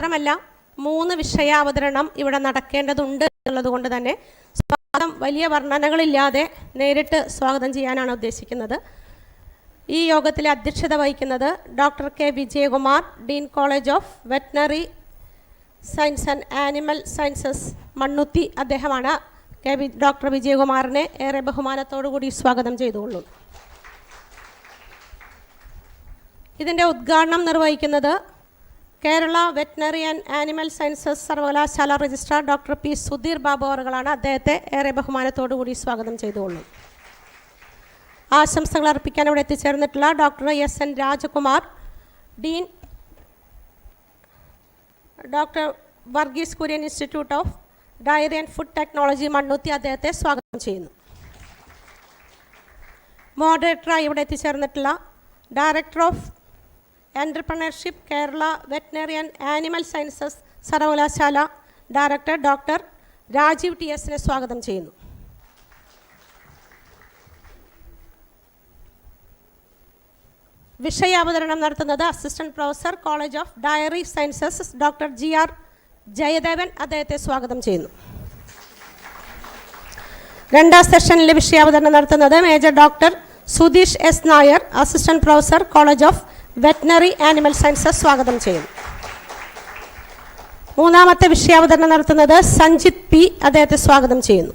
മാത്രമല്ല 3 വിഷയാവതരണം ഇവിടെ നടക്കേണ്ടതുണ്ട് എന്നുള്ളതുകൊണ്ട് തന്നെ സ്വാഗതം വലിയ വർണ്ണനകളില്ലാതെ നേരിട്ട് സ്വാഗതം ചെയ്യാനാണ് ഉദ്ദേശിക്കുന്നത്. ഈ യോഗത്തിൽ അധ്യക്ഷത വഹിക്കുന്നത് doctor K Vijayakumar, Dean college of veterinary science and animal sciences Mannuthy. അദ്ദേഹമാണ്. ഡോക്ടർ വിജയകുമാറിനെ ഏറെ ബഹുമാനത്തോടുകൂടി സ്വാഗതം ചെയ്തുകൊള്ളുന്നു. ഇതിൻ്റെ ഉദ്ഘാടനം നിർവഹിക്കുന്നത് Kerala veterinary and animal sciences സർവകലാശാല registrar doctor P Sudheer Babu അവറുകളാണ്. അദ്ദേഹത്തെ ഏറെ ബഹുമാനത്തോടുകൂടി സ്വാഗതം ചെയ്തുകൊള്ളുന്നു. ആശംസകൾ അർപ്പിക്കാൻ ഇവിടെ എത്തിച്ചേർന്നിട്ടുള്ള doctor S N. Rajakumar, dean doctor Varghese Kurien institute of dairy and food technology Mannuthy, അദ്ദേഹത്തെ സ്വാഗതം ചെയ്യുന്നു. മോഡറേറ്ററായി ഇവിടെ എത്തിച്ചേർന്നിട്ടുള്ള director of entrepreneurship Kerala veterinary and animal sciences സർവകലാശാല ഡയറക്ടർ ഡോക്ടർ രാജീവ് ടി എസിനെ സ്വാഗതം ചെയ്യുന്നു. വിഷയാവതരണം നടത്തുന്നത് assistant professor college of dairy sciences doctor G R. Jayadevan, അദ്ദേഹത്തെ സ്വാഗതം ചെയ്യുന്നു. രണ്ടാം സെഷനിലെ വിഷയാവതരണം നടത്തുന്നത് major doctor Sudheesh S. Nair, assistant professor college of veterinary animal sciences, സ്വാഗതം ചെയ്യുന്നു. മൂന്നാമത്തെ വിഷയാവതരണം നടത്തുന്നത് സഞ്ജിത് പി, അദ്ദേഹത്തെ സ്വാഗതം ചെയ്യുന്നു.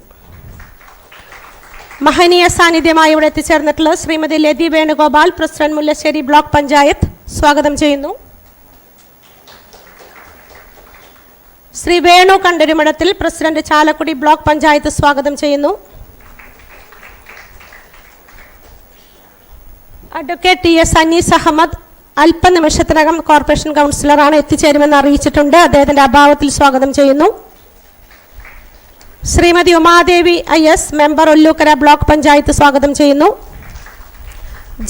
മഹനീയ സാന്നിധ്യമായി ഇവിടെ എത്തിച്ചേർന്നിട്ടുള്ള ശ്രീമതി ലതി വേണുഗോപാൽ, പ്രസിഡന്റ് മുല്ലശ്ശേരി ബ്ലോക്ക് പഞ്ചായത്ത്, സ്വാഗതം ചെയ്യുന്നു. ശ്രീ വേണു കണ്ടരുമഠത്തിൽ, പ്രസിഡന്റ് ചാലക്കുടി ബ്ലോക്ക് പഞ്ചായത്ത്, സ്വാഗതം ചെയ്യുന്നു. Advocate T S Anees Ahmed അല്പനിമിഷത്തിനകം കോർപ്പറേഷൻ കൗൺസിലറാണ്, എത്തിച്ചേരുമെന്ന് അറിയിച്ചിട്ടുണ്ട്. അദ്ദേഹത്തിന്റെ അഭാവത്തിൽ സ്വാഗതം ചെയ്യുന്നു. Shrimati Umadevi IS, member Ollukkara block panchayat, സ്വാഗതം ചെയ്യുന്നു.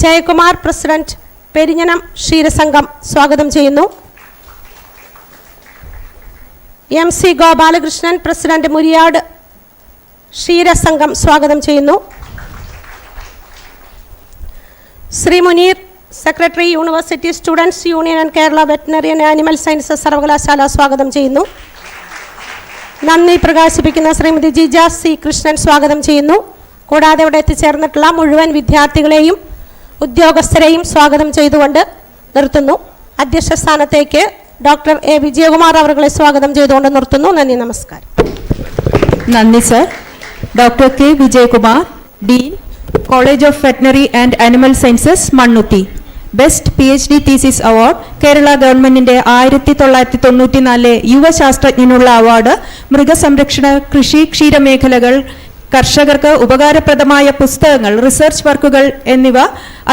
ജയകുമാർ, പ്രസിഡന്റ് പെരിഞ്ഞനം ക്ഷീരസംഘം, സ്വാഗതം ചെയ്യുന്നു. MC ഗോപാലകൃഷ്ണൻ, പ്രസിഡന്റ് മുരിയാട് ക്ഷീരസംഘം, സ്വാഗതം ചെയ്യുന്നു. Shri Muneer, secretary university students union and Kerala veterinary and animal sciences സർവകലാശാല, സ്വാഗതം ചെയ്യുന്നു. നന്ദി പ്രകാശിപ്പിക്കുന്ന ശ്രീമതി ജിജ സി കൃഷ്ണൻ, സ്വാഗതം ചെയ്യുന്നു. കൂടാതെ ഇവിടെ എത്തിച്ചേർന്നിട്ടുള്ള മുഴുവൻ വിദ്യാർത്ഥികളെയും ഉദ്യോഗസ്ഥരെയും സ്വാഗതം ചെയ്തുകൊണ്ട് നിർത്തുന്നു. അധ്യക്ഷ സ്ഥാനത്തേക്ക് ഡോക്ടർ എ വിജയകുമാർ അവരെ സ്വാഗതം ചെയ്തുകൊണ്ട് നിർത്തുന്നു. നന്ദി, നമസ്കാരം. നന്ദി sir. Doctor K Vijayakumar, Dean college of veterinary and animal sciences Mannuthy. Best PhD thesis award Kerala ഗവൺമെന്റിന്റെ 1994 യുവശാസ്ത്രജ്ഞനുള്ള അവാർഡ്, മൃഗസംരക്ഷണ, കൃഷി, ക്ഷീരമേഖലകൾ, കർഷകർക്ക് ഉപകാരപ്രദമായ പുസ്തകങ്ങൾ, റിസർച്ച് വർക്കുകൾ എന്നിവ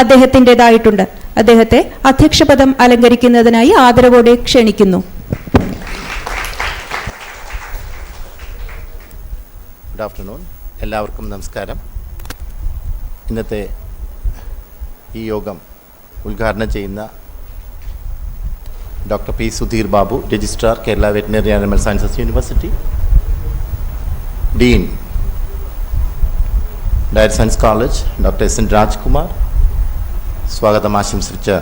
അദ്ദേഹത്തിൻ്റെതായിട്ടുണ്ട്. അദ്ദേഹത്തെ അധ്യക്ഷപദം അലങ്കരിക്കുന്നതിനായി ആദരവോടെ ക്ഷണിക്കുന്നു. Good afternoon. എല്ലാവർക്കും നമസ്കാരം. ഇന്നത്തെ ഈ യോഗം ഉദ്ഘാടനം ചെയ്യുന്ന doctor P Sudheer Babu, registrar Kerala veterinary animal sciences university, dean dairy science college doctor S N. Rajkumar, സ്വാഗതം ആശംസിച്ച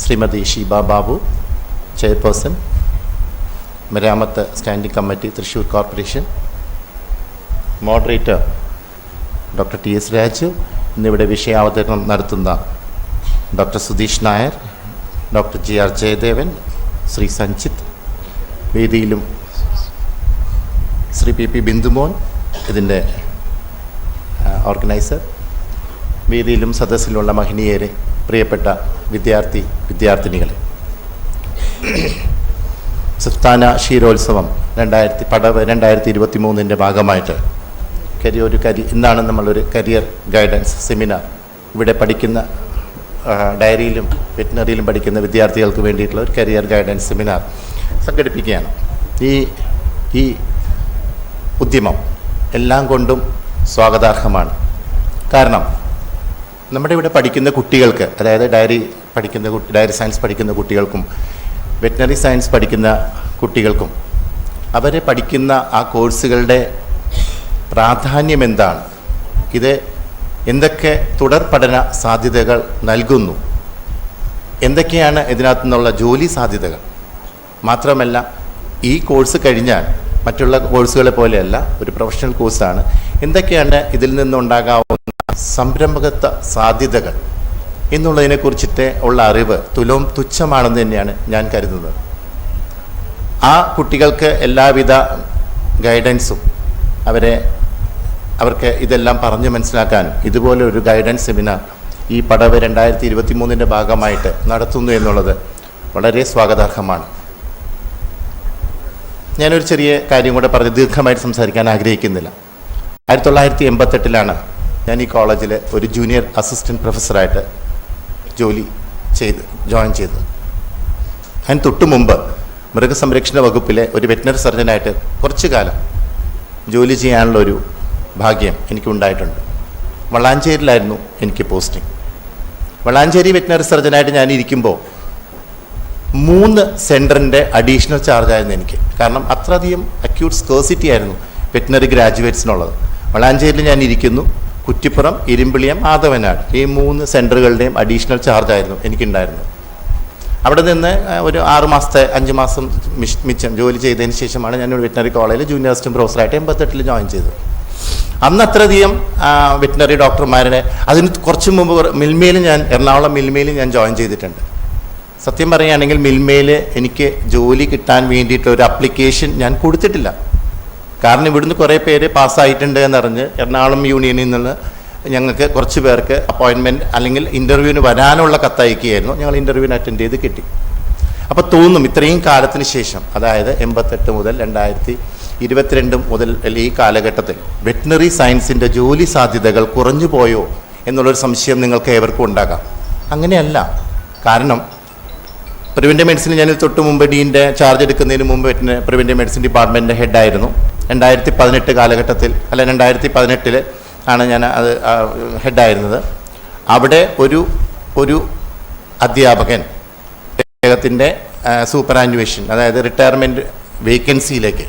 ശ്രീമതി ഷീബ ബാബു, ചെയർപേഴ്സൺ മരാമത്ത് standing committee Thrissur corporation, moderator doctor T S Raju, ഇന്നിവിടെ വിഷയാവതരണം നടത്തുന്ന doctor Sudheesh Nair, doctor G R. Jayadevan, Shri Sanjith, വേദിയിലും ശ്രീ പി ബിന്ദുമോൻ, ഇതിൻ്റെ ഓർഗനൈസർ, വേദിയിലും സദസ്സിലുള്ള മഹനീയരെ, പ്രിയപ്പെട്ട വിദ്യാർത്ഥിനികളെ, സംസ്ഥാന ക്ഷീരോത്സവം 2023 ഭാഗമായിട്ട് ഇന്നാണ് നമ്മളൊരു കരിയർ ഗൈഡൻസ് സെമിനാർ ഇവിടെ പഠിക്കുന്ന ഡയറിയിലും വെറ്ററിനറിയിലും പഠിക്കുന്ന വിദ്യാർത്ഥികൾക്ക് വേണ്ടിയിട്ടുള്ള ഒരു കരിയർ ഗൈഡൻസ് സെമിനാർ സംഘടിപ്പിക്കുകയാണ്. ഈ ഉദ്യമം എല്ലാം കൊണ്ടും സ്വാഗതാർഹമാണ്. കാരണം നമ്മുടെ ഇവിടെ പഠിക്കുന്ന കുട്ടികൾക്ക്, അതായത് ഡയറി സയൻസ് പഠിക്കുന്ന കുട്ടികൾക്കും വെറ്ററിനറി സയൻസ് പഠിക്കുന്ന കുട്ടികൾക്കും അവരെ പഠിക്കുന്ന ആ കോഴ്സുകളുടെ പ്രാധാന്യം എന്താണ്, ഇത് എന്തൊക്കെ തുടർ പഠന സാധ്യതകൾ നൽകുന്നു, എന്തൊക്കെയാണ് ഇതിനകത്തു നിന്നുള്ള ജോലി സാധ്യതകൾ, മാത്രമല്ല ഈ കോഴ്സ് കഴിഞ്ഞാൽ മറ്റുള്ള കോഴ്സുകളെ പോലെയല്ല, ഒരു പ്രൊഫഷണൽ കോഴ്സാണ്. എന്തൊക്കെയാണ് ഇതിൽ നിന്നുണ്ടാകാവുന്ന സംരംഭകത്വ സാധ്യതകൾ എന്നുള്ളതിനെക്കുറിച്ചിട്ട് ഉള്ള അറിവ് തുച്ഛമാണെന്ന് തന്നെയാണ് ഞാൻ കരുതുന്നത്. ആ കുട്ടികൾക്ക് എല്ലാവിധ ഗൈഡൻസും അവർക്ക് ഇതെല്ലാം പറഞ്ഞ് മനസ്സിലാക്കാനും ഇതുപോലെ ഒരു ഗൈഡൻസ് സെമിനാർ ഈ പടവ് 2023 ഭാഗമായിട്ട് നടത്തുന്നു എന്നുള്ളത് വളരെ സ്വാഗതാർഹമാണ്. ഞാനൊരു ചെറിയ കാര്യം കൂടെ പറഞ്ഞ് ദീർഘമായിട്ട് സംസാരിക്കാൻ ആഗ്രഹിക്കുന്നില്ല. 1988 ഞാൻ ഈ കോളേജിൽ ഒരു ജൂനിയർ അസിസ്റ്റൻറ്റ് പ്രൊഫസറായിട്ട് ജോയിൻ ചെയ്തത്. അതിന് തൊട്ട് മുമ്പ് മൃഗസംരക്ഷണ വകുപ്പിലെ ഒരു വെറ്റിനറി സർജനായിട്ട് കുറച്ചു കാലം ജോലി ചെയ്യാനുള്ള ഒരു ഭാഗ്യം എനിക്കുണ്ടായിട്ടുണ്ട്. വളാഞ്ചേരിയിലായിരുന്നു എനിക്ക് പോസ്റ്റിംഗ്. വളാഞ്ചേരി വെറ്റിനറി സർജനായിട്ട് ഞാൻ ഇരിക്കുമ്പോൾ 3 സെൻറ്ററിൻ്റെ അഡീഷണൽ ചാർജായിരുന്നു എനിക്ക്. കാരണം അത്രയധികം അക്യൂട്ട് സ്കേഴ്സിറ്റി ആയിരുന്നു വെറ്റിനറി ഗ്രാജുവേറ്റ്സിനുള്ളത്. വളാഞ്ചേരിയിൽ ഞാൻ ഇരിക്കുന്നു, കുറ്റിപ്പുറം, ഇരുമ്പിളിയം, ആദവനാട്, ഈ 3 സെൻറ്ററുകളുടെയും അഡീഷണൽ ചാർജായിരുന്നു എനിക്കുണ്ടായിരുന്നത്. അവിടെ നിന്ന് ഒരു 6 മാസത്തെ 5 മാസം മിച്ചം ജോലി ചെയ്തതിന് ശേഷമാണ് ഞാൻ വെറ്റിനറി കോളേജിൽ ജൂനിയർ അസിസ്റ്റന്റ് പ്രൊഫസറായിട്ട് 88 ജോയിൻ ചെയ്തത്. അന്ന് അത്രയധികം വെറ്റിനറി ഡോക്ടർമാരുടെ അതിന് കുറച്ച് മുമ്പ് എറണാകുളം മിൽമയിൽ ഞാൻ ജോയിൻ ചെയ്തിട്ടുണ്ട്. സത്യം പറയുകയാണെങ്കിൽ മിൽമയിൽ എനിക്ക് ജോലി കിട്ടാൻ വേണ്ടിയിട്ട് ഒരു അപ്ലിക്കേഷൻ ഞാൻ കൊടുത്തിട്ടില്ല. കാരണം ഇവിടുന്ന് കുറേ പേര് പാസ്സായിട്ടുണ്ട് എന്നറിഞ്ഞ് എറണാകുളം യൂണിയനിൽ നിന്ന് ഞങ്ങൾക്ക് കുറച്ച് പേർക്ക് അപ്പോയിൻമെൻറ്റ് അല്ലെങ്കിൽ ഇൻ്റർവ്യൂവിന് വരാനുള്ള കത്തയക്കുകയായിരുന്നു. ഞങ്ങൾ ഇൻ്റർവ്യൂവിന് അറ്റൻഡ് ചെയ്ത് കിട്ടി. അപ്പോൾ തോന്നും ഇത്രയും കാലത്തിന് ശേഷം, അതായത് 88 മുതൽ 2022 മുതൽ ഈ കാലഘട്ടത്തിൽ വെറ്റിനറി സയൻസിൻ്റെ ജോലി സാധ്യതകൾ കുറഞ്ഞു പോയോ എന്നുള്ളൊരു സംശയം നിങ്ങൾക്ക് ഏവർക്കും ഉണ്ടാകാം. അങ്ങനെയല്ല. കാരണം പ്രിവെൻറ്റീവ് മെഡിസിൻ ഞാൻ തൊട്ട് മുമ്പ് ഡീൻ്റെ ചാർജ് എടുക്കുന്നതിന് മുമ്പ് പ്രിവെൻറ്റീവ് മെഡിസിൻ ഡിപ്പാർട്ട്മെൻറ്റിൻ്റെ ഹെഡായിരുന്നു. 2018 കാലഘട്ടത്തിൽ 2018 ആണ് ഞാൻ അത് ഹെഡായിരുന്നത്. അവിടെ ഒരു അധ്യാപകൻ അദ്ദേഹത്തിൻ്റെ സൂപ്പറാനുവേഷൻ, അതായത് റിട്ടയർമെൻറ്റ് വേക്കൻസിയിലേക്ക്,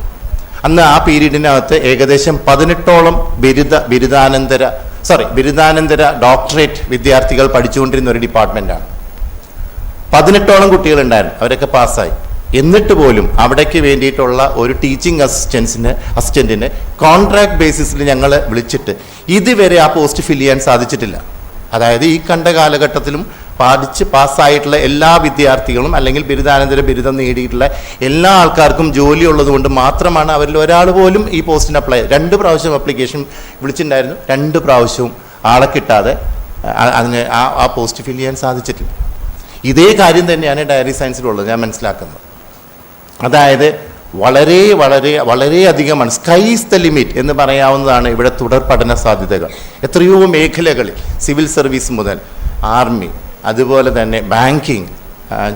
അന്ന് ആ പീരീഡിനകത്ത് ഏകദേശം 18ഓളം ബിരുദാനന്തര ഡോക്ടറേറ്റ് വിദ്യാർത്ഥികൾ പഠിച്ചുകൊണ്ടിരുന്ന ഒരു ഡിപ്പാർട്ട്മെൻറ്റാണ്. 18ഓളം കുട്ടികളുണ്ടായിരുന്നു. അവരൊക്കെ പാസ്സായി. എന്നിട്ട് പോലും അവിടേക്ക് വേണ്ടിയിട്ടുള്ള ഒരു ടീച്ചിങ് അസിസ്റ്റൻറ്റിന് കോൺട്രാക്ട് ബേസിസിൽ ഞങ്ങൾ വിളിച്ചിട്ട് ഇതുവരെ ആ പോസ്റ്റ് ഫില്ല് ചെയ്യാൻ സാധിച്ചിട്ടില്ല. അതായത് ഈ കണ്ട കാലഘട്ടത്തിലും പാസ്സായിട്ടുള്ള എല്ലാ വിദ്യാർത്ഥികളും അല്ലെങ്കിൽ ബിരുദാനന്തര ബിരുദം നേടിയിട്ടുള്ള എല്ലാ ആൾക്കാർക്കും ജോലി ഉള്ളതുകൊണ്ട് മാത്രമാണ് അവരിൽ ഒരാൾ പോലും ഈ പോസ്റ്റിന് 2 പ്രാവശ്യം അപ്ലിക്കേഷൻ വിളിച്ചിട്ടുണ്ടായിരുന്നു. 2 പ്രാവശ്യവും ആളെ കിട്ടാതെ അതിന് ആ പോസ്റ്റ് ഫില്ല് ചെയ്യാൻ സാധിച്ചിട്ടില്ല. ഇതേ കാര്യം തന്നെയാണ് ഡയറി സയൻസിലുള്ളത് ഞാൻ മനസ്സിലാക്കുന്നത്. അതായത് വളരെ വളരെ വളരെയധികമാണ്. സ്കൈസ് ദ ലിമിറ്റ് എന്ന് പറയാവുന്നതാണ് ഇവിടെ തുടർ പഠന സാധ്യതകൾ. എത്രയോ മേഖലകളിൽ, സിവിൽ സർവീസ് മുതൽ ആർമി, അതുപോലെ തന്നെ ബാങ്കിങ്,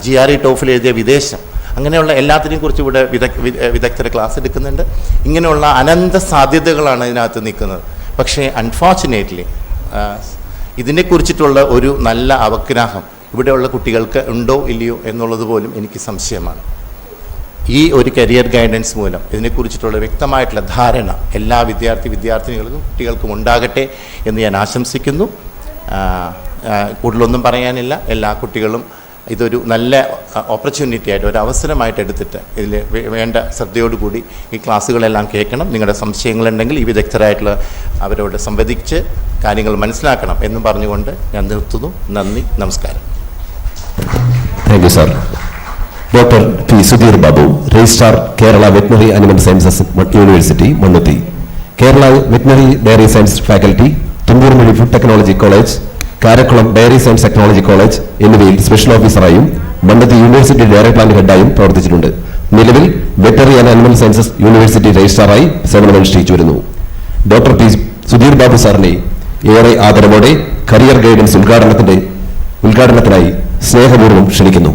GRE ടോഫിൽ എഴുതിയ വിദേശം, അങ്ങനെയുള്ള എല്ലാത്തിനെയും കുറിച്ച് ഇവിടെ വിദഗ്ധരെ ക്ലാസ് എടുക്കുന്നുണ്ട്. ഇങ്ങനെയുള്ള അനന്ത സാധ്യതകളാണ് ഇതിനകത്ത് നിൽക്കുന്നത്. പക്ഷേ അൺഫോർച്ചുനേറ്റ്ലി ഇതിനെക്കുറിച്ചിട്ടുള്ള ഒരു നല്ല അവഗ്രാഹം ഇവിടെയുള്ള കുട്ടികൾക്ക് ഉണ്ടോ ഇല്ലയോ എന്നുള്ളത് പോലും എനിക്ക് സംശയമാണ്. ഈ ഒരു കരിയർ ഗൈഡൻസ് മൂലം ഇതിനെക്കുറിച്ചിട്ടുള്ള വ്യക്തമായിട്ടുള്ള ധാരണ എല്ലാ വിദ്യാർത്ഥിനികൾക്കും കുട്ടികൾക്കും ഉണ്ടാകട്ടെ എന്ന് ഞാൻ ആശംസിക്കുന്നു. കൂടുതലൊന്നും പറയാനില്ല. എല്ലാ കുട്ടികളും ഇതൊരു നല്ല ഓപ്പർച്യൂണിറ്റി ആയിട്ട്, ഒരു അവസരമായിട്ട് എടുത്തിട്ട് ഇതിൽ വേണ്ട ശ്രദ്ധയോടുകൂടി ഈ ക്ലാസ്സുകളെല്ലാം കേൾക്കണം. നിങ്ങളുടെ സംശയങ്ങളുണ്ടെങ്കിൽ ഈ വിദഗ്ധരായിട്ടുള്ള അവരോട് സംവദിച്ച് കാര്യങ്ങൾ മനസ്സിലാക്കണം എന്നും പറഞ്ഞുകൊണ്ട് ഞാൻ നിർത്തുന്നു. നന്ദി, നമസ്കാരം. Thank you, sir. Dr. P. Sudhir Babu, Registrar, Kerala Veterinary Animal Sciences University, Mannuthi. Kerala Veterinary Dairy Science Faculty, Tumburmudi Food Technology College, Karakulam Dairy Science Technology College എന്നിവയിൽ സ്പെഷ്യൽ ഓഫീസറായും മണ്ണുത്തി യൂണിവേഴ്സിറ്റി ഡയറക്ടർ പ്ലാൻ ഹെഡായും പ്രവർത്തിച്ചിട്ടുണ്ട്. നിലവിൽ veterinary and animal sciences university രജിസ്ട്രാറായി സേവനമനുഷ്ഠിച്ചു വരുന്നു. Doctor P Sudheer Babu സാറിനെ ഏറെ ആദരവോടെ കരിയർ ഗൈഡൻസ് ഉദ്ഘാടനത്തിനായി സ്നേഹപൂർവ്വം ക്ഷണിക്കുന്നു.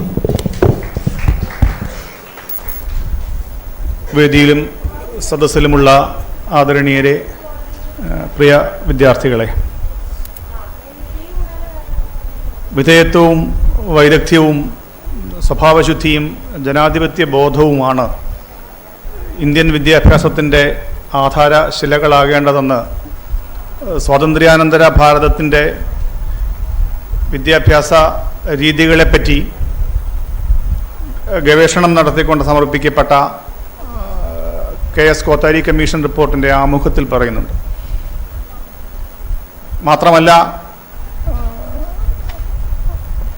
വേദിയിലും സദസ്സിലുമുള്ള ആദരണീയരെ, പ്രിയ വിദ്യാർത്ഥികളെ, വിധേയത്വവും വൈദഗ്ധ്യവും സ്വഭാവശുദ്ധിയും ജനാധിപത്യ ബോധവുമാണ് ഇന്ത്യൻ വിദ്യാഭ്യാസത്തിൻ്റെ ആധാരശിലകളാകേണ്ടതെന്ന് സ്വാതന്ത്ര്യാനന്തര ഭാരതത്തിൻ്റെ വിദ്യാഭ്യാസ രീതികളെപ്പറ്റി ഗവേഷണം നടത്തിക്കൊണ്ട് സമർപ്പിക്കപ്പെട്ട KS കോത്താരി കമ്മീഷൻ റിപ്പോർട്ടിൻ്റെ ആമുഖത്തിൽ പറയുന്നുണ്ട്. മാത്രമല്ല,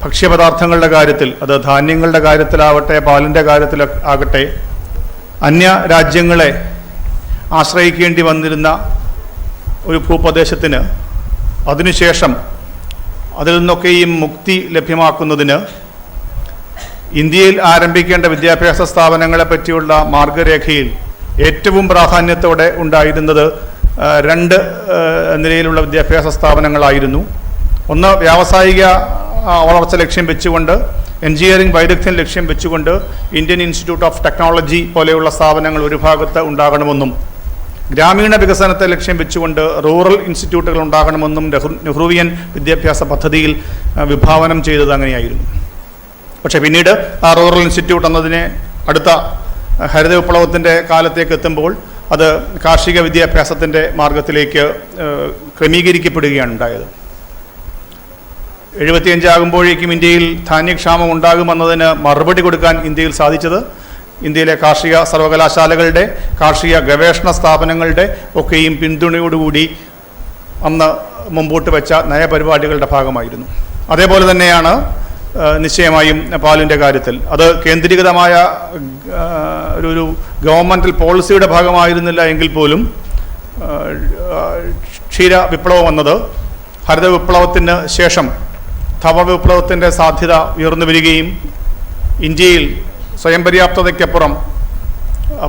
ഭക്ഷ്യപദാർത്ഥങ്ങളുടെ കാര്യത്തിൽ, അത് ധാന്യങ്ങളുടെ കാര്യത്തിലാവട്ടെ പാലിൻ്റെ കാര്യത്തിലാകട്ടെ, അന്യ രാജ്യങ്ങളെ ആശ്രയിക്കേണ്ടി വന്നിരുന്ന ഒരു ഭൂപ്രദേശത്തിന് അതിനുശേഷം അതിൽ നിന്നൊക്കെയും മുക്തി ലഭ്യമാക്കുന്നതിന് ഇന്ത്യയിൽ ആരംഭിക്കേണ്ട വിദ്യാഭ്യാസ സ്ഥാപനങ്ങളെ പറ്റിയുള്ള മാർഗരേഖയിൽ ഏറ്റവും പ്രാധാന്യത്തോടെ ഉണ്ടായിരുന്നത് രണ്ട് നിലയിലുള്ള വിദ്യാഭ്യാസ സ്ഥാപനങ്ങളായിരുന്നു. ഒന്ന്, വ്യാവസായിക വളർച്ച ലക്ഷ്യം വെച്ചുകൊണ്ട്, എഞ്ചിനീയറിംഗ് വൈദഗ്ധ്യം ലക്ഷ്യം വെച്ചുകൊണ്ട് ഇന്ത്യൻ ഇൻസ്റ്റിറ്റ്യൂട്ട് ഓഫ് ടെക്നോളജി പോലെയുള്ള സ്ഥാപനങ്ങൾ ഒരു ഭാഗത്ത് ഉണ്ടാകണമെന്നും, ഗ്രാമീണ വികസനത്തെ ലക്ഷ്യം വെച്ചുകൊണ്ട് റൂറൽ ഇൻസ്റ്റിറ്റ്യൂട്ടുകൾ ഉണ്ടാകണമെന്നും നെഹ്റുവിയൻ വിദ്യാഭ്യാസ പദ്ധതിയിൽ വിഭാവനം ചെയ്തത് അങ്ങനെയായിരുന്നു. പക്ഷേ പിന്നീട് ആ റൂറൽ ഇൻസ്റ്റിറ്റ്യൂട്ട് എന്നതിനെ അടുത്ത ഹരിത വിപ്ലവത്തിൻ്റെ കാലത്തേക്ക് എത്തുമ്പോൾ അത് കാർഷിക വിദ്യാഭ്യാസത്തിൻ്റെ മാർഗത്തിലേക്ക് ക്രമീകരിക്കപ്പെടുകയാണ് ഉണ്ടായത്. 75 ആകുമ്പോഴേക്കും ഇന്ത്യയിൽ ധാന്യക്ഷാമം ഉണ്ടാകുമെന്നതിന് മറുപടി കൊടുക്കാൻ ഇന്ത്യയിൽ സാധിച്ചത് ഇന്ത്യയിലെ കാർഷിക സർവകലാശാലകളുടെ, കാർഷിക ഗവേഷണ സ്ഥാപനങ്ങളുടെ ഒക്കെയും പിന്തുണയോടുകൂടി അന്ന് മുമ്പോട്ട് വെച്ച നയപരിപാടികളുടെ ഭാഗമായിരുന്നു. അതേപോലെ തന്നെയാണ് നിശ്ചയമായും പാലിൻ്റെ കാര്യത്തിൽ. അത് കേന്ദ്രീകൃതമായ ഒരു ഗവൺമെൻറ്റൽ പോളിസിയുടെ ഭാഗമായിരുന്നില്ല എങ്കിൽ പോലും ക്ഷീര വിപ്ലവം വന്നത് ഹരിത വിപ്ലവത്തിന് ശേഷം ധവ വിപ്ലവത്തിൻ്റെ സാധ്യത ഉയർന്നു വരികയും ഇന്ത്യയിൽ സ്വയം പര്യാപ്തതയ്ക്കപ്പുറം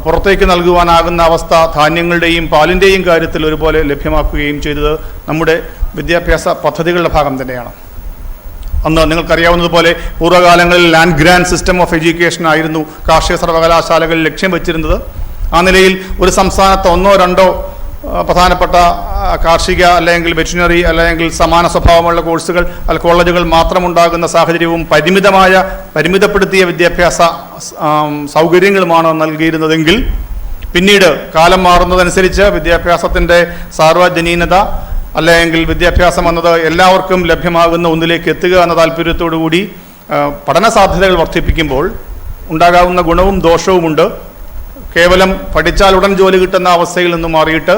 പുറത്തേക്ക് നൽകുവാനാകുന്ന അവസ്ഥ ധാന്യങ്ങളുടെയും പാലിൻ്റെയും കാര്യത്തിൽ ഒരുപോലെ ലഭ്യമാക്കുകയും ചെയ്തത് നമ്മുടെ വിദ്യാഭ്യാസ പദ്ധതികളുടെ ഭാഗം തന്നെയാണ്. അന്ന് നിങ്ങൾക്കറിയാവുന്നതുപോലെ പൂർവ്വകാലങ്ങളിൽ land grant system of education ആയിരുന്നു കാർഷിക സർവകലാശാലകൾ ലക്ഷ്യം വെച്ചിരുന്നത്. ആ നിലയിൽ ഒരു സംസ്ഥാനത്ത് ഒന്നോ രണ്ടോ പ്രധാനപ്പെട്ട കാർഷിക അല്ലെങ്കിൽ വെറ്റിനറി അല്ലെങ്കിൽ സമാന സ്വഭാവമുള്ള കോഴ്സുകൾ കോളേജുകൾ മാത്രമുണ്ടാകുന്ന സാഹചര്യവും പരിമിതപ്പെടുത്തിയ വിദ്യാഭ്യാസ സൗകര്യങ്ങളുമാണ് നൽകിയിരുന്നതെങ്കിൽ പിന്നീട് കാലം മാറുന്നതനുസരിച്ച് വിദ്യാഭ്യാസത്തിൻ്റെ സാർവജനീനത അല്ലെങ്കിൽ വിദ്യാഭ്യാസം എന്നത് എല്ലാവർക്കും ലഭ്യമാകുന്ന ഒന്നിലേക്ക് എത്തുക എന്ന താല്പര്യത്തോടു കൂടി പഠന സാധ്യതകൾ വർദ്ധിപ്പിക്കുമ്പോൾ ഉണ്ടാകാവുന്ന ഗുണവും ദോഷവുമുണ്ട്. കേവലം പഠിച്ചാൽ ഉടൻ ജോലി കിട്ടുന്ന അവസ്ഥയിൽ നിന്ന് മാറിയിട്ട്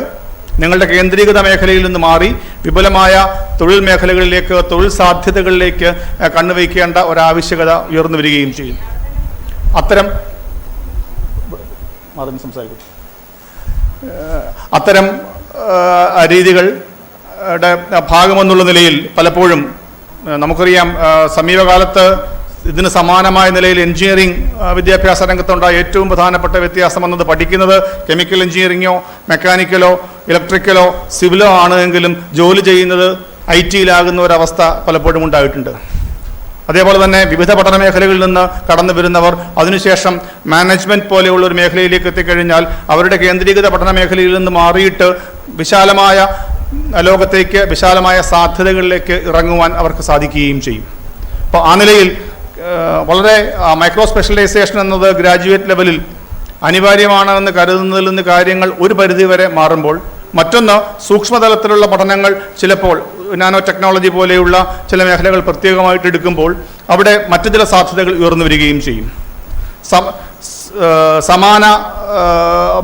നിങ്ങളുടെ കേന്ദ്രീകൃത മേഖലയിൽ നിന്ന് മാറി വിപുലമായ തൊഴിൽ മേഖലകളിലേക്ക്, തൊഴിൽ സാധ്യതകളിലേക്ക് കണ്ണുവയ്ക്കേണ്ട ഒരാവശ്യകത ഉയർന്നു വരികയും ചെയ്യും. അത്തരം രീതികളുടെ ഭാഗമെന്നുള്ള നിലയിൽ പലപ്പോഴും നമുക്കറിയാം, സമീപകാലത്ത് ഇതിന് സമാനമായ നിലയിൽ എഞ്ചിനീയറിംഗ് വിദ്യാഭ്യാസ രംഗത്തുണ്ടായ ഏറ്റവും പ്രധാനപ്പെട്ട വ്യത്യാസം എന്നത് പഠിക്കുന്നത് കെമിക്കൽ എഞ്ചിനീയറിങ്ങോ മെക്കാനിക്കലോ ഇലക്ട്രിക്കലോ സിവിലോ ആണ് എങ്കിലും ജോലി ചെയ്യുന്നത് IT-യിലാകുന്ന ഒരവസ്ഥ പലപ്പോഴും ഉണ്ടായിട്ടുണ്ട്. അതേപോലെ തന്നെ വിവിധ പഠന മേഖലകളിൽ നിന്ന് കടന്നു വരുന്നവർ അതിനുശേഷം മാനേജ്മെൻറ്റ് പോലെയുള്ള ഒരു മേഖലയിലേക്ക് എത്തിക്കഴിഞ്ഞാൽ അവരുടെ കേന്ദ്രീകൃത പഠന മേഖലയിൽ നിന്ന് മാറിയിട്ട് വിശാലമായ ലോകത്തേക്ക്, വിശാലമായ സാധ്യതകളിലേക്ക് ഇറങ്ങുവാൻ അവർക്ക് സാധിക്കുകയും ചെയ്യും. അപ്പോൾ ആ നിലയിൽ വളരെ മൈക്രോ സ്പെഷ്യലൈസേഷൻ എന്നത് ഗ്രാജുവേറ്റ് ലെവലിൽ അനിവാര്യമാണെന്ന് കരുതുന്നതിൽ നിന്ന് കാര്യങ്ങൾ ഒരു പരിധിവരെ മാറുമ്പോൾ, മറ്റൊന്ന് സൂക്ഷ്മതലത്തിലുള്ള പഠനങ്ങൾ ചിലപ്പോൾ നാനോ ടെക്നോളജി പോലെയുള്ള ചില മേഖലകൾ പ്രത്യേകമായിട്ട് എടുക്കുമ്പോൾ അവിടെ മറ്റു ചില സാധ്യതകൾ ഉയർന്നു വരികയും ചെയ്യും. സമാന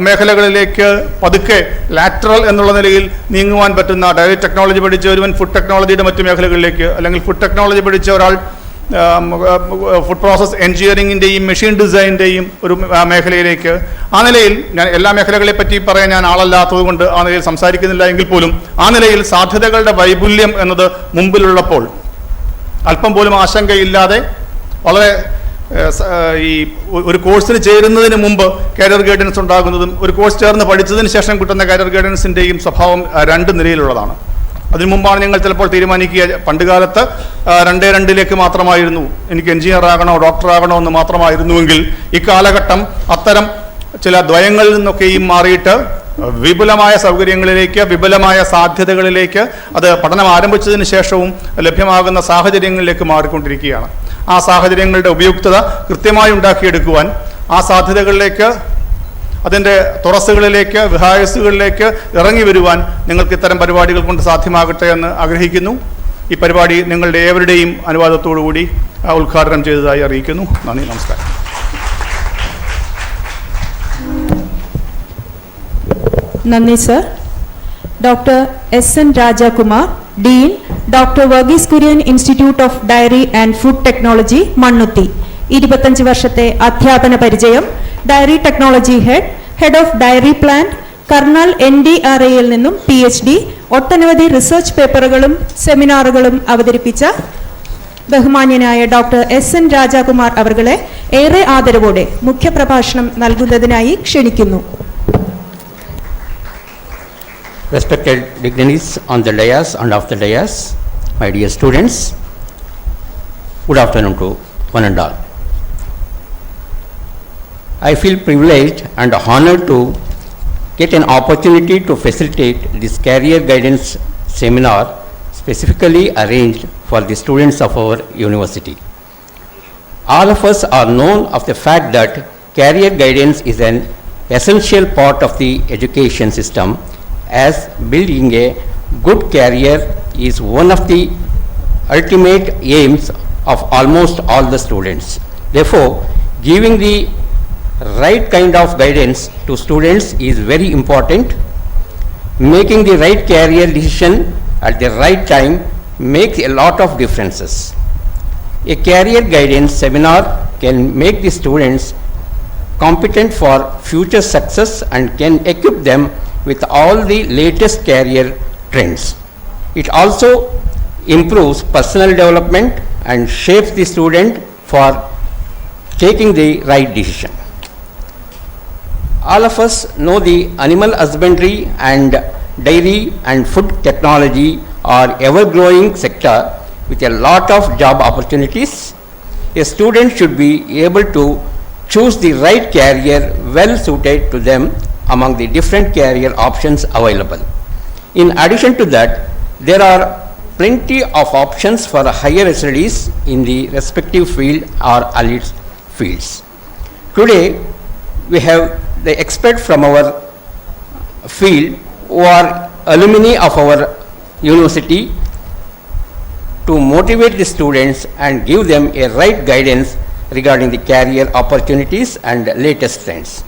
മേഖലകളിലേക്ക് പതുക്കെ ലാറ്ററൽ എന്നുള്ള നിലയിൽ നീങ്ങുവാൻ പറ്റുന്ന, ഡയറി ടെക്നോളജി പഠിച്ച ഒരുവൻ ഫുഡ് ടെക്നോളജിയുടെ മറ്റു മേഖലകളിലേക്ക്, അല്ലെങ്കിൽ ഫുഡ് ടെക്നോളജി പഠിച്ച ഒരാൾ ഫുഡ് പ്രോസസ് എഞ്ചിനീയറിംഗിൻ്റെയും മെഷീൻ ഡിസൈനിൻ്റെയും ഒരു മേഖലയിലേക്ക്, ആ നിലയിൽ ഞാൻ എല്ലാ മേഖലകളെ പറ്റി പറയാൻ ഞാൻ ആളല്ലാത്തത് കൊണ്ട് ആ നിലയിൽ സംസാരിക്കുന്നില്ല എങ്കിൽ പോലും ആ നിലയിൽ സാധ്യതകളുടെ വൈപുല്യം എന്നത് മുമ്പിലുള്ളപ്പോൾ അല്പം പോലും ആശങ്കയില്ലാതെ വളരെ ഈ ഒരു കോഴ്സിന് ചേരുന്നതിന് മുമ്പ് കരിയർ ഗൈഡൻസ് ഉണ്ടാകുന്നതും ഒരു കോഴ്സ് ചേർന്ന് പഠിച്ചതിന് ശേഷം കിട്ടുന്ന കരിയർ ഗൈഡൻസിൻ്റെയും സ്വഭാവം രണ്ട് നിലയിലുള്ളതാണ്. അതിനു മുമ്പാണ് നിങ്ങൾ ചിലപ്പോൾ തീരുമാനിക്കുക, പണ്ടുകാലത്ത് 2-2 മാത്രമായിരുന്നു, എനിക്ക് എഞ്ചിനീയർ ആകണോ ഡോക്ടർ ആകണോ എന്ന് മാത്രമായിരുന്നുവെങ്കിൽ ഇക്കാലഘട്ടം അത്തരം ചില ദ്വയങ്ങളിൽ നിന്നൊക്കെയും മാറിയിട്ട് വിപുലമായ സൗകര്യങ്ങളിലേക്ക്, വിപുലമായ സാധ്യതകളിലേക്ക്, അത് പഠനം ആരംഭിച്ചതിന് ശേഷവും ലഭ്യമാകുന്ന സാഹചര്യങ്ങളിലേക്ക് മാറിക്കൊണ്ടിരിക്കുകയാണ്. ആ സാഹചര്യങ്ങളുടെ ഉപയുക്തത കൃത്യമായി ഉണ്ടാക്കിയെടുക്കുവാൻ, ആ സാധ്യതകളിലേക്ക്, അതിൻ്റെ തുറസ്സുകളിലേക്ക്, വിഹായസുകളിലേക്ക് ഇറങ്ങി വരുവാൻ നിങ്ങൾക്ക് ഇത്തരം പരിപാടികൾ കൊണ്ട് സാധ്യമാകട്ടെ എന്ന് ആഗ്രഹിക്കുന്നു. ഈ പരിപാടി നിങ്ങളുടെ ഏവരുടെയും അനുവാദത്തോടു കൂടി ഉദ്ഘാടനം ചെയ്തതായി അറിയിക്കുന്നു. നന്ദി, നമസ്കാരം. നന്ദി sir. Doctor S N. Rajakumar, dean, doctor Varghese Kurien institute of dairy and food technology, Mannuthy. 25 വർഷത്തെ അധ്യാപന പരിചയം. Dairy technology head, head of dairy plant, Karnal NDRAയിൽ നിന്നും PhD. ഒട്ടനവധി റിസർച്ച് പേപ്പറുകളും സെമിനാറുകളും അവതരിപ്പിച്ച ബഹുമാന്യനായ ഡോക്ടർ എസ്.എൻ. രാജകുമാർ അവർകളെ ഏറെ ആദരവോടെ മുഖ്യപ്രഭാഷണം നൽകുന്നതിനായി ക്ഷണിക്കുന്നു. Respected dignitaries on the dais and off the dais, my dear students, good afternoon to one and all. I feel privileged and honored to get an opportunity to facilitate this career guidance seminar specifically arranged for the students of our university. All of us are known of the fact that career guidance is an essential part of the education system, as building a good career is one of the ultimate aims of almost all the students. Therefore, giving the right kind of guidance to students is very important. Making the right career decision at the right time makes a lot of differences. A career guidance seminar can make the students competent for future success and can equip them with all the latest career trends. It also improves personal development and shapes the student for taking the right decision. All of us know the animal husbandry and dairy and food technology are ever-growing sector with a lot of job opportunities. A student should be able to choose the right career well suited to them among the different career options available. In addition to that, there are plenty of options for higher studies in the respective field or allied fields. Today, we have the experts from our field who are alumni of our university to motivate the students and give them a right guidance regarding the career opportunities and latest trends.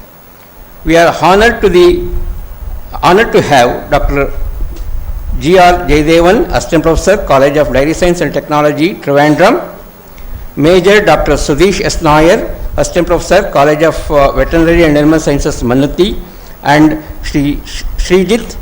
We are honored to have Dr. G.R. Jaydevan, Assistant Professor, College of Dairy Science and Technology, Trivandrum; Major Dr. Sudhish S. Nair, Assistant Professor, College of Veterinary and Animal Sciences, Mannuthi; and Srijit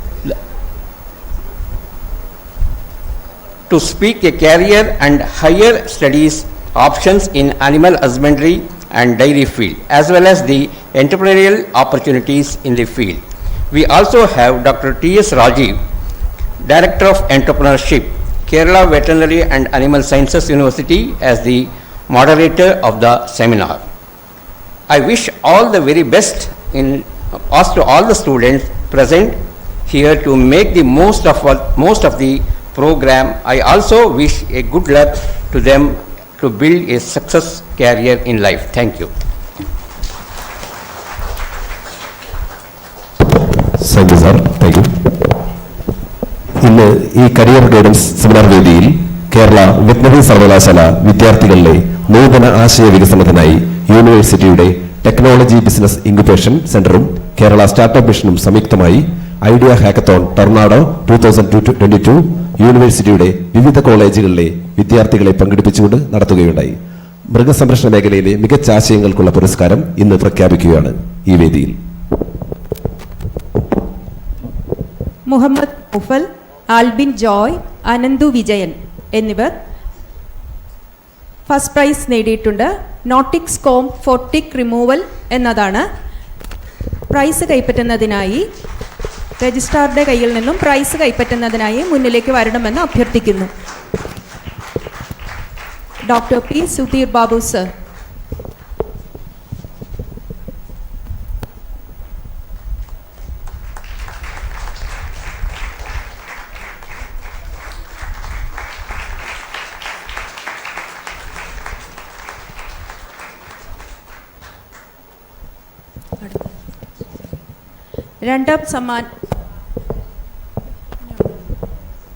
to speak a career and higher studies options in animal husbandry and dairy field, as well as the entrepreneurial opportunities in the field. We also have Dr. T.S. Rajiv, Director of Entrepreneurship, Kerala Veterinary and Animal Sciences University, as the moderator of the seminar. I wish all the very best to all the students present here to make the most of the program. I also wish a good luck to them to build a success career in life. Thank you. Thank you, sir. Thank you. ഇന്ന് ഈ career guidance seminar വേദിയിൽ Kerala veterinary സർവകലാശാല വിദ്യാർത്ഥികളിലെ നൂതന ആശയ വികസനത്തിനായി യൂണിവേഴ്സിറ്റിയുടെ technology business incubation സെന്ററും Kerala startup മിഷനും സംയുക്തമായി ഐഡിയ ഹാക്കത്തോൺ ടൊർണാഡോ 2022 യൂണിവേഴ്സിറ്റിയുടെ വിവിധ കോളേജുകളിലെ വിദ്യാർത്ഥികളെ പങ്കെടുപ്പിച്ചുകൊണ്ട് നടത്തുകയുണ്ടായി. മൃഗസംരക്ഷണ മേഖലയിലെ മികച്ച ആശയങ്ങൾക്കുള്ള പുരസ്കാരം ഇന്ന് പ്രഖ്യാപിക്കുകയാണ് ഈ വേദിയിൽ. മുഹമ്മദ് മുഫൽ, ആൽബിൻ ജോയ്, അനന്തു വിജയൻ എന്നിവർ ഫസ്റ്റ് പ്രൈസ് നേടിയിട്ടുണ്ട്. Noticks com for tick removal എന്നതാണ്. പ്രൈസ് കൈപ്പറ്റുന്നതിനായി രജിസ്ട്രാറുടെ കയ്യിൽ നിന്നും പ്രൈസ് കൈപ്പറ്റുന്നതിനായി മുന്നിലേക്ക് വരണമെന്ന് അഭ്യർത്ഥിക്കുന്നു. Doctor P Sudheer Babu sir.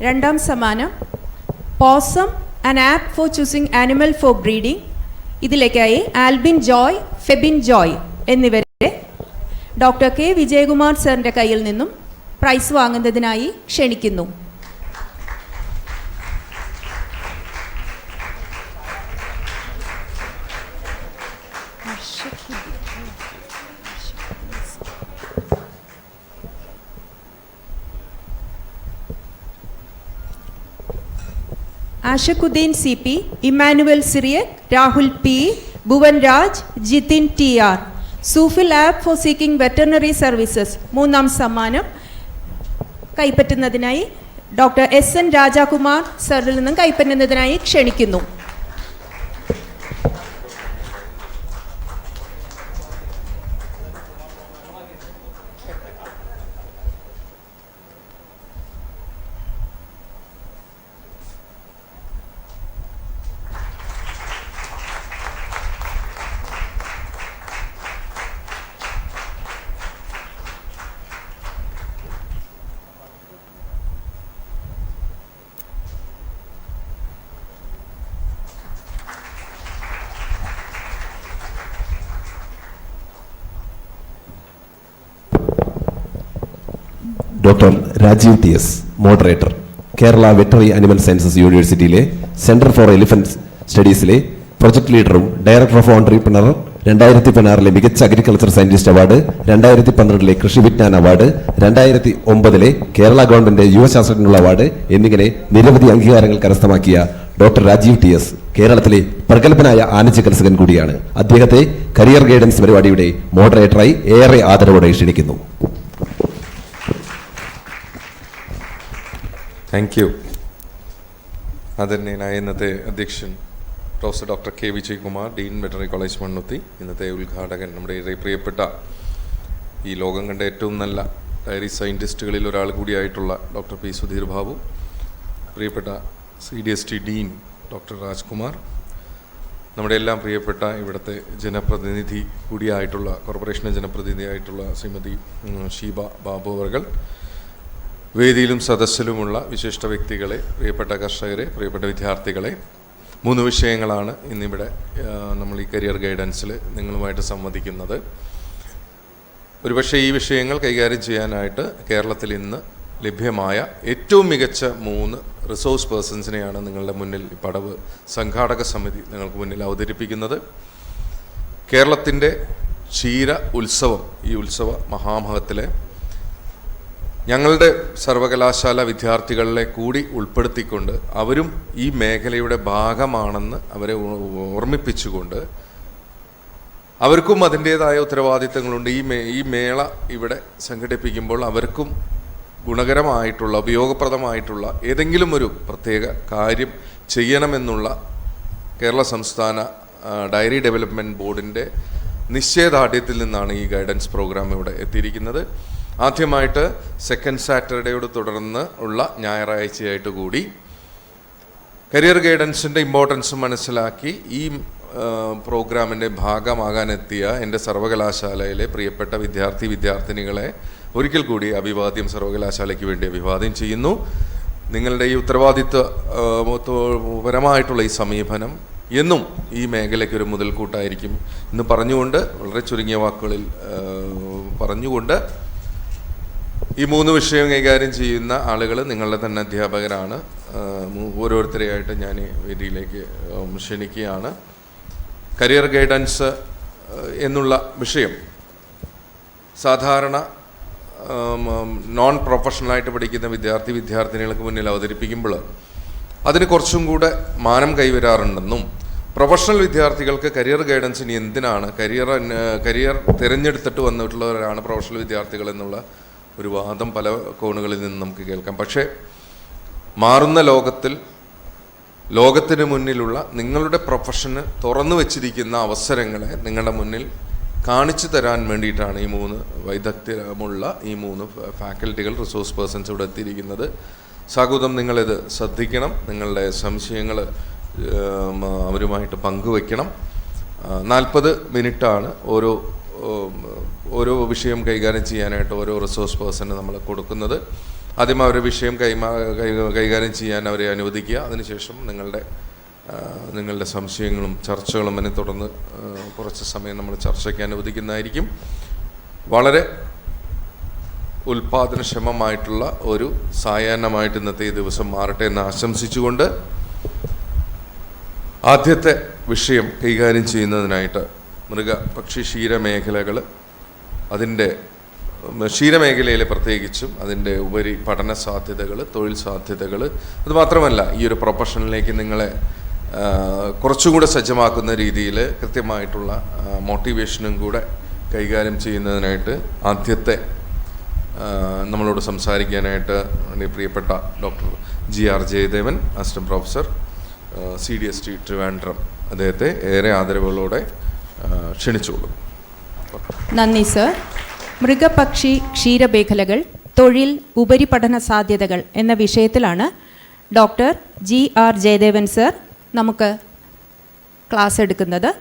രണ്ടാം സമ്മാനം possum an app for choosing animal for breeding. ഇതിലേക്കായി ആൽബിൻ ജോയ്, ഫെബിൻ ജോയ് എന്നിവരെ ഡോക്ടർ കെ വിജയകുമാർ സാറിൻ്റെ കയ്യിൽ നിന്നും പ്രൈസ് വാങ്ങുന്നതിനായി ക്ഷണിക്കുന്നു. Ashakkudeen CP, Emmanuel Cyriac, Rahul P, Bhuvan Raj, Jithin TR. Zoofil app for seeking veterinary services 3ാം സമ്മാനം കൈപ്പറ്റുന്നതിനായി ഡോക്ടർ SN രാജാകുമാർ സാറിൽ നിന്നും കൈപ്പറ്റുന്നതിനായി ക്ഷണിക്കുന്നു. Doctor Rajeev TS, moderator, Kerala veterinary animal sciences യൂണിവേഴ്സിറ്റിയിലെ സെന്റർ ഫോർ എലിഫന്റ് സ്റ്റഡീസിലെ പ്രൊജക്ട് ലീഡറും ഡയറക്ടർ ഓഫ് ഓൺട്രപ്രണർ, 2016 മികച്ച agriculture scientist award, 2012 Krishi Vigyan award, 2009 Kerala government യുവശാസ്ത്രജ്ഞനുള്ള അവാർഡ് എന്നിങ്ങനെ നിരവധി അംഗീകാരങ്ങൾ കരസ്ഥമാക്കിയ ഡോക്ടർ രാജീവ് TS കേരളത്തിലെ പ്രഗത്ഭനായ ആനച്ചികിത്സകൻ കൂടിയാണ്. അദ്ദേഹത്തെ കരിയർ ഗൈഡൻസ് പരിപാടിയുടെ മോഡറേറ്ററായി ഏറെ ആദരവോടെ ക്ഷണിക്കുന്നു. Thank you. ആദരണീയനായ ഇന്നത്തെ അധ്യക്ഷൻ professor doctor K. Vijayakumar, Dean veterinary college Mannuthy, ഇന്നത്തെ ഉദ്ഘാടകൻ നമ്മുടെ പ്രിയപ്പെട്ട ഈ ലോകം കണ്ട ഏറ്റവും നല്ല ഡയറി സയൻറ്റിസ്റ്റുകളിൽ ഒരാൾ കൂടിയായിട്ടുള്ള ഡോക്ടർ P. സുധീർ ബാബു, പ്രിയപ്പെട്ട CDST ഡീൻ ഡോക്ടർ രാജ്കുമാർ, നമ്മുടെ എല്ലാം പ്രിയപ്പെട്ട ഇവിടുത്തെ ജനപ്രതിനിധി കൂടിയായിട്ടുള്ള കോർപ്പറേഷൻ്റെ ജനപ്രതിനിധിയായിട്ടുള്ള ശ്രീമതി ഷീബ ബാബു അവർകൾ, വേദിയിലും സദസ്സിലുമുള്ള വിശിഷ്ട വ്യക്തികളെ, പ്രിയപ്പെട്ട കർഷകരെ, പ്രിയപ്പെട്ട വിദ്യാർത്ഥികളെ, 3 വിഷയങ്ങളാണ് ഇന്നിവിടെ നമ്മൾ ഈ കരിയർ ഗൈഡൻസിൽ നിങ്ങളുമായിട്ട് സംവദിക്കുന്നത്. ഒരുപക്ഷെ ഈ വിഷയങ്ങൾ കൈകാര്യം ചെയ്യാനായിട്ട് കേരളത്തിൽ ഇന്ന് ലഭ്യമായ ഏറ്റവും മികച്ച 3 റിസോഴ്സ് പേഴ്സൺസിനെയാണ് നിങ്ങളുടെ മുന്നിൽ ഈ പടവ് സംഘാടക സമിതി നിങ്ങൾക്ക് മുന്നിൽ അവതരിപ്പിക്കുന്നത്. കേരളത്തിൻ്റെ ക്ഷീര ഉത്സവം, ഈ ഉത്സവ മഹാമഹത്തിലെ ഞങ്ങളുടെ സർവകലാശാല വിദ്യാർത്ഥികളെ കൂടി ഉൾപ്പെടുത്തിക്കൊണ്ട് അവരും ഈ മേഖലയുടെ ഭാഗമാണെന്ന് അവരെ ഓർമ്മിപ്പിച്ചുകൊണ്ട് അവർക്കും അതിൻ്റേതായ ഉത്തരവാദിത്തങ്ങളുണ്ട്. ഈ മേള ഇവിടെ സംഘടിപ്പിക്കുമ്പോൾ അവർക്കും ഗുണകരമായിട്ടുള്ള, ഉപയോഗപ്രദമായിട്ടുള്ള ഏതെങ്കിലും ഒരു പ്രത്യേക കാര്യം ചെയ്യണമെന്നുള്ള കേരള സംസ്ഥാന ഡയറി ഡെവലപ്മെൻറ്റ് ബോർഡിൻ്റെ നിശ്ചയദാർഢ്യത്തിൽ നിന്നാണ് ഈ ഗൈഡൻസ് പ്രോഗ്രാം ഇവിടെ എത്തിയിരിക്കുന്നത്. ആദ്യമായിട്ട് സെക്കൻഡ് സാറ്റർഡേയോട് തുടർന്ന് ഉള്ള ഞായറാഴ്ചയായിട്ട് കൂടി കരിയർ ഗൈഡൻസിൻ്റെ ഇമ്പോർട്ടൻസ് മനസ്സിലാക്കി ഈ പ്രോഗ്രാമിൻ്റെ ഭാഗമാകാനെത്തിയ എൻ്റെ സർവകലാശാലയിലെ പ്രിയപ്പെട്ട വിദ്യാർത്ഥിനികളെ ഒരിക്കൽ കൂടി അഭിവാദ്യം, സർവകലാശാലയ്ക്ക് വേണ്ടി അഭിവാദ്യം ചെയ്യുന്നു. നിങ്ങളുടെ ഈ ഉത്തരവാദിത്വപരമായിട്ടുള്ള ഈ സമീപനം എന്നും ഈ മേഖലയ്ക്കൊരു മുതൽക്കൂട്ടായിരിക്കും എന്ന് പറഞ്ഞുകൊണ്ട്, വളരെ ചുരുങ്ങിയ വാക്കുകളിൽ പറഞ്ഞുകൊണ്ട്, ഈ 3 വിഷയം കൈകാര്യം ചെയ്യുന്ന ആളുകൾ നിങ്ങളുടെ തന്നെ അധ്യാപകരാണ്. ഓരോരുത്തരെയായിട്ട് ഞാൻ വേദിയിലേക്ക് ക്ഷണിക്കുകയാണ്. കരിയർ ഗൈഡൻസ് എന്നുള്ള വിഷയം സാധാരണ നോൺ പ്രൊഫഷണലായിട്ട് പഠിക്കുന്ന വിദ്യാർത്ഥിനികൾക്ക് മുന്നിൽ അവതരിപ്പിക്കുമ്പോൾ അതിന് കുറച്ചും കൂടെ മാനം കൈവരാറുണ്ടെന്നും പ്രൊഫഷണൽ വിദ്യാർത്ഥികൾക്ക് കരിയർ ഗൈഡൻസിന് എന്തിനാണ്, കരിയർ തിരഞ്ഞെടുത്തിട്ട് വന്നിട്ടുള്ളവരാണ് പ്രൊഫഷണൽ വിദ്യാർത്ഥികൾ എന്നുള്ള ഒരു വാദം പല കോണുകളിൽ നിന്ന് നമുക്ക് കേൾക്കാം. പക്ഷേ മാറുന്ന ലോകത്തിന് മുന്നിലുള്ള നിങ്ങളുടെ പ്രൊഫഷന് തുറന്നു വച്ചിരിക്കുന്ന അവസരങ്ങളെ നിങ്ങളുടെ മുന്നിൽ കാണിച്ചു തരാൻ വേണ്ടിയിട്ടാണ് ഈ 3 വൈദഗ്ധ്യമുള്ള ഈ 3 ഫാക്കൽറ്റികൾ, റിസോഴ്സ് പേഴ്സൺസ് ഇവിടെ എത്തിയിരിക്കുന്നത്. സാഗുതം നിങ്ങളിത് ശ്രദ്ധിക്കണം, നിങ്ങളുടെ സംശയങ്ങൾ അവരുമായിട്ട് പങ്കുവയ്ക്കണം. 40 മിനിറ്റാണ് ഓരോ വിഷയം കൈകാര്യം ചെയ്യാനായിട്ട് ഓരോ റിസോഴ്സ് പേഴ്സണ് നമ്മൾ കൊടുക്കുന്നത്. ആദ്യം അവരുടെ വിഷയം കൈകാര്യം ചെയ്യാൻ അവരെ അനുവദിക്കുക. അതിനുശേഷം നിങ്ങളുടെ സംശയങ്ങളും ചർച്ചകളും അതിനെ തുടർന്ന് കുറച്ച് സമയം നമ്മൾ ചർച്ചയ്ക്ക് അനുവദിക്കുന്നതായിരിക്കും. വളരെ ഉൽപാദനക്ഷമമായിട്ടുള്ള ഒരു സായാഹ്നമായിട്ട് ഇന്നത്തെ ഈ ദിവസം മാറട്ടെ എന്ന് ആശംസിച്ചുകൊണ്ട് ആദ്യത്തെ വിഷയം കൈകാര്യം ചെയ്യുന്നതിനായിട്ട് മൃഗപക്ഷി ക്ഷീരമേഖലകൾ, അതിൻ്റെ ക്ഷീരമേഖലയിലെ പ്രത്യേകിച്ചും അതിൻ്റെ ഉപരി പഠന സാധ്യതകൾ, തൊഴിൽ സാധ്യതകൾ, അതുമാത്രമല്ല ഈ ഒരു പ്രൊഫഷനിലേക്ക് നിങ്ങളെ കുറച്ചുകൂടെ സജ്ജമാക്കുന്ന രീതിയിൽ കൃത്യമായിട്ടുള്ള മോട്ടിവേഷനും കൂടെ കൈകാര്യം ചെയ്യുന്നതിനായിട്ട് ആദ്യത്തെ നമ്മളോട് സംസാരിക്കാനായിട്ട് പ്രിയപ്പെട്ട doctor GR Jayadevan, assistant professor, CDST Trivandrum, അദ്ദേഹത്തെ ഏറെ ആദരവുകളോടെ ക്ഷണിച്ചുകൊള്ളും. നന്ദി സർ. മൃഗപക്ഷി ക്ഷീരമേഖലകൾ, തൊഴിൽ, ഉപരിപഠന സാധ്യതകൾ എന്ന വിഷയത്തിലാണ് ഡോക്ടർ GR ജയദേവൻ സർ നമുക്ക് ക്ലാസ് എടുക്കുന്നത്.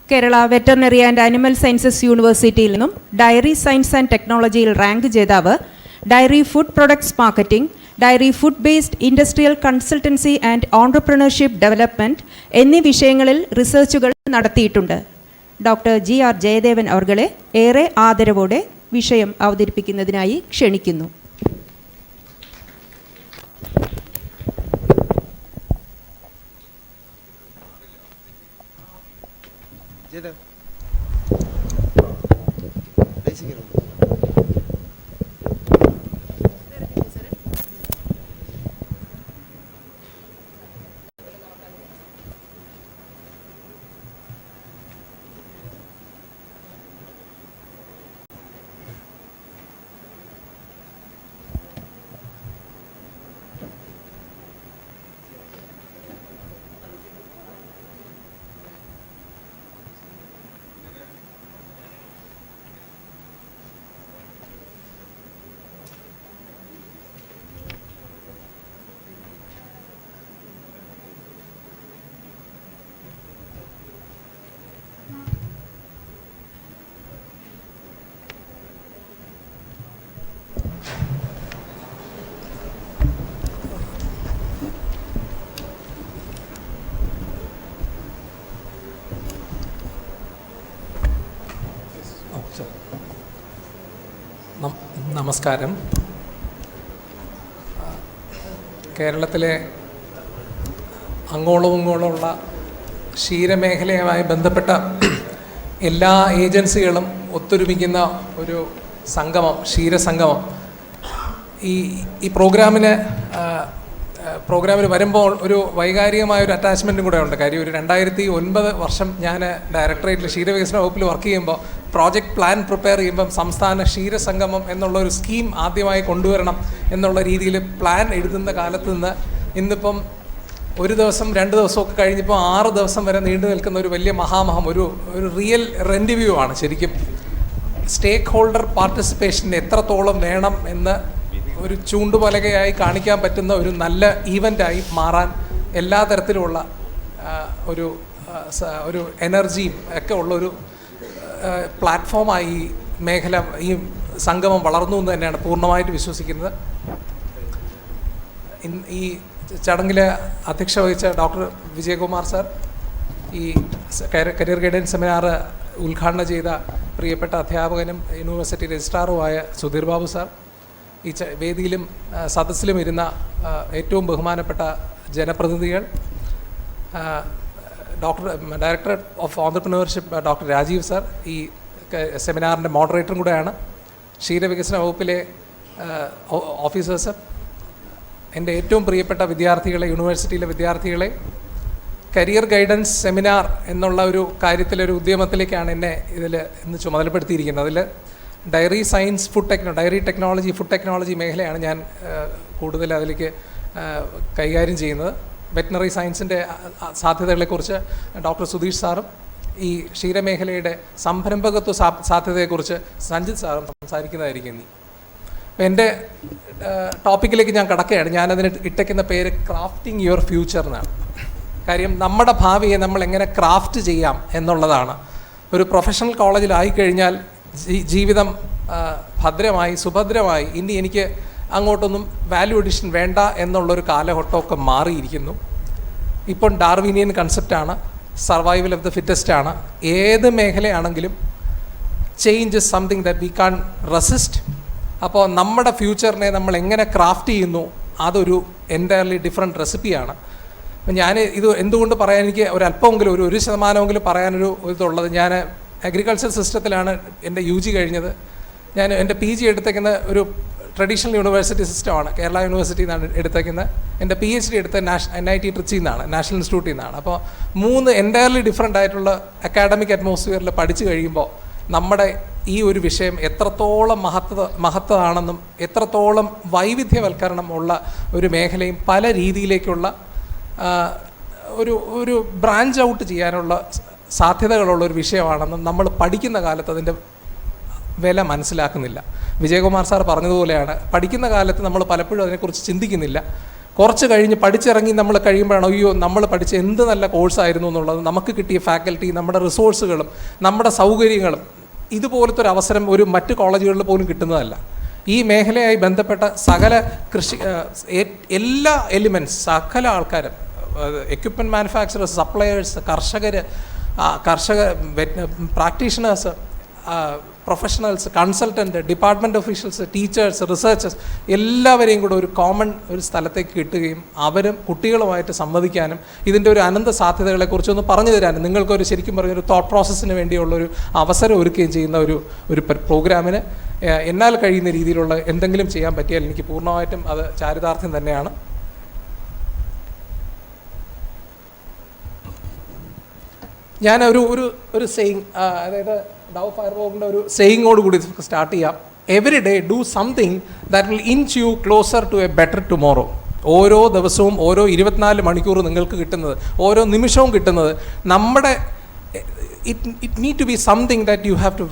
Kerala veterinary and animal sciences യൂണിവേഴ്സിറ്റിയിൽ നിന്നും ഡയറി സയൻസ് ആൻഡ് ടെക്നോളജിയിൽ റാങ്ക് ജേതാവ്, diary food products marketing, diary food based industrial consultancy and entrepreneurship development എന്നീ വിഷയങ്ങളിൽ റിസർച്ചുകൾ നടത്തിയിട്ടുണ്ട്. ഡോക്ടർ GR ജയദേവൻ അവർകളെ ഏറെ ആദരവോടെ വിഷയം അവതരിപ്പിക്കുന്നതിനായി ക്ഷണിക്കുന്നു. നമസ്കാരം. കേരളത്തിലെ അങ്ങോളവും ഇങ്ങോളമുള്ള ക്ഷീരമേഖലയുമായി ബന്ധപ്പെട്ട എല്ലാ ഏജൻസികളും ഒത്തൊരുമിക്കുന്ന ഒരു സംഗമം, ക്ഷീരസംഗമം. ഈ പ്രോഗ്രാമിന് വരുമ്പോൾ ഒരു വൈകാരികമായ ഒരു അറ്റാച്ച്മെൻറ്റും കൂടെ ഉണ്ട്. കാര്യം ഒരു 2009 വർഷം ഞാൻ ഡയറക്ടറേറ്റിൽ ക്ഷീരവികസന വകുപ്പിൽ വർക്ക് ചെയ്യുമ്പോൾ പ്രോജക്റ്റ് പ്ലാൻ പ്രിപ്പയർ ചെയ്യുമ്പം സംസ്ഥാന ക്ഷീരസംഗമം എന്നുള്ള ഒരു സ്കീം ആദ്യമായി കൊണ്ടുവരണം എന്നുള്ള രീതിയിൽ പ്ലാൻ എഴുതുന്ന കാലത്ത് നിന്ന് ഇന്നിപ്പം ഒരു ദിവസം 2 ദിവസമൊക്കെ കഴിഞ്ഞപ്പോൾ 6 ദിവസം വരെ നീണ്ടു നിൽക്കുന്ന ഒരു വലിയ മഹാമഹം, ഒരു റിയൽ റിവ്യൂ ആണ്. ശരിക്കും സ്റ്റേക്ക് ഹോൾഡർ പാർട്ടിസിപ്പേഷൻ എത്രത്തോളം വേണം എന്ന് ഒരു ചൂണ്ടുപലകയായി കാണിക്കാൻ പറ്റുന്ന ഒരു നല്ല ഈവൻ്റായി മാറാൻ എല്ലാ തരത്തിലുമുള്ള ഒരു എനർജിയും ഒക്കെ ഉള്ളൊരു പ്ലാറ്റ്ഫോമായി ഈ മേഖല, ഈ സംഗമം വളർന്നു എന്ന് തന്നെയാണ് പൂർണ്ണമായിട്ട് വിശ്വസിക്കുന്നത്. ഈ ചടങ്ങിൽ അധ്യക്ഷത വഹിച്ച ഡോക്ടർ വിജയകുമാർ സാർ, ഈ കരിയർ ഗൈഡൻസ് സെമിനാർ ഉദ്ഘാടനം ചെയ്ത പ്രിയപ്പെട്ട അധ്യാപകനും യൂണിവേഴ്സിറ്റി രജിസ്ട്രാറുമായ സുധീർ ബാബു സാർ, ഈ വേദിയിലും സദസ്സിലും ഇരുന്ന ഏറ്റവും ബഹുമാനപ്പെട്ട ജനപ്രതിനിധികൾ, director of entrepreneurship doctor Rajeev sir, ഈ സെമിനാറിൻ്റെ മോഡറേറ്ററും കൂടെയാണ്, ക്ഷീരവികസന വകുപ്പിലെ ഓഫീസേഴ്സ്, എൻ്റെ ഏറ്റവും പ്രിയപ്പെട്ട വിദ്യാർത്ഥികളെ, യൂണിവേഴ്സിറ്റിയിലെ വിദ്യാർത്ഥികളെ, കരിയർ ഗൈഡൻസ് സെമിനാർ എന്നുള്ള ഒരു കാര്യത്തിലൊരു ഉദ്യമത്തിലേക്കാണ് എന്നെ ഇതിൽ ഇന്ന് ചുമതലപ്പെടുത്തിയിരിക്കുന്നത്. അതിൽ dairy science, dairy technology, food technology മേഖലയാണ് ഞാൻ കൂടുതൽ അതിലേക്ക് കൈകാര്യം ചെയ്യുന്നത്. വെറ്റിനറി സയൻസിൻ്റെ സാധ്യതകളെക്കുറിച്ച് ഡോക്ടർ സുധീഷ് സാറും ഈ ക്ഷീരമേഖലയുടെ സംരംഭകത്വ സാധ്യതയെക്കുറിച്ച് സഞ്ജിത് സാറും സംസാരിക്കുന്നതായിരിക്കും ഇനി. അപ്പോൾ എൻ്റെ ടോപ്പിക്കിലേക്ക് ഞാൻ കടക്കുകയാണ്. ഞാനതിന് ഇട്ടയ്ക്കുന്ന പേര് ക്രാഫ്റ്റിംഗ് യുവർ ഫ്യൂച്ചർ എന്നാണ്. കാര്യം നമ്മുടെ ഭാവിയെ നമ്മൾ എങ്ങനെ ക്രാഫ്റ്റ് ചെയ്യാം എന്നുള്ളതാണ്. ഒരു പ്രൊഫഷണൽ കോളേജിലായിക്കഴിഞ്ഞാൽ ജീവിതം ഭദ്രമായി സുഭദ്രമായി, ഇനി എനിക്ക് അങ്ങോട്ടൊന്നും വാല്യൂ അഡീഷൻ വേണ്ട എന്നുള്ളൊരു കാലഘട്ടമൊക്കെ മാറിയിരിക്കുന്നു. ഇപ്പം ഡാർവിനിയൻ കൺസെപ്റ്റാണ്, സർവൈവൽ ഓഫ് ദ ഫിറ്റസ്റ്റ് ആണ്. ഏത് മേഖലയാണെങ്കിലും change is something that we can resist അപ്പോൾ നമ്മുടെ ഫ്യൂച്ചറിനെ നമ്മൾ എങ്ങനെ ക്രാഫ്റ്റ് ചെയ്യുന്നു അതൊരു എൻറ്റയർലി ഡിഫറെൻറ്റ് റെസിപ്പിയാണ്. അപ്പം ഞാൻ ഇത് എന്തുകൊണ്ട് പറയാൻ എനിക്ക് ഒരല്പമെങ്കിലും ഒരു ശതമാനമെങ്കിലും പറയാനൊരു ഇതുള്ളത്, ഞാൻ അഗ്രികൾച്ചർ സിസ്റ്റത്തിലാണ് എൻ്റെ UG കഴിഞ്ഞത്. ഞാൻ എൻ്റെ PG എടുത്തേക്കുന്ന ഒരു ട്രഡീഷണൽ യൂണിവേഴ്സിറ്റി സിസ്റ്റമാണ്, കേരള യൂണിവേഴ്സിറ്റിയിൽ നിന്നാണ് എടുത്തേക്കുന്നത്. എൻ്റെ PhD എടുത്ത NIT ട്രിച്ചിയിൽ നിന്നാണ്, നാഷണൽ ഇൻസ്റ്റിറ്റ്യൂട്ടിൽ നിന്നാണ്. അപ്പോൾ 3 എൻറ്റയർലി ഡിഫറെൻ്റ് ആയിട്ടുള്ള അക്കാഡമിക് അറ്റ്മോസ്ഫിയറിൽ പഠിച്ചു കഴിയുമ്പോൾ നമ്മുടെ ഈ ഒരു വിഷയം എത്രത്തോളം മഹത്വമാണെന്നും എത്രത്തോളം വൈവിധ്യവൽക്കരണം ഉള്ള ഒരു മേഖലയും പല രീതിയിലേക്കുള്ള ഒരു ബ്രാഞ്ച് ഔട്ട് ചെയ്യാനുള്ള സാധ്യതകളുള്ളൊരു വിഷയമാണെന്നും നമ്മൾ പഠിക്കുന്ന കാലത്ത് അതിൻ്റെ വില മനസ്സിലാക്കുന്നില്ല. വിജയകുമാർ സാർ പറഞ്ഞതുപോലെയാണ്, പഠിക്കുന്ന കാലത്ത് നമ്മൾ പലപ്പോഴും അതിനെക്കുറിച്ച് ചിന്തിക്കുന്നില്ല. കുറച്ച് കഴിഞ്ഞ് പഠിച്ചിറങ്ങി നമ്മൾ കഴിയുമ്പോഴാണ് അയ്യോ നമ്മൾ പഠിച്ച എന്ത് നല്ല കോഴ്സായിരുന്നു എന്നുള്ളത്, നമുക്ക് കിട്ടിയ ഫാക്കൽറ്റി, നമ്മുടെ റിസോഴ്സുകളും നമ്മുടെ സൗകര്യങ്ങളും ഇതുപോലത്തെ ഒരു അവസരം ഒരു മറ്റ് കോളേജുകളിൽ പോലും കിട്ടുന്നതല്ല. ഈ മേഖലയായി ബന്ധപ്പെട്ട സകല എല്ലാ എലിമെൻറ്റ്സ്, സകല ആൾക്കാരും, എക്യുപ്മെൻറ്റ് മാനുഫാക്ചറേഴ്സ്, സപ്ലയേഴ്സ്, കർഷക practitioners, professionals, consultant, department officials, teachers, researchers എല്ലാവരെയും കൂടെ ഒരു കോമൺ ഒരു സ്ഥലത്തേക്ക് കിട്ടുകയും അവരും കുട്ടികളുമായിട്ട് സംവദിക്കാനും ഇതിൻ്റെ ഒരു അനന്ത സാധ്യതകളെക്കുറിച്ചൊന്ന് പറഞ്ഞു തരാനും നിങ്ങൾക്കൊരു ശരിക്കും പറഞ്ഞൊരു തോട്ട് പ്രോസസ്സിന് വേണ്ടിയുള്ളൊരു അവസരം ഒരുക്കുകയും ചെയ്യുന്ന ഒരു പ്രോഗ്രാമിന് എന്നാൽ കഴിയുന്ന രീതിയിലുള്ള എന്തെങ്കിലും ചെയ്യാൻ പറ്റിയാൽ എനിക്ക് പൂർണ്ണമായിട്ടും അത് ചാരിതാർത്ഥ്യം തന്നെയാണ്. ഞാൻ ഒരു സെയിങ്, അതായത് ഡവ് ഫയർവോക്കിൻ്റെ ഒരു സെയിങ്ങോട് കൂടി സ്റ്റാർട്ട് ചെയ്യാം. Every day do something that will inch you closer to a better tomorrow. ഓരോ ദിവസവും ഓരോ 24 മണിക്കൂർ നിങ്ങൾക്ക് കിട്ടുന്നത്, ഓരോ നിമിഷവും കിട്ടുന്നത് നമ്മുടെ it need to be something that you have to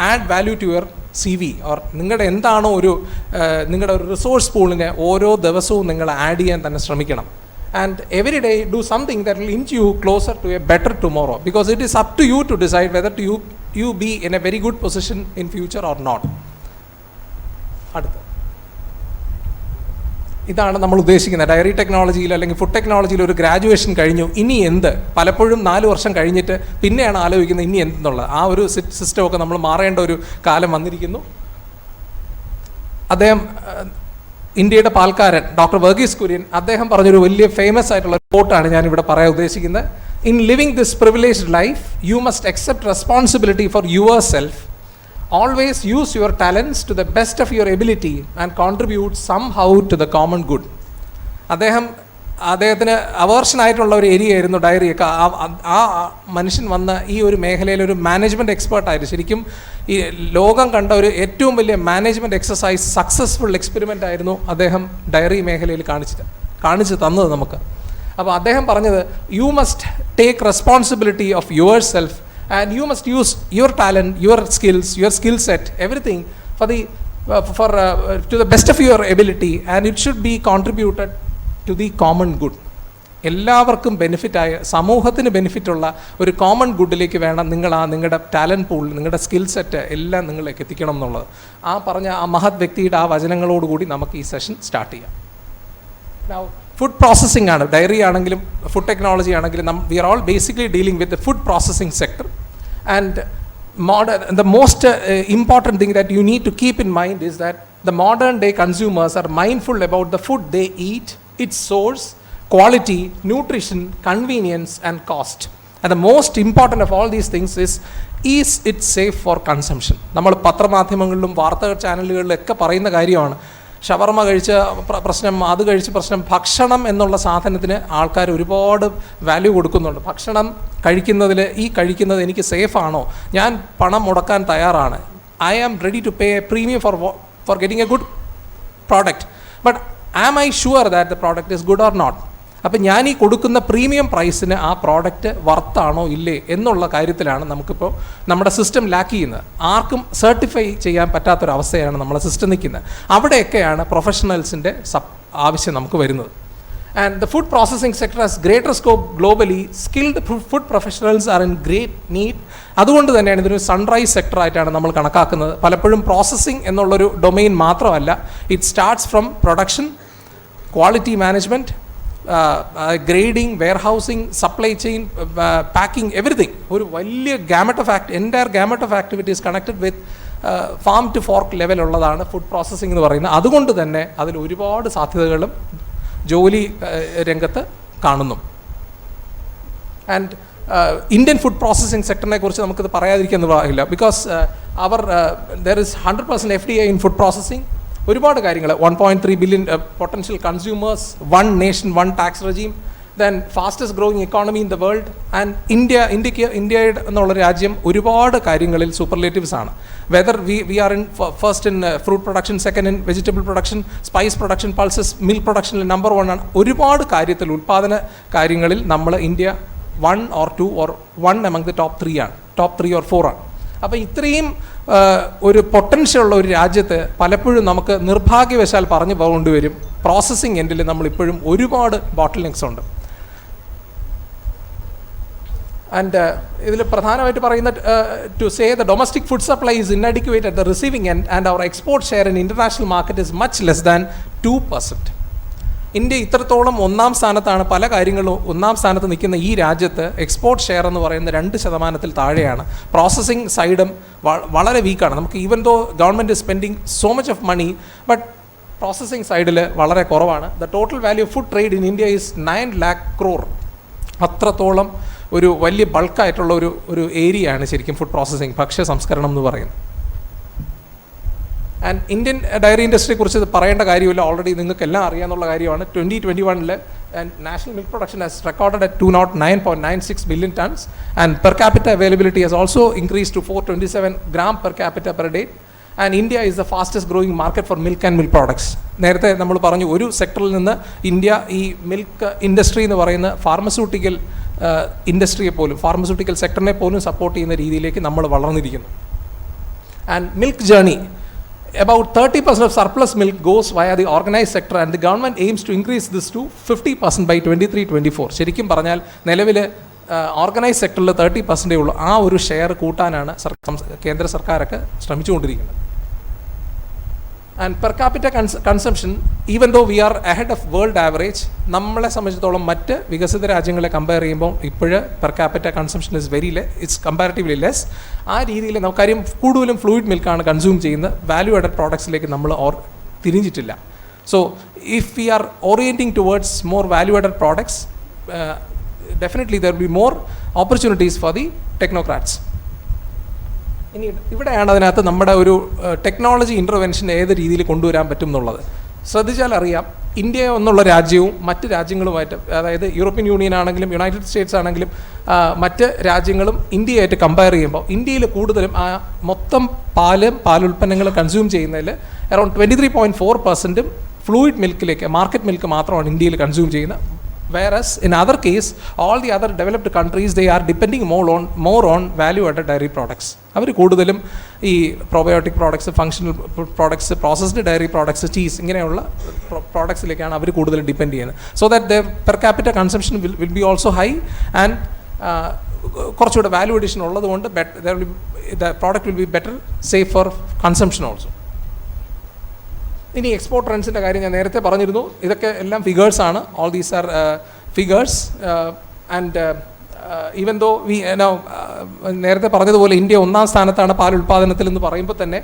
add value to your CV or നിങ്ങളുടെ എന്താണോ നിങ്ങളുടെ ഒരു റിസോഴ്സ് പൂളിനെ ഓരോ ദിവസവും നിങ്ങൾ ആഡ് ചെയ്യാൻ തന്നെ ശ്രമിക്കണം. And every day do something that will inch you closer to a better tomorrow, because it is up to you to decide whether you be in a very good position in future or not. ഇതാണ് നമ്മൾ ഉദ്ദേശിക്കുന്നത്. Diary ടെക്നോളജിയിൽ അല്ലെങ്കിൽ food ടെക്നോളജിയിൽ ഒരു graduation കഴിഞ്ഞു, ഇനി എന്ത്? പലപ്പോഴും 4 വർഷം കഴിഞ്ഞിട്ട് പിന്നെയാണ് ആലോചിക്കുന്നത് ഇനി എന്തെന്നുള്ളത്. ആ ഒരു സിസ്റ്റമൊക്കെ നമ്മൾ മാറേണ്ട ഒരു കാലം വന്നിരിക്കുന്നു. അദ്ദേഹം ഇന്ത്യയുടെ പാൽക്കാരൻ ഡോക്ടർ വർഗീസ് കുര്യൻ, അദ്ദേഹം പറഞ്ഞൊരു വലിയ ഫേമസ് ആയിട്ടുള്ള കോട്ടാണ് ഞാനിവിടെ പറയാൻ ഉദ്ദേശിക്കുന്നത്. In living this privileged life you must accept responsibility for yourself. Always use your talents to the best of your ability and contribute somehow to the common good. അദ്ദേഹത്തിന് അവേർഷനായിട്ടുള്ള ഒരു area ആയിരുന്നു ഡയറിയൊക്കെ. ആ മനുഷ്യൻ വന്ന ഈ ഒരു മേഖലയിൽ ഒരു മാനേജ്മെൻറ്റ് എക്സ്പേർട്ടായിട്ട് ശരിക്കും ഈ ലോകം കണ്ട ഒരു ഏറ്റവും വലിയ മാനേജ്മെൻറ്റ് എക്സസൈസ്, സക്സസ്ഫുൾ എക്സ്പെരിമെൻ്റ് ആയിരുന്നു അദ്ദേഹം ഡയറി മേഖലയിൽ കാണിച്ചു തന്നത് നമുക്ക്. അപ്പോൾ അദ്ദേഹം പറഞ്ഞത് you must take responsibility of yourself and you must use your talent, your skills, your skill set, everything to the best of your ability and it should be contributed to the common good. എല്ലാവർക്കും ബെനിഫിറ്റായ, സമൂഹത്തിന് ബെനിഫിറ്റുള്ള ഒരു common ഗുഡിലേക്ക് വേണം നിങ്ങൾ നിങ്ങളുടെ talent pool, നിങ്ങളുടെ skill set എല്ലാം നിങ്ങളിലേക്ക് എത്തിക്കണം എന്നുള്ളത്. പറഞ്ഞ ആ മഹത് വ്യക്തിയുടെ ആ വചനങ്ങളോടുകൂടി നമുക്ക് ഈ സെഷൻ സ്റ്റാർട്ട് ചെയ്യാം. ഫുഡ് പ്രോസസ്സിംഗ് ആണ്, ഡയറി ആണെങ്കിലും ഫുഡ് ടെക്നോളജി ആണെങ്കിലും we are all basically dealing with the food processing sector. And the most important thing that you need to keep in mind is that the modern day consumers are mindful about the food they eat, its source, quality, nutrition, convenience and cost. And the most important of all these things is it safe for consumption? നമ്മൾ പത്രമാധ്യമങ്ങളിലും വാർത്താ ചാനലുകളിലൊക്കെ പറയുന്ന കാര്യമാണ്. ഷവർമ കഴിച്ച പ്രശ്നം, അത് കഴിച്ച പ്രശ്നം. ഭക്ഷണം എന്നുള്ള സാധനത്തിന് ആൾക്കാർ ഒരുപാട് വാല്യൂ കൊടുക്കുന്നുണ്ട്. ഭക്ഷണം കഴിക്കുന്നതിൽ കഴിക്കുന്നത് എനിക്ക് സേഫാണോ, ഞാൻ പണം മുടക്കാൻ തയ്യാറാണ്, I am ready to pay a premium for getting a good product, but am I sure that the product is good or not? അപ്പം ഞാൻ ഈ കൊടുക്കുന്ന പ്രീമിയം പ്രൈസിന് ആ പ്രോഡക്റ്റ് വർത്താണോ ഇല്ലേ എന്നുള്ള കാര്യത്തിലാണ് നമുക്കിപ്പോൾ നമ്മുടെ സിസ്റ്റം ലാക്ക് ചെയ്യുന്നത്. ആർക്കും സർട്ടിഫൈ ചെയ്യാൻ പറ്റാത്തൊരവസ്ഥയാണ് നമ്മളെ സിസ്റ്റം നിൽക്കുന്നത്. അവിടെയൊക്കെയാണ് പ്രൊഫഷണൽസിൻ്റെ ആവശ്യം നമുക്ക് വരുന്നത്. And the food processing sector has greater scope globally. Skilled food professionals are in great need. അതുകൊണ്ട് തന്നെയാണ് ഇതൊരു സൺറൈസ് സെക്ടറായിട്ടാണ് നമ്മൾ കണക്കാക്കുന്നത്. പലപ്പോഴും പ്രോസസ്സിംഗ് എന്നുള്ളൊരു ഡൊമെയിൻ മാത്രമല്ല, it starts from production, quality management, grading, warehousing, supply chain, packing, everything. ഒരു വലിയ entire gamut of activities connected with farm to fork ലെവലുള്ളതാണ് ഫുഡ് പ്രോസസ്സിംഗ് എന്ന് പറയുന്നത്. അതുകൊണ്ട് തന്നെ അതിൽ ഒരുപാട് സാധ്യതകളും ജോലി രംഗത്ത് കാണുന്നു. ആൻഡ് ഇന്ത്യൻ ഫുഡ് പ്രോസസ്സിംഗ് സെക്ടറിനെ കുറിച്ച് നമുക്കിത് പറയാതിരിക്കാൻ പാടില്ല. Because there is 100% FDI in food processing. ഒരുപാട് കാര്യങ്ങൾ, 1.3 billion potential consumers, 1 nation 1 tax regime, then fastest growing economy in the world. And India എന്നുള്ള രാജ്യം ഒരുപാട് കാര്യങ്ങളിൽ സൂപ്പർലേറ്റീവ്സ് ആണ്. Whether we are in first in fruit production, second in vegetable production, spice production, pulses, milk പ്രൊഡക്ഷനിൽ number 1 ആണ്. ഒരുപാട് കാര്യത്തിൽ ഉൽപ്പാദന കാര്യങ്ങളിൽ നമ്മൾ India 1 or 2 or 1 among the top 3 ആണ്, top 3 or 4 ആണ്. അപ്പോൾ ഇത്രയും ഒരു പൊട്ടൻഷ്യൽ ഉള്ള ഒരു രാജ്യത്ത് പലപ്പോഴും നമുക്ക് നിർഭാഗ്യവശാൽ പറഞ്ഞു പോകേണ്ടി വരും. പ്രോസസ്സിംഗ് എൻഡിൽ നമ്മളിപ്പോഴും ഒരുപാട് ബോട്ടിൽ നെക്സ് ഉണ്ട്. ആൻഡ് ഇതിൽ പ്രധാനമായിട്ട് പറയുന്ന to say the domestic food supply is inadequate at the receiving end and our export share in international market is much less than 2%. India ഇത്രത്തോളം 1ാം സ്ഥാനത്താണ്, പല കാര്യങ്ങളും 1ാം സ്ഥാനത്ത് നിൽക്കുന്ന ഈ രാജ്യത്ത് എക്സ്പോർട്ട് ഷെയർ എന്ന് പറയുന്നത് 2% താഴെയാണ്. പ്രോസസ്സിംഗ് സൈഡും വളരെ വീക്കാണ്. നമുക്ക് even though government is spending so much of money, but processing സൈഡിൽ വളരെ കുറവാണ്. The total value of food trade in India is 9 lakh crore. അത്രത്തോളം ഒരു വലിയ ബൾക്കായിട്ടുള്ള ഒരു ഏരിയയാണ് ശരിക്കും ഫുഡ് പ്രോസസ്സിംഗ്, ഭക്ഷ്യ സംസ്കരണം എന്ന് പറയുന്നത്. ആൻഡ് ഇന്ത്യൻ ഡയറി ഇൻഡസ്ട്രിയെ കുറിച്ച് പറയേണ്ട കാര്യമില്ല, ഓൾറെഡി നിങ്ങൾക്ക് എല്ലാം അറിയാവുന്ന കാര്യമാണ്. 2021 national milk production has recorded at 209.96 billion tons and per capita availability has also increase to 427 gram per capita per day. And India is the fastest growing market for milk and milk products. നേരത്തെ നമ്മൾ പറഞ്ഞു, ഒരു സെക്ടറിൽ നിന്ന് India ഈ milk industry എന്ന് പറയുന്ന pharmaceutical ഇൻഡസ്ട്രിയെ പോലും, ഫാർമസ്യൂട്ടിക്കൽ സെക്ടറിനെ പോലും സപ്പോർട്ട് ചെയ്യുന്ന രീതിയിലേക്ക് നമ്മൾ വളർന്നിരിക്കുന്നു. And milk journey, about 30% of surplus milk goes via the organized sector and the government aims to increase this to 50% by 23-24. ശരിക്കും പറഞ്ഞാൽ നിലവിൽ ഓർഗനൈസ് സെക്ടറിൽ 30% ഉള്ളൂ. ആ ഒരു ഷെയർ കൂട്ടാനാണ് കേന്ദ്ര സർക്കാരൊക്കെ ശ്രമിച്ചുകൊണ്ടിരിക്കുന്നത്. And per capita consumption, even though we are ahead of world average, നമ്മളെ സംബന്ധിച്ചിടത്തോളം മറ്റ് വികസിത രാജ്യങ്ങളെ കമ്പയർ ചെയ്യുമ്പോൾ ഇപ്പോഴ് per capita consumption is it's comparatively less. ആ രീതിയിൽ നമുക്കാര്യം കൂടുതലും ഫ്ലൂയിഡ് മിൽക്കാണ് കൺസ്യൂം ചെയ്യുന്നത്. വാല്യൂ ആഡഡ് പ്രോഡക്ട്സിലേക്ക് നമ്മൾ തിരിഞ്ഞിട്ടില്ല. So if we are orienting towards more value added products, definitely there will be more opportunities for the technocrats. ഇനി ഇവിടെയാണ് അതിനകത്ത് നമ്മുടെ ഒരു ടെക്നോളജി ഇൻ്റർവെൻഷൻ ഏത് രീതിയിൽ കൊണ്ടുവരാൻ പറ്റും എന്നുള്ളത്. ശ്രദ്ധിച്ചാൽ അറിയാം, ഇന്ത്യ എന്നുള്ള രാജ്യവും മറ്റ് രാജ്യങ്ങളുമായിട്ട്, അതായത് യൂറോപ്യൻ യൂണിയൻ ആണെങ്കിലും യുണൈറ്റഡ് സ്റ്റേറ്റ്സ് ആണെങ്കിലും മറ്റ് രാജ്യങ്ങളും ഇന്ത്യയായിട്ട് കമ്പയർ ചെയ്യുമ്പോൾ ഇന്ത്യയിൽ കൂടുതലും മൊത്തം പാലുൽപ്പന്നങ്ങൾ കൺസ്യൂം ചെയ്യുന്നതിൽ അറൗണ്ട് 23.4% ഫ്ലൂയിഡ് മിൽക്കിലേക്ക്, മാർക്കറ്റ് മിൽക്ക് മാത്രമാണ് ഇന്ത്യയിൽ കൺസ്യൂം ചെയ്യുന്നത്. Whereas in other case, all the other developed countries, they are depending more on value-added dairy products. അവർ കൂടുതലും ഈ probiotic products, functional products, processed dairy products, cheese, ഇങ്ങനെയുള്ള പ്രോഡക്ട്സിലേക്കാണ് അവർ കൂടുതൽ ഡിപ്പെൻഡ് ചെയ്യുന്നത്. So that there per capita consumption will be also high and കുറച്ചുകൂടെ value addition ഉള്ളതുകൊണ്ട് the product will be better safe for consumption also. ഇനി export ട്രെൻഡ്സിൻ്റെ കാര്യം ഞാൻ നേരത്തെ പറഞ്ഞിരുന്നു. ഇതൊക്കെ എല്ലാം ഫിഗേഴ്സാണ്. All these are figures. And even though നേരത്തെ പറഞ്ഞതുപോലെ ഇന്ത്യ 1ാം സ്ഥാനത്താണ് പാൽ ഉൽപ്പാദനത്തിൽ എന്ന് പറയുമ്പോൾ തന്നെ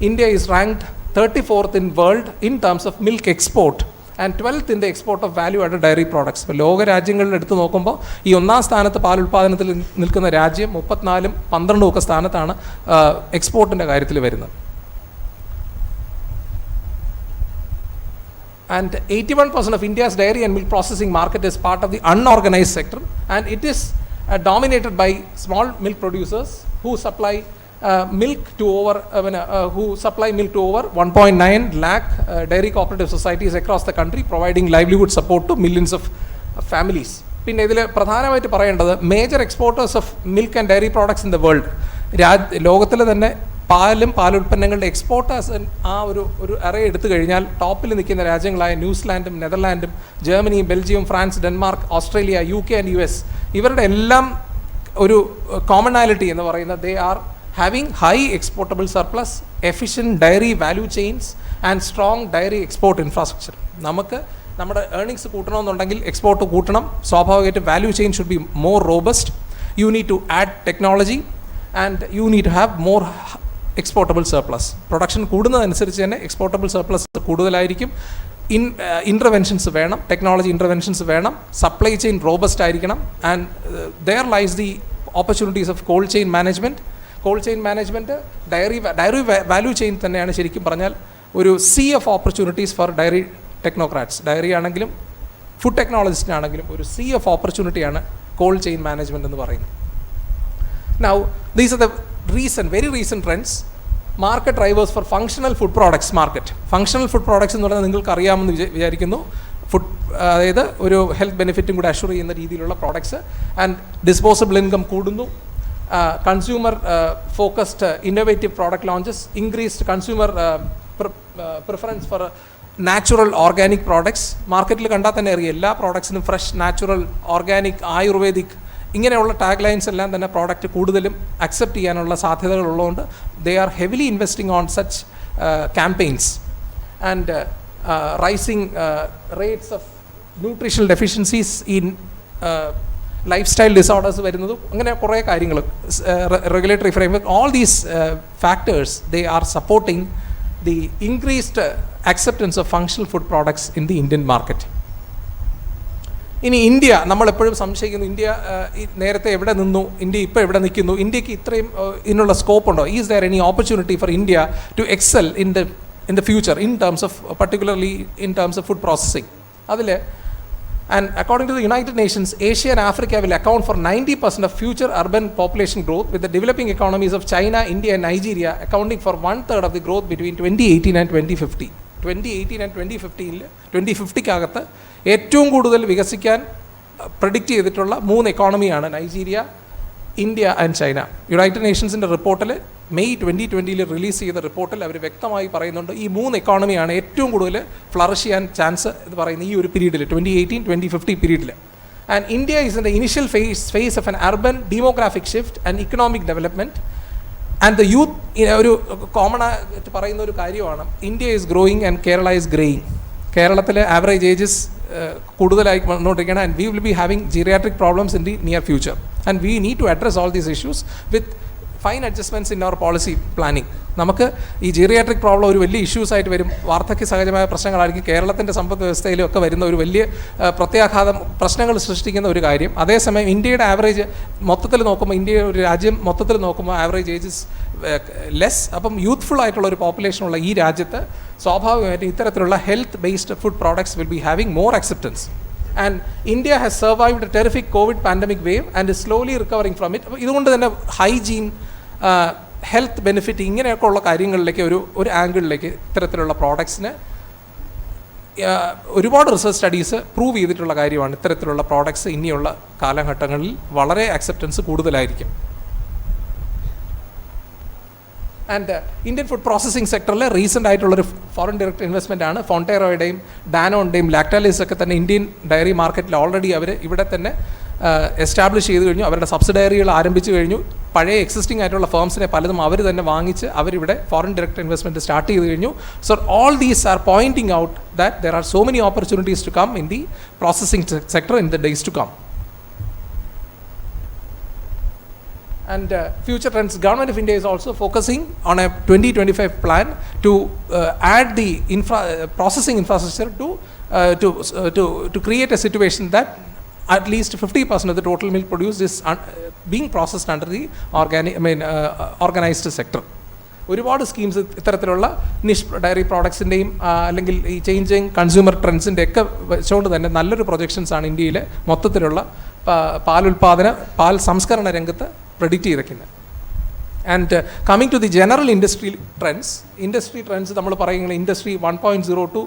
India is ranked 34th in world in terms of milk export and 12th in the export of value added dairy products. ഇപ്പോൾ ലോക രാജ്യങ്ങളിൽ എടുത്ത് നോക്കുമ്പോൾ ഈ 1ാം സ്ഥാനത്ത് പാൽ ഉൽപ്പാദനത്തിൽ നിൽക്കുന്ന രാജ്യം 34ഉം 12ഉം ഒക്കെ സ്ഥാനത്താണ് എക്സ്പോർട്ടിൻ്റെ കാര്യത്തിൽ വരുന്നത്. And 81% of India's dairy and milk processing market is part of the unorganized sector, and it is dominated by small milk producers who supply milk to over 1.9 lakh dairy cooperative societies across the country, providing livelihood support to millions of families. പിന്നെ ഇതിൽ പ്രധാനമായിട്ട് പറയേണ്ടത് major exporters of milk and dairy products in the world, ലോകത്തിൽ തന്നെ പാലുൽപ്പന്നങ്ങളുടെ exporters ഒരു array എടുത്തു കഴിഞ്ഞാൽ ടോപ്പിൽ നിൽക്കുന്ന രാജ്യങ്ങളായ ന്യൂസിലാൻഡും നെതർലാൻഡും ജർമ്മനിയും Belgium, France, Denmark, Australia, UK and US, ഇവരുടെ എല്ലാം ഒരു കോമണാലിറ്റി എന്ന് പറയുന്നത് they are having high exportable surplus, efficient dairy value chains and strong dairy export infrastructure. നമുക്ക് നമ്മുടെ ഏർണിങ്സ് കൂട്ടണമെന്നുണ്ടെങ്കിൽ എക്സ്പോർട്ട് കൂട്ടണം. സ്വാഭാവികമായിട്ടും value chain should be more robust. You need to add technology and you need to have more exportable surplus. Production കൂടുന്നതനുസരിച്ച് തന്നെ exportable surplus കൂടുതലായിരിക്കും. Interventions വേണം, technology interventions വേണം, സപ്ലൈ ചെയിൻ റോബസ്റ്റ് ആയിരിക്കണം. And there lies the opportunities of cold chain management. Cold chain management dairy value chain തന്നെയാണ് ശരിക്കും പറഞ്ഞാൽ ഒരു sea of opportunities for dairy technocrats. Dairy ആണെങ്കിലും ഫുഡ് ടെക്നോളജിസ്റ്റിനാണെങ്കിലും ഒരു സീ ഓഫ് ഓപ്പർച്യൂണിറ്റിയാണ് കോൾഡ് ചെയിൻ മാനേജ്മെൻറ്റ് എന്ന് പറയുന്നത്. Now, these are the very recent trends. Market drivers for functional food products market. Functional food products എന്ന് പറയുന്നത് നിങ്ങൾക്ക് അറിയാമെന്ന് വിചാരിക്കുന്നു. ഫുഡ് അതായത് ഒരു ഹെൽത്ത് ബെനിഫിറ്റും കൂടെ അഷ്യൂർ ചെയ്യുന്ന രീതിയിലുള്ള പ്രോഡക്ട്സ്. ആൻഡ് ഡിസ്പോസബിൾ ഇൻകം കൂടുന്നു. Consumer focused innovative product launches, increased consumer preference for natural organic products. മാർക്കറ്റിൽ കണ്ടാൽ തന്നെ അറിയാം എല്ലാ പ്രോഡക്ട്സിനും ഫ്രഷ്, നാച്ചുറൽ, ഓർഗാനിക്, ആയുർവേദിക് ഇങ്ങനെയുള്ള ടാഗ് ലൈൻസ് എല്ലാം തന്നെ പ്രോഡക്റ്റ് കൂടുതലും അക്സെപ്റ്റ് ചെയ്യാനുള്ള സാധ്യതകളുള്ളതുകൊണ്ട് they are heavily investing on such campaigns. And rising rates of nutritional deficiencies in lifestyle disorders വരുന്നതും അങ്ങനെ കുറേ കാര്യങ്ങൾ, regulatory framework, all these factors they are supporting the increased acceptance of functional food products in the Indian market. ഇനി India, നമ്മളെപ്പോഴും സംശയിക്കുന്നു India നേരത്തെ എവിടെ നിന്നു, ഇന്ത്യ ഇപ്പോൾ എവിടെ നിൽക്കുന്നു, ഇന്ത്യക്ക് ഇത്രയും ഇതിനുള്ള സ്കോപ്പ് ഉണ്ടോ, is there any opportunity for India to excel in the future in terms of particularly in terms of food processing. അതിൽ and according to the United Nations, Asia and Africa will account for 90% of future urban population growth, with the developing economies of China, India and Nigeria accounting for 1/3 of the growth between 2018 and 2050. 2018 and 2050 ഏറ്റവും കൂടുതൽ വികസിക്കാൻ predict ചെയ്തിട്ടുള്ള 3 എക്കോണമിയാണ് Nigeria, India and China. United നേഷൻസിൻ്റെ റിപ്പോർട്ടിൽ May 2020 release ചെയ്ത റിപ്പോർട്ടിൽ അവർ വ്യക്തമായി പറയുന്നുണ്ട് ഈ 3 എക്കോണമിയാണ് ഏറ്റവും കൂടുതൽ ഫ്ലറിഷ് ചെയ്യാൻ ചാൻസ് എന്ന് പറയുന്ന ഈ ഒരു പീരീഡിൽ, 2018-2050 പീരീഡിൽ. And India is in the initial phase of an urban demographic shift and economic development. And the youth ഒരു കോമൺ ആയിട്ട് പറയുന്ന ഒരു കാര്യമാണ്, India is growing and Kerala is greying. കേരളത്തിലെ ആവറേജ് ഏജസ് കൂടുതലായി വന്നുകൊണ്ടിരിക്കുകയാണ്. And we will be having geriatric problems in the near future. And we need to address all these issues with fine adjustments in our policy planning. നമുക്ക് ഈ geriatric problem ഒരു വലിയ issues ആയിട്ട് വരും. വാർദ്ധക്യ സഹജമായ പ്രശ്നങ്ങളായിരിക്കും കേരളത്തിൻ്റെ സമ്പദ് വ്യവസ്ഥയിലും ഒക്കെ വരുന്ന ഒരു വലിയ പ്രത്യാഘാതം, പ്രശ്നങ്ങൾ സൃഷ്ടിക്കുന്ന ഒരു കാര്യം. അതേസമയം ഇന്ത്യയുടെ ആവറേജ് മൊത്തത്തിൽ നോക്കുമ്പോൾ, ഇന്ത്യ ഒരു രാജ്യം മൊത്തത്തിൽ നോക്കുമ്പോൾ ആവറേജ് ഏജസ് ലെസ്. അപ്പം യൂത്ത്ഫുൾ ആയിട്ടുള്ള ഒരു പോപ്പുലേഷനുള്ള ഈ രാജ്യത്ത് സ്വാഭാവികമായിട്ടും ഇത്തരത്തിലുള്ള health based food products will be having more acceptance. And India has survived A terrific Covid pandemic wave and is slowly recovering from it. ഇതുകൊണ്ട് തന്നെ ഹൈജീൻ, ഹെൽത്ത് ബെനിഫിറ്റ് ഇങ്ങനെയൊക്കെ ഉള്ള കാര്യങ്ങളിലേക്ക് ഒരു ആംഗിളിലേക്ക് ഇത്തരത്തിലുള്ള പ്രോഡക്ട്സിന് ഒരുപാട് റിസർച്ച് സ്റ്റഡീസ് പ്രൂവ് ചെയ്തിട്ടുള്ള കാര്യമാണ്. ഇത്തരത്തിലുള്ള പ്രോഡക്ട്സ് ഇനിയുള്ള കാലഘട്ടങ്ങളിൽ വളരെ അക്സെപ്റ്റൻസ് കൂടുതലായിരിക്കും. ആൻഡ് ഇന്ത്യൻ ഫുഡ് പ്രോസസ്സിംഗ് സെക്ടറിൽ റീസെൻ്റ് ആയിട്ടുള്ളൊരു ഫോറിൻ ഡയറക്റ്റ് ഇൻവെസ്റ്റ്മെൻ്റ് ആണ്. ഫോണ്ടേറോയുടെയും ഡാനോൻ്റെയും ലാക്ടാലിസ് ഒക്കെ തന്നെ ഇന്ത്യൻ ഡയറി മാർക്കറ്റിൽ ഓൾറെഡി അവർ ഇവിടെ തന്നെ എസ്റ്റാബ്ലിഷ് ചെയ്ത് കഴിഞ്ഞു. അവരുടെ സബ്സിഡറികൾ ആരംഭിച്ചു കഴിഞ്ഞു. പഴയ എക്സിസ്റ്റിംഗ് ആയിട്ടുള്ള ഫേംസിനെ പലതും അവർ തന്നെ വാങ്ങിച്ച് അവരിവിടെ ഫോറിൻ ഡയറക്റ്റ് ഇൻവെസ്റ്റ്മെൻറ്റ് സ്റ്റാർട്ട് ചെയ്ത് കഴിഞ്ഞു. So all these are pointing out that there are so many opportunities to come in the processing sector in the days to come. And future trends, Government of India is also focusing on a 2025 plan to add the processing infrastructure to create a situation that at least 50% of the total milk produced is being processed under the organized sector. ഒരുപാട് schemes ഇത്തരത്തിലുള്ള diary പ്രോഡക്ട്സിൻ്റെയും അല്ലെങ്കിൽ ഈ changing consumer ട്രെൻഡ്സിൻ്റെ ഒക്കെ വെച്ചുകൊണ്ട് തന്നെ നല്ലൊരു പ്രൊജക്ഷൻസാണ് ഇന്ത്യയിലെ മൊത്തത്തിലുള്ള പാൽ സംസ്കരണ രംഗത്ത് പ്രെഡിക്റ്റ് ചെയ്തിരിക്കുന്നത്. And coming to the general industry trends നമ്മൾ പറയുന്നത് ഇൻഡസ്ട്രി 1.0 ടു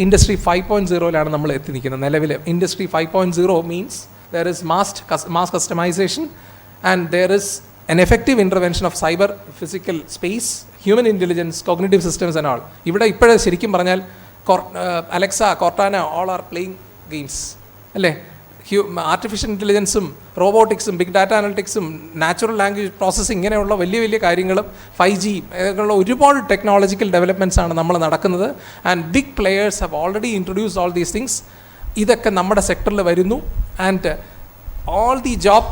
ഇൻഡസ്ട്രി 5.0 നമ്മൾ എത്തി നിൽക്കുന്നത്. നിലവിൽ industry 5.0 means there is mass customization and there is an effective intervention of cyber physical space, human intelligence, cognitive systems and all. ഇവിടെ ഇപ്പോഴേ ശരിക്കും പറഞ്ഞാൽ Alexa, Cortana all are playing games അല്ലേ. Artificial ഇൻ്റലിജൻസും റോബോട്ടിക്സും ബിഗ് ഡാറ്റ അനലിറ്റിക്സും natural language processing ഇങ്ങനെയുള്ള വലിയ വലിയ കാര്യങ്ങളും 5G ഇങ്ങനെയുള്ള ഒരുപാട് ടെക്നോളജിക്കൽ ഡെവലപ്മെൻറ്റ്സ് ആണ് നമ്മൾ നടക്കുന്നത്. And big players have already introduced all these things. ഇതൊക്കെ നമ്മുടെ സെക്ടറിൽ വരുന്നു. And all the job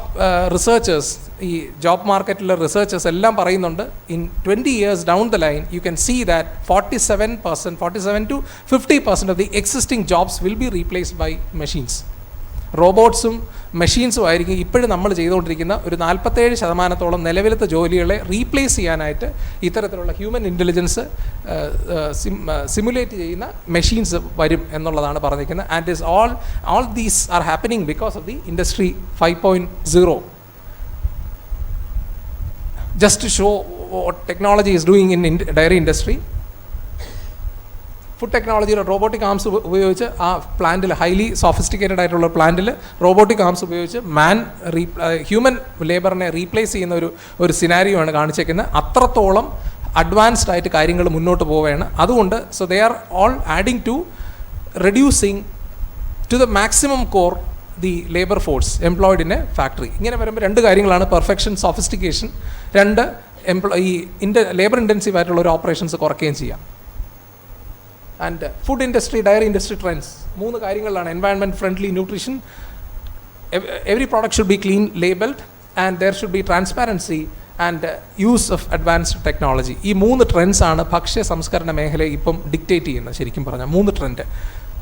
researchers, ഈ ജോബ് മാർക്കറ്റിലെ റിസർച്ചേഴ്സ് എല്ലാം പറയുന്നുണ്ട്, ഇൻ 20 years down the line you can see that 47% to 50% of the existing jobs will be replaced by machines. റോബോട്ട്സും മെഷീൻസും ആയിരിക്കും ഇപ്പോഴും നമ്മൾ ചെയ്തുകൊണ്ടിരിക്കുന്ന ഒരു 47% നിലവിലത്തെ ജോലികളെ റീപ്ലേസ് ചെയ്യാനായിട്ട് ഇത്തരത്തിലുള്ള ഹ്യൂമൻ ഇൻ്റലിജൻസ് സിമുലേറ്റ് ചെയ്യുന്ന മെഷീൻസ് വരും എന്നുള്ളതാണ് പറഞ്ഞിരിക്കുന്നത്. And is all these are happening because of the Industry 5.0. Just to show what technology is doing in dairy industry, food ടെക്നോളജിയുടെ റോബോട്ടിക് ആംസ് ഉപയോഗിച്ച് ആ പ്ലാന്റിൽ, ഹൈലി സോഫിസ്റ്റിക്കേറ്റഡ് ആയിട്ടുള്ള പ്ലാന്റിൽ റോബോട്ടിക് ആംസ് ഉപയോഗിച്ച് ഹ്യൂമൻ ലേബറിനെ റീപ്ലേസ് ചെയ്യുന്ന ഒരു സിനാരിയോ ആണ് കാണിച്ചേക്കുന്നത്. അത്രത്തോളം അഡ്വാൻസ്ഡ് ആയിട്ട് കാര്യങ്ങൾ മുന്നോട്ട് പോവുകയാണ്. അതുകൊണ്ട് so they are all adding to reducing to the maximum core the labour force employed in a factory. ഇങ്ങനെ വരുമ്പോൾ രണ്ട് കാര്യങ്ങളാണ്: പെർഫെക്ഷൻ, സോഫിസ്റ്റിക്കേഷൻ. രണ്ട്, ലേബർ ഇൻറ്റൻസീവ് ആയിട്ടുള്ള ഒരു ഓപ്പറേഷൻസ് കുറയ്ക്കുകയും ചെയ്യാം. And food industry, dairy industry trends, 3 കാര്യങ്ങളിലാണ്: environment friendly nutrition, every product should be clean labelled, and there should be transparency and use of advanced technology. ഈ 3 ട്രെൻഡ്സാണ് ഭക്ഷ്യ സംസ്കരണ മേഖലയെ ഇപ്പം ഡിക്റ്റേറ്റ് ചെയ്യുന്നത്. ശരിക്കും പറഞ്ഞാൽ 3 trend.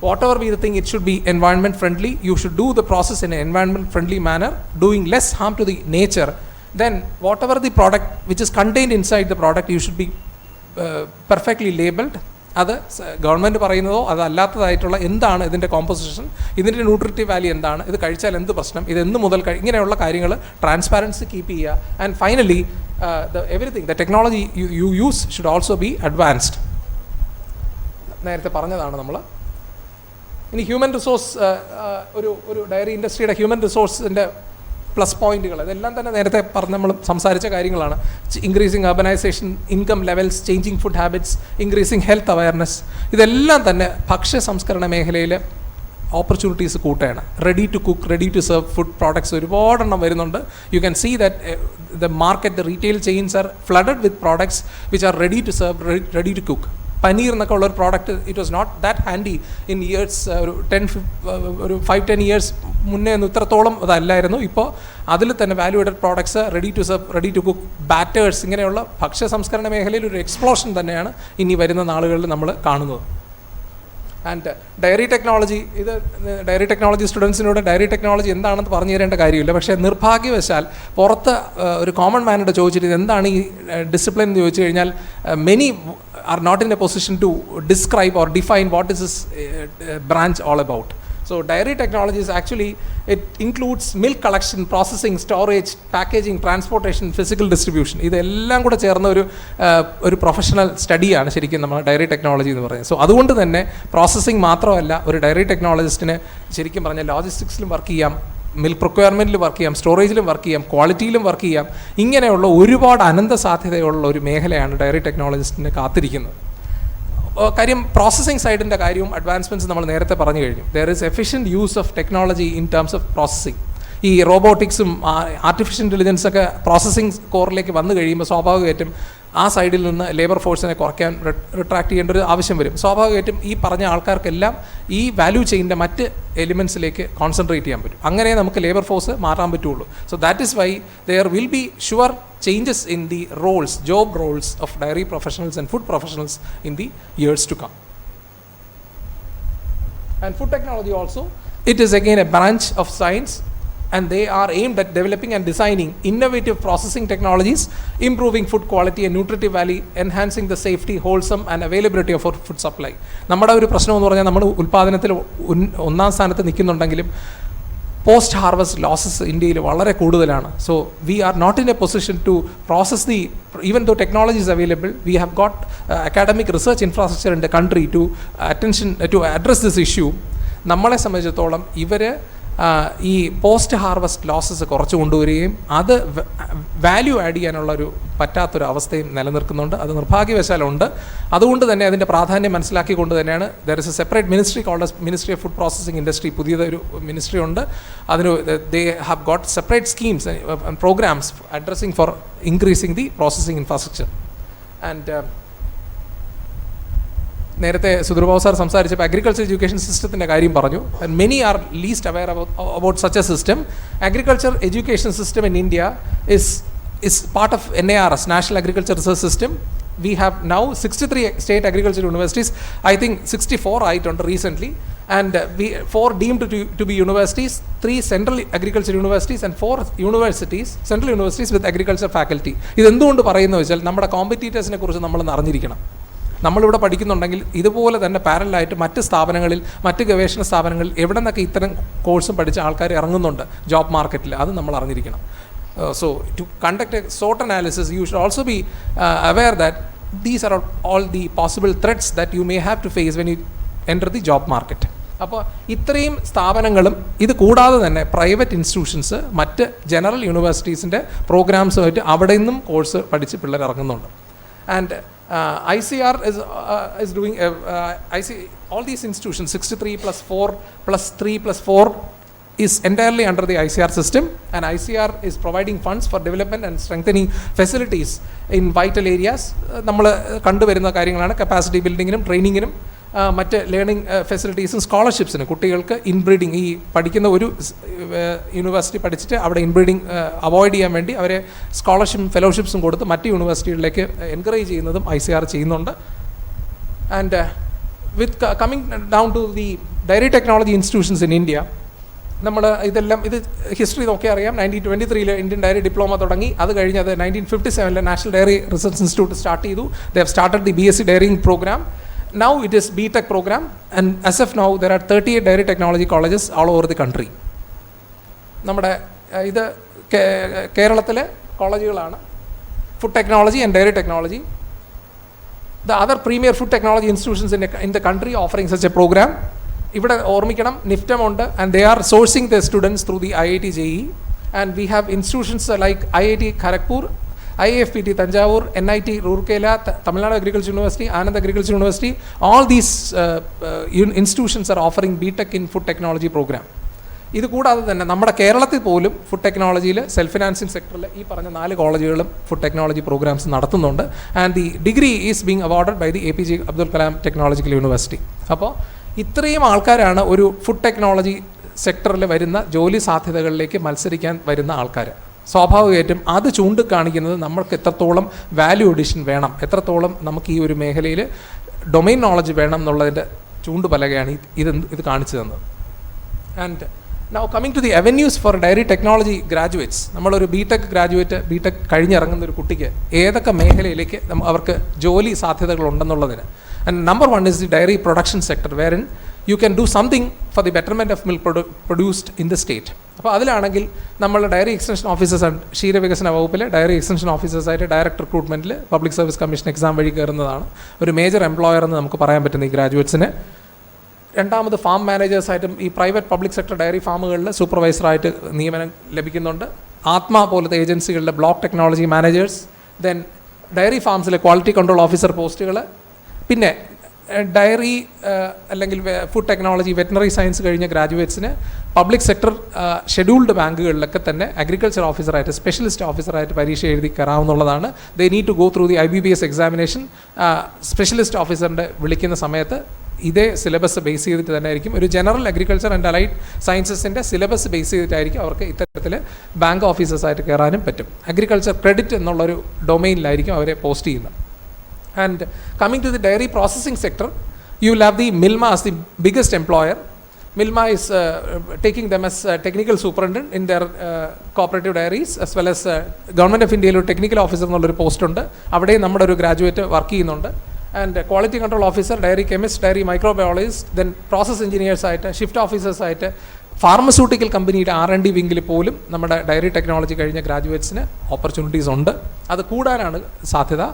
Whatever be the thing, it should be environment friendly. You should do the process in an environment friendly manner, doing less harm to the nature. Then whatever the product which is contained inside the product, you should be perfectly labeled. അത് government പറയുന്നതോ അതല്ലാത്തതായിട്ടുള്ള എന്താണ് ഇതിൻ്റെ composition, ഇതിൻ്റെ nutritive value എന്താണ്, ഇത് കഴിച്ചാൽ എന്ത് പ്രശ്നം, ഇത് എന്ന് മുതൽ ഇങ്ങനെയുള്ള കാര്യങ്ങൾ ട്രാൻസ്പാരൻസി കീപ്പ് ചെയ്യുക. And finally everything the technology you use should also be advanced. നേരത്തെ പറഞ്ഞതാണ് നമ്മൾ. ഇനി ഹ്യൂമൻ റിസോഴ്സ്, ഒരു ഡയറി ഇൻഡസ്ട്രിയുടെ ഹ്യൂമൻ റിസോഴ്സിൻ്റെ പ്ലസ് പോയിന്റുകൾ ഇതെല്ലാം തന്നെ നേരത്തെ നമ്മൾ സംസാരിച്ച കാര്യങ്ങളാണ്. Increasing urbanisation, income levels, changing food habits, increasing health awareness, ഇതെല്ലാം തന്നെ ഭക്ഷ്യ സംസ്കരണ മേഖലയിൽ ഓപ്പർച്യൂണിറ്റീസ് കൂട്ടുകയാണ്. Ready to cook, ready to serve food products ഒരുപാടെണ്ണം വരുന്നുണ്ട്. You can see that the market, the retail chains are flooded with products which are ready to serve, ready to cook. Paneer എന്നൊക്കെ ഉള്ളൊരു product it was not that handy in years. ഒരു 5-10 years മുന്നേ ഒന്നും ഇത്രത്തോളം അതല്ലായിരുന്നു. ഇപ്പോൾ അതിൽ തന്നെ value added products, ready to serve, ready to cook, batters, ഇങ്ങനെയുള്ള ഭക്ഷ്യ സംസ്കരണ മേഖലയിൽ ഒരു എക്സ്പ്ലോഷൻ തന്നെയാണ് ഇനി വരുന്ന നാളുകളിൽ നമ്മൾ കാണുന്നത്. ആൻഡ് ഡയറി ടെക്നോളജി, ഇത് ഡയറി ടെക്നോളജി സ്റ്റുഡൻസിനോട് ഡയറി ടെക്നോളജി എന്താണെന്ന് പറഞ്ഞു തരേണ്ട കാര്യമില്ല. പക്ഷേ നിർഭാഗ്യവശാൽ പുറത്ത് ഒരു കോമൺ മാനോട് ചോദിച്ചിട്ട് എന്താണ് ഈ ഡിസിപ്ലിൻ എന്ന് ചോദിച്ചു കഴിഞ്ഞാൽ many are not in a position to describe or define what is this branch all about. So dairy technology is actually, it includes milk collection, processing, storage, packaging, transportation, physical distribution. ഇതെല്ലാം കൂടെ ചേർന്ന ഒരു professional സ്റ്റഡിയാണ് ശരിക്കും നമ്മൾ diary technology എന്ന് പറയുന്നത്. So അതുകൊണ്ട് തന്നെ പ്രോസസ്സിംഗ് മാത്രമല്ല, ഒരു ഡയറി ടെക്നോളജിസ്റ്റിന് ശരിക്കും പറഞ്ഞാൽ ലോജിസ്റ്റിക്സിലും വർക്ക് ചെയ്യാം, മിൽക്ക് പ്രൊക്വയർമെൻറ്റിലും വർക്ക് ചെയ്യാം, സ്റ്റോറേജിലും വർക്ക് ചെയ്യാം, ക്വാളിറ്റിയിലും വർക്ക് ചെയ്യാം. ഇങ്ങനെയുള്ള ഒരുപാട് അനന്ത സാധ്യതയുള്ള ഒരു മേഖലയാണ് ഡയറി ടെക്നോളജിസ്റ്റിനെ കാത്തിരിക്കുന്നത്. കാര്യം പ്രോസസ്സിംഗ് സൈഡിൻ്റെ കാര്യവും അഡ്വാൻസ്മെൻറ്റ്സ് നമ്മൾ നേരത്തെ പറഞ്ഞു കഴിഞ്ഞു. There is efficient use of technology in terms of processing. ഈ റോബോട്ടിക്സും ആർട്ടിഫിഷ്യൽ ഇൻ്റലിജൻസൊക്കെ പ്രോസസ്സിംഗ് കോറിലേക്ക് വന്നു കഴിയുമ്പോൾ സ്വാഭാവികമായിട്ടും ആ സൈഡിൽ നിന്ന് ലേബർ ഫോഴ്സിനെ കുറയ്ക്കാൻ റിട്രാക്ട് ചെയ്യേണ്ട ഒരു ആവശ്യം വരും. സ്വാഭാവികമായിട്ടും ഈ പറഞ്ഞ ആൾക്കാർക്കെല്ലാം ഈ വാല്യൂ ചെയിൻ്റെ മറ്റ് എലിമെൻറ്റ്സിലേക്ക് കോൺസെൻട്രേറ്റ് ചെയ്യാൻ പറ്റും. അങ്ങനെ നമുക്ക് ലേബർ ഫോഴ്സ് മാറാൻ പറ്റുള്ളൂ. So that is why there will be sure changes in the roles, job roles of dairy professionals and food professionals in the years to come. And food technology also, it is again a branch of science, and they are aimed at developing and designing innovative processing technologies, improving food quality and nutritive value, enhancing the safety, wholesome and availability of our food supply. നമ്മുടെ ഒരു പ്രശ്നം എന്ന് പറഞ്ഞാൽ നമ്മൾ ഉൽപ്പാദനത്തിൽ 1ാം സ്ഥാനത്ത് നിൽക്കുന്നുണ്ടെങ്കിലും post harvest losses ഇന്ത്യയിൽ വളരെ കൂടുതലാണ്. So we are not in a position to process the, even though technology is available, we have got academic research infrastructure in the country to address this issue. നമ്മളെ സംബന്ധിച്ചിടത്തോളം ഇവർ ഈ post harvest losses കുറച്ച് കൊണ്ടുവരികയും അത് value add ചെയ്യാനുള്ളൊരു പറ്റാത്തൊരു അവസ്ഥയും നിലനിൽക്കുന്നുണ്ട്. അത് നിർഭാഗ്യവശാലുണ്ട്. അതുകൊണ്ട് തന്നെ അതിൻ്റെ പ്രാധാന്യം മനസ്സിലാക്കിക്കൊണ്ട് തന്നെയാണ് there is a separate ministry called ministry of food processing industry. പുതിയതൊരു മിനിസ്ട്രി ഉണ്ട്. അതിന് they have got separate schemes and programmes addressing for increasing the processing infrastructure. And നേരത്തെ സുധീർബാബു സാർ സംസാരിച്ചപ്പോൾ അഗ്രികൾച്ചർ എഡ്യൂക്കേഷൻ സിസ്റ്റത്തിൻ്റെ കാര്യം പറഞ്ഞു. Many are least aware about such a system. Agriculture education system in India is part of NARS, National Agriculture Research System. We have now 63 state agriculture universities. I think 64 ആയിട്ടുണ്ട് recently. And 4 deemed to be universities, 3 central agriculture universities and 4 universities, central universities with agriculture faculty. ഇതെന്തുകൊണ്ട് പറയുന്നത് വെച്ചാൽ നമ്മുടെ കോമ്പറ്റീറ്റേഴ്സിനെ കുറിച്ച് നമ്മൾ അറിഞ്ഞിരിക്കണം. നമ്മളിവിടെ പഠിക്കുന്നുണ്ടെങ്കിൽ ഇതുപോലെ തന്നെ പാരലായിട്ട് മറ്റ് സ്ഥാപനങ്ങളിൽ, മറ്റ് ഗവേഷണ സ്ഥാപനങ്ങളിൽ എവിടെ നിന്നൊക്കെ ഇത്തരം കോഴ്സും പഠിച്ച ആൾക്കാർ ഇറങ്ങുന്നുണ്ട് ജോബ് മാർക്കറ്റിൽ, അത് നമ്മൾ അറിഞ്ഞിരിക്കണം. So to conduct a SWOT analysis, you should also be aware that these are all the possible threats that you may have to face when you enter the job market. അപ്പോൾ ഇത്രയും സ്ഥാപനങ്ങളും ഇത് കൂടാതെ തന്നെ പ്രൈവറ്റ് ഇൻസ്റ്റിറ്റ്യൂഷൻസ്, മറ്റ് general യൂണിവേഴ്സിറ്റീസിൻ്റെ പ്രോഗ്രാംസുമായിട്ട് അവിടെ നിന്നും course പഠിച്ച് പിള്ളേർ ഇറങ്ങുന്നുണ്ട്. And ICR is doing all these institutions 63 plus 4 plus 3 plus 4 is entirely under the ICR system, and ICR is providing funds for development and strengthening facilities in vital areas. നമ്മൾ കണ്ടുവരുന്ന കാര്യങ്ങളാണ് capacity ബിൽഡിങ്ങിനും ട്രെയിനിങ്ങിനും മറ്റ് learning ഫെസിലിറ്റീസും സ്കോളർഷിപ്സിനും. കുട്ടികൾക്ക് inbreeding, ഈ പഠിക്കുന്ന ഒരു university പഠിച്ചിട്ട് അവിടെ ഇൻബ്രീഡിങ് അവോയ്ഡ് ചെയ്യാൻ വേണ്ടി അവരെ സ്കോളർഷിപ്പും ഫെലോഷിപ്സും കൊടുത്ത് മറ്റ് യൂണിവേഴ്സിറ്റികളിലേക്ക് എൻകറേജ് ചെയ്യുന്നതും ICR ചെയ്യുന്നുണ്ട്. And with coming down to the dairy technology institutions in India, നമ്മൾ ഇതെല്ലാം ഇത് ഹിസ്റ്ററി നോക്കി അറിയാം. 1923 ഇന്ത്യൻ ഡയറി ഡിപ്ലോമ തുടങ്ങി. അത് കഴിഞ്ഞ് അത് 1957 national dairy research institute start ചെയ്തു. They have started the BSc dairying programme. Now it is BTech program, and as of now there are 38 dairy technology colleges all over the country. നമ്മുടെ ഇത് കേരളത്തിലെ കോളേജുകളാണ്. Food technology and dairy technology. The other premier food technology institutions in the country offering such a program. ഇവിടെ ഓർമ്മിക്കണം, നിഫ്റ്റം ഉണ്ട്, and they are sourcing their students through the IIT JEE, and we have institutions like IIT Kharagpur, IIFPT Tanjavur, NIT Roorkela, Tamil Nadu Agriculture University, Anand Agriculture University. All these institutions are offering BTech in food technology program. ഇത് കൂടാതെ തന്നെ നമ്മുടെ കേരളത്തിൽ പോലും food ടെക്നോളജിയിൽ self financing സെക്ടറിൽ ഈ പറഞ്ഞ 4 കോളേജുകളും ഫുഡ് ടെക്നോളജി പ്രോഗ്രാംസ് നടത്തുന്നുണ്ട്. And the degree is being awarded by the APJ Abdul Kalam technological university. അപ്പോൾ ഇത്രയും ആൾക്കാരാണ് ഒരു ഫുഡ് ടെക്നോളജി സെക്ടറിൽ വരുന്ന ജോലി സാധ്യതകളിലേക്ക് മത്സരിക്കാൻ വരുന്ന ആൾക്കാർ. സ്വാഭാവികമായിട്ടും അത് ചൂണ്ടിക്കാണിക്കുന്നത് നമ്മൾക്ക് എത്രത്തോളം വാല്യൂ അഡീഷൻ വേണം, എത്രത്തോളം നമുക്ക് ഈ ഒരു മേഖലയിൽ ഡൊമൈൻ നോളജ് വേണം എന്നുള്ളതിൻ്റെ ചൂണ്ടുപലകയാണ് ഇത് കാണിച്ചു തന്നത്. And now coming to the avenues for dairy technology graduates. നമ്മളൊരു BTech ഗ്രാജുവേറ്റ്, BTech കഴിഞ്ഞിറങ്ങുന്ന ഒരു കുട്ടിക്ക് ഏതൊക്കെ മേഖലയിലേക്ക് അവർക്ക് ജോലി സാധ്യതകളുണ്ടെന്നുള്ളതിന്. And number 1 is the dairy production sector, wherein you can do something for the betterment of milk produced in the state. അപ്പോൾ അതിലാണെങ്കിൽ നമ്മൾ ഡയറി എക്സ്റ്റൻഷൻ ഓഫീസേഴ്സ് ആൻഡ് ക്ഷീരവികസന വകുപ്പിലെ ഡയറി എക്സ്റ്റൻഷൻ ഓഫീസേഴ്സായിട്ട് ഡയറക്റ്റ് റിക്രൂട്ട്മെൻറ്റിൽ പബ്ലിക് സർവീസ് കമ്മീഷൻ എക്സാം വഴി കയറുന്നതാണ് ഒരു major employer എന്ന് നമുക്ക് പറയാൻ പറ്റുന്ന ഈ ഗ്രാജുവേറ്റ്സിന്. രണ്ടാമത് ഫാം മാനേജേഴ്സായിട്ടും ഈ പ്രൈവറ്റ് പബ്ലിക് സെക്ടർ ഡയറി ഫാമുകളിൽ സൂപ്പർവൈസറായിട്ട് നിയമനം ലഭിക്കുന്നുണ്ട്. ആത്മ പോലത്തെ ഏജൻസികളിലെ block technology managers, then dairy ഫാംസിലെ ക്വാളിറ്റി കൺട്രോൾ ഓഫീസർ പോസ്റ്റുകൾ, പിന്നെ ഡയറി അല്ലെങ്കിൽ ഫുഡ് ടെക്നോളജി വെറ്റിനറി സയൻസ് കഴിഞ്ഞ ഗ്രാജുവേറ്റ്സിന് പബ്ലിക് സെക്ടർ ഷെഡ്യൂൾഡ് ബാങ്കുകളിലൊക്കെ തന്നെ അഗ്രികൾച്ചർ ഓഫീസറായിട്ട് സ്പെഷ്യലിസ്റ്റ് ഓഫീസറായിട്ട് പരീക്ഷ എഴുതി കയറാവുന്നതാണ്. They need to go through the IBPS examination. Specialist ഓഫീസറിൻ്റെ വിളിക്കുന്ന സമയത്ത് ഇതേ സിലബസ് ബേസ് ചെയ്തിട്ട് തന്നെ ആയിരിക്കും, ഒരു general agriculture and allied സയൻസസിൻ്റെ syllabus base ചെയ്തിട്ടായിരിക്കും അവർക്ക് ഇത്തരത്തിൽ ബാങ്ക് ഓഫീസേഴ്സായിട്ട് കയറാനും പറ്റും. അഗ്രികൾച്ചർ ക്രെഡിറ്റ് എന്നുള്ളൊരു ഡൊമൈനിലായിരിക്കും അവരെ പോസ്റ്റ് ചെയ്യുന്നത്. And coming to the dairy processing sector, you will have the Milma as the biggest employer. Milma is taking them as technical superintendent in their cooperative dairies, as well as Government of India technical officer എന്നുള്ളൊരു post ഉണ്ട്. അവിടെ നമ്മുടെ ഒരു graduate work ചെയ്യുന്നുണ്ട്. And quality control officer, dairy chemist, dairy microbiologist, then process എഞ്ചിനീയേഴ്സായിട്ട്, shift ഓഫീസേഴ്സായിട്ട്, pharmaceutical കമ്പനിയുടെ R&D വിങ്ങിൽ പോലും നമ്മുടെ ഡയറി ടെക്നോളജി കഴിഞ്ഞ ഗ്രാജുവേറ്റ്സിന് ഓപ്പർച്യൂണിറ്റീസ് ഉണ്ട്. അത് കൂടാനാണ് സാധ്യത.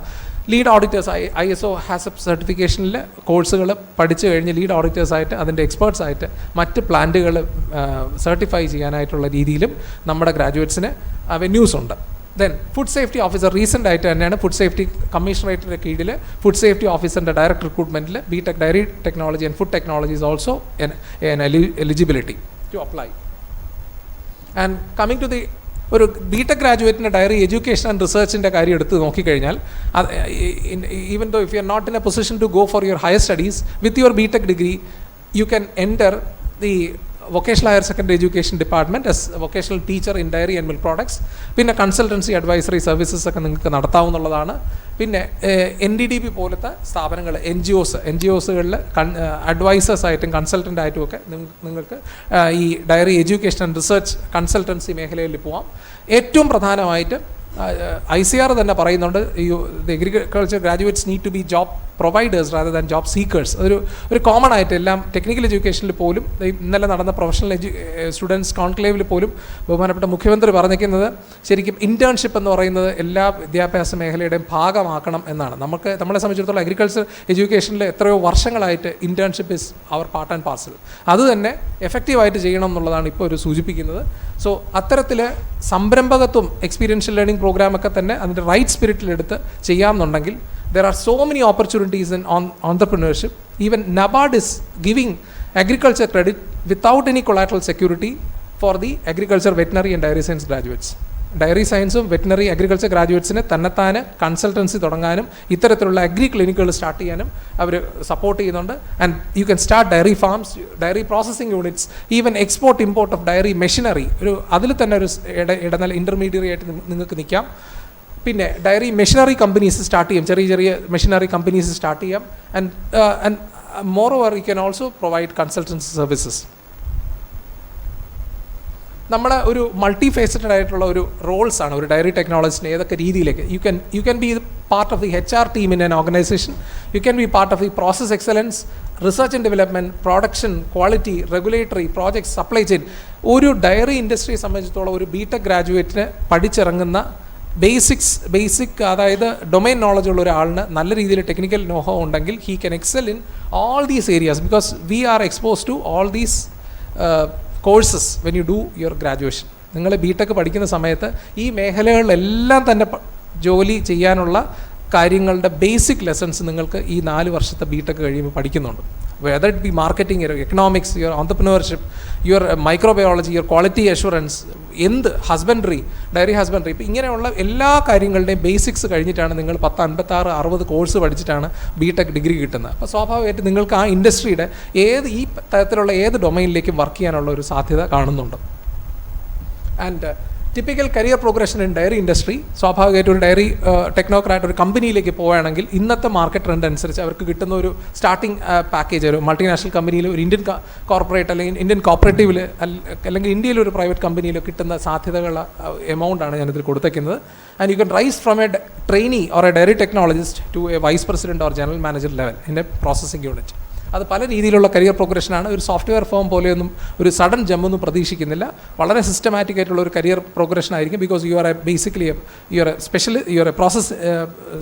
ലീഡ് ഓഡിറ്റേഴ്സ്, ISO ഹാസപ്പ് സർട്ടിഫിക്കേഷനിൽ കോഴ്സുകൾ പഠിച്ചു കഴിഞ്ഞ് ലീഡ് ഓഡിറ്റേഴ്സായിട്ട്, അതിൻ്റെ എക്സ്പേർട്സായിട്ട് മറ്റ് പ്ലാന്റുകൾ സർട്ടിഫൈ ചെയ്യാനായിട്ടുള്ള രീതിയിലും നമ്മുടെ ഗ്രാജുവേറ്റ്സിന് അവന്യൂസ് ഉണ്ട്. Then food safety officer, recent ആയിട്ട് തന്നെയാണ് ഫുഡ് സേഫ്റ്റി കമ്മീഷണറേറ്റിൻ്റെ കീഴിൽ ഫുഡ് സേഫ്റ്റി ഓഫീസറിൻ്റെ ഡയറക്റ്റ് റിക്രൂട്ട്മെൻറ്റിൽ BTech dairy technology and food technology is also eligibility to apply. And coming to the ഒരു ബിടെക് ഗ്രാജുവേറ്റിൻ്റെ ഡയറി എഡ്യൂക്കേഷൻ ആൻഡ് റിസർച്ചിൻ്റെ കാര്യം എടുത്ത് നോക്കിക്കഴിഞ്ഞാൽ even though if you are not in a position to go for your higher studies with your BTech degree you can enter the vocational higher secondary education department S vocational teacher in dairy and milk products. പിന്നെ consultancy advisory services ഒക്കെ നിങ്ങൾക്ക് നടത്താവുന്നതാണ്. പിന്നെ NDDB പോലത്തെ സ്ഥാപനങ്ങൾ, N G ഒസുകളിൽ അഡ്വൈസേഴ്സായിട്ടും കൺസൾട്ടൻ്റായിട്ടും ഒക്കെ നിങ്ങൾക്ക് ഈ dairy education and research consultancy മേഖലയിൽ പോവാം. ഏറ്റവും പ്രധാനമായിട്ട് ICR തന്നെ പറയുന്നുണ്ട്, agriculture graduates need to be job providers rather than job seekers. ഒരു കോമൺ ആയിട്ട് എല്ലാം ടെക്നിക്കൽ എഡ്യൂക്കേഷനിൽ പോലും ഇന്നലെ നടന്ന പ്രൊഫഷണൽ സ്റ്റുഡൻസ് കോൺക്ലേവിൽ പോലും ബഹുമാനപ്പെട്ട മുഖ്യമന്ത്രി പറഞ്ഞിരിക്കുന്നത് ശരിക്കും ഇൻറ്റേൺഷിപ്പ് എന്ന് പറയുന്നത് എല്ലാ വിദ്യാഭ്യാസ മേഖലയുടെയും ഭാഗമാക്കണം എന്നാണ്. നമ്മളെ സംബന്ധിച്ചിടത്തോളം അഗ്രികൾച്ചർ എഡ്യൂക്കേഷനിൽ എത്രയോ വർഷങ്ങളായിട്ട് internship is our part and parcel. അത് തന്നെ എഫക്റ്റീവായിട്ട് ചെയ്യണം എന്നുള്ളതാണ് ഇപ്പോൾ ഒരു സൂചിപ്പിക്കുന്നത്. സോ അത്തരത്തിൽ സംരംഭകത്വം എക്സ്പീരിയൻഷ്യൽ ലേണിംഗ് പ്രോഗ്രാമൊക്കെ തന്നെ അതിൻ്റെ right സ്പിരിറ്റിലെടുത്ത് ചെയ്യാമെന്നുണ്ടെങ്കിൽ there are so many opportunities in entrepreneurship. Even NABARD is giving agriculture credit without any collateral security for the agriculture, veterinary and dairy science graduates. Dairy സയൻസും വെറ്റിനറി അഗ്രികൾച്ചർ ഗ്രാജുവേറ്റ്സിന് തന്നെത്താന് consultancy തുടങ്ങാനും ഇത്തരത്തിലുള്ള agri ക്ലിനിക്കുകൾ start ചെയ്യാനും അവർ support ചെയ്യുന്നുണ്ട്. And you can start dairy farms, dairy processing units, even export import of dairy machinery. അതിൽ തന്നെ ഒരു ഇടനില ഇൻ്റർമീഡിയറി ആയിട്ട് നിങ്ങൾക്ക് നിൽക്കാം. പിന്നെ ഡയറി മെഷീനറി കമ്പനീസ് സ്റ്റാർട്ട് ചെയ്യാം, ചെറിയ മെഷീനറി കമ്പനീസ് സ്റ്റാർട്ട് ചെയ്യാം. And more over you can also provide consultancy services. നമ്മളെ ഒരു മൾട്ടി ഫേസറ്റഡ് ആയിട്ടുള്ള ഒരു റോൾസാണ് ഒരു ഡയറി ടെക്നോളജിസ്റ്റിന് ഏതൊക്കെ രീതിയിലേക്ക് U can B part of the HR team in an organisation, U can B part of the process excellence, research and development, production, quality, regulatory, projects, supply chain. ഒരു diary ഇൻഡസ്ട്രിയെ സംബന്ധിച്ചിടത്തോളം ഒരു BTech ഗ്രാജുവേറ്റിന് പഠിച്ചിറങ്ങുന്ന basic അതായത് domain knowledge ഉള്ള ഒരാളിന് നല്ല രീതിയിൽ technical know how ഉണ്ടെങ്കിൽ he can excel in all these areas because we are expose to all these courses when you do your graduation. നിങ്ങൾ ബിടെക് പഠിക്കുന്ന സമയത്ത് ഈ മേഖലകളിലെല്ലാം തന്നെ ജോലി ചെയ്യാനുള്ള കാര്യങ്ങളുടെ ബേസിക് ലെസൺസ് നിങ്ങൾക്ക് ഈ 4 വർഷത്തെ ബിടെക് കഴിയുമ്പോൾ പഠിക്കുന്നുണ്ട്. Whether it be marketing, your economics, your entrepreneurship, your microbiology, your quality assurance, husbandry, dairy husbandry, ഇപ്പം ഇങ്ങനെയുള്ള എല്ലാ കാര്യങ്ങളുടെയും ബേസിക്സ് കഴിഞ്ഞിട്ടാണ് നിങ്ങൾ 10, 56, 60 കോഴ്സ് പഠിച്ചിട്ടാണ് ബിടെക് ഡിഗ്രി കിട്ടുന്നത്. അപ്പോൾ സ്വാഭാവികമായിട്ട് നിങ്ങൾക്ക് ആ ഇൻഡസ്ട്രിയുടെ ഈ തരത്തിലുള്ള ഏത് ഡൊമൈനിലേക്കും വർക്ക് ചെയ്യാനുള്ള ഒരു സാധ്യത കാണുന്നുണ്ട്. And typical career progression in dairy industry, സ്വാഭാവികമായിട്ട് ഒരു ഡയറി ടെക്നോക്രാറ്റ് ഒരു കമ്പനിയിലേക്ക് പോവുകയാണെങ്കിൽ ഇന്നത്തെ മാർക്കറ്റ് ട്രെൻഡ് അനുസരിച്ച് അവർക്ക് കിട്ടുന്ന ഒരു സ്റ്റാർട്ടിംഗ് പാക്കേജ് ഒരു മൾട്ടിനാഷണൽ കമ്പനിയിൽ, ഒരു ഇന്ത്യൻ കോർപ്പറേറ്റ് അല്ലെങ്കിൽ ഇന്ത്യൻ കോപ്പറേറ്റീവിൽ അല്ലെങ്കിൽ ഇന്ത്യയിൽ ഒരു പ്രൈവറ്റ് കമ്പനിയിൽ കിട്ടുന്ന സാധ്യതകളുടെ എമൗണ്ടാണ് ഞാനിതിൽ കൊടുത്തേക്കുന്നത്. And you can rise from a trainee or a dairy technologist to a vice president or general manager level in a processing unit. അത് പല രീതിയിലുള്ള കരിയർ പ്രോഗ്രഷനാണ്. ഒരു സോഫ്റ്റ്വെയർ ഫേം പോലെയൊന്നും ഒരു സഡൻ ജമ്പൊന്നും പ്രതീക്ഷിക്കുന്നില്ല. വളരെ സിസ്റ്റമാറ്റിക് ആയിട്ടുള്ള ഒരു കരിയർ പ്രോഗ്രഷൻ ആയിരിക്കും. Because you are a process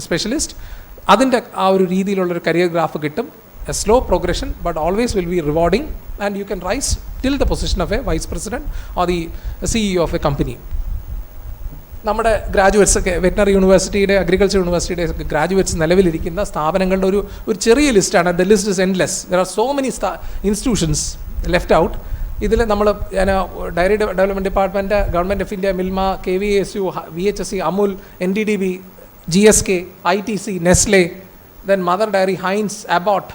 specialist. അതിൻ്റെ ആ ഒരു രീതിയിലുള്ളൊരു കരിയർ ഗ്രാഫ് കിട്ടും. A slow progression but always will be rewarding and you can rise till the position of a vice president or the CEO of a company. നമ്മുടെ graduates ഒക്കെ veterinary യൂണിവേഴ്സിറ്റിയുടെ, agriculture യൂണിവേഴ്സിറ്റിയുടെ graduates നിലവിലിരിക്കുന്ന സ്ഥാപനങ്ങളുടെ ഒരു ചെറിയ ലിസ്റ്റാണ്. The list is endless. There are so many institutions left out. ഇതിൽ നമ്മൾ dairy development department, government of India, Milma, KVSU, VHSC, Amul, NDDB, GSK, ITC, Nestle, then Mother Dairy, Heinz, Abbott,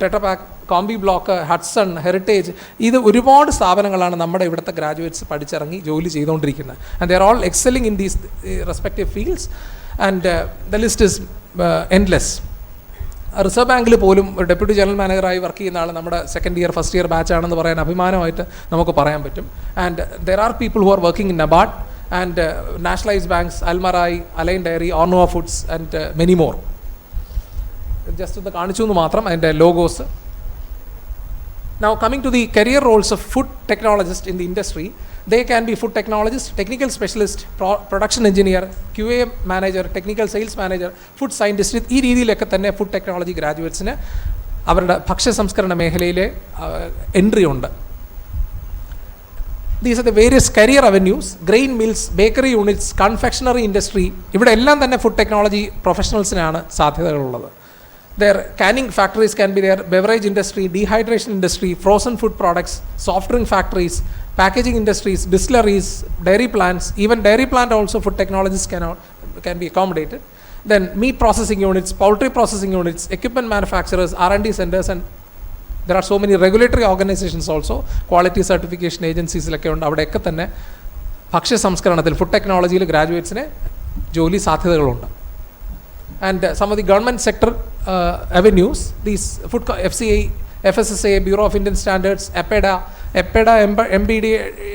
Tetra Pak, Combibloc, Hudson, Heritage, ഇത് ഒരുപാട് സ്ഥാപനങ്ങളാണ് നമ്മുടെ ഇവിടുത്തെ graduates പഠിച്ചിറങ്ങി ജോലി ചെയ്തുകൊണ്ടിരിക്കുന്നത്. And they are all excelling in these respective fields and the list is endless. Reserve ബാങ്കിൽ പോലും ഒരു ഡെപ്യൂട്ടി ജനറൽ മാനേജറായി വർക്ക് ചെയ്യുന്ന ആൾ നമ്മുടെ second year, first year batch ആണെന്ന് പറയാൻ അഭിമാനമായിട്ട് നമുക്ക് പറയാൻ പറ്റും. And there are people who are working in NABARD and nationalised banks, Almarai, Al Ain dairy, Ornua foods and many more. Just ഒന്ന് കാണിച്ചു എന്ന് മാത്രം അതിൻ്റെ logos. Now coming to the career roles of food technologists in the industry, they can be food technologist, technical specialist, production engineer, QA manager, technical sales manager, food scientist. ഈ രീതിയിലൊക്കെ തന്നെ food technology ഗ്രാജുവേറ്റ്സിന് അവരുടെ ഭക്ഷ്യ സംസ്കരണ മേഖലയിലെ entry ഉണ്ട്. These are the various career avenues: grain mills, bakery units, confectionery industry. ഇവിടെ എല്ലാം തന്നെ ഫുഡ് ടെക്നോളജി പ്രൊഫഷണൽസിനാണ് സാധ്യതകളുള്ളത്. Their canning factories can be there, beverage industry, dehydration industry, frozen food products, soft drink factories, packaging industries, distilleries, dairy plants, even dairy plant also food technologists can be accommodated. Then meat processing units, poultry processing units, equipment manufacturers, R&D centers, and there are so many regulatory organizations also, quality certification agencies like അവിടെയൊക്കെ തന്നെ ഭക്ഷ്യ സംസ്കരണത്തിൽ food ടെക്നോളജിയിൽ ഗ്രാജുവേറ്റ്സിന് ജോലി സാധ്യതകളുണ്ട്. And some of the government sector avenues, these food FCI, FSSA, Bureau of Indian Standards, EPEDA,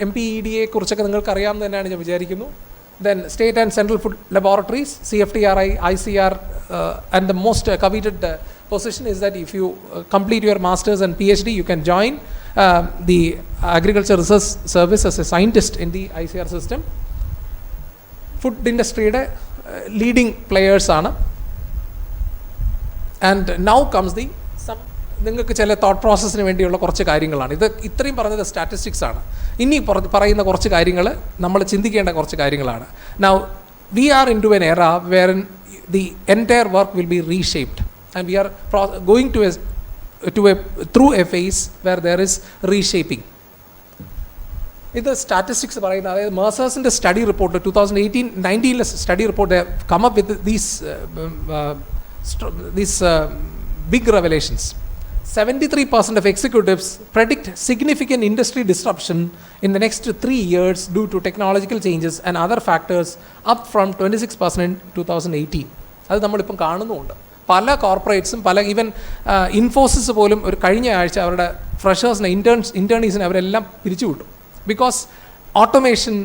MPEDA കുറിച്ചൊക്കെ നിങ്ങൾക്ക് അറിയാമെന്ന് തന്നെയാണ് ഞാൻ വിചാരിക്കുന്നു. Then state and central food laboratories, CFTRI, ICR, and the most coveted position is that if you complete your masters and PhD, you can join the agriculture research service as a scientist in the ICR system. Food industry leading players ആണ്. And now comes the നിങ്ങൾക്ക് ചില thought പ്രോസസ്സിന് വേണ്ടിയുള്ള കുറച്ച് കാര്യങ്ങളാണ് ഇത്. ഇത്രയും പറഞ്ഞത് statistics ആണ്. ഇനി പറയുന്ന കുറച്ച് കാര്യങ്ങൾ നമ്മൾ ചിന്തിക്കേണ്ട കുറച്ച് കാര്യങ്ങളാണ്. Now we are into an era wherein the entire work will be reshaped, and we are going through a phase where there is reshaping. ഇത് സ്റ്റാറ്റിസ്റ്റിക്സ് പറയുന്ന, അതായത് മേഴ്സേഴ്സിൻ്റെ study report 2018-19 study report come up with these big revelations. 73% of executives predict significant industry disruption in the next 3 years due to technological changes and other factors, up from 26% in 2018. അത് നമ്മളിപ്പം കാണുന്നുമുണ്ട്. പല കോർപ്പറേറ്റ്സും പല ഇൻഫോസിസ് പോലും ഒരു കഴിഞ്ഞ ആഴ്ച അവരുടെ ഫ്രഷേഴ്സിനെ ഇൻറ്റേണീസിനെ അവരെല്ലാം പിരിച്ചുവിട്ടു. ബിക്കോസ് ഓട്ടോമേഷൻ,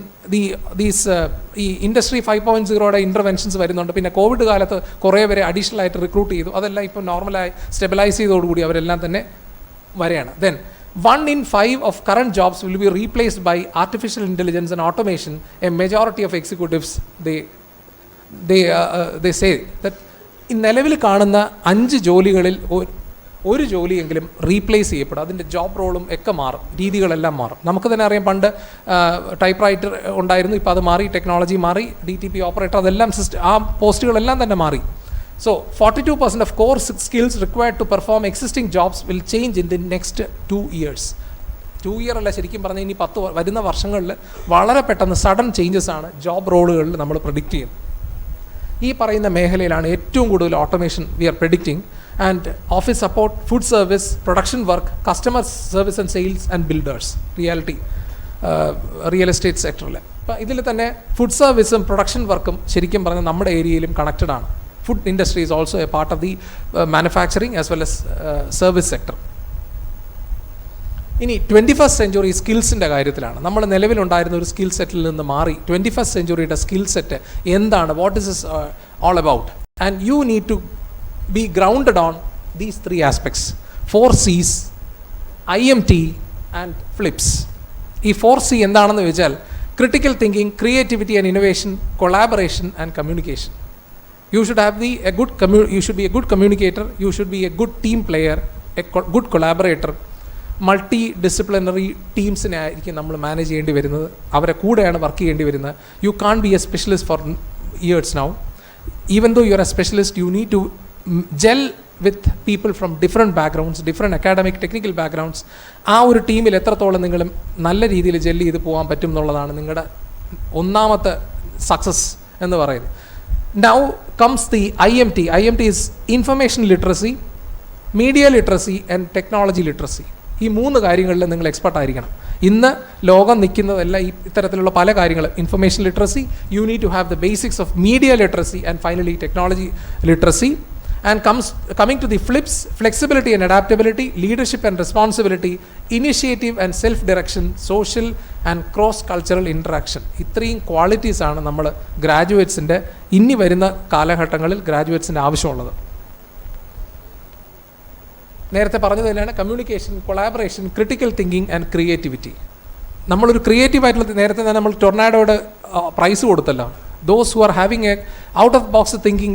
ഈ ഇൻഡസ്ട്രി 5.0യുടെ ഇൻ്റർവെൻഷൻസ് വരുന്നുണ്ട്. പിന്നെ കോവിഡ് കാലത്ത് കുറേ പേരെ അഡീഷണൽ ആയിട്ട് റിക്രൂട്ട് ചെയ്തു. അതെല്ലാം ഇപ്പോൾ നോർമലായി സ്റ്റെബിലൈസ് ചെയ്തോടുകൂടി അവരെല്ലാം തന്നെ വരെയാണ്. Then 1 in 5 of current jobs will be replaced by artificial intelligence and automation. A majority of executives, they say that ഈ നിലവിൽ കാണുന്ന 5 ജോലികളിൽ ഒരു ജോലിയെങ്കിലും റീപ്ലേസ് ചെയ്യപ്പെടും. അതിൻ്റെ ജോബ് റോളും ഒക്കെ മാറും, രീതികളെല്ലാം മാറും. നമുക്ക് തന്നെ അറിയാം, പണ്ട് ടൈപ്പ് റൈറ്റർ ഉണ്ടായിരുന്നു, ഇപ്പോൾ അത് മാറി, ടെക്നോളജി മാറി, DTP ഓപ്പറേറ്റർ, അതെല്ലാം ആ പോസ്റ്റുകളെല്ലാം തന്നെ മാറി. So 42% of core skills required to perform existing jobs will change in the next 2 years. 2 year അല്ല, ശരിക്കും പറഞ്ഞാൽ ഇനി 10 വരുന്ന വർഷങ്ങളിൽ വളരെ പെട്ടെന്ന് സഡൻ ചേഞ്ചസ് ആണ് ജോബ് റോളുകളിൽ നമ്മൾ പ്രഡിക്റ്റ് ചെയ്യുന്നത്. ഈ പറയുന്ന മേഖലയിലാണ് ഏറ്റവും കൂടുതൽ automation we are predicting. And office support, food service, production work, customer service and sales and builders, real estate സെക്ടറിൽ. അപ്പോൾ ഇതിൽ തന്നെ ഫുഡ് സർവീസും പ്രൊഡക്ഷൻ വർക്കും ശരിക്കും പറഞ്ഞാൽ നമ്മുടെ ഏരിയയിലും കണക്റ്റഡ് ആണ്. Food industry is also A part of the manufacturing as well as service sector. ഇനി 21st century സ്കിൽസിൻ്റെ കാര്യത്തിലാണ്. നമ്മൾ നിലവിലുണ്ടായിരുന്ന ഒരു സ്കിൽ സെറ്റിൽ നിന്ന് മാറി 21st centuryയുടെ സ്കിൽ സെറ്റ് എന്താണ്, what is is all about, and you need to be grounded on these 3 aspects: 4 C's, IMT and flips. ഈ 4 C എന്താണെന്ന് വെച്ചാൽ critical thinking, creativity and innovation, collaboration and communication. You should be a good communicator, you should be a good team player, a good collaborator. Multi disciplinary ടീംസിനെ ആയിരിക്കും നമ്മൾ manage ചെയ്യേണ്ടി വരുന്നത്, അവരെ കൂടെയാണ് വർക്ക് ചെയ്യേണ്ടി വരുന്നത്. You can be a specialist for years now. Even though you are a specialist, you need to gel with people from different backgrounds, different academic technical backgrounds. ആ ഒരു ടീമിൽ എത്രത്തോളം നിങ്ങൾ നല്ല രീതിയിൽ ജെൽ ചെയ്ത് പോകാൻ പറ്റും എന്നുള്ളതാണ് നിങ്ങളുടെ ഒന്നാമത്തെ സക്സസ് എന്ന് പറയുന്നത്. Now comes the IMT. IMT is information literacy, media literacy and technology literacy. ഈ 3 കാര്യങ്ങളിൽ നിങ്ങൾ എക്സ്പെർട്ട് ആയിരിക്കണം. ഇന്ന് ലോകം നിൽക്കുന്നതെല്ലാം ഈ ഇത്തരത്തിലുള്ള പല കാര്യങ്ങൾ. Information literacy, you need to have the basics of media literacy, and finally technology literacy. And coming to the flips, flexibility and adaptability, leadership and responsibility, initiative and self-direction, social and cross-cultural interaction. ഇത്രയും ക്വാളിറ്റീസാണ് നമ്മൾ ഗ്രാജുവേറ്റ്സിൻ്റെ ഇനി വരുന്ന കാലഘട്ടങ്ങളിൽ ഗ്രാജുവേറ്റ്സിൻ്റെ ആവശ്യമുള്ളത്. നേരത്തെ പറഞ്ഞത് തന്നെയാണ് communication, collaboration, critical thinking and creativity. നമ്മളൊരു ക്രിയേറ്റീവായിട്ടുള്ള, നേരത്തെ തന്നെ നമ്മൾ ടൊർണാഡോയുടെ പ്രൈസ് കൊടുത്തല്ലോ. Those who are having a out of box thinking,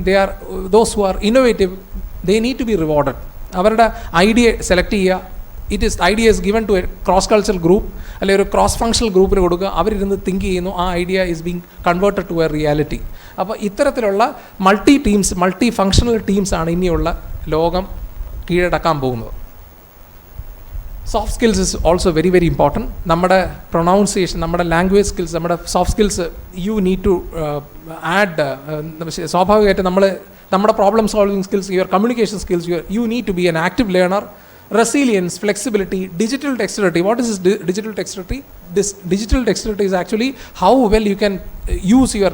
those who are innovative, they need to be rewarded. അവരുടെ ഐഡിയ സെലക്ട് ചെയ്യുക. Idea is given to a cross cultural group, അല്ലെങ്കിൽ ഒരു cross functional ഗ്രൂപ്പിന് കൊടുക്കുക. അവരിരുന്ന് think ചെയ്യുന്നു, ആ idea is being converted to a reality. അപ്പോൾ ഇത്തരത്തിലുള്ള മൾട്ടി ഫങ്ഷണൽ ടീംസാണ് ഇനിയുള്ള ലോകം കീഴടക്കാൻ പോകുന്നത്. Soft skills is also very very important. നമ്മുടെ പ്രൊണൗൺസിയേഷൻ, നമ്മുടെ ലാംഗ്വേജ് സ്കിൽസ്, നമ്മുടെ soft skills you need to add. സ്വാഭാവികമായിട്ട് നമ്മുടെ problem solving skills, your communication skills, you need to be an active learner. Resilience, flexibility, digital dexterity. What is this digital dexterity? This digital dexterity is actually how well you can use your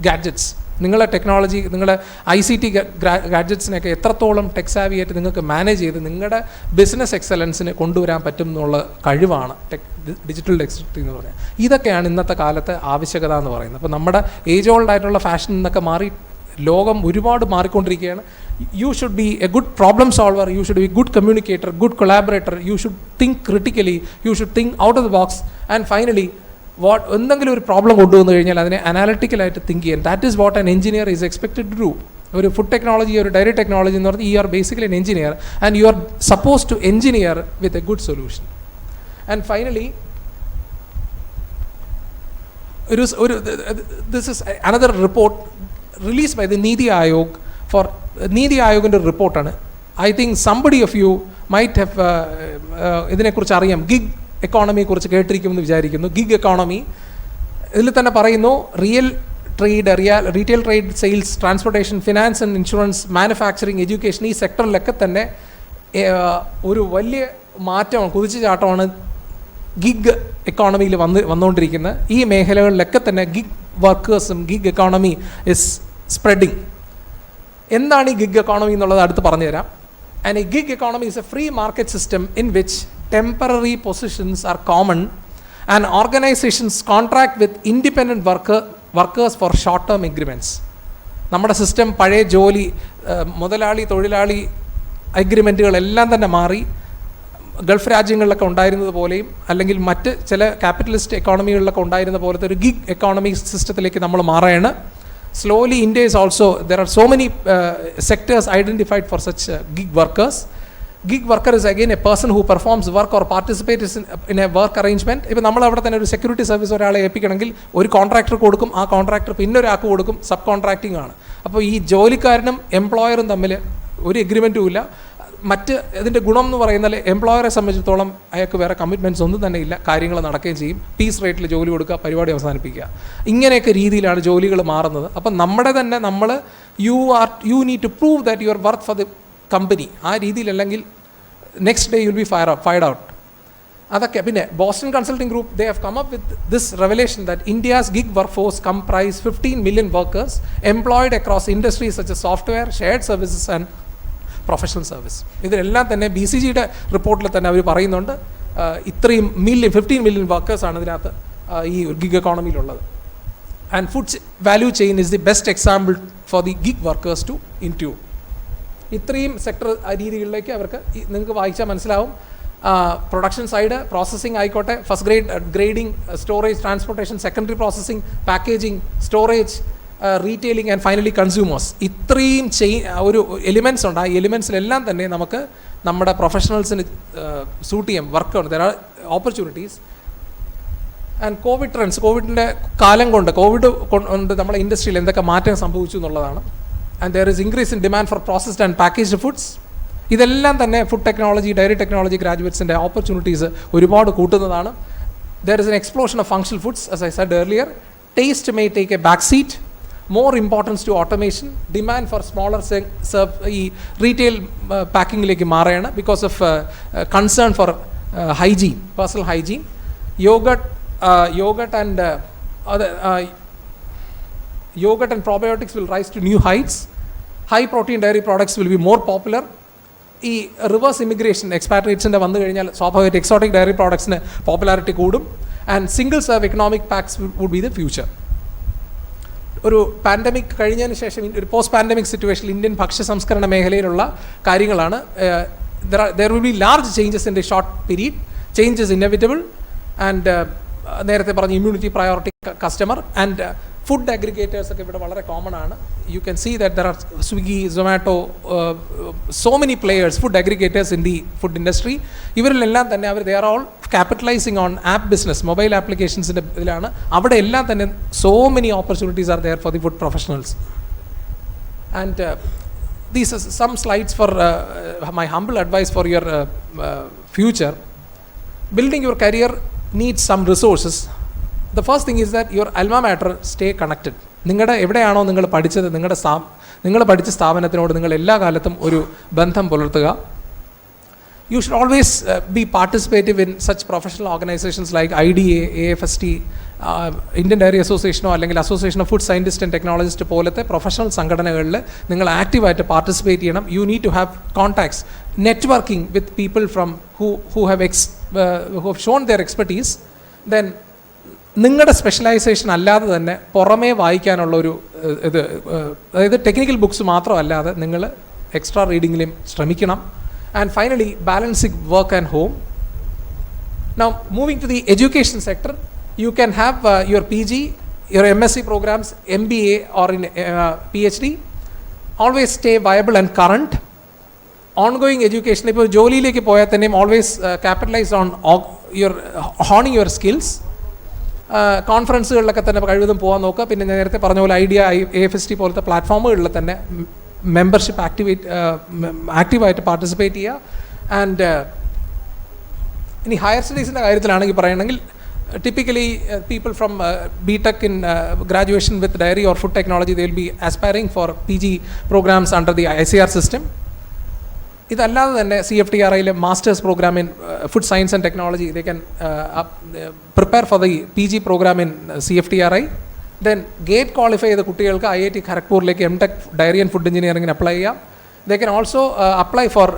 gadgets. നിങ്ങളെ technology, നിങ്ങളുടെ ICT ഗാഡ്ജറ്റ്സിനെയൊക്കെ എത്രത്തോളം tech സാവിയായിട്ട് നിങ്ങൾക്ക് manage ചെയ്ത് നിങ്ങളുടെ business എക്സലൻസിന് കൊണ്ടുവരാൻ പറ്റും എന്നുള്ള കഴിവാണ് ഡിജിറ്റൽ ഡെക്സ്ട്രിറ്റി എന്ന് പറഞ്ഞാൽ. ഇതൊക്കെയാണ് ഇന്നത്തെ കാലത്തെ ആവശ്യകത എന്ന് പറയുന്നത്. അപ്പോൾ നമ്മുടെ ഏജ് ഓൾഡ് ആയിട്ടുള്ള ഫാഷൻ എന്നൊക്കെ മാറി ലോകം ഒരുപാട് മാറിക്കൊണ്ടിരിക്കുകയാണ്. You should be a good problem solver, you should be a good communicator, good collaborator, you should think critically, you should think out of the box, and finally എന്തെങ്കിലും ഒരു problem കൊണ്ടുവന്നു കഴിഞ്ഞാൽ അതിനെ അനാലിറ്റിക്കലായിട്ട് തിങ്ക് ചെയ്യാൻ. That is what an engineer is expected to do. ഒരു food technology, ഒരു dairy technology എന്ന് പറഞ്ഞാൽ you are basically an engineer and you are suppose to engineer with a good solution. And finally this is another report released by the Niti Aayog. For Niti Aayoginte റിപ്പോർട്ടാണ്. I think somebody of you might have ഇതിനെക്കുറിച്ച് അറിയാം. Gig എക്കോണമിയെക്കുറിച്ച് കേട്ടിരിക്കുമെന്ന് വിചാരിക്കുന്നു. Gig economy ഇതിൽ തന്നെ പറയുന്നു, retail trade, sales, transportation, finance and insurance, manufacturing, education, ഈ സെക്ടറിലൊക്കെ തന്നെ ഒരു വലിയ മാറ്റമാണ്, കുതിച്ചുചാട്ടമാണ് ഗിഗ് എക്കോണമിയിൽ വന്നുകൊണ്ടിരിക്കുന്നത്. ഈ മേഖലകളിലൊക്കെ തന്നെ ഗിഗ് വർക്കേഴ്സും ഗിഗ് എക്കോണമി ഇസ് സ്പ്രെഡിങ്. എന്താണ് ഈ ഗിഗ് എക്കോണമി എന്നുള്ളത് അടുത്ത് പറഞ്ഞുതരാം. And a gig economy is a free market system in which temporary positions are common and organisations contract with independent workers for short term agreements. നമ്മുടെ system പഴയ ജോലി, മുതലാളി തൊഴിലാളി എഗ്രിമെൻറ്റുകളെല്ലാം തന്നെ മാറി ഗൾഫ് രാജ്യങ്ങളിലൊക്കെ ഉണ്ടായിരുന്നത് പോലെയും അല്ലെങ്കിൽ മറ്റ് ചില ക്യാപിറ്റലിസ്റ്റ് എക്കോണമികളിലൊക്കെ ഉണ്ടായിരുന്ന പോലത്തെ ഒരു ഗിഗ് എക്കോണമി സിസ്റ്റത്തിലേക്ക് നമ്മൾ മാറുകയാണ്. Slowly, India is also, there are so many sectors identified for such gig workers. Gig worker is again a person who performs work or participates in a work arrangement. ഇപ്പോൾ നമ്മൾ അവിടെ തന്നെ ഒരു security service ഒരാളെ ഏൽപ്പിക്കണമെങ്കിൽ ഒരു contractor കൊടുക്കും, ആ contractor പിന്നെ ഒരാൾക്ക് കൊടുക്കും, സബ് കോൺട്രാക്റ്റിംഗ് ആണ്. അപ്പോൾ ഈ ജോലിക്കാരനും എംപ്ലോയറും തമ്മിൽ ഒരു എഗ്രിമെൻറ്റും ഇല്ല. മറ്റ് ഇതിൻ്റെ ഗുണം എന്ന് പറയുന്നത് എംപ്ലോയറെ സംബന്ധിച്ചിടത്തോളം അയാൾക്ക് വേറെ കമ്മിറ്റ്മെൻറ്റ്സ് ഒന്നും തന്നെ ഇല്ല, കാര്യങ്ങൾ നടക്കുകയും ചെയ്യും. പീസ് റേറ്റിൽ ജോലി കൊടുക്കുക, പരിപാടി അവസാനിപ്പിക്കുക, ഇങ്ങനെയൊക്കെ രീതിയിലാണ് ജോലികൾ മാറുന്നത്. അപ്പം നമ്മുടെ തന്നെ you need to prove that you are worth for the company. ആ രീതിയിലല്ലെങ്കിൽ next day you'll be fired out. അതൊക്കെ പിന്നെ Boston consulting group they have come up with this revelation that India's gig workforce comprise 15 million workers employed across industries such as software, shared services and professional service. ഇതിലെല്ലാം തന്നെ BCGയുടെ റിപ്പോർട്ടിൽ തന്നെ അവർ പറയുന്നുണ്ട് ഇത്രയും 15 million വർക്കേഴ്സാണ് ഇതിനകത്ത് ഈ ഗിഗ് എക്കോണമിയിലുള്ളത്. And food value chain is the best example for the gig workers to intube. ഇത്രയും സെക്ടർ രീതികളിലേക്ക് അവർക്ക് നിങ്ങൾക്ക് വായിച്ചാൽ മനസ്സിലാവും. പ്രൊഡക്ഷൻ സൈഡ്, പ്രോസസ്സിംഗ് ആയിക്കോട്ടെ, first grading, storage, transportation, secondary processing, packaging, storage, retailing and finally consumers. ഇത്രയും ഒരു എലിമെൻറ്റ്സ് ഉണ്ട്. ആ എലിമെൻറ്റ്സിലെല്ലാം തന്നെ നമുക്ക് നമ്മുടെ പ്രൊഫഷണൽസിന് സൂട്ട് ചെയ്യാം വർക്കുണ്ട്. There are opportunities. And Covid trends, കോവിഡിൻ്റെ കാലം കൊണ്ട് നമ്മുടെ ഇൻഡസ്ട്രിയിൽ എന്തൊക്കെ മാറ്റം സംഭവിച്ചു എന്നുള്ളതാണ്. And there is increase in demand for processed and packaged foods. ഇതെല്ലാം തന്നെ ഫുഡ് ടെക്നോളജി, ഡയറി ടെക്നോളജി ഗ്രാജുവേറ്റ്സിൻ്റെ ഓപ്പർച്യൂണിറ്റീസ് ഒരുപാട് കൂട്ടുന്നതാണ്. There is an explosion of functional foods. As I said earlier, taste may take a back seat. More importance to automation, demand for smaller retail പാക്കിങ്ങിലേക്ക് മാറുകയാണ് because of concern for hygiene, personal hygiene. Yogurt and probiotics will rise to new heights. High protein dairy products will be more popular. ഈ reverse immigration, എക്സ്പാട്രിയേറ്റ്സിൻ്റെ വന്നു കഴിഞ്ഞാൽ സ്വാഭാവികമായിട്ട് exotic dairy പ്രോഡക്ട്സിന് popularity കൂടും. And single serve economic packs would be the future. ഒരു pandemic കഴിഞ്ഞതിന് ശേഷം ഒരു പോസ്റ്റ് പാൻഡമിക് സിറ്റുവേഷനിൽ ഇന്ത്യൻ ഭക്ഷ്യ സംസ്കരണ മേഖലയിലുള്ള കാര്യങ്ങളാണ്. There will be large changes in the short period. Change is inevitable. And നേരത്തെ പറഞ്ഞ immunity, priority, customer and food aggregators ഒക്കെ ഇവിടെ വളരെ കോമൺ ആണ്. You can see that there are Swiggy, Zomato, so many players, food aggregators in the food industry. ഇവരിലെല്ലാം തന്നെ they are all capitalising on app business, mobile ആപ്ലിക്കേഷൻസിൻ്റെ ഇതിലാണ്. അവിടെ എല്ലാം തന്നെ so many opportunities are there for the food professionals. And these some slides for my humble advice for your future. building your career needs some resources. The first thing is that your alma mater stay connected. നിങ്ങളുടെ എവിടെയാണോ നിങ്ങൾ പഠിച്ചത്, നിങ്ങൾ പഠിച്ച സ്ഥാപനത്തിനോട് നിങ്ങൾ എല്ലാ കാലത്തും ഒരു ബന്ധം പുലർത്തുക. You should always be participative in such professional organizations like IDA, AFST, Indian Dairy Association അല്ലെങ്കിൽ Association of Food Scientists and Technologists പോലത്തെ പ്രൊഫഷണൽ സംഘടനകളിൽ നിങ്ങൾ ആക്റ്റീവായിട്ട് പാർട്ടിസിപ്പേറ്റ് ചെയ്യണം. You need to have contacts, networking with people from who have shown their expertise. Then നിങ്ങളുടെ specialization അല്ലാതെ തന്നെ പുറമേ വായിക്കാനുള്ള ഒരു അതായത് ടെക്നിക്കൽ ബുക്സ് മാത്രമല്ലാതെ നിങ്ങൾ എക്സ്ട്രാ റീഡിങ്ങിലും ശ്രമിക്കണം. And finally, balancing work and home. Now, moving to the education sector, you can have your PG, your MSc programs, MBA or in PhD. Always stay viable and current. Ongoing education, ഇപ്പോൾ ജോലിയിലേക്ക് പോയാൽ തന്നെയും always capitalize on honing your skills. കോൺഫറൻസുകളിലൊക്കെ തന്നെ കഴിവതും പോകാൻ നോക്കുക. പിന്നെ ഞാൻ നേരത്തെ പറഞ്ഞ പോലെ ഐഡിയ, AFST പോലത്തെ പ്ലാറ്റ്ഫോമുകളിൽ തന്നെ മെമ്പർഷിപ്പ് ആക്റ്റീവായിട്ട് പാർട്ടിസിപ്പേറ്റ് ചെയ്യുക. ആൻഡ് ഇനി ഹയർ സ്റ്റഡീസിൻ്റെ കാര്യത്തിലാണെങ്കിൽ പറയുകയാണെങ്കിൽ typically people from BTech in graduation with dairy or food technology, they will be aspiring for PG programs under the ICR system. ഇതല്ലാതെ തന്നെ CFTRIയിലെ masters programme in food science and technology, they can prepare for the PG program in CFTRI. Then GATE qualify ചെയ്ത കുട്ടികൾക്ക് IIT ഖരഗ്പൂരിലേക്ക് MTech dairy and food എഞ്ചിനീയറിംഗിന് apply ചെയ്യാം. They can also apply for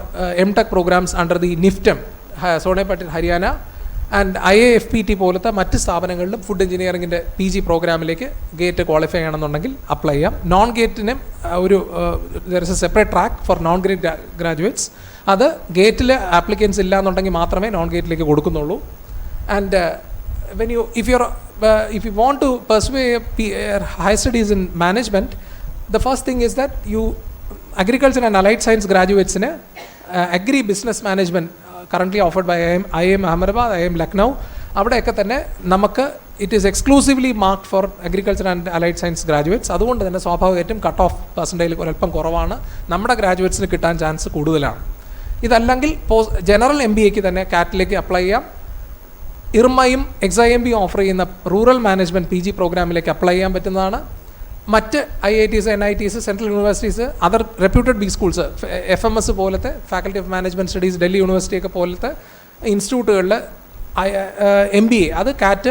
MTech programmes under the NIFTM, Sonepat in Haryana, and IAFPT പോലത്തെ മറ്റ് സ്ഥാപനങ്ങളിലും food എഞ്ചിനീയറിംഗിൻ്റെ PG പ്രോഗ്രാമിലേക്ക് ഗേറ്റ് ക്വാളിഫൈ ചെയ്യണമെന്നുണ്ടെങ്കിൽ അപ്ലൈ ചെയ്യാം. നോൺ ഗേറ്റിനും ഒരു there is a separate track four non GATE graduates. അത് ഗേറ്റിൽ ആപ്ലിക്കൻസ് ഇല്ല എന്നുണ്ടെങ്കിൽ മാത്രമേ നോൺ ഗേറ്റിലേക്ക് കൊടുക്കുന്നുള്ളൂ. And if you want to pursue higher studies in management, the first thing is that you agriculture and allied science graduates in agri business management currently offered by IIM Ahmedabad, IIM Lucknow, അവിടെയൊക്കെ തന്നെ നമുക്ക് it is exclusively marked four agriculture and allied science graduates. അതുകൊണ്ട് തന്നെ സ്വാഭാവികമായിട്ടും cut off പെർസെൻറ്റേജിൽ ഒരല്പം കുറവാണ്, നമ്മുടെ ഗ്രാജുവേറ്റ്സിന് കിട്ടാൻ ചാൻസ് കൂടുതലാണ്. ഇതല്ലെങ്കിൽ ജനറൽ MBAക്ക് തന്നെ കാറ്റിലേക്ക് അപ്ലൈ ചെയ്യാം. ഇർമയും XIMB ഓഫർ ചെയ്യുന്ന റൂറൽ മാനേജ്മെൻറ്റ് PG പ്രോഗ്രാമിലേക്ക് അപ്ലൈ ചെയ്യാൻ പറ്റുന്നതാണ്. മറ്റ് IITs, NITs, central universities, other reputed B schools, FMS പോലത്തെ faculty of management studies, Delhi യൂണിവേഴ്സിറ്റിയൊക്കെ പോലത്തെ ഇൻസ്റ്റിറ്റ്യൂട്ടുകളിൽ MBA, അത് CAT,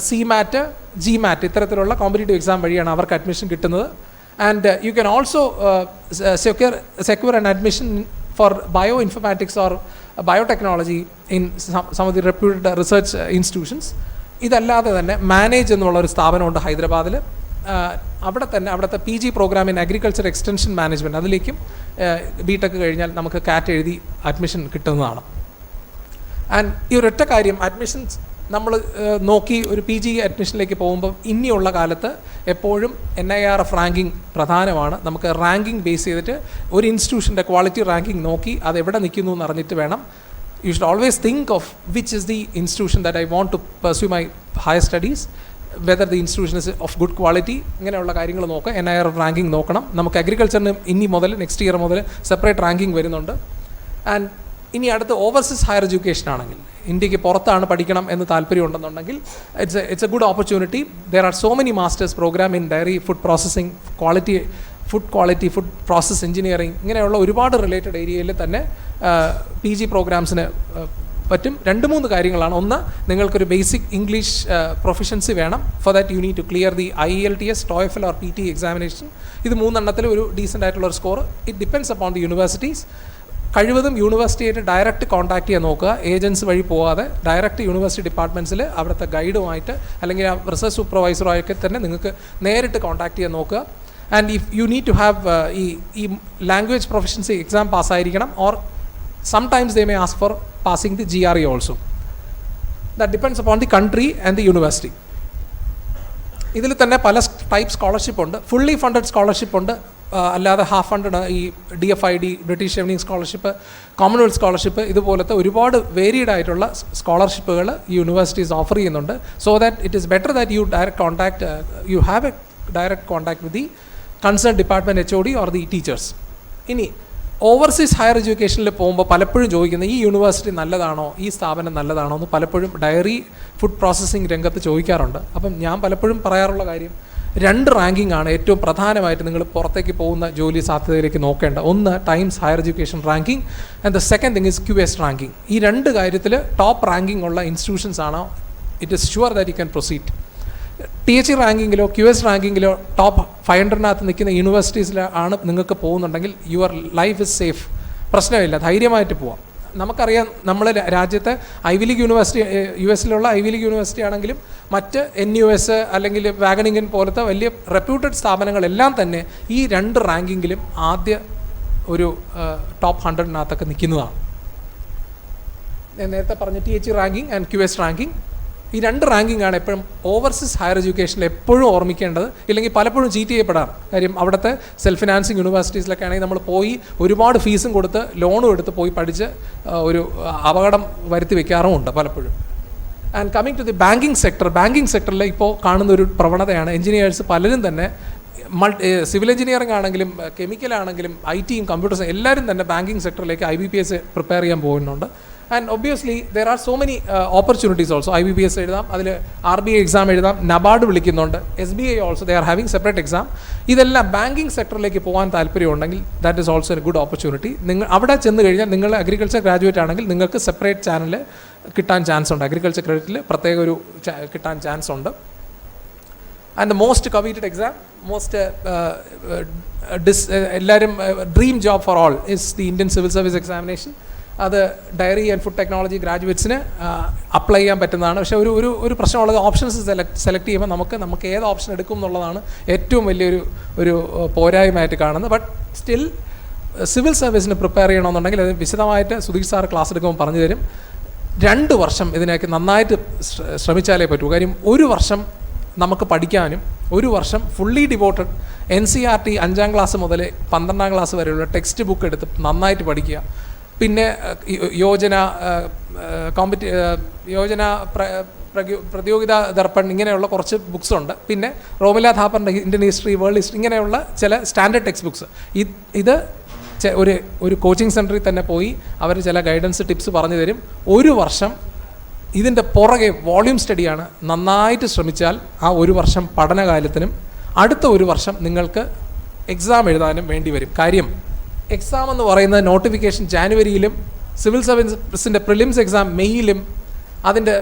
CMAT, GMAT ഇത്തരത്തിലുള്ള കോമ്പറ്റേറ്റീവ് എക്സാം വഴിയാണ് അവർക്ക് അഡ്മിഷൻ കിട്ടുന്നത്. And you can also secure an admission for bioinformatics or biotechnology in some of the reputed research institutions. ഇതല്ലാതെ തന്നെ മാനേജ് എന്നുള്ളൊരു സ്ഥാപനമുണ്ട് ഹൈദരാബാദിൽ. അവിടെ തന്നെ അവിടുത്തെ PG programme in agriculture extension management, അതിലേക്കും BTech കഴിഞ്ഞാൽ നമുക്ക് CAT എഴുതി അഡ്മിഷൻ കിട്ടുന്നതാണ്. ആൻഡ് ഈ ഒരൊറ്റ കാര്യം, അഡ്മിഷൻസ് നമ്മൾ നോക്കി ഒരു PG അഡ്മിഷനിലേക്ക് പോകുമ്പോൾ ഇനിയുള്ള കാലത്ത് എപ്പോഴും NIRF റാങ്കിങ് പ്രധാനമാണ്. നമുക്ക് റാങ്കിങ് ബേസ് ചെയ്തിട്ട് ഒരു ഇൻസ്റ്റിറ്റ്യൂഷൻ്റെ ക്വാളിറ്റി റാങ്കിങ് നോക്കി അത് എവിടെ നിൽക്കുന്നു എന്ന് അറിഞ്ഞിട്ട് വേണം. You should always think of which is the institution that I want to pursue my higher studies, whether the institution is of good quality. ഇങ്ങനെയുള്ള കാര്യങ്ങൾ നോക്കുക. NIRF റാങ്കിങ് നോക്കണം. നമുക്ക് അഗ്രികൾച്ചറിന് ഇനി മുതൽ നെക്സ്റ്റ് ഇയർ മുതൽ സെപ്പറേറ്റ് റാങ്കിങ് വരുന്നുണ്ട്. ആൻഡ് ഇനി അടുത്ത് ഓവർസീസ് ഹയർ എഡ്യൂക്കേഷൻ ആണെങ്കിൽ, ഇന്ത്യക്ക് പുറത്താണ് പഠിക്കണം എന്ന് താല്പര്യം ഉണ്ടെന്നുണ്ടെങ്കിൽ it's a good opportunity. There are so many masters programme in dairy food processing, quality food process engineering, ഇങ്ങനെയുള്ള ഒരുപാട് റിലേറ്റഡ് ഏരിയയിൽ തന്നെ PG പ്രോഗ്രാംസിന് പറ്റും. 2-3 കാര്യങ്ങളാണ്. ഒന്ന്, നിങ്ങൾക്കൊരു ബേസിക് ഇംഗ്ലീഷ് പ്രൊഫിഷ്യൻസി വേണം. For that you need to clear the IELTS, TOEFL or PT examination. ഇത് 3 എണ്ണത്തിൽ ഒരു ഡീസൻ്റ് ആയിട്ടുള്ള ഒരു score. It depends upon the universities. കഴിവതും യൂണിവേഴ്സിറ്റിയായിട്ട് ഡയറക്റ്റ് കോൺടാക്ട് ചെയ്യാൻ നോക്കുക. ഏജൻസ് വഴി പോകാതെ ഡയറക്റ്റ് യൂണിവേഴ്സിറ്റി ഡിപ്പാർട്ട്മെൻറ്റ്സിൽ അവിടുത്തെ ഗൈഡുമായിട്ട് അല്ലെങ്കിൽ ആ റിസർച്ച് സൂപ്പർവൈസറുമായിട്ട് തന്നെ നിങ്ങൾക്ക് നേരിട്ട് കോൺടാക്ട് ചെയ്യാൻ നോക്കുക. And if you need to have ഈ ലാംഗ്വേജ് പ്രൊഫഷൻസി എക്സാം പാസ്സായിരിക്കണം, or sometimes they may ask for passing the GRE also. That depends upon the country and the university. ഇതിൽ തന്നെ പല ടൈപ്പ് സ്കോളർഷിപ്പ് ഉണ്ട്. ഫുള്ളി ഫണ്ടഡ് സ്കോളർഷിപ്പ് ഉണ്ട്, അല്ലാതെ half funded, ഈ DFID, British evening scholarship, Commonwealth scholarship, ഇതുപോലത്തെ ഒരുപാട് varied ആയിട്ടുള്ള സ്കോളർഷിപ്പുകൾ യൂണിവേഴ്സിറ്റീസ് ഓഫർ ചെയ്യുന്നുണ്ട്. So that it is better that you have a direct contact with the concern department HOD or the teachers. ഇനി overseas higher എഡ്യൂക്കേഷനിൽ പോകുമ്പോൾ പലപ്പോഴും ചോദിക്കുന്നത് ഈ യൂണിവേഴ്സിറ്റി നല്ലതാണോ, ഈ സ്ഥാപനം നല്ലതാണോ എന്ന് പലപ്പോഴും ഡയറി ഫുഡ് പ്രോസസ്സിംഗ് രംഗത്ത് ചോദിക്കാറുണ്ട്. അപ്പം ഞാൻ പലപ്പോഴും പറയാറുള്ള കാര്യം, 2 റാങ്കിങ് ആണ് ഏറ്റവും പ്രധാനമായിട്ട് നിങ്ങൾ പുറത്തേക്ക് പോകുന്ന ജോലി സാധ്യതയിലേക്ക് നോക്കേണ്ട. ഒന്ന് Times Higher Education ranking and the second thing is QS ranking. ഈ 2 കാര്യത്തിൽ ടോപ്പ് റാങ്കിങ് ഉള്ള ഇൻസ്റ്റിറ്റ്യൂഷൻസ് ആണോ it is sure that you can proceed. THE റാങ്കിങ്ങിലോ QS റാങ്കിങ്ങിലോ ടോപ്പ് 500-നകത്ത് നിൽക്കുന്ന യൂണിവേഴ്സിറ്റീസിലാണ് നിങ്ങൾക്ക് പോകുന്നുണ്ടെങ്കിൽ യുവർ ലൈഫ് ഇസ് സേഫ്. പ്രശ്നമില്ല, ധൈര്യമായിട്ട് പോവാം. നമുക്കറിയാം നമ്മളെ രാജ്യത്തെ ഐവി ലീഗ് യൂണിവേഴ്സിറ്റി, US-ലുള്ള ഐവി ലീഗ് യൂണിവേഴ്സിറ്റി ആണെങ്കിലും മറ്റ് NUS അല്ലെങ്കിൽ വാഗണിംഗൻ പോലത്തെ വലിയ റെപ്യൂട്ടഡ് സ്ഥാപനങ്ങളെല്ലാം തന്നെ ഈ 2 റാങ്കിങ്ങിലും ആദ്യ ഒരു ടോപ്പ് 100-നകത്തൊക്കെ നിൽക്കുന്നതാണ്. ഞാൻ നേരത്തെ പറഞ്ഞ THE ranking and QS ranking, ഈ 2 റാങ്കിങ് ആണ് എപ്പോഴും ഓവർസീസ് ഹയർ എഡ്യൂക്കേഷനിൽ എപ്പോഴും ഓർമ്മിക്കേണ്ടത്. ഇല്ലെങ്കിൽ പലപ്പോഴും ചീറ്റ് ചെയ്യപ്പെടാറ്. കാര്യം അവിടുത്തെ സെൽഫ് ഫിനാൻസിങ് യൂണിവേഴ്സിറ്റീസിലൊക്കെ ആണെങ്കിൽ നമ്മൾ പോയി ഒരുപാട് ഫീസും കൊടുത്ത് ലോണും എടുത്ത് പോയി പഠിച്ച് ഒരു അപകടം വരുത്തി വെക്കാറുമുണ്ട് പലപ്പോഴും. And coming to the banking സെക്ടറിൽ ഇപ്പോൾ കാണുന്ന ഒരു പ്രവണതയാണ്, എഞ്ചിനീയേഴ്സ് പലരും തന്നെ സിവിൽ എഞ്ചിനീയറിംഗ് ആണെങ്കിലും കെമിക്കലാണെങ്കിലും IT-യും കമ്പ്യൂട്ടേഴ്സും എല്ലാവരും തന്നെ ബാങ്കിങ് സെക്ടറിലേക്ക് IBPS പ്രിപ്പയർ ചെയ്യാൻ പോകുന്നുണ്ട്. And obviously there are so many opportunities also. IBPS എഴുതാം, അതിൽ RBI എക്സാം എഴുതാം, NABARD വിളിക്കുന്നുണ്ട്, SBI also they are having separate exam. ഇതെല്ലാം ബാങ്കിങ് സെക്ടറിലേക്ക് പോകാൻ താല്പര്യമുണ്ടെങ്കിൽ that is also a good opportunity. നിങ്ങൾ അവിടെ ചെന്ന് കഴിഞ്ഞാൽ നിങ്ങൾ അഗ്രികൾച്ചർ ഗ്രാജുവേറ്റ് ആണെങ്കിൽ നിങ്ങൾക്ക് സെപ്പറേറ്റ് ചാനൽ കിട്ടാൻ ചാൻസ് ഉണ്ട്. അഗ്രികൾച്ചർ ക്രെഡിറ്റിൽ പ്രത്യേക ഒരു കിട്ടാൻ ചാൻസ് ഉണ്ട്. And the most coveted exam, most എല്ലാവരും dream job for all is the Indian civil service examination. അത് ഡയറി ആൻഡ് ഫുഡ് ടെക്നോളജി ഗ്രാജുവേറ്റ്സിന് അപ്ലൈ ചെയ്യാൻ പറ്റുന്നതാണ്. പക്ഷേ ഒരു പ്രശ്നമുള്ളത് ഓപ്ഷൻസ് സെലക്ട് ചെയ്യുമ്പോൾ നമുക്ക് ഏത് ഓപ്ഷൻ എടുക്കും എന്നുള്ളതാണ് ഏറ്റവും വലിയൊരു പോരായ്മയായിട്ട് കാണുന്നത്. ബട്ട് സ്റ്റിൽ സിവിൽ സർവീസിന് പ്രിപ്പയർ ചെയ്യണമെന്നുണ്ടെങ്കിൽ അത് വിശദമായിട്ട് സുധീർ സാർ ക്ലാസ് എടുക്കുമ്പോൾ പറഞ്ഞു തരും. 2 വർഷം ഇതിനൊക്കെ നന്നായിട്ട് ശ്രമിച്ചാലേ പറ്റൂ. കാര്യം 1 വർഷം നമുക്ക് പഠിക്കാനും 1 വർഷം ഫുള്ളി ഡിവോട്ടഡ് NCERT 5ാം ക്ലാസ് മുതൽ 12ാം ക്ലാസ് വരെയുള്ള ടെക്സ്റ്റ് ബുക്ക് എടുത്ത് നന്നായിട്ട് പഠിക്കുക. പിന്നെ യോജന പ്രതിയോഗിത ദർപ്പൺ ഇങ്ങനെയുള്ള കുറച്ച് ബുക്സ് ഉണ്ട്. പിന്നെ റോമില ഥാപ്പറിൻ്റെ ഇന്ത്യൻ ഹിസ്റ്ററി, വേൾഡ് ഹിസ്റ്ററി ഇങ്ങനെയുള്ള ചില സ്റ്റാൻഡേർഡ് ടെക്സ്റ്റ് ബുക്സ്. ഇത് ഒരു കോച്ചിങ് സെൻറ്ററിൽ തന്നെ പോയി അവർ ചില ഗൈഡൻസ് ടിപ്സ് പറഞ്ഞു തരും. 1 വർഷം ഇതിൻ്റെ പുറകെ വോള്യൂം സ്റ്റഡിയാണ്. നന്നായിട്ട് ശ്രമിച്ചാൽ ആ 1 വർഷം പഠനകാലത്തിനും അടുത്ത 1 വർഷം നിങ്ങൾക്ക് എക്സാം എഴുതാനും വേണ്ടി വരും. കാര്യം എക്സാം എന്ന് പറയുന്നത് നോട്ടിഫിക്കേഷൻ ജാനുവരിയിലും, സിവിൽ സർവീസിൻ്റെ പ്രിലിംസ് എക്സാം മെയ്യിലും, അതിൻ്റെ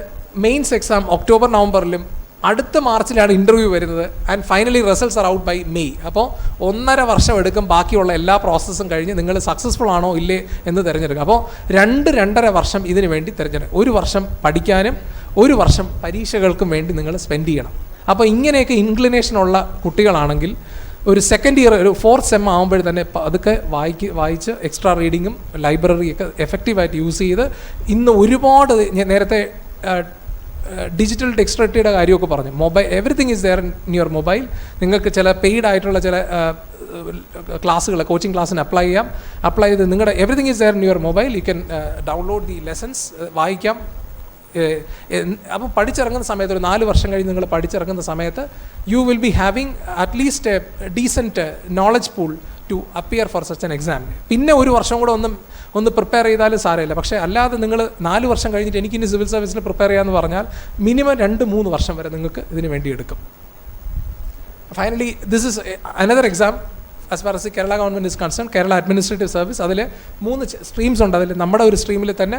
മെയിൻസ് എക്സാം ഒക്ടോബർ നവംബറിലും, അടുത്ത മാർച്ചിലാണ് ഇൻ്റർവ്യൂ വരുന്നത്. And finally results are out by May. അപ്പോൾ 1.5 വർഷം എടുക്കും ബാക്കിയുള്ള എല്ലാ പ്രോസസ്സും കഴിഞ്ഞ് നിങ്ങൾ സക്സസ്ഫുൾ ആണോ ഇല്ലേ എന്ന് തിരഞ്ഞെടുക്കുക. അപ്പോൾ 2-2.5 വർഷം ഇതിന് വേണ്ടി തിരഞ്ഞെടുക്കുക. 1 വർഷം പഠിക്കാനും 1 വർഷം പരീക്ഷകൾക്കും വേണ്ടി നിങ്ങൾ സ്പെൻഡ് ചെയ്യണം. അപ്പോൾ ഇങ്ങനെയൊക്കെ ഇൻക്ലിനേഷനുള്ള കുട്ടികളാണെങ്കിൽ ഒരു സെക്കൻഡ് ഇയർ, ഒരു 4th സെം ആകുമ്പോൾ തന്നെ അതൊക്കെ വായിച്ച് എക്സ്ട്രാ റീഡിങ്ങും ലൈബ്രറിയൊക്കെ എഫക്റ്റീവായിട്ട് യൂസ് ചെയ്ത് ഇന്ന് ഒരുപാട് നേരത്തെ ഡിജിറ്റൽ ടെക്സ്റ്ററിറ്റിയുടെ കാര്യമൊക്കെ പറഞ്ഞു. Everything is there in your mobile. നിങ്ങൾക്ക് ചില പെയ്ഡ് ആയിട്ടുള്ള ചില ക്ലാസ്സുകൾ, കോച്ചിങ് ക്ലാസ്സിന് അപ്ലൈ ചെയ്ത് നിങ്ങളുടെ everything is there in your mobile. You can download the lessons, വായിക്കാം. അപ്പോൾ പഠിച്ചിറങ്ങുന്ന സമയത്ത് ഒരു 4 വർഷം കഴിഞ്ഞ് നിങ്ങൾ പഠിച്ചിറങ്ങുന്ന സമയത്ത് you will be having at least a decent knowledge pool to appear for such an exam. പിന്നെ 1 വർഷം കൂടെ ഒന്ന് പ്രിപ്പയർ ചെയ്താലും സാരമില്ല. പക്ഷേ അല്ലാതെ നിങ്ങൾ 4 വർഷം കഴിഞ്ഞിട്ട് എനിക്കിനി സിവിൽ സർവീസിന് പ്രിപ്പയർ ചെയ്യാമെന്ന് പറഞ്ഞാൽ മിനിമം 2-3 വർഷം വരെ നിങ്ങൾക്ക് ഇതിന് വേണ്ടി എടുക്കും. Finally this is another exam as far as the Kerala government is concerned. Kerala Administrative Service, അതിൽ 3 സ്ട്രീംസ് ഉണ്ട്. അതിൽ നമ്മുടെ ഒരു സ്ട്രീമിൽ തന്നെ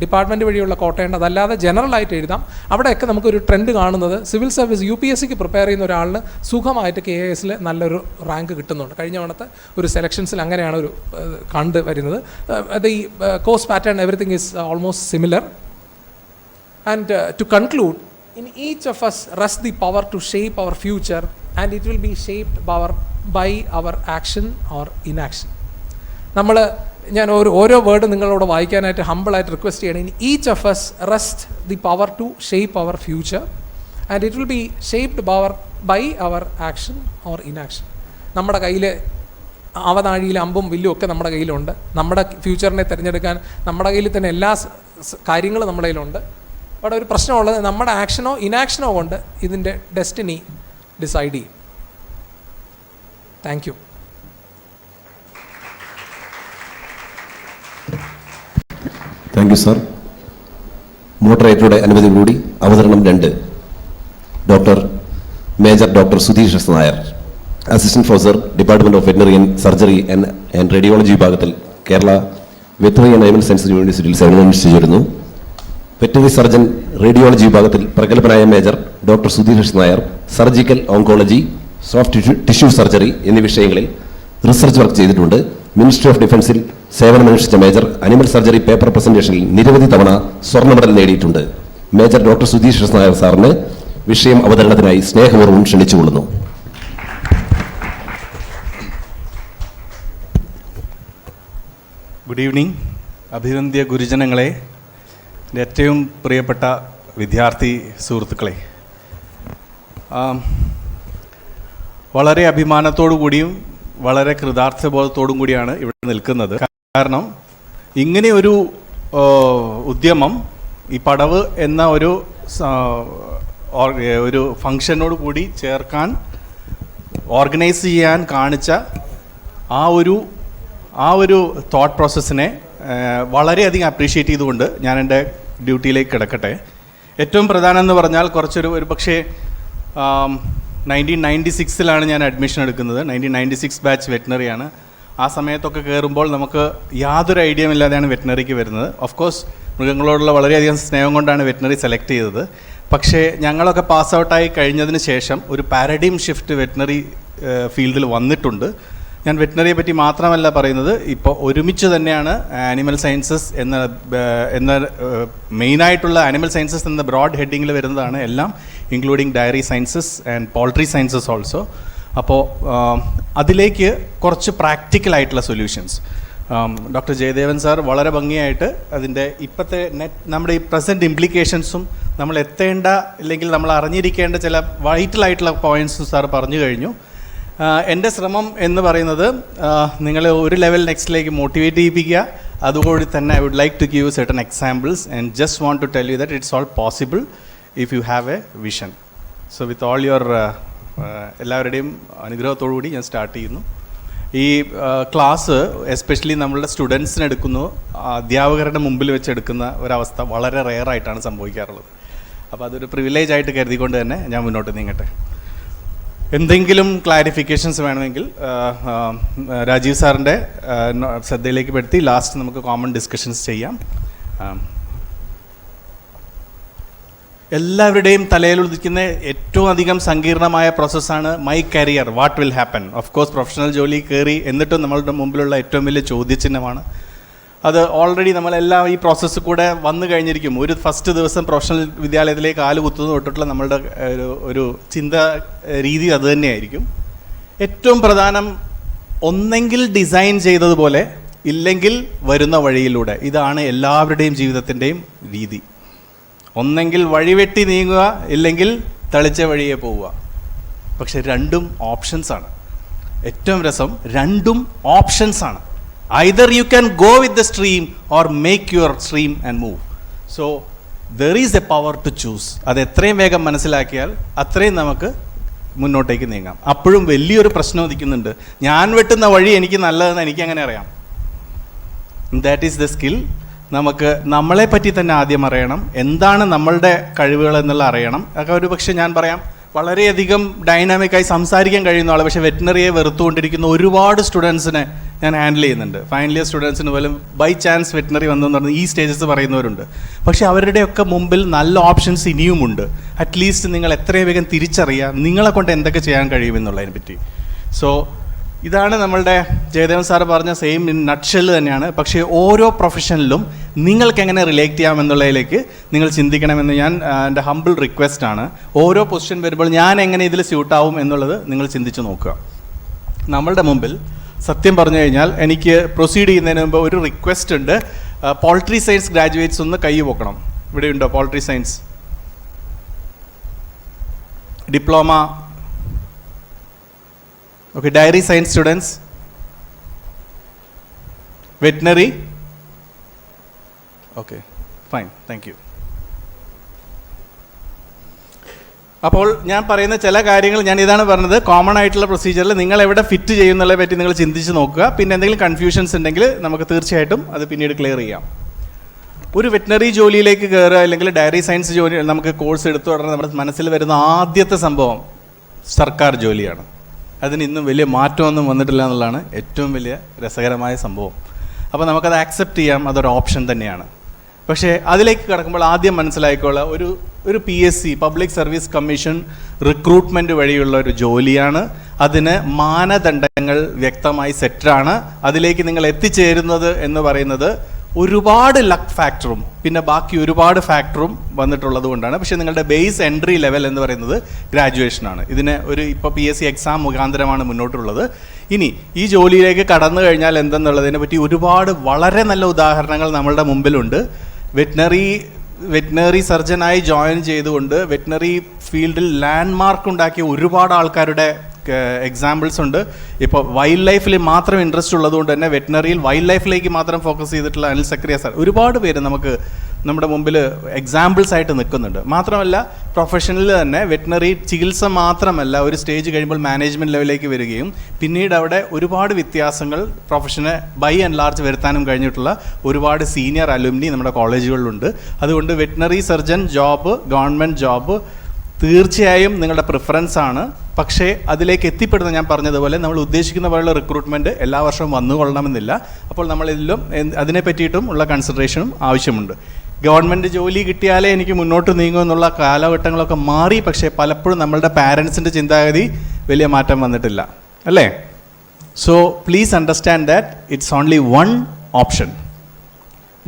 ഡിപ്പാർട്ട്മെൻറ്റ് വഴിയുള്ള കോട്ടയുണ്ട്. അതല്ലാതെ ജനറലായിട്ട് എഴുതാം. അവിടെയൊക്കെ നമുക്കൊരു ട്രെൻഡ് കാണുന്നത് സിവിൽ സർവീസ് UPSCക്ക് പ്രിപ്പയർ ചെയ്യുന്ന ഒരാളിന് സുഖമായിട്ട് KIS നല്ലൊരു റാങ്ക് കിട്ടുന്നുണ്ട്. കഴിഞ്ഞ തവണത്തെ ഒരു സെലക്ഷൻസിൽ അങ്ങനെയാണ് ഒരു കണ്ട് വരുന്നത്. അത് ഈ course pattern everything is almost similar. And to conclude, in each of us rests the power to shape our future, and it will be shaped by our action or inaction. ഞാൻ ഓരോ വേർഡ് നിങ്ങളോട് വായിക്കാനായിട്ട് ഹമ്പിളായിട്ട് request ചെയ്യണം. In each of us rest the power to shape our future, and it will be shaped by our action or inaction. നമ്മുടെ കയ്യിൽ അവനാഴിയിൽ അമ്പും വില്ലും ഒക്കെ നമ്മുടെ കയ്യിലുണ്ട്. നമ്മുടെ ഫ്യൂച്ചറിനെ തിരഞ്ഞെടുക്കാൻ നമ്മുടെ കയ്യിൽ തന്നെ എല്ലാ കാര്യങ്ങളും നമ്മുടെ കയ്യിലുണ്ട്. അവിടെ ഒരു പ്രശ്നമുള്ളത് നമ്മുടെ ആക്ഷനോ ഇനാക്ഷനോ കൊണ്ട് ഇതിൻ്റെ ഡെസ്റ്റിനി ഡിസൈഡ് ചെയ്യും. Thank you. Thank you sir. മോഡറേറ്ററുടെ അനുമതി കൂടി അവതരണം 2. Doctor major doctor Sudheesh S Nair, assistant professor, department of veterinary and surgery and radiology വിഭാഗത്തിൽ Kerala veterinary and animal sciences യൂണിവേഴ്സിറ്റിയിൽ സേവനമനുഷ്ഠിച്ചു വരുന്നു. വെറ്ററിനറി സർജൻ റേഡിയോളജി വിഭാഗത്തിൽ പ്രഗത്ഭനായ major doctor Sudheesh S Nair surgical oncology, soft tissue surgery എന്നീ വിഷയങ്ങളിൽ റിസർച്ച് വർക്ക് ചെയ്തിട്ടുണ്ട്. മിനിസ്ട്രി ഓഫ് ഡിഫൻസിൽ സേവനമനുഷ്ഠിച്ച മേജർ അനിമൽ സർജറി പേപ്പർ പ്രസന്റേഷനിൽ നിരവധി തവണ സ്വർണ്ണ മെഡൽ നേടിയിട്ടുണ്ട്. Major doctor Sudheesh S Nair സാറിന് വിഷയം അവതരണത്തിനായി സ്നേഹപൂർവ്വം ക്ഷണിച്ചുകൊള്ളുന്നു. Good evening. അഭിവന്ദ്യ ഗുരുജനങ്ങളെ, എൻ്റെ ഏറ്റവും പ്രിയപ്പെട്ട വിദ്യാർത്ഥി സുഹൃത്തുക്കളെ, വളരെ അഭിമാനത്തോടു കൂടിയും വളരെ കൃതാർത്ഥബോധത്തോടും കൂടിയാണ് ഇവിടെ നിൽക്കുന്നത്. കാരണം ഇങ്ങനെ ഒരു ഉദ്യമം, ഈ പടവ് എന്ന ഒരു ഫംഗ്ഷനോട് കൂടി ചേർക്കാൻ, ഓർഗനൈസ് ചെയ്യാൻ കാണിച്ച ആ ഒരു തോട്ട് പ്രോസസ്സിനെ വളരെയധികം അപ്രീഷിയേറ്റ് ചെയ്തുകൊണ്ട് ഞാൻ എൻ്റെ ഡ്യൂട്ടിയിലേക്ക് കിടക്കട്ടെ. ഏറ്റവും പ്രധാനം എന്ന് പറഞ്ഞാൽ ഒരു പക്ഷേ 1996 ഞാൻ അഡ്മിഷൻ എടുക്കുന്നത്. 1996 ബാച്ച് വെറ്റിനറിയാണ്. ആ സമയത്തൊക്കെ കയറുമ്പോൾ നമുക്ക് യാതൊരു ഐഡിയയും ഇല്ലാതെയാണ് വെറ്റിനറിക്ക് വരുന്നത്. ഓഫ് കോഴ്സ് മൃഗങ്ങളോടുള്ള വളരെയധികം സ്നേഹം കൊണ്ടാണ് വെറ്റിനറി സെലക്ട് ചെയ്തത്. പക്ഷേ ഞങ്ങളൊക്കെ പാസ് ഔട്ടായി കഴിഞ്ഞതിന് ശേഷം ഒരു പാരഡൈം ഷിഫ്റ്റ് വെറ്റിനറി ഫീൽഡിൽ വന്നിട്ടുണ്ട്. ഞാൻ വെറ്റിനറിയെ പറ്റി മാത്രമല്ല പറയുന്നത്, ഇപ്പോൾ ഒരുമിച്ച് തന്നെയാണ് ആനിമൽ സയൻസസ് എന്ന മെയിനായിട്ടുള്ള ആനിമൽ സയൻസസ് എന്ന ബ്രോഡ് ഹെഡിങ്ങിൽ വരുന്നതാണ് എല്ലാം, including diary sciences and poultry sciences also. അപ്പോൾ അതിലേക്ക് കുറച്ച് പ്രാക്ടിക്കലായിട്ടുള്ള സൊല്യൂഷൻസ് ഡോക്ടർ ജയദേവൻ സാർ വളരെ ഭംഗിയായിട്ട് അതിൻ്റെ ഇപ്പോഴത്തെ നമ്മുടെ ഈ പ്രസൻറ്റ് ഇംപ്ലിക്കേഷൻസും നമ്മൾ എത്തേണ്ട അല്ലെങ്കിൽ നമ്മൾ അറിഞ്ഞിരിക്കേണ്ട ചില വൈറ്റലായിട്ടുള്ള പോയിൻറ്റ്സും സാർ പറഞ്ഞു കഴിഞ്ഞു. എൻ്റെ ശ്രമം എന്ന് പറയുന്നത് നിങ്ങളെ ഒരു ലെവൽ നെക്സ്റ്റിലേക്ക് മോട്ടിവേറ്റ് ചെയ്യിപ്പിക്കുക. അതുകൂടി തന്നെ I would like to give certain examples and just want to tell you that it's all possible if you have a vision. So with all your എല്ലാവരുടെയും അനുഗ്രഹത്തോടു കൂടി ഞാൻ സ്റ്റാർട്ട് ചെയ്യുന്നു. ഈ ക്ലാസ് എസ്പെഷ്യലി നമ്മളുടെ സ്റ്റുഡൻസിന് എടുക്കുന്നു, അധ്യാപകരുടെ മുമ്പിൽ വെച്ച് എടുക്കുന്ന ഒരവസ്ഥ വളരെ റെയറായിട്ടാണ് സംഭവിക്കാറുള്ളത്. അപ്പോൾ അതൊരു പ്രിവിലേജ് ആയിട്ട് കരുതിക്കൊണ്ട് തന്നെ ഞാൻ മുന്നോട്ട് നീങ്ങട്ടെ. എന്തെങ്കിലും ക്ലാരിഫിക്കേഷൻസ് വേണമെങ്കിൽ രാജീവ് സാറിൻ്റെ ശ്രദ്ധയിലേക്ക് പെടുത്തി ലാസ്റ്റ് നമുക്ക് കോമൺ ഡിസ്കഷൻസ് ചെയ്യാം. എല്ലാവരുടെയും തലയിൽ ഉദിക്കുന്ന ഏറ്റവും അധികം സങ്കീർണമായ പ്രോസസ്സാണ് my career, what will happen. Of course professional ജോലി കയറി എന്നിട്ടും നമ്മളുടെ മുമ്പിലുള്ള ഏറ്റവും വലിയ ചോദ്യചിഹ്നമാണ് അത്. ഓൾറെഡി നമ്മളെല്ലാം ഈ പ്രോസസ്സ് കൂടെ വന്നു കഴിഞ്ഞിരിക്കും. ഒരു ഫസ്റ്റ് ദിവസം പ്രൊഫഷണൽ വിദ്യാലയത്തിലേക്ക് കാല് കുത്തുന്നത് തൊട്ടിട്ടുള്ള നമ്മളുടെ ഒരു ചിന്ത രീതി അതുതന്നെയായിരിക്കും. ഏറ്റവും പ്രധാനം ഒന്നെങ്കിൽ ഡിസൈൻ ചെയ്തതുപോലെ, ഇല്ലെങ്കിൽ വരുന്ന വഴിയിലൂടെ. ഇതാണ് എല്ലാവരുടെയും ജീവിതത്തിൻ്റെയും രീതി. ഒന്നെങ്കിൽ വഴിവെട്ടി നീങ്ങുക, ഇല്ലെങ്കിൽ തളിച്ച വഴിയെ പോവുക. പക്ഷെ രണ്ടും ഓപ്ഷൻസാണ്. ഏറ്റവും രസം, രണ്ടും ഓപ്ഷൻസാണ്. Either you can go with the stream or make your stream and move. So there is a power to choose. അത് എത്രയും വേഗം മനസ്സിലാക്കിയാൽ അത്രയും നമുക്ക് മുന്നോട്ടേക്ക് നീങ്ങാം. അപ്പോഴും വലിയൊരു പ്രശ്നം ഉദിക്കുന്നുണ്ട്, ഞാൻ വെട്ടുന്ന വഴി എനിക്ക് നല്ലതെന്ന് എനിക്ക് എങ്ങനെ അറിയാം? That is the skill. നമുക്ക് നമ്മളെ പറ്റി തന്നെ ആദ്യം അറിയണം, എന്താണ് നമ്മളുടെ കഴിവുകൾ എന്നുള്ള അറിയണം. അതൊക്കെ ഒരു പക്ഷേ ഞാൻ പറയാം, വളരെയധികം ഡൈനാമിക്കായി സംസാരിക്കാൻ കഴിയുന്ന ആൾ, പക്ഷേ വെറ്റിനറിയെ വെറുത്തുകൊണ്ടിരിക്കുന്ന ഒരുപാട് സ്റ്റുഡൻസിനെ ഞാൻ ഹാൻഡിൽ ചെയ്യുന്നുണ്ട്. ഫൈനൽ ഇയർ സ്റ്റുഡൻസിന് പോലും ബൈ ചാൻസ് വെറ്റിനറി വന്നെന്ന് പറഞ്ഞ് ഈ സ്റ്റേജസ് പറയുന്നവരുണ്ട്. പക്ഷേ അവരുടെയൊക്കെ മുമ്പിൽ നല്ല ഓപ്ഷൻസ് ഇനിയുമുണ്ട്. അറ്റ്ലീസ്റ്റ് നിങ്ങൾ എത്രയും വേഗം തിരിച്ചറിയുക നിങ്ങളെ കൊണ്ട് എന്തൊക്കെ ചെയ്യാൻ കഴിയുമെന്നുള്ളതിനെ പറ്റി. സോ ഇതാണ് നമ്മളുടെ ജയദേവൻ സാറ് പറഞ്ഞ സെയിം ഇൻ നട്ട്ഷെല്ല് തന്നെയാണ്. പക്ഷേ ഓരോ പ്രൊഫഷനിലും നിങ്ങൾക്ക് എങ്ങനെ റിലേറ്റ് ചെയ്യാമെന്നുള്ളതിലേക്ക് നിങ്ങൾ ചിന്തിക്കണമെന്ന് ഞാൻ എൻ്റെ ഹംബിൾ റിക്വസ്റ്റാണ്. ഓരോ പൊസിഷൻ വരുമ്പോൾ ഞാൻ എങ്ങനെ ഇതിൽ സ്യൂട്ടാവും എന്നുള്ളത് നിങ്ങൾ ചിന്തിച്ച് നോക്കുക. നമ്മളുടെ മുമ്പിൽ സത്യം പറഞ്ഞു കഴിഞ്ഞാൽ എനിക്ക് പ്രൊസീഡ് ചെയ്യുന്നതിന് മുമ്പ് ഒരു റിക്വസ്റ്റ് ഉണ്ട്. പോൾട്രി സയൻസ് ഗ്രാജുവേറ്റ്സ് ഒന്ന് കൈ പൊക്കണം. ഇവിടെ ഉണ്ടോ poultry science diploma? Okay, dairy science students, veterinary, okay, fine, thank you. അപ്പോൾ ഞാൻ പറയുന്ന ചില കാര്യങ്ങൾ ഞാൻ ഇതാണ് പറഞ്ഞത്, കോമൺ ആയിട്ടുള്ള പ്രൊസീജിയറിൽ നിങ്ങൾ എവിടെ ഫിറ്റ് ചെയ്യുന്നതിനെ പറ്റി നിങ്ങൾ ചിന്തിച്ച് നോക്കുക. പിന്നെ എന്തെങ്കിലും കൺഫ്യൂഷൻസ് ഉണ്ടെങ്കിൽ നമുക്ക് തീർച്ചയായിട്ടും അത് പിന്നീട് ക്ലിയർ ചെയ്യാം. ഒരു വെറ്റിനറി ജോലിയിലേക്ക് കയറുക അല്ലെങ്കിൽ ഡയറി സയൻസ് ജോലി നമുക്ക് കോഴ്സ് എടുത്തു ഉടനെ നമ്മുടെ മനസ്സിൽ വരുന്ന ആദ്യത്തെ സംഭവം സർക്കാർ ജോലിയാണ്. അതിന് ഇന്നും വലിയ മാറ്റമൊന്നും വന്നിട്ടില്ല എന്നുള്ളതാണ് ഏറ്റവും വലിയ രസകരമായ സംഭവം. അപ്പോൾ നമുക്കത് ആക്സെപ്റ്റ് ചെയ്യാം, അതൊരു ഓപ്ഷൻ തന്നെയാണ്. പക്ഷേ അതിലേക്ക് കടക്കുമ്പോൾ ആദ്യം മനസ്സിലാക്കിയുള്ള ഒരു PSC public service commission recruitment വഴിയുള്ള ഒരു ജോലിയാണ്. അതിന് മാനദണ്ഡങ്ങൾ വ്യക്തമായി സെറ്റാണ്. അതിലേക്ക് നിങ്ങൾ എത്തിച്ചേരുന്നത് എന്ന് പറയുന്നത് ഒരുപാട് ലക്ക് ഫാക്ടറും പിന്നെ ബാക്കി ഒരുപാട് ഫാക്ടറും വന്നിട്ടുള്ളത് കൊണ്ടാണ്. പക്ഷേ നിങ്ങളുടെ ബേസ് എൻട്രി ലെവൽ എന്ന് പറയുന്നത് ഗ്രാജുവേഷനാണ്. ഇതിന് ഇപ്പോൾ PSC എക്സാം മുഖാന്തരമാണ് മുന്നോട്ടുള്ളത്. ഇനി ഈ ജോലിയിലേക്ക് കടന്നു കഴിഞ്ഞാൽ എന്തെന്നുള്ളതിനെ പറ്റി ഒരുപാട് വളരെ നല്ല ഉദാഹരണങ്ങൾ നമ്മളുടെ മുമ്പിലുണ്ട്. വെറ്റിനറി സർജനായി ജോയിൻ ചെയ്തുകൊണ്ട് വെറ്റിനറി ഫീൽഡിൽ ലാൻഡ് മാർക്ക് ഉണ്ടാക്കിയ ഒരുപാട് ആൾക്കാരുടെ എക്സാമ്പിൾസ് ഉണ്ട്. ഇപ്പോൾ വൈൽഡ് ലൈഫിൽ മാത്രം ഇൻട്രസ്റ്റ് ഉള്ളതുകൊണ്ട് തന്നെ വെറ്റിനറിയിൽ വൈൽഡ് ലൈഫിലേക്ക് മാത്രം ഫോക്കസ് ചെയ്തിട്ടുള്ള അനിൽ സക്രിയ സാർ, ഒരുപാട് പേര് നമുക്ക് നമ്മുടെ മുമ്പിൽ എക്സാമ്പിൾസ് ആയിട്ട് നിൽക്കുന്നുണ്ട്. മാത്രമല്ല പ്രൊഫഷനിൽ തന്നെ വെറ്റിനറി ചികിത്സ മാത്രമല്ല, ഒരു സ്റ്റേജ് കഴിയുമ്പോൾ മാനേജ്മെൻറ്റ് ലെവലിലേക്ക് വരികയും പിന്നീട് അവിടെ ഒരുപാട് വ്യത്യാസങ്ങൾ പ്രൊഫഷനെ ബൈ ആൻഡ് ലാർജ് വരുത്താനും കഴിഞ്ഞിട്ടുള്ള ഒരുപാട് സീനിയർ അലുമിനി നമ്മുടെ കോളേജുകളിലുണ്ട്. അതുകൊണ്ട് veterinary surgeon job, government job തീർച്ചയായും നിങ്ങളുടെ പ്രിഫറൻസ് ആണ്. പക്ഷേ അതിലേക്ക് എത്തിപ്പെടുന്ന, ഞാൻ പറഞ്ഞതുപോലെ നമ്മൾ ഉദ്ദേശിക്കുന്ന പോലുള്ള റിക്രൂട്ട്മെൻറ്റ് എല്ലാ വർഷവും വന്നുകൊള്ളണമെന്നില്ല. അപ്പോൾ നമ്മളിതിലും അതിനെ പറ്റിയിട്ടും ഉള്ള കൺസിഡറേഷനും ആവശ്യമുണ്ട്. ഗവൺമെൻറ് ജോലി കിട്ടിയാലേ എനിക്ക് മുന്നോട്ട് നീങ്ങുമെന്നുള്ള കാലഘട്ടങ്ങളൊക്കെ മാറി. പക്ഷേ പലപ്പോഴും നമ്മളുടെ പാരൻസിൻ്റെ ചിന്താഗതി വലിയ മാറ്റം വന്നിട്ടില്ല, അല്ലേ? So please understand that it's only one option.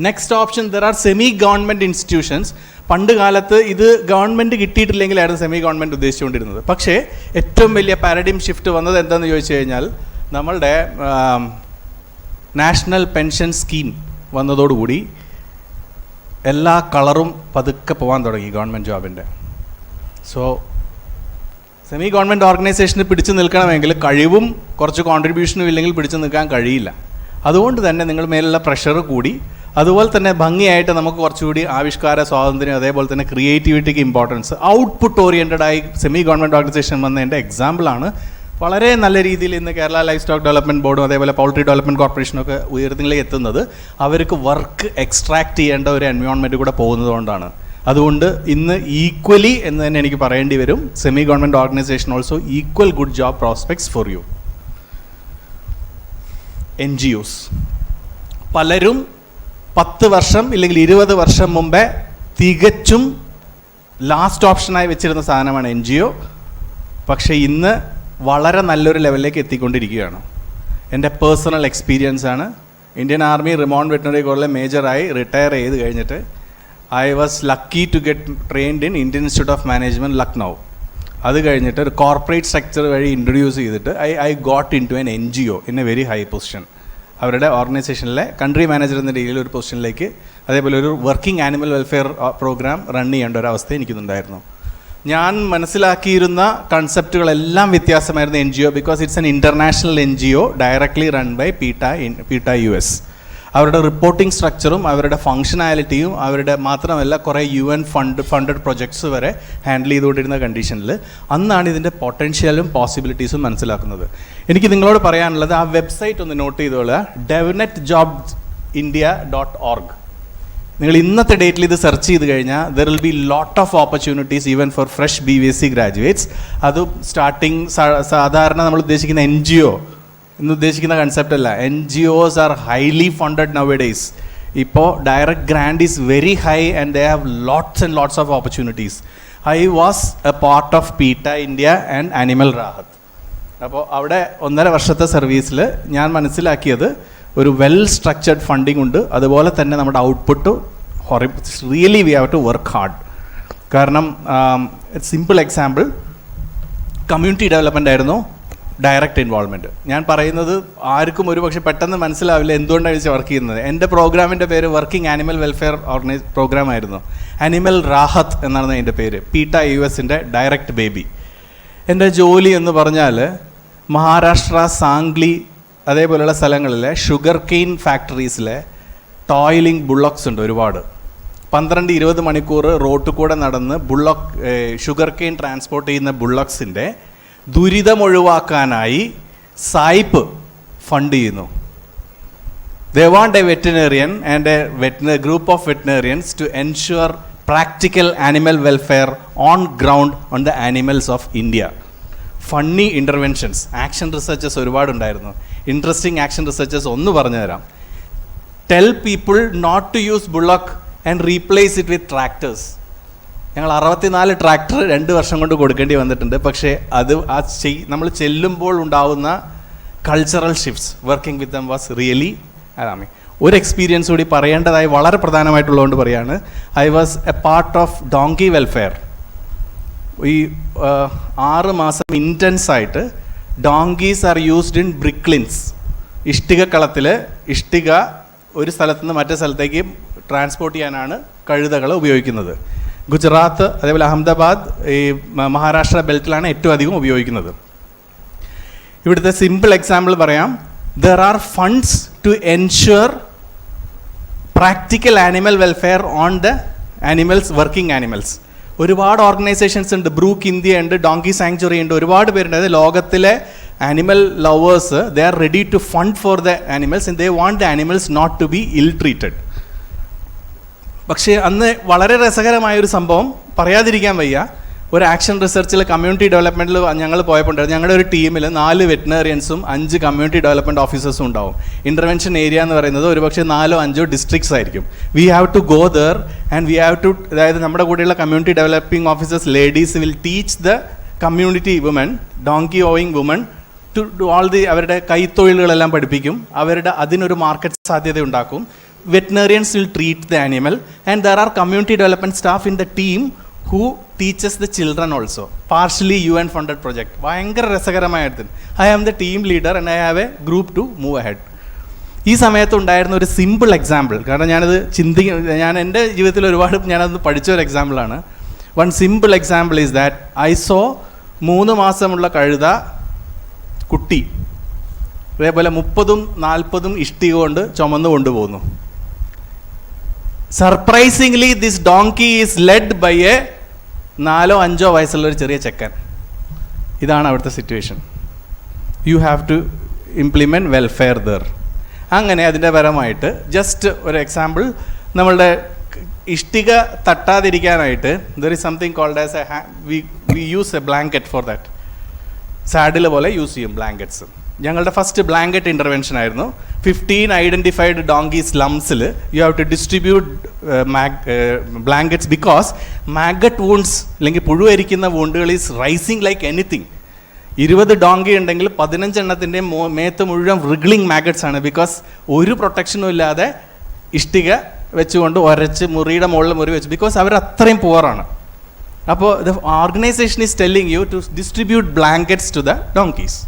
Next option, there are semi government institutions. പണ്ട് കാലത്ത് ഇത് ഗവൺമെൻറ് കിട്ടിയിട്ടില്ലെങ്കിലായിരുന്നു സെമി ഗവൺമെൻറ് ഉദ്ദേശിച്ചുകൊണ്ടിരുന്നത്. പക്ഷേ ഏറ്റവും വലിയ പാരഡിം ഷിഫ്റ്റ് വന്നത് എന്താണെന്ന് ചോദിച്ചു കഴിഞ്ഞാൽ നമ്മളുടെ നാഷണൽ പെൻഷൻ സ്കീം വന്നതോടുകൂടി എല്ലാ കളറും പതുക്കെ പോകാൻ തുടങ്ങി ഗവൺമെൻറ് ജോബിൻ്റെ. സോ സെമി ഗവൺമെൻറ് ഓർഗനൈസേഷന് പിടിച്ചു നിൽക്കണമെങ്കിൽ കഴിവും കുറച്ച് കോൺട്രിബ്യൂഷനും ഇല്ലെങ്കിൽ പിടിച്ചു നിൽക്കാൻ കഴിയില്ല. അതുകൊണ്ട് തന്നെ നിങ്ങൾ മേലുള്ള പ്രഷർ കൂടി. അതുപോലെ തന്നെ ഭംഗിയായിട്ട് നമുക്ക് കുറച്ചുകൂടി ആവിഷ്കാര സ്വാതന്ത്ര്യം, അതേപോലെ തന്നെ ക്രിയേറ്റിവിറ്റിക്ക് ഇമ്പോർട്ടൻസ്, ഔട്ട്പുട്ട് ഓറിയൻറ്റഡായി സെമി ഗവൺമെൻറ് ഓർഗനൈസേഷൻ വന്നതിൻ്റെ എക്സാമ്പിളാണ്. വളരെ നല്ല രീതിയിൽ ഇന്ന് കേരള ലൈഫ് സ്റ്റോക്ക് ഡെവലപ്മെൻറ്റ് ബോർഡും അതേപോലെ പൗൾട്രി ഡെവലപ്മെൻറ്റ് കോർപ്പറേഷനും ഒക്കെ ഉയർന്നിലേക്ക് എത്തുന്നത് അവർക്ക് വർക്ക് എക്സ്ട്രാക്ട് ചെയ്യേണ്ട ഒരു എൻവയോൺമെൻറ്റ് കൂടെ പോകുന്നതുകൊണ്ടാണ്. അതുകൊണ്ട് ഇന്ന് ഈക്വലി എന്ന് തന്നെ എനിക്ക് പറയേണ്ടി വരും. Semi government organisation also equal good job prospects for you. NGOs പലരും 10 വർഷം ഇല്ലെങ്കിൽ 20 വർഷം മുമ്പേ തികച്ചും ലാസ്റ്റ് ഓപ്ഷനായി വെച്ചിരുന്ന സാധനമാണ് NGO. പക്ഷേ ഇന്ന് വളരെ നല്ലൊരു ലെവലിലേക്ക് എത്തിക്കൊണ്ടിരിക്കുകയാണ്. എൻ്റെ പേഴ്സണൽ എക്സ്പീരിയൻസ് ആണ്. ഇന്ത്യൻ ആർമി റിമോണ്ട് വെറ്റിനറി കോളേജിലെ മേജറായി റിട്ടയർ ചെയ്ത് കഴിഞ്ഞിട്ട് I was lucky to get trained in Indian institute of management Lucknow. അത് കഴിഞ്ഞിട്ട് ഒരു കോർപ്പറേറ്റ് സ്ട്രക്ചർ വഴി ഇൻട്രൊഡ്യൂസ് ചെയ്തിട്ട് I got into an NGO in a very high position. അവരുടെ ഓർഗനൈസേഷനിലെ കൺട്രി മാനേജർ എന്ന രീതിയിൽ ഒരു പൊസിഷനിലേക്ക്, അതേപോലെ ഒരു working animal welfare program run ചെയ്യേണ്ട ഒരു അവസ്ഥ എനിക്കുണ്ടായിരുന്നു. ഞാൻ മനസ്സിലാക്കിയിരുന്ന കൺസെപ്റ്റുകളെല്ലാം വ്യത്യാസമായിരുന്നു NGO, because it's an international NGO directly run by PETA US. അവരുടെ റിപ്പോർട്ടിംഗ് സ്ട്രക്ചറും അവരുടെ ഫങ്ഷനാലിറ്റിയും അവരുടെ മാത്രമല്ല കുറേ UN ഫണ്ടഡ് പ്രൊജക്ട്സ് വരെ ഹാൻഡിൽ ചെയ്തുകൊണ്ടിരുന്ന കണ്ടീഷനിൽ അന്നാണ് ഇതിൻ്റെ പൊട്ടൻഷ്യലും പോസിബിലിറ്റീസും മനസ്സിലാക്കുന്നത്. എനിക്ക് നിങ്ങളോട് പറയാനുള്ളത്, ആ വെബ്സൈറ്റ് ഒന്ന് നോട്ട് ചെയ്തോളുക, devnettjobsindia.org. നിങ്ങൾ ഇന്നത്തെ ഡേറ്റിൽ ഇത് സെർച്ച് ചെയ്ത് കഴിഞ്ഞാൽ there will be lot of opportunities even for fresh BVSc graduates. അതും സ്റ്റാർട്ടിങ് സാധാരണ നമ്മൾ ഉദ്ദേശിക്കുന്ന NGO എന്ന് ഉദ്ദേശിക്കുന്ന കൺസെപ്റ്റ് അല്ല. NGOs are highly funded nowadays. ഇപ്പോൾ direct grant is very high and they have lots and lots of opportunities. I was a part of PETA India and animal Rahat. അപ്പോൾ അവിടെ 1.5 വർഷത്തെ സർവീസിൽ ഞാൻ മനസ്സിലാക്കിയത് ഒരു വെൽ സ്ട്രക്ചർഡ് ഫണ്ടിങ് ഉണ്ട്. അതുപോലെ തന്നെ നമ്മുടെ output really we have to work hard. കാരണം സിമ്പിൾ എക്സാമ്പിൾ, കമ്മ്യൂണിറ്റി ഡെവലപ്മെൻ്റ് ആയിരുന്നു ഡയറക്റ്റ് ഇൻവോൾവ്മെൻറ്റ്. ഞാൻ പറയുന്നത് ആർക്കും ഒരു പക്ഷേ പെട്ടെന്ന് മനസ്സിലാവില്ല എന്തുകൊണ്ടാണ് ഇത് വർക്ക് ചെയ്യുന്നത്. എൻ്റെ പ്രോഗ്രാമിൻ്റെ പേര് വർക്കിംഗ് ആനിമൽ വെൽഫെയർ പ്രോഗ്രാം ആയിരുന്നു. അനിമൽ റാഹത്ത് എന്നാണ് എൻ്റെ പേര്. PETA USൻ്റെ ഡയറക്റ്റ് ബേബി. എൻ്റെ ജോലി എന്ന് പറഞ്ഞാൽ മഹാരാഷ്ട്ര, സാംഗ്ലി അതേപോലെയുള്ള സ്ഥലങ്ങളിലെ ഷുഗർ കെയിൻ ഫാക്ടറീസിലെ ടോയിലിംഗ് ബുള്ളോക്സ് ഉണ്ട് ഒരുപാട്. 12-20 മണിക്കൂർ റോട്ടിൽ കൂടെ നടന്ന് ഷുഗർ കെയിൻ ട്രാൻസ്പോർട്ട് ചെയ്യുന്ന ബുള്ളോക്സിൻ്റെ ദുരിതം ഒഴിവാക്കാനായി സായിപ്പ് ഫണ്ട് ചെയ്യുന്നു. They want a veterinarian and a group of veterinarians to ensure practical animal welfare on ground on the animals of India. Funny interventions, action researchers ഒരുപാടുണ്ടായിരുന്നു. Interesting action researchers ഒന്ന് പറഞ്ഞു തരാം. Tell people not to use bullock and replace it with tractors. ഞങ്ങൾ 64 tractor 2 വർഷം കൊണ്ട് കൊടുക്കേണ്ടി വന്നിട്ടുണ്ട്. പക്ഷേ അത് നമ്മൾ ചെല്ലുമ്പോൾ ഉണ്ടാവുന്ന cultural shifts working with them was really അതാമി. ഒരു എക്സ്പീരിയൻസ് കൂടി പറയേണ്ടതായി വളരെ പ്രധാനമായിട്ടുള്ളതുകൊണ്ട് പറയാണ്. I was a part of donkey welfare. ഈ 6 മാസം ഇൻറ്റൻസ് ആയിട്ട് donkeys are used in brick kilns. ഇഷ്ടിക കളത്തിൽ ഇഷ്ടിക ഒരു സ്ഥലത്ത് നിന്ന് മറ്റേ സ്ഥലത്തേക്ക് ട്രാൻസ്പോർട്ട് ചെയ്യാനാണ് കഴുതകൾ ഉപയോഗിക്കുന്നത്. ഗുജറാത്ത് അതേപോലെ അഹമ്മദാബാദ് ഈ മഹാരാഷ്ട്ര ബെൽറ്റിലാണ് ഏറ്റവും അധികം ഉപയോഗിക്കുന്നത്. ഇവിടുത്തെ സിമ്പിൾ എക്സാമ്പിൾ പറയാം. There are funds to ensure practical animal welfare on the animals, working animals. ഒരുപാട് ഓർഗനൈസേഷൻസ് ഉണ്ട്. ബ്രൂക്ക് ഇന്ത്യ ഉണ്ട്, ഡോങ്കി സാങ്ച്വറി ഉണ്ട്, ഒരുപാട് പേരുണ്ട്. അതായത് ലോകത്തിലെ animal lovers they are ready to fund for the animals and they want the animals not to be ill treated. പക്ഷേ അന്ന് വളരെ രസകരമായൊരു സംഭവം പറയാതിരിക്കാൻ വയ്യ. ഒരു ആക്ഷൻ റിസർച്ചിൽ കമ്മ്യൂണിറ്റി ഡെവലപ്മെൻറ്റിൽ ഞങ്ങൾ പോയപ്പോൾ ഞങ്ങളുടെ ഒരു ടീമിൽ 4 വെറ്റിനറിയൻസും 5 കമ്മ്യൂണിറ്റി ഡെവലപ്മെൻറ്റ് ഓഫീസേഴ്സും ഉണ്ടാവും. ഇൻ്റർവെൻഷൻ ഏരിയ എന്ന് പറയുന്നത് ഒരുപക്ഷെ 4-5 ഡിസ്ട്രിക്ട്സ് ആയിരിക്കും. We have to go there and we have to, അതായത് നമ്മുടെ കൂടെയുള്ള community developing officers ladies will teach the community women, donkey owning women to do all the, അവരുടെ കൈത്തൊഴിലുകളെല്ലാം പഠിപ്പിക്കും. അതിനൊരു മാർക്കറ്റ് സാധ്യത ഉണ്ടാക്കും. Veterinarians will treat the animal and there are community development staff in the team who teaches the children also. Partially UN funded project. ഭയങ്കര രസകരമായിട്ട് I am the team leader and I have a group to move ahead. ഈ സമയത്ത് ഉണ്ടായിരുന്ന ഒരു simple example, കാരണം ഞാൻ എൻ്റെ ജീവിതത്തിൽ ഒരുപാട് ഞാനത് പഠിച്ച ഒരു എക്സാമ്പിളാണ്. One simple example is that I saw 3 മാസമുള്ള കഴുത കുട്ടി അതേപോലെ 30-40 ഇഷ്ടിക കൊണ്ട് ചുമന്നു കൊണ്ടുപോകുന്നു. Surprisingly this donkey is led by a 4-5 വയസ്സുള്ള ഒരു ചെറിയ ചെക്കൻ. ഇതാണ് അവിടുത്തെ situation. You have to implement welfare there. അങ്ങനെ അതിൻ്റെ പരമായിട്ട് ജസ്റ്റ് ഒരു എക്സാമ്പിൾ, നമ്മളുടെ ഇഷ്ടിക തട്ടാതിരിക്കാനായിട്ട് there is something called as we use a blanket for that. Saddle പോലെ യൂസ് ചെയ്യും ബ്ലാങ്കറ്റ്സ്. ഞങ്ങളുടെ ഫസ്റ്റ് ബ്ലാങ്കറ്റ് ഇൻ്റർവെൻഷൻ ആയിരുന്നു. 15 ഐഡൻറ്റിഫൈഡ് ഡോങ്കി സ്ലംസിൽ you have to distribute blankets because maggot wounds അല്ലെങ്കിൽ പുഴുവരിക്കുന്ന വൂണ്ടുകൾ is rising like anything. 20 donkey ഉണ്ടെങ്കിൽ 15 എണ്ണത്തിൻ്റെ മേത്ത് മുഴുവൻ റിഗ്ലിംഗ് മാഗറ്റ്സ് ആണ്. ബിക്കോസ് ഒരു പ്രൊട്ടക്ഷനും ഇല്ലാതെ ഇഷ്ടിക വെച്ചുകൊണ്ട് ഉരച്ച് മുറിയുടെ മുകളിൽ മുറി വെച്ച്, ബിക്കോസ് അവർ അത്രയും പുവറാണ്. അപ്പോൾ the organisation is telling you to distribute blankets to the donkeys.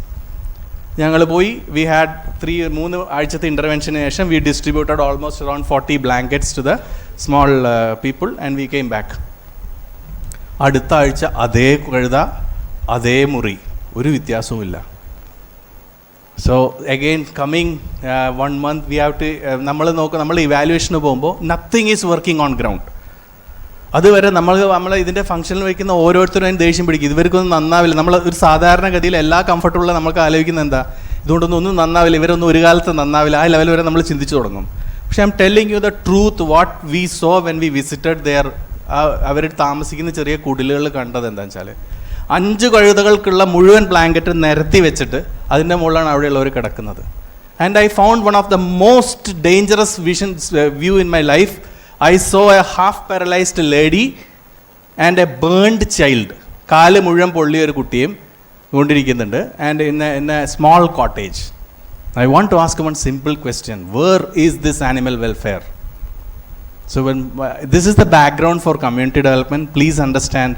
ഞങ്ങൾ പോയി, വി ഹാഡ് 3 ആഴ്ചത്തെ ഇൻ്റർവെൻഷന് ശേഷം we distributed almost around 40 blankets to the small people and we came back. അടുത്ത ആഴ്ച അതേ കഴുത അതേ മുറി, ഒരു വ്യത്യാസവുമില്ല. So again coming 1 month we have to നമ്മൾ ഇവാലുവേഷന് പോകുമ്പോൾ nothing is working on ground. അതുവരെ നമ്മൾ ഇതിൻ്റെ ഫംഗ്ഷനിൽ വയ്ക്കുന്ന ഓരോരുത്തരും അതിന് ദേഷ്യം പിടിക്കും. ഇവർക്കൊന്നും നന്നാവില്ല. നമ്മൾ ഒരു സാധാരണഗതിയിൽ എല്ലാ കംഫർട്ടുള്ള നമുക്ക് ആലോചിക്കുന്നത് എന്താ, ഇതുകൊണ്ടൊന്നും നന്നാവില്ല, ഇവരൊന്നും ഒരു കാലത്ത് നന്നാവില്ല. ആ ലെവൽ വരെ നമ്മൾ ചിന്തിച്ചു തുടങ്ങും. പക്ഷേ I'm telling you the truth what we saw when we visited there. അവർ താമസിക്കുന്ന ചെറിയ കുടിലുകളിൽ കണ്ടത് എന്താണെന്ന് വെച്ചാൽ 5 കഴുതകൾക്കുള്ള മുഴുവൻ ബ്ലാങ്കറ്റ് നിരത്തി വെച്ചിട്ട് അതിൻ്റെ മുകളിലാണ് അവിടെയുള്ളവർ കിടക്കുന്നത്. And I found one of the most dangerous view in my life. I saw a half paralyzed lady and a burned child. കാല് മുഴുവൻ പൊള്ളിയ ഒരു കുട്ടിയും കൊണ്ടിരിക്കുന്നുണ്ട്. And in a small cottage. I want to ask one simple question. Where is this animal welfare? So when this is the background for community development, please understand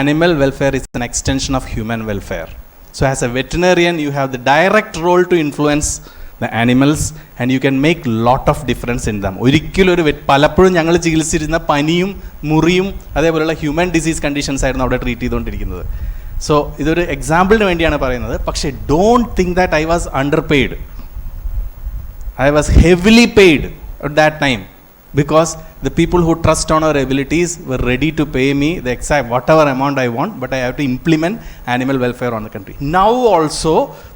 animal welfare is an extension of human welfare. So as a veterinarian, you have the direct role to influence the animals and you can make lot of difference in them. ഒരിക്കലും പലപ്പോഴും ഞങ്ങൾ ചികിത്സിച്ചിരുന്ന പനിയും മുറിയും അതേപോലെയുള്ള human disease conditions ആയിരുന്നു അവിടെ treat ചെയ്തുകൊണ്ടിരിക്കുന്നത്. So ഇതൊരു എക്സാമ്പിളിന് വേണ്ടിയാണ് പറയുന്നത്. പക്ഷേ don't think that I was under paid. I was heavily paid at that time because the people who trust on our abilities were ready to pay me the exact whatever amount I want, but I have to implement animal welfare on the country. Now also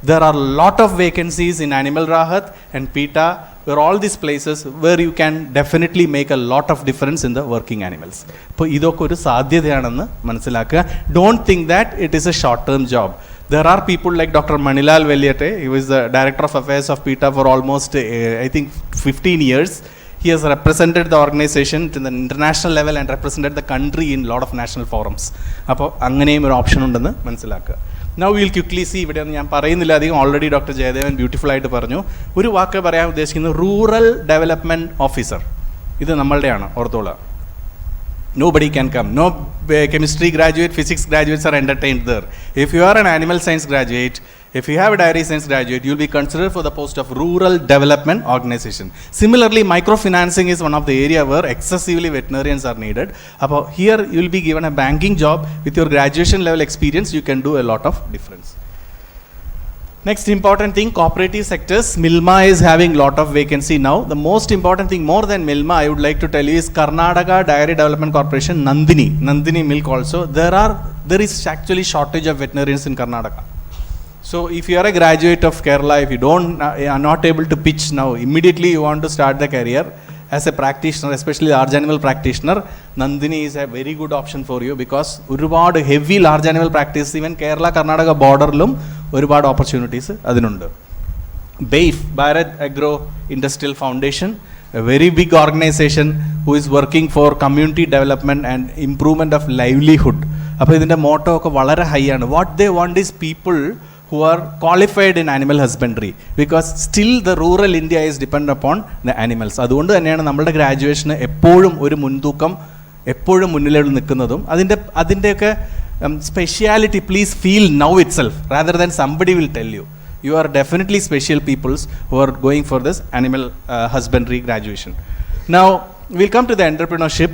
there are a lot of vacancies in Animal Rahat and PETA were all these places where you can definitely make a lot of difference in the working animals. അപ്പോൾ ഇതൊക്കെ ഒരു സാധ്യതയാണെന്ന് മനസ്സിലാക്കുക. Don't think that it is a short term job. There are people like Dr. Manilal Velliyate. He was the Director of Affairs of PETA for almost, I think, 15 years. He has represented the organization to the international level and represented the country in a lot of national forums. അപ്പോൾ അങ്ങനെയും ഒരു option ഉണ്ടെന്ന് മനസ്സിലാക്കുക. Now we will quickly see, ഇവിടെ ഞാൻ പറയുന്നില്ല അധികം, already doctor Jayadevan beautiful ആയിട്ട് പറഞ്ഞു. ഒരു വാക്ക് പറയാൻ ഉദ്ദേശിക്കുന്നത് റൂറൽ ഡെവലപ്മെൻറ്റ് ഓഫീസർ. ഇത് നമ്മളുടെയാണ്, ഓർത്തോളാം. Nobody can come. No chemistry graduate, physics graduates are entertained there. If you are an animal science graduate, if you have a dairy science graduate, you will be considered for the post of rural development organization. Similarly, microfinancing is one of the area where excessively veterinarians are needed. Here you will be given a banking job. With your graduation level experience, you can do a lot of difference. Next important thing, cooperative sectors. Milma is having lot of vacancy now. The most important thing, more than Milma, I would like to tell you, is Karnataka Dairy Development Corporation, Nandini Milk also. There is actually shortage of veterinarians in Karnataka. So if you are a graduate of Kerala, if you are not able to pitch now, immediately you want to start the career as a practitioner, especially large animal practitioner, Nandini is a very good option for you, because ഒരുപാട് heavy large animal practice even Kerala Karnataka borderലും ഒരുപാട് opportunities അതിനുണ്ട്. BAIF, Bharat Agro Industrial Foundation, a very big organization who is working for community development and improvement of livelihood. അപ്പോൾ ഇതിൻ്റെ motto ഒക്കെ വളരെ high ആണ്. What they want is people who are qualified in animal husbandry, because still the rural India is dependent upon the animals. അതുകൊണ്ട് തന്നെയാണ് നമ്മുടെ ഗ്രാജുവേഷന് എപ്പോഴും ഒരു മുൻതൂക്കം, എപ്പോഴും മുന്നിലേക്ക് നിൽക്കുന്നതും. അതിൻ്റെയൊക്കെ speciality, please feel now itself rather than somebody will tell you. You are definitely special peoples who are going for this animal husbandry graduation. Now we'll come to the entrepreneurship.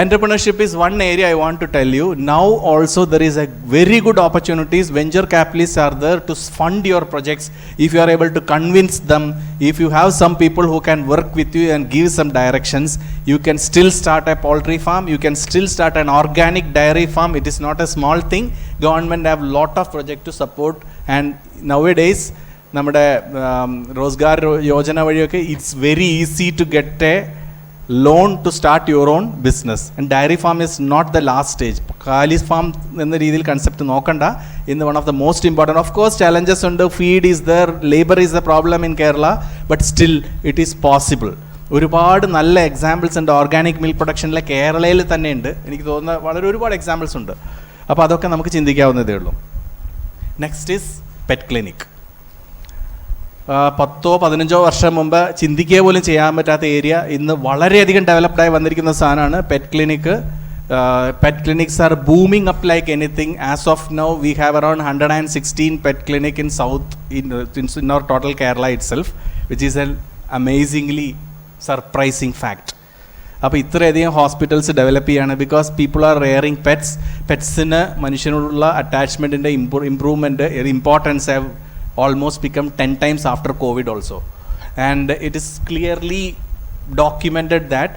Entrepreneurship is one area I want to tell you. Now also there is a very good opportunities. Venture capitalists are there to fund your projects. If you are able to convince them, if you have some people who can work with you and give some directions, you can still start a poultry farm. You can still start an organic dairy farm. It is not a small thing. Government have lot of project to support, and nowadays നമ്മുടെ റോസ്ഗാർ യോജന വഴിയൊക്കെ it's very easy to get a loan to start your own business. And dairy farm is not the last stage. Kali farm എന്ന രീതിയിൽ concept നോക്കണ്ട. ഇന്ന് one of the most important, of course challenges ഉണ്ട്, feed is there, labor is the problem in Kerala, but still it is possible. ഒരുപാട് നല്ല examples ഉണ്ട് organic milk പ്രൊഡക്ഷനിലെ കേരളയിൽ തന്നെ ഉണ്ട്. എനിക്ക് തോന്നുന്ന വളരെ ഒരുപാട് എക്സാമ്പിൾസ് ഉണ്ട്. അപ്പോൾ അതൊക്കെ നമുക്ക് ചിന്തിക്കാവുന്നതേ ഉള്ളൂ. Next is pet clinic. 10-15 വർഷം മുമ്പ് ചിന്തിക്കുക പോലും ചെയ്യാൻ പറ്റാത്ത ഏരിയ ഇന്ന് വളരെയധികം ഡെവലപ്ഡായി വന്നിരിക്കുന്ന സാധനമാണ് pet clinic. Pet clinics are booming up like anything. As of now, we have around 116 pet clinic in south in our total Kerala itself, which is an amazingly surprising fact. അപ്പോൾ ഇത്രയധികം hospitals develop ചെയ്യാണ് because people are rearing പെറ്റ്സിന് മനുഷ്യനോടുള്ള അറ്റാച്ച്മെൻറ്റിൻ്റെ improvement importance have almost become 10 times after COVID also, and it is clearly documented that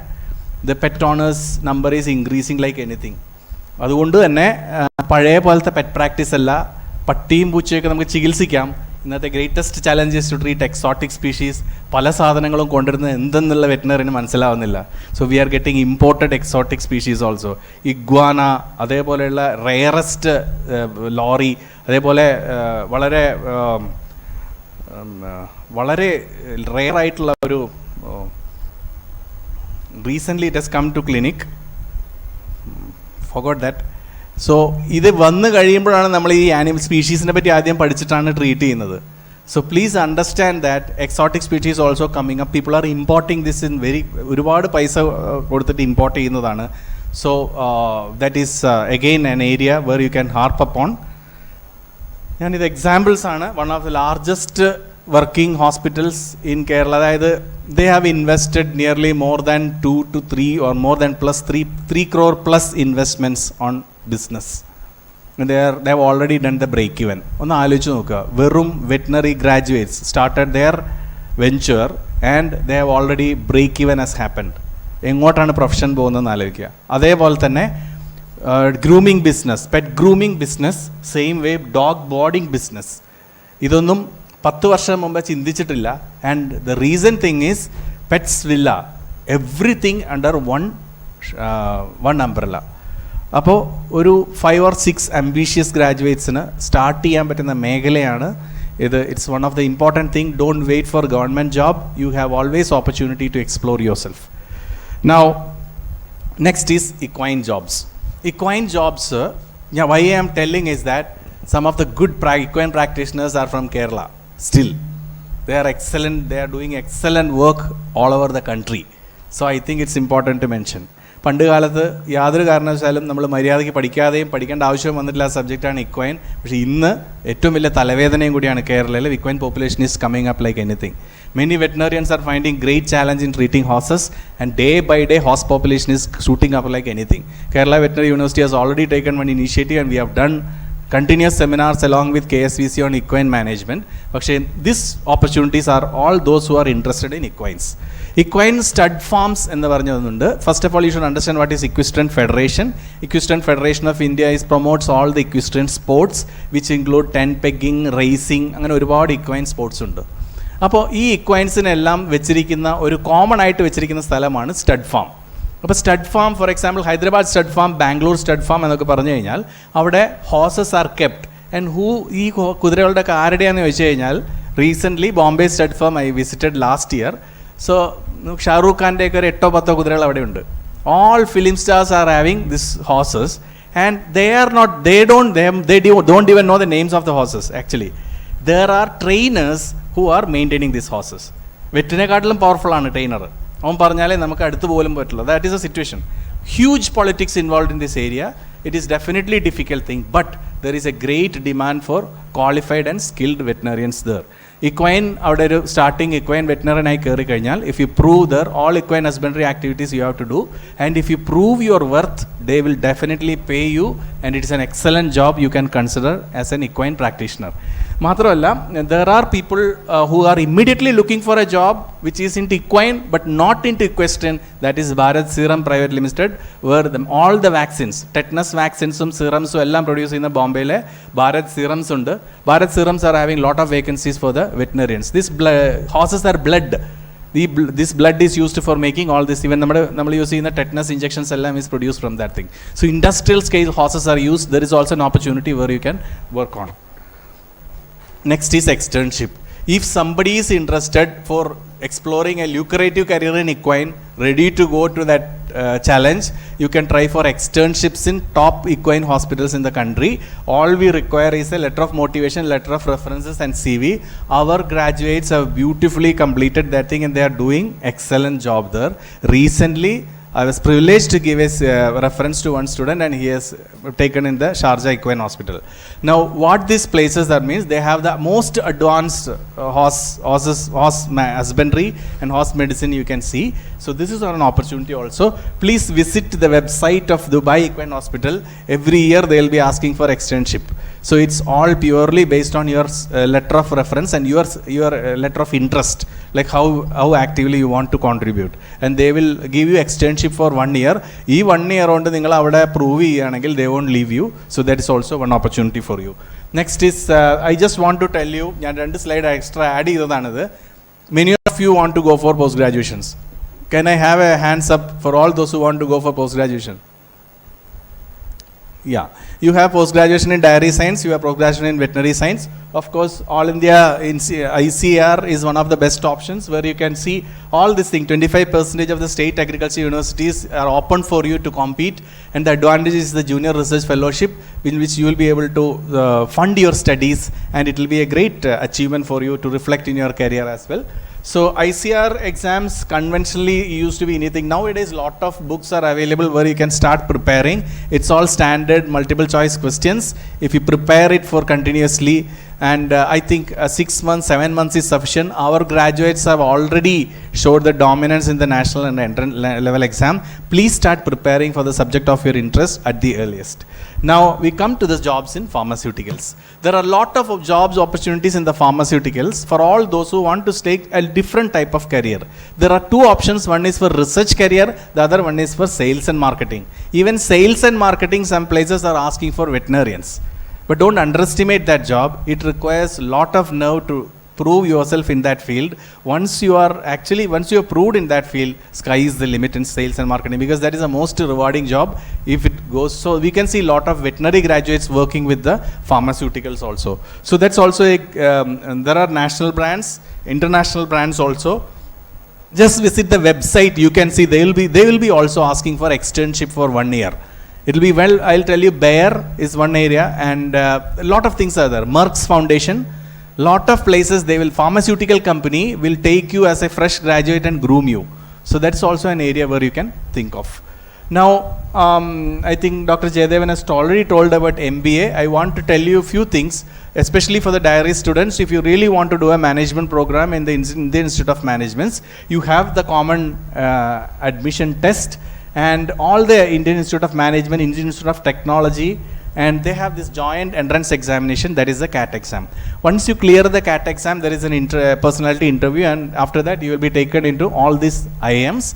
the pet owners number is increasing like anything. അതുകൊണ്ട് തന്നെ പഴയ പോലത്തെ പെറ്റ് പ്രാക്ടീസ് അല്ല, പട്ടിയും പൂച്ചയൊക്കെ നമുക്ക് ചികിത്സിക്കാം. ഇന്നത്തെ greatest challenge is to treat exotic species. പല സാധനങ്ങളും കൊണ്ടുവരുന്നത് എന്തെന്നുള്ള വെറ്റിനറിന് മനസ്സിലാവുന്നില്ല. So we are getting imported exotic species also. Iguana, അതേപോലെയുള്ള റെയറസ്റ്റ് ലോറി, അതേപോലെ വളരെ റെയർ ആയിട്ടുള്ള ഒരു recently it has come to clinic, forgot that. So ഇത് വന്നു കഴിയുമ്പോഴാണ് നമ്മൾ ഈ ആനിമൽ സ്പീഷീസിനെ പറ്റി ആദ്യം പഠിച്ചിട്ടാണ് ട്രീറ്റ് ചെയ്യുന്നത്. So please understand that exotic species also coming up. People are importing this in ഒരുപാട് പൈസ കൊടുത്തിട്ട് ഇമ്പോർട്ട് ചെയ്യുന്നതാണ്. So that is again an area where you can harp upon. ഞാനിത് എക്സാമ്പിൾസ് ആണ്. One of the largest working hospitals in Kerala, അതായത് they have invested nearly more than 2 to 3 or more than plus 3 crore plus investments on business, and they have already done the break even. ഒന്ന് ആലോചിച്ച് നോക്കുക, വെറും veterinary graduates started their venture and they have already break even has happened. എങ്ങോട്ടാണ് profession പോകുന്നതെന്ന് ആലോചിക്കുക. അതേപോലെ തന്നെ grooming business, pet grooming business, same way dog boarding business, ഇതൊന്നും 10 വർഷം മുമ്പ് ചിന്തിച്ചിട്ടില്ല. And the reason thing is pets villa, everything under one umbrella. അപ്പോൾ ഒരു 5 or 6 ambitious ഗ്രാജുവേറ്റ്സിന് സ്റ്റാർട്ട് ചെയ്യാൻ പറ്റുന്ന മേഖലയാണ് ഇത്. It's one of the important thing. Don't wait for government job. You have always opportunity to explore yourself. Now next is equine jobs. Equine jobs, why I am telling is that some of the good equine practitioners are from Kerala. Still, they are excellent. They are doing excellent work all over the country. So I think it's important to mention. പണ്ട് കാലത്ത് യാതൊരു കാരണവശാലും നമ്മൾ മര്യാദയ്ക്ക് പഠിക്കാതെയും പഠിക്കേണ്ട ആവശ്യം വന്നിട്ടില്ല സബ്ജക്റ്റാണ് ഇക്വൈൻ. പക്ഷേ ഇന്ന് ഏറ്റവും വലിയ തലവേദനയും കൂടിയാണ് കേരളയിൽ. Equine population is coming up like anything. Many veterinarians are finding great challenge in treating horses, and day by day horse population is shooting up like anything. Kerala Veterinary University has already taken one initiative, and we have done continuous seminars along with KSVC on equine management. But these opportunities are all those who are interested in equines. Equine stud farms ennu paranjadundu. First of all, you should understand what is Equestrian Federation. Equestrian Federation of India promotes all the equestrian sports, which include tent pegging, racing, അങ്ങനെ ഒരുപാട് equine sports ഉണ്ട്. അപ്പോൾ ഈ ഇക്വൈൻസിനെല്ലാം വെച്ചിരിക്കുന്ന ഒരു common ആയിട്ട് വെച്ചിരിക്കുന്ന സ്ഥലമാണ് സ്റ്റഡ് ഫാം. അപ്പോൾ stud farm, for example Hyderabad stud farm, Bangalore stud farm എന്നൊക്കെ പറഞ്ഞു കഴിഞ്ഞാൽ അവിടെ ഹോസസ് ആർ കെപ്റ്റ്. ആൻഡ് ഈ കുതിരകളുടെയൊക്കെ ആരുടെയാണെന്ന് ചോദിച്ചു കഴിഞ്ഞാൽ, recently Bombay stud farm I visited last year. So Shahrukh ഖാൻ്റെയൊക്കെ ഒരു 8-10 കുതിരകൾ അവിടെ ഉണ്ട്. All film stars are having this horses, and they don't even know the names of the horses actually. There are trainers who are maintaining these horses. വെറ്റിനെക്കാട്ടിലും powerful ആണ് trainer. അവൻ പറഞ്ഞാലേ നമുക്ക് അടുത്ത് പോലും പറ്റില്ല. That is a situation. Huge politics involve in this area. It is definitely difficult thing, but there is a great demand for qualified and skilled veterinarians there. Equine അവിടെ ഒരു സ്റ്റാർട്ടിങ് ഇക്വൈൻ വെറ്റിനറിയനായി കയറി കഴിഞ്ഞാൽ, if you prove there all equine husbandry activities you have to do, and if you prove your worth, they will definitely pay you, and it is an excellent job you can consider as an equine practitioner. മാത്രമല്ല, there are people who are immediately looking for a job which is into equine but not into equestrian. That is Bharat Serum Private Limited, where all the vaccines, tetanus vaccines serums എല്ലാം produce ചെയ്യുന്ന ബോംബെയിലെ Bharat serums ഉണ്ട്. Bharat serums are having lot of vacancies for the veterinarians. This horses are blood. This blood is used for making all this. Even നമ്മൾ use ചെയ്യുന്ന tetanus injections എല്ലാം is produced from that thing. So industrial scale horses are used. There is also an opportunity where you can work on. Next is externship. If somebody is interested for exploring a lucrative career in equine, ready to go to that challenge, you can try for externships in top equine hospitals in the country. All we require is a letter of motivation, letter of references and CV. Our graduates have beautifully completed that thing, and they are doing excellent job there. Recently I was privileged to give a reference to one student, and he has taken in the Sharjah Equine Hospital. Now, what these places that means, they have the most advanced horse husbandry and horse medicine you can see. So this is an opportunity also. Please visit the website of Dubai Equine Hospital. Every year they will be asking for externship. So it's all purely based on your letter of reference and your letter of interest, like how actively you want to contribute, and they will give you externship for 1 year. ഈ 1 year കൊണ്ട് നിങ്ങൾ അവിടെ prove ചെയ്യുകയാണെങ്കിൽ they won't leave you. So that is also one opportunity for you. Next is I just want to tell you, ഞാൻ 2 slide extra add ചെയ്തതാണിത്. Many of you want to go for post graduations. Can I have a hands up for all those who want to go for post graduation? Yeah, you have post graduation in dairy science, you have post graduation in veterinary science. Of course, All India ICR is one of the best options, where you can see all this thing. 25% of the state agriculture universities are open for you to compete, and the advantage is the junior research fellowship, in which you will be able to fund your studies, and it will be a great achievement for you to reflect in your career as well. So ICR exams conventionally used to be anything. Nowadays lot of books are available where you can start preparing. It's all standard multiple choice questions. If you prepare it for continuously, and I think 6 months, 7 months is sufficient. Our graduates have already showed the dominance in the national and entrance level exam. Please start preparing for the subject of your interest at the earliest. Now we come to the jobs in pharmaceuticals. There are a lot of jobs opportunities in the pharmaceuticals for all those who want to take a different type of career. There are 2 options. One is for research career, the other one is for sales and marketing. Even sales and marketing, some places are asking for veterinarians. But don't underestimate that job. It requires a lot of nerve to prove yourself in that field. Once you are proved in that field, sky is the limit in sales and marketing, because that is the most rewarding job if it goes. So we can see a lot of veterinary graduates working with the pharmaceuticals also. So that's also there are national brands, international brands also. Just visit the website, you can see they will be also asking for externship for 1 year. It will be, well, I'll tell you, Bayer is one area, and a lot of things are there. Merck's Foundation, lot of places pharmaceutical company will take you as a fresh graduate and groom you. So that's also an area where you can think of. Now, I think Dr. Jayadevan has already told about MBA. I want to tell you a few things, especially for the diary students. If you really want to do a management program in the Indian Institute of Management, you have the common admission test, and all the Indian Institute of Management, Indian Institute of Technology, and they have this joint entrance examination, that is the CAT exam. Once you clear the CAT exam, there is an personality interview, and after that you will be taken into all these IIMs.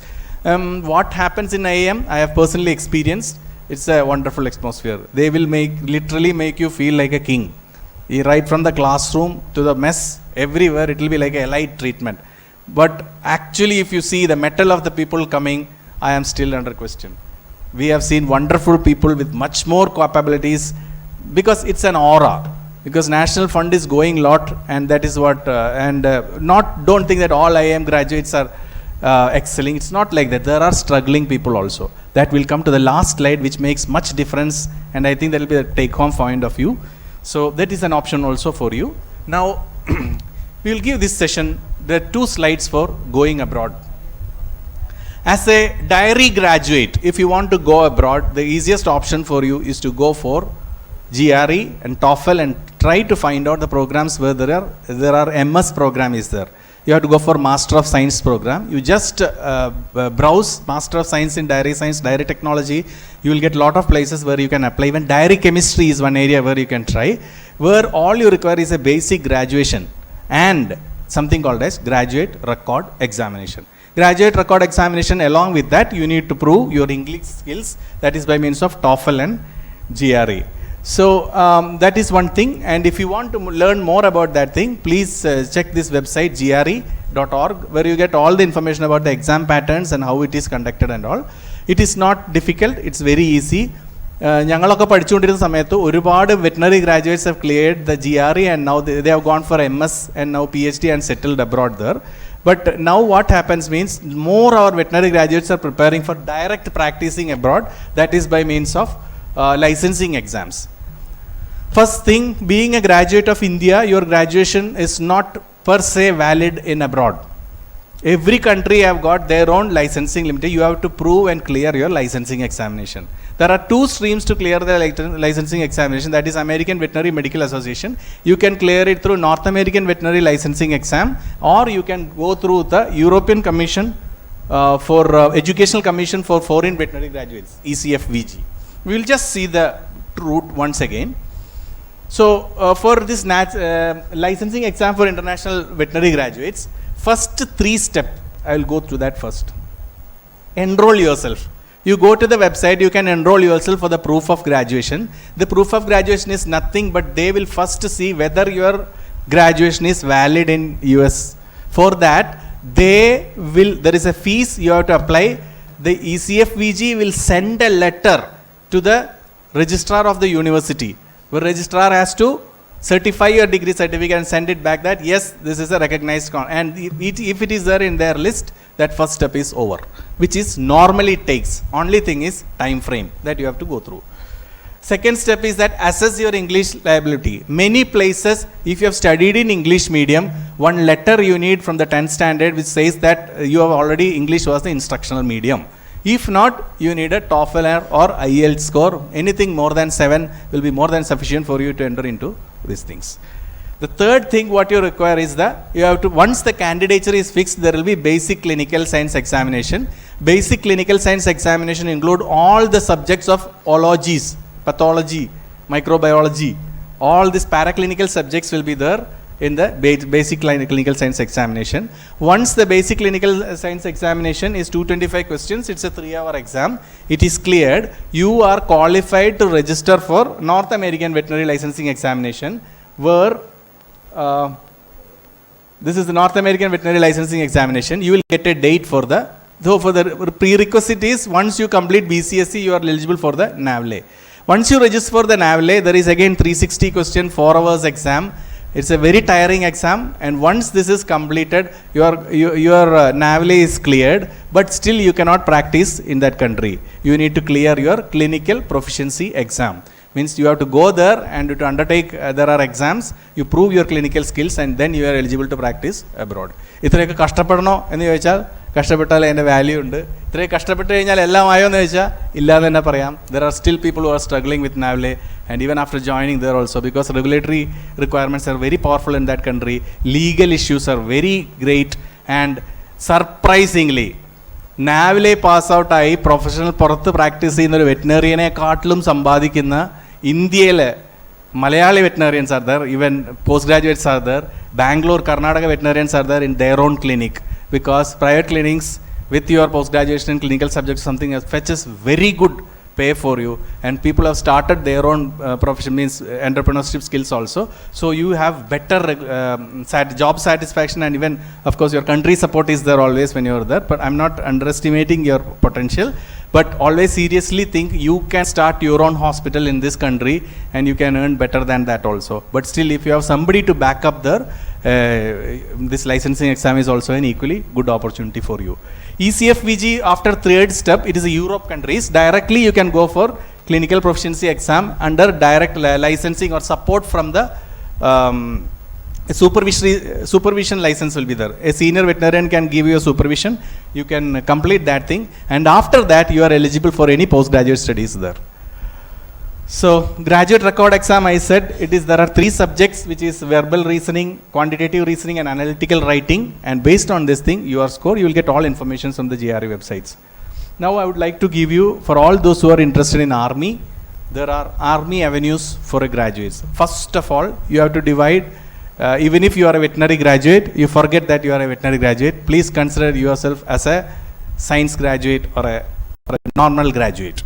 What happens in IIM, I have personally experienced. It's a wonderful atmosphere. They will literally make you feel like a king. Right from the classroom to the mess, everywhere it will be like a light treatment. But actually, if you see the mettle of the people coming, I am still under question. We have seen wonderful people with much more capabilities, because it's an aura. Because National Fund is going lot, and that is what. Don't think that all IIM graduates are excelling. It's not like that. There are struggling people also. That will come to the last slide, which makes much difference, and I think that will be the take-home point of view. So that is an option also for you. Now, we will give this session. There are 2 slides for going abroad. As a diary graduate, if you want to go abroad, the easiest option for you is to go for GRE and TOEFL and try to find out the programs where there are MS program is there. You have to go for Master of Science program. You just browse Master of Science in Diary Science, Diary Technology. You will get a lot of places where you can apply. Even Diary Chemistry is one area where you can try, where all you require is a basic graduation and something called as Graduate Record Examination. Graduate Record Examination, along with that, you need to prove your English skills. That is by means of TOEFL and GRE. So that is one thing, and if you want to learn more about that thing, please check this website gre.org, where you get all the information about the exam patterns and how it is conducted and all. It is not difficult, it's very easy. ഞങ്ങളൊക്കെ പഠിച്ചുകൊണ്ടിരുന്ന സമയത്ത് ഒരുപാട് veterinary graduates have cleared the GRE, and now they have gone for MS and now PhD and settled abroad there. But now what happens means, more our veterinary graduates are preparing for direct practicing abroad, that is by means of licensing exams. First thing, being a graduate of India, your graduation is not per se valid in abroad. Every country have got their own licensing limit. You have to prove and clear your licensing examination. There are 2 streams to clear the licensing examination, that is American Veterinary Medical Association. You can clear it through North American Veterinary Licensing Exam, or you can go through the European Commission for Educational Commission for Foreign Veterinary Graduates, ECFVG. We will just see the route once again. So for this licensing exam for international veterinary graduates, first 3 steps, I will go through that first. Enroll yourself. You go to the website, you can enroll yourself for the proof of graduation. The proof of graduation is nothing, but they will first see whether your graduation is valid in US. For that, there is a fees you have to apply. The ECFVG will send a letter to the registrar of the university, where registrar has to certify your degree certificate and send it back that yes, this is a recognized and if it is there in their list, that first step is over, which is normally takes. Only thing is time frame that you have to go through. Second step is that assess your English ability. Many places, if you have studied in English medium, one letter you need from the 10th standard which says that you have already English was the instructional medium. If not, you need a TOEFL or IELTS score. Anything more than 7 will be more than sufficient for you to enter into these things. The third thing what you require is you have to, once the candidature is fixed, there will be basic clinical science examination. Basic clinical science examination include all the subjects of ologies, pathology, microbiology. All these paraclinical subjects will be there in the basic clinical science examination. Once the basic clinical science examination is 225 questions, it's a 3-hour exam. It is cleared. You are qualified to register for North American Veterinary Licensing Examination, where this is the North American Veterinary Licensing Examination. You will get a date for the, so for the prerequisite is once you complete BCSC, you are eligible for the NAVLE. Once you register for the NAVLE, there is again 360 question, 4 hours exam. It's a very tiring exam, and once this is completed, your NAVLE is cleared, but still you cannot practice in that country. You need to clear your clinical proficiency exam. Means you have to go there and to undertake, there are exams, you prove your clinical skills, and then you are eligible to practice abroad. ഇത്രയൊക്കെ കഷ്ടപ്പെടണോ എന്ന് ചോദിച്ചാൽ കഷ്ടപ്പെട്ടാൽ അതിൻ്റെ value ഉണ്ട്. ഇത്രയും കഷ്ടപ്പെട്ട് കഴിഞ്ഞാൽ എല്ലാം ആയോ എന്ന് ചോദിച്ചാൽ ഇല്ലാതെ തന്നെ പറയാം. There are still people who are struggling with NAVLE, and even after joining there also, because regulatory requirements are very powerful in that country, legal issues are very great, and surprisingly NAVLE pass out ആയി professional പുറത്ത് practice ചെയ്യുന്ന ഒരു വെറ്റിനറിയനെക്കാട്ടിലും സമ്പാദിക്കുന്ന ഇന്ത്യയിലെ Malayali veterinarians are there, even postgraduates are there, Bangalore, Karnataka veterinarians are there in their own clinic, because private clinics with your post-graduation in clinical subjects something that fetches very good pay for you, and people have started their own profession, means entrepreneurship skills also. So you have better job satisfaction, and even of course your country support is there always when you are there. But I'm not underestimating your potential, but always seriously think you can start your own hospital in this country and you can earn better than that also. But still, if you have somebody to back up there, this licensing exam is also an equally good opportunity for you. ECFVG, after third step, it is a Europe countries. Directly you can go for clinical proficiency exam under direct licensing or support from the supervision license will be there. A senior veterinarian can give you a supervision. You can complete that thing, and after that you are eligible for any postgraduate studies there. So graduate record exam, I said it is, there are 3 subjects, which is verbal reasoning, quantitative reasoning, and analytical writing, and based on this thing your score, you will get all information from the GRE websites. Now I would like to give you, for all those who are interested in army, there are army avenues for a graduates. First of all, you have to divide, even if you are a veterinary graduate, you forget that you are a veterinary graduate, please consider yourself as a science graduate or a normal graduate.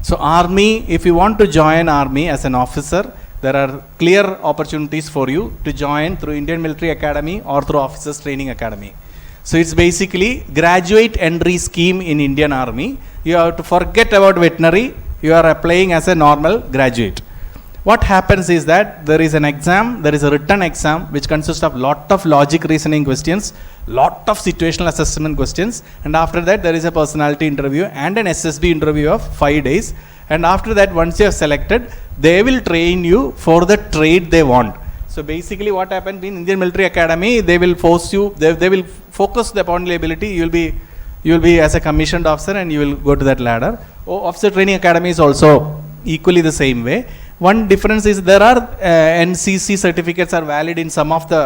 So army, if you want to join army as an officer, there are clear opportunities for you to join through Indian Military Academy or through Officers Training Academy. So it's basically graduate entry scheme in Indian Army. You have to forget about veterinary, you are applying as a normal graduate. What happens is that there is an exam, there is a written exam which consists of lot of logic reasoning questions, lot of situational assessment questions, and after that there is a personality interview and an SSB interview of 5 days, and after that once you are selected, they will train you for the trade they want. So basically what happens in Indian Military Academy, they will force you, they will focus upon the ability, you will be as a commissioned officer and you will go to that ladder. Officer Training Academy is also equally the same way. One difference is there are NCC certificates are valid in some of the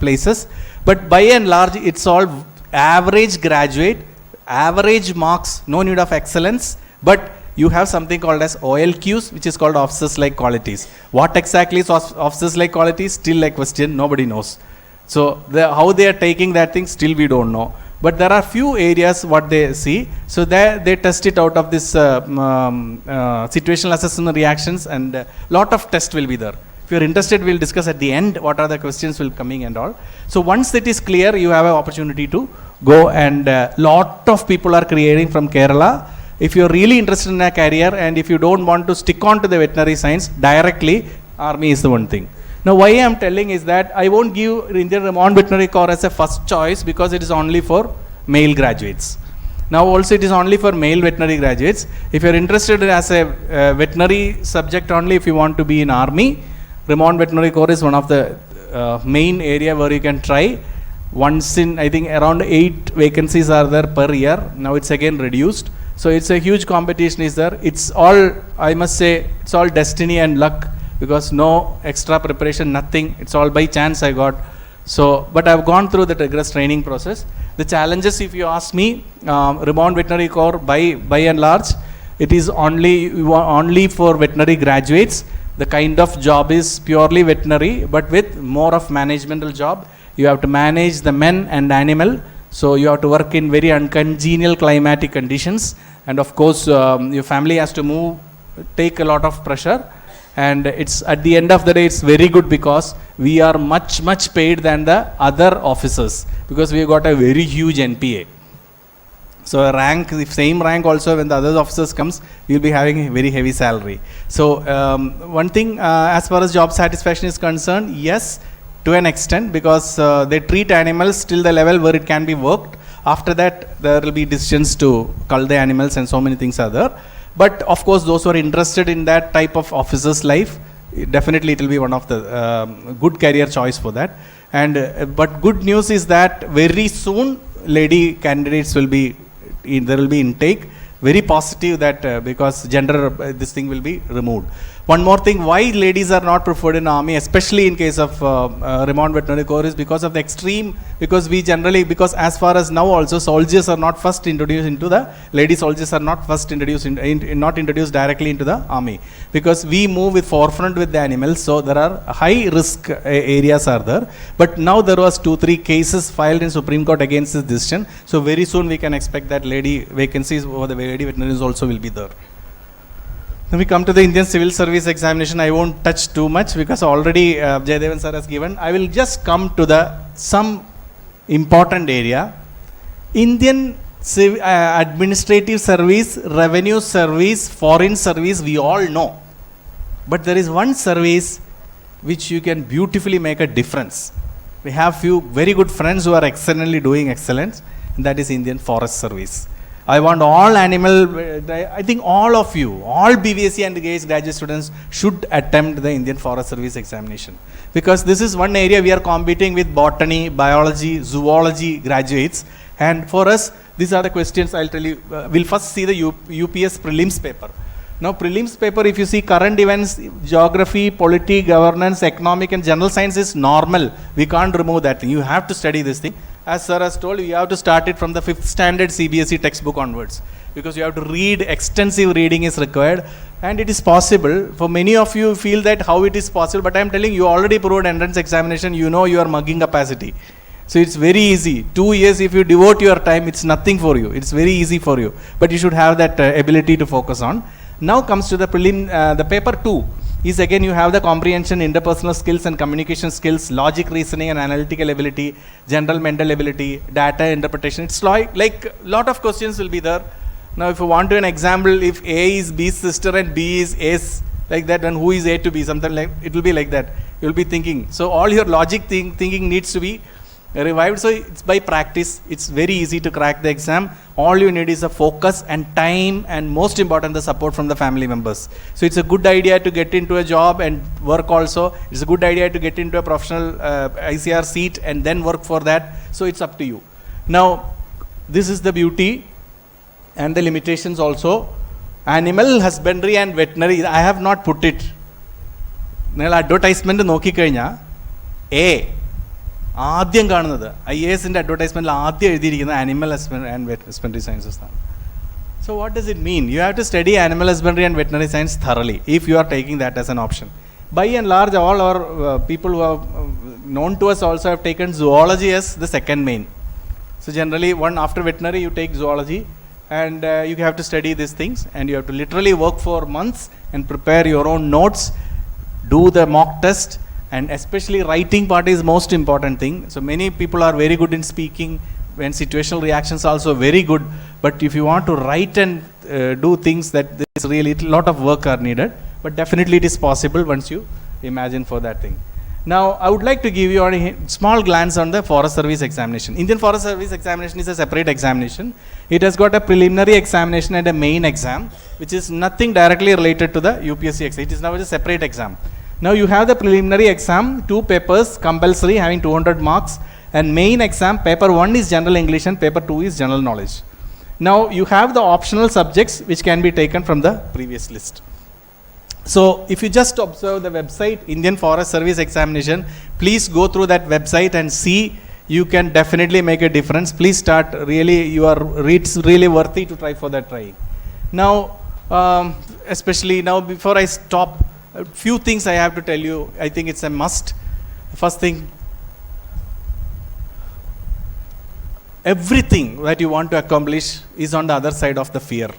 places, but by and large it's all average graduate, average marks, no need of excellence, but you have something called as OLQs, which is called officers like qualities. What exactly is officers like qualities? Still a question, nobody knows. So how they are taking that thing, still we don't know. But there are few areas what they see, so they test it out of this situational assessment reactions, and lot of tests will be there. If you are interested, we will discuss at the end what are the questions will coming and all. So once it is clear, you have an opportunity to go, and lot of people are creating from Kerala. If you are really interested in a career, and if you don't want to stick on to the veterinary science directly, army is the one thing. Now why I am telling is that I won't give Indian Raymond Veterinary Corps as a first choice, because it is only for male graduates. Now also it is only for male veterinary graduates. If you are interested as a veterinary subject only, if you want to be in army, Raymond Veterinary Corps is one of the main area where you can try. Once in, I think around 8 vacancies are there per year. Now it's again reduced. So it's a huge competition is there. It's all, I must say, it's all destiny and luck, because no extra preparation, nothing. It's all by chance I got. So, but I've gone through the rigorous training process. The challenges, if you ask me, Raymond Veterinary Corps by and large, it is only for veterinary graduates. The kind of job is purely veterinary, but with more of managemental job. You have to manage the men and animal. So you have to work in very uncongenial climatic conditions, and of course your family has to move, take a lot of pressure. And it's at the end of the day, it's very good because we are much paid than the other officers because we got a very huge NPA. So a rank, the same rank also, when the other officers comes, you'll be having a very heavy salary. So one thing, as far as job satisfaction is concerned, yes, to an extent, because they treat animals till the level where it can be worked. After that, there will be decisions to cull the animals and so many things are there. But of course, those who are interested in that type of officer's life, definitely it will be one of the good career choice for that. And but good news is that very soon, lady candidates will be, there will be intake. Very positive that because gender, this thing will be removed. One more thing, why ladies are not preferred in army, especially in case of Remand Veterinary Corps, is because of the extreme, because we generally, because as far as now also, soldiers are not first introduced into the, lady soldiers are not first introduced, not introduced directly into the army, because we move with forefront with the animals, so there are high risk areas are there. But now there was 2-3 cases filed in Supreme Court against this decision, so very soon we can expect that lady vacancies for the lady veterinarians also will be there. Then we come to the Indian Civil Service Examination. I won't touch too much because already Jayadevan sir has given. I will just come to the some important area. Indian Administrative Service, Revenue Service, Foreign Service, we all know. But there is one service which you can beautifully make a difference. We have few very good friends who are excellently doing excellence, and that is Indian Forest Service. I want all animal, I think all of you, all BVSC and GAS graduate students should attempt the Indian Forest Service examination. Because this is one area we are competing with botany, biology, zoology graduates. And for us, these are the questions I'll tell you. We'll first see the UPS prelims paper. Now prelims paper, if you see current events, geography, polity, governance, economic and general science is normal. We can't remove that thing. You have to study this thing. As sir has told, you have to start it from the 5th standard CBSE textbook onwards, because you have to read, extensive reading is required, and it is possible. For many of you feel that how it is possible, but I am telling you, already proved entrance examination, you know your mugging capacity. So it's very easy. 2 years if you devote your time, it's nothing for you. It's very easy for you, but you should have that ability to focus on. Now comes to the prelim, the paper 2. Is again you have the comprehension, interpersonal skills and communication skills, logic, reasoning and analytical ability, general mental ability, data interpretation. It's like lot of questions will be there. Now if you want to an example, if A is B's sister and B is A's, like that, and who is A to B, something like, it will be like that. You will be thinking. So all your logic thinking needs to be revived. So it's by practice. It's very easy to crack the exam. All you need is a focus and time, and most important, the support from the family members. So it's a good idea to get into a job and work also. It's a good idea to get into a professional ICR seat and then work for that. So it's up to you. Now, this is the beauty and the limitations also. Animal husbandry and veterinary, I have not put it. Advertisement നോക്കി കഴിഞ്ഞാൽ ആദ്യം കാണുന്നത് IAS അഡ്വർടൈസ്മെന്റിൽ ആദ്യം എഴുതിയിരിക്കുന്ന animal husbandry sciences ആണ്. So what does it mean? You have to study animal husbandry and veterinary science thoroughly if you are taking that as an option. By and large, all our people who are known to us also have taken zoology as the second main. So generally, one after veterinary, you take zoology, and you have to study these things, and you have to literally work for months and prepare your own notes, do the mock test, and especially writing part is most important thing. So many people are very good in speaking, when situational reactions also very good, but if you want to write and do things, that is really a lot of work are needed, but definitely it is possible once you imagine for that thing. Now I would like to give you a small glance on the Forest Service examination. Indian Forest Service examination is a separate examination. It has got a preliminary examination and a main exam, which is nothing directly related to the UPSC exam. It is now a separate exam. Now you have the preliminary exam, 2 papers compulsory having 200 marks, and main exam, paper 1 is general English and paper 2 is general knowledge. Now you have the optional subjects which can be taken from the previous list. So if you just observe the website, Indian Forest Service Examination, please go through that website and see. You can definitely make a difference. Please start, really, it's really worthy to try for that try. Now, especially now, before I stop, a few things I have to tell you. I think it's a must. First thing, everything that you want to accomplish is on the other side of the fear.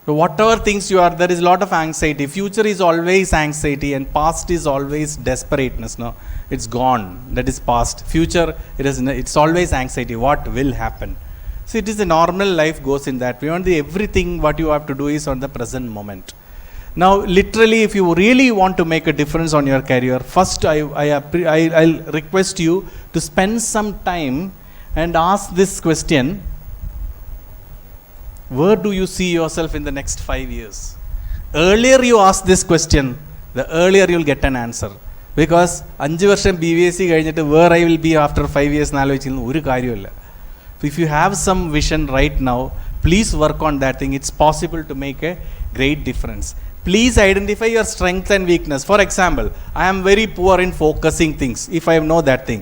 So whatever things you are, there is a lot of anxiety. Future is always anxiety and past is always desperateness. No, it's gone. That is past. Future, it's always anxiety. What will happen? So it is a normal life goes in that. Everything what you have to do is on the present moment. Now, literally, if you really want to make a difference on your career, first I'll request you to spend some time and ask this question: where do you see yourself in the next 5 years? Earlier you ask this question, the earlier you'll get an answer. Because 5 വർഷം BVSC കഴിഞ്ഞിട്ട് where I will be after 5 years എന്ന് ആലോചിച്ചിരുന്നു ഒരു കാര്യമില്ല. If you have some vision right now, please work on that thing. It's possible to make a great difference. Please identify your strength and weakness. For example, I am very poor in focusing things. If I know that thing,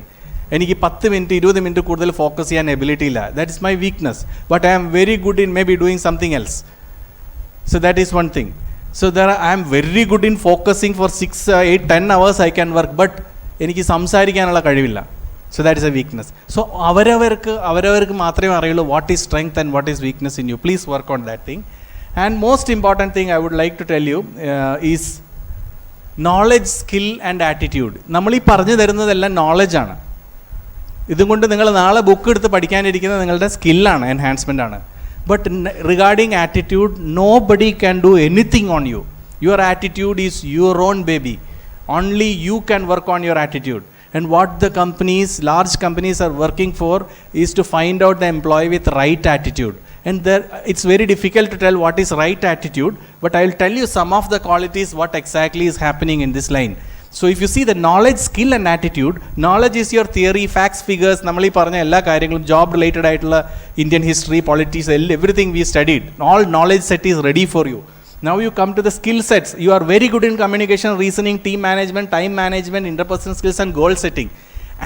എനിക്ക് 10 minute 20 minute കൂടുതൽ focus ചെയ്യാൻ ability ഇല്ല. That is my weakness. But I am very good in maybe doing something else. So that is one thing. So I am very good in focusing for 6, 8, 10 hours I can work. But എനിക്ക് സംസാരിക്കാനുള്ള കഴിവില്ല. So that is a weakness. So അവരവർക്ക് മാത്രമേ അറിയുള്ളൂ what is strength and what is weakness in you. Please work on that thing. And most important thing I would like to tell you is knowledge, skill and attitude. നമ്മൾ ഈ പറഞ്ഞു തരുന്നതെല്ലാം നോളജാണ്. ഇതും കൊണ്ട് നിങ്ങൾ നാളെ ബുക്ക് എടുത്ത് പഠിക്കാനിരിക്കുന്നത് നിങ്ങളുടെ സ്കില്ലാണ്, എൻഹാൻസ്മെൻ്റ് ആണ്. But regarding attitude, nobody can do anything on you. Your attitude is your own baby. Only you can work on your attitude. And what the companies, large companies are working for is to find out the employee with right attitude. And there, it's very difficult to tell what is right attitude, but I will tell you some of the qualities, what exactly is happening in this line. So if you see the knowledge, skill and attitude, knowledge is your theory, facts, figures, namali parna ella karyangalum, job related aayittulla Indian history, politics, everything we studied. All knowledge set is ready for you. Now you come to the skill sets. You are very good in communication, reasoning, team management, time management, interpersonal skills and goal setting.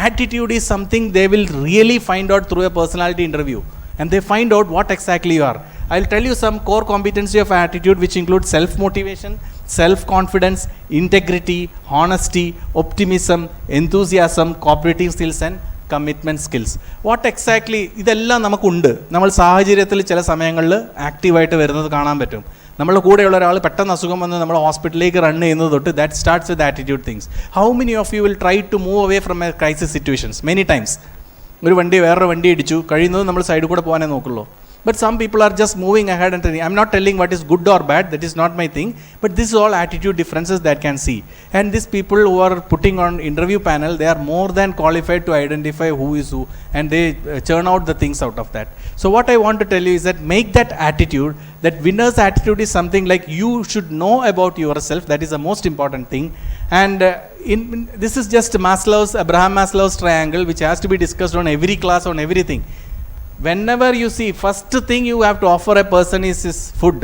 Attitude is something they will really find out through a personality interview. And they find out what exactly you are. I'll tell you some core competency of attitude, which include self-motivation, self-confidence, integrity, honesty, optimism, enthusiasm, cooperative skills and commitment skills. What exactly ഇതെല്ലാം നമുക്കുണ്ട്. നമ്മൾ സാഹചര്യത്തിൽ ചില സമയങ്ങളിൽ ആക്റ്റീവായിട്ട് വരുന്നത് കാണാൻ പറ്റും. നമ്മുടെ കൂടെയുള്ള ഒരാൾ പെട്ടെന്ന് അസുഖം വന്ന് നമ്മൾ ഹോസ്പിറ്റലിലേക്ക് റൺ ചെയ്യുന്നത് തൊട്ട് that starts with attitude things. How many of you will try to move away from a crisis situations? Many times ഒരു വണ്ടി വേറൊരു വണ്ടി ഇടിച്ചു, കഴിയുന്നത് നമ്മൾ സൈഡിൽ കൂടെ പോകാനേ നോക്കുള്ളൂ. But some people are just moving ahead and telling. I'm not telling what is good or bad, that is not my thing. But this is all attitude differences that can see. And these people who are putting on interview panel, they are more than qualified to identify who is who. And they churn out the things out of that. So what I want to tell you is that make that attitude, that winner's attitude is something like you should know about yourself. That is the most important thing. And this is just Abraham Maslow's triangle, which has to be discussed on every class, on everything. Whenever you see, first thing you have to offer a person is his food.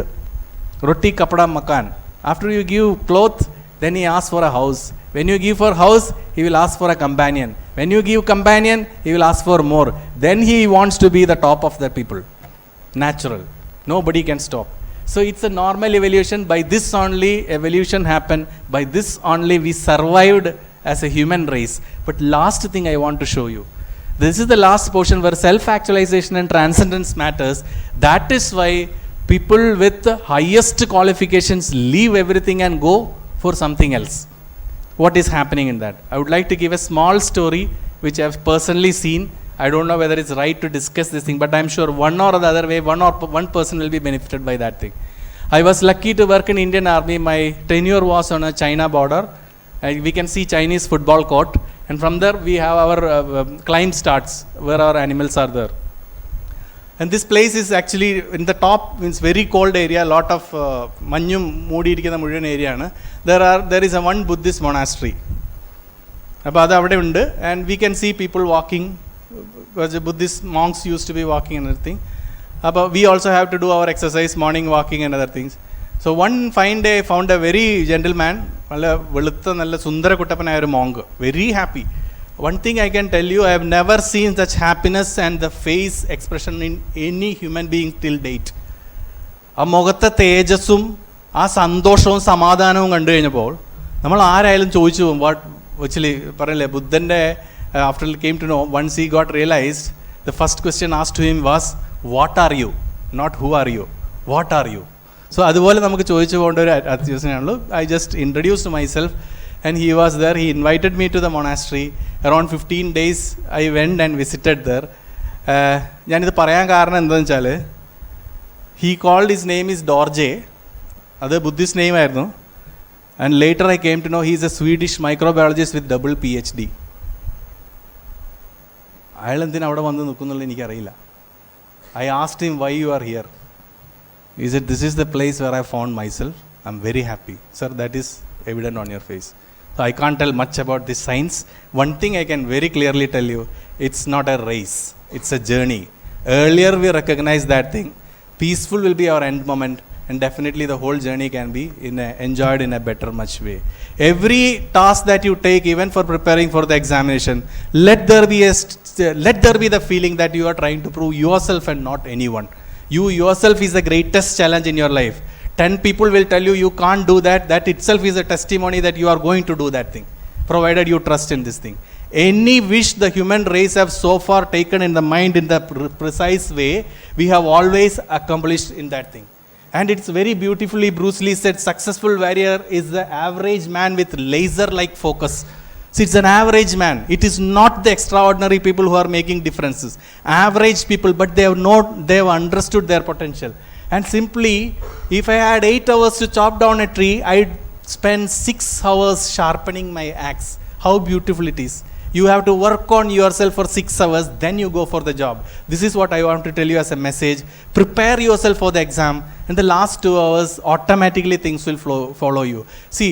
Roti, kapada, makan. After you give cloth, then he asks for a house. When you give for house, he will ask for a companion. When you give companion, he will ask for more. Then he wants to be the top of the people. Natural. Nobody can stop. So it's a normal evolution. By this only evolution happened. By this only we survived as a human race. But last thing I want to show you. This is the last portion where self-actualization and transcendence matters. That is why people with the highest qualifications leave everything and go for something else. What is happening in that? I would like to give a small story which I have personally seen. I don't know whether it's right to discuss this thing, but I'm sure one or the other way, one person will be benefited by that thing. I was lucky to work in Indian Army. My tenure was on a China border. We can see Chinese football court. And from there we have our climb starts where our animals are there. And this place is actually in the top, it's very cold area, a lot of manyum moodi irikkunna muzhuvan area aanu. There is a one Buddhist monastery. Appo adu avade undu, and we can see people walking, because the Buddhist monks used to be walking and everything. Appo we also have to do our exercise, morning walking and other things. So one fine day I found a very gentleman, നല്ല വെളുത്ത നല്ല സുന്ദര കുട്ടപ്പനായ ഒരു monk, very happy. One thing I can tell you, I have never seen such happiness and the face expression in any human being till date. ആ മുഖത്തെ തേജസ്സും ആ സന്തോഷവും സമാധാനവും കണ്ടു കഴിഞ്ഞപ്പോൾ നമ്മൾ ആരായാലും ചോദിച്ചു പോകും. വാട്ട് ആക്ച്വലി പറയല്ലേ, ബുദ്ധൻ്റെ after he came to know, once he got realized, the first question asked to him was, what are you? Not who are you, what are you? So അതുപോലെ നമുക്ക് ചോദിച്ചു പോകേണ്ട ഒരു അത്യാവശ്യമാണല്ലോ. I just introduced myself and he was there. He invited me to the monastery. Around 15 days I went and visited there. ഞാനിത് പറയാൻ കാരണം എന്താണെന്ന് വെച്ചാൽ, he called his name is Dorje. അത് ബുദ്ധിസ്റ്റ് നെയിം ആയിരുന്നു. And later I came to know he is a Swedish microbiologist with double PhD. അയാൾ എന്തിനാ അവിടെ വന്ന് നിൽക്കുന്നുള്ളത് എനിക്കറിയില്ല. I asked him, why you are here? He said, this is the place where I found myself. I'm very happy. Sir, that is evident on your face. So I can't tell much about this science. One thing I can very clearly tell you, it's not a race, it's a journey. Earlier we recognized that thing. Peaceful will be our end moment, and definitely the whole journey can be enjoyed in a better much way. Every task that you take, even for preparing for the examination, let there be the feeling that you are trying to prove yourself and not anyone. You yourself is the greatest challenge in your life. 10 people will tell you you can't do that. That itself is a testimony that you are going to do that thing, provided you trust in this thing. Any wish the human race have so far taken in the mind in the precise way, we have always accomplished in that thing. And it's very beautifully, Bruce Lee said, successful warrior is the average man with laser-like focus. So it's an average man. It is not the extraordinary people who are making differences. Average people, but they have understood their potential. And simply, if I had 8 hours to chop down a tree, I'd spend 6 hours sharpening my axe. How beautiful it is. You have to work on yourself for 6 hours, then you go for the job. This is what I want to tell you as a message. Prepare yourself for the exam. In the last 2 hours, automatically things will follow you. See,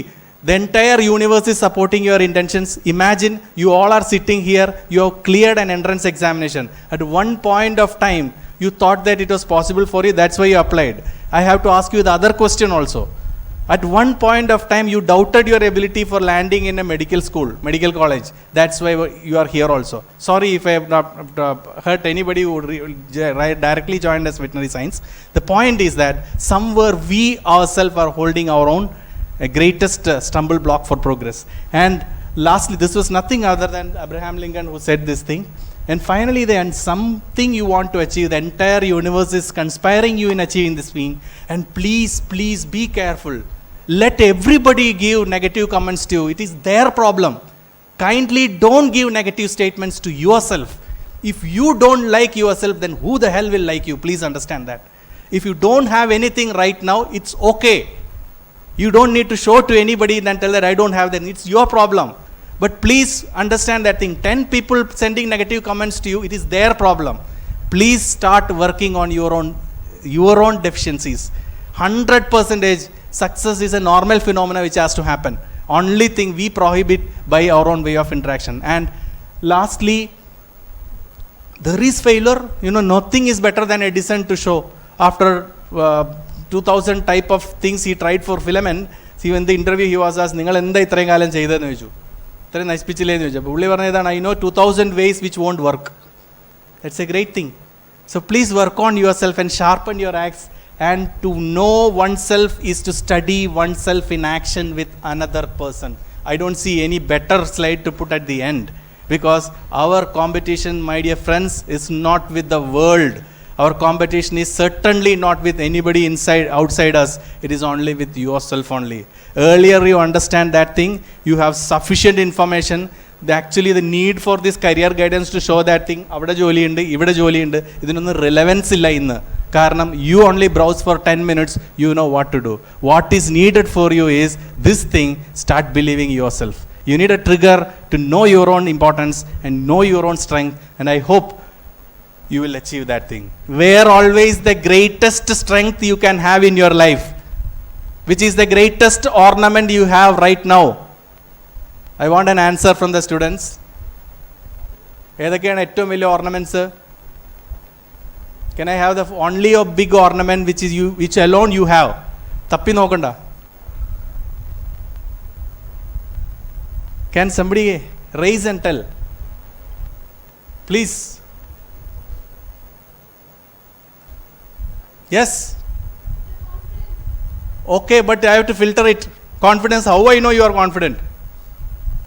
the entire universe is supporting your intentions. Imagine you all are sitting here, you have cleared an entrance examination. At one point of time, you thought that it was possible for you, that's why you applied. I have to ask you the other question also. At one point of time, you doubted your ability for landing in a medical school, medical college. That's why you are here also. Sorry if I have not hurt anybody who directly joined us veterinary science. The point is that somewhere we ourselves are holding our own greatest stumble block for progress. And lastly, this was nothing other than Abraham Lincoln who said this thing. And finally, then something you want to achieve, the entire universe is conspiring you in achieving this thing. And please, please be careful. Let everybody give negative comments to you. It is their problem. Kindly don't give negative statements to yourself. If you don't like yourself, then who the hell will like you? Please understand that. If you don't have anything right now, it's okay. You don't need to show to anybody and then tell that I don't have that. It's your problem. But please understand that thing. 10 people sending negative comments to you, it is their problem. Please start working on your own deficiencies. 100% success is a normal phenomenon which has to happen. Only thing we prohibit by our own way of interaction. And lastly, there is failure. Nothing is better than Edison to show. After 2000 type of things he tried for filament. See, in the interview he was asked, "Ningal endha itrayum kaalam cheyidanu choichu." ഇത്രയും നശിപ്പിച്ചില്ലേന്ന് ചോദിച്ചപ്പോൾ പുള്ളി പറഞ്ഞതാണ്, I know 2000 ways which won't work. That's a great thing. So please work on yourself and sharpen your axe. And to know oneself is to study oneself in action with another person. I don't see any better slide to put at the end, because our competition, my dear friends, is not with the world. Our competition is certainly not with anybody outside us. It is only with yourself only. Earlier you understand that thing, you have sufficient information. Actually the need for this career guidance to show that thing, avada joli undu, ivada joli undu, idinonnu relevance illa innu. Karanam you only browse for 10 minutes, you know what to do. What is needed for you is this thing, start believing yourself. You need a trigger to know your own importance and know your own strength, and I hope you will achieve that thing. Where always the greatest strength you can have in your life, which is the greatest ornament you have right now. I want an answer from the students. ഏതൊക്കെയാണ് ഏറ്റവും വലിയ ornaments? Can I have the only a big ornament which alone you have? തപ്പി നോക്കണ്ട. Can somebody raise and tell? Please. Yes. Okay, but I have to filter it. Confidence, how I know you are confident?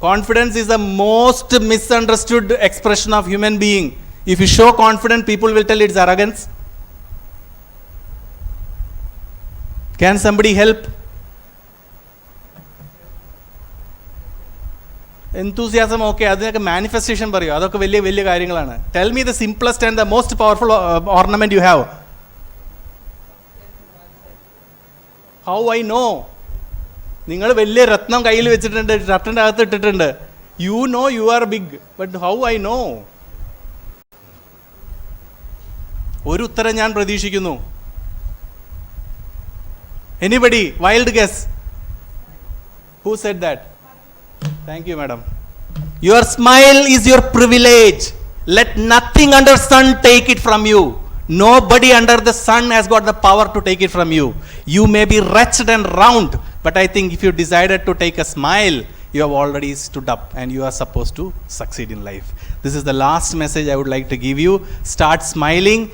Confidence is the most misunderstood expression of human being. If you show confidence, people will tell it's arrogance. Can somebody help? Enthusiasm, okay, അതൊക്കെ manifestation പറയൂ, അതൊക്കെ വലിയ വലിയ കാര്യങ്ങളാണ്. Tell me the simplest and the most powerful ornament you have. How I know? നിങ്ങൾ വലിയ രത്നം കയ്യിൽ വെച്ചിട്ടുണ്ട്, ഷർട്ടിൻ്റെ അകത്ത് ഇട്ടിട്ടുണ്ട്. You know you are big, but how I know? ഒരു ഉത്തരം ഞാൻ പ്രതീക്ഷിക്കുന്നു. Anybody? Wild guess? Who said that? Thank you, madam. Your smile is your privilege. Let nothing under sun take it from you. Nobody under the sun has got the power to take it from you. You may be wretched and round, but I think if you decided to take a smile, you have already stood up and you are supposed to succeed in life. This is the last message I would like to give you. Start smiling,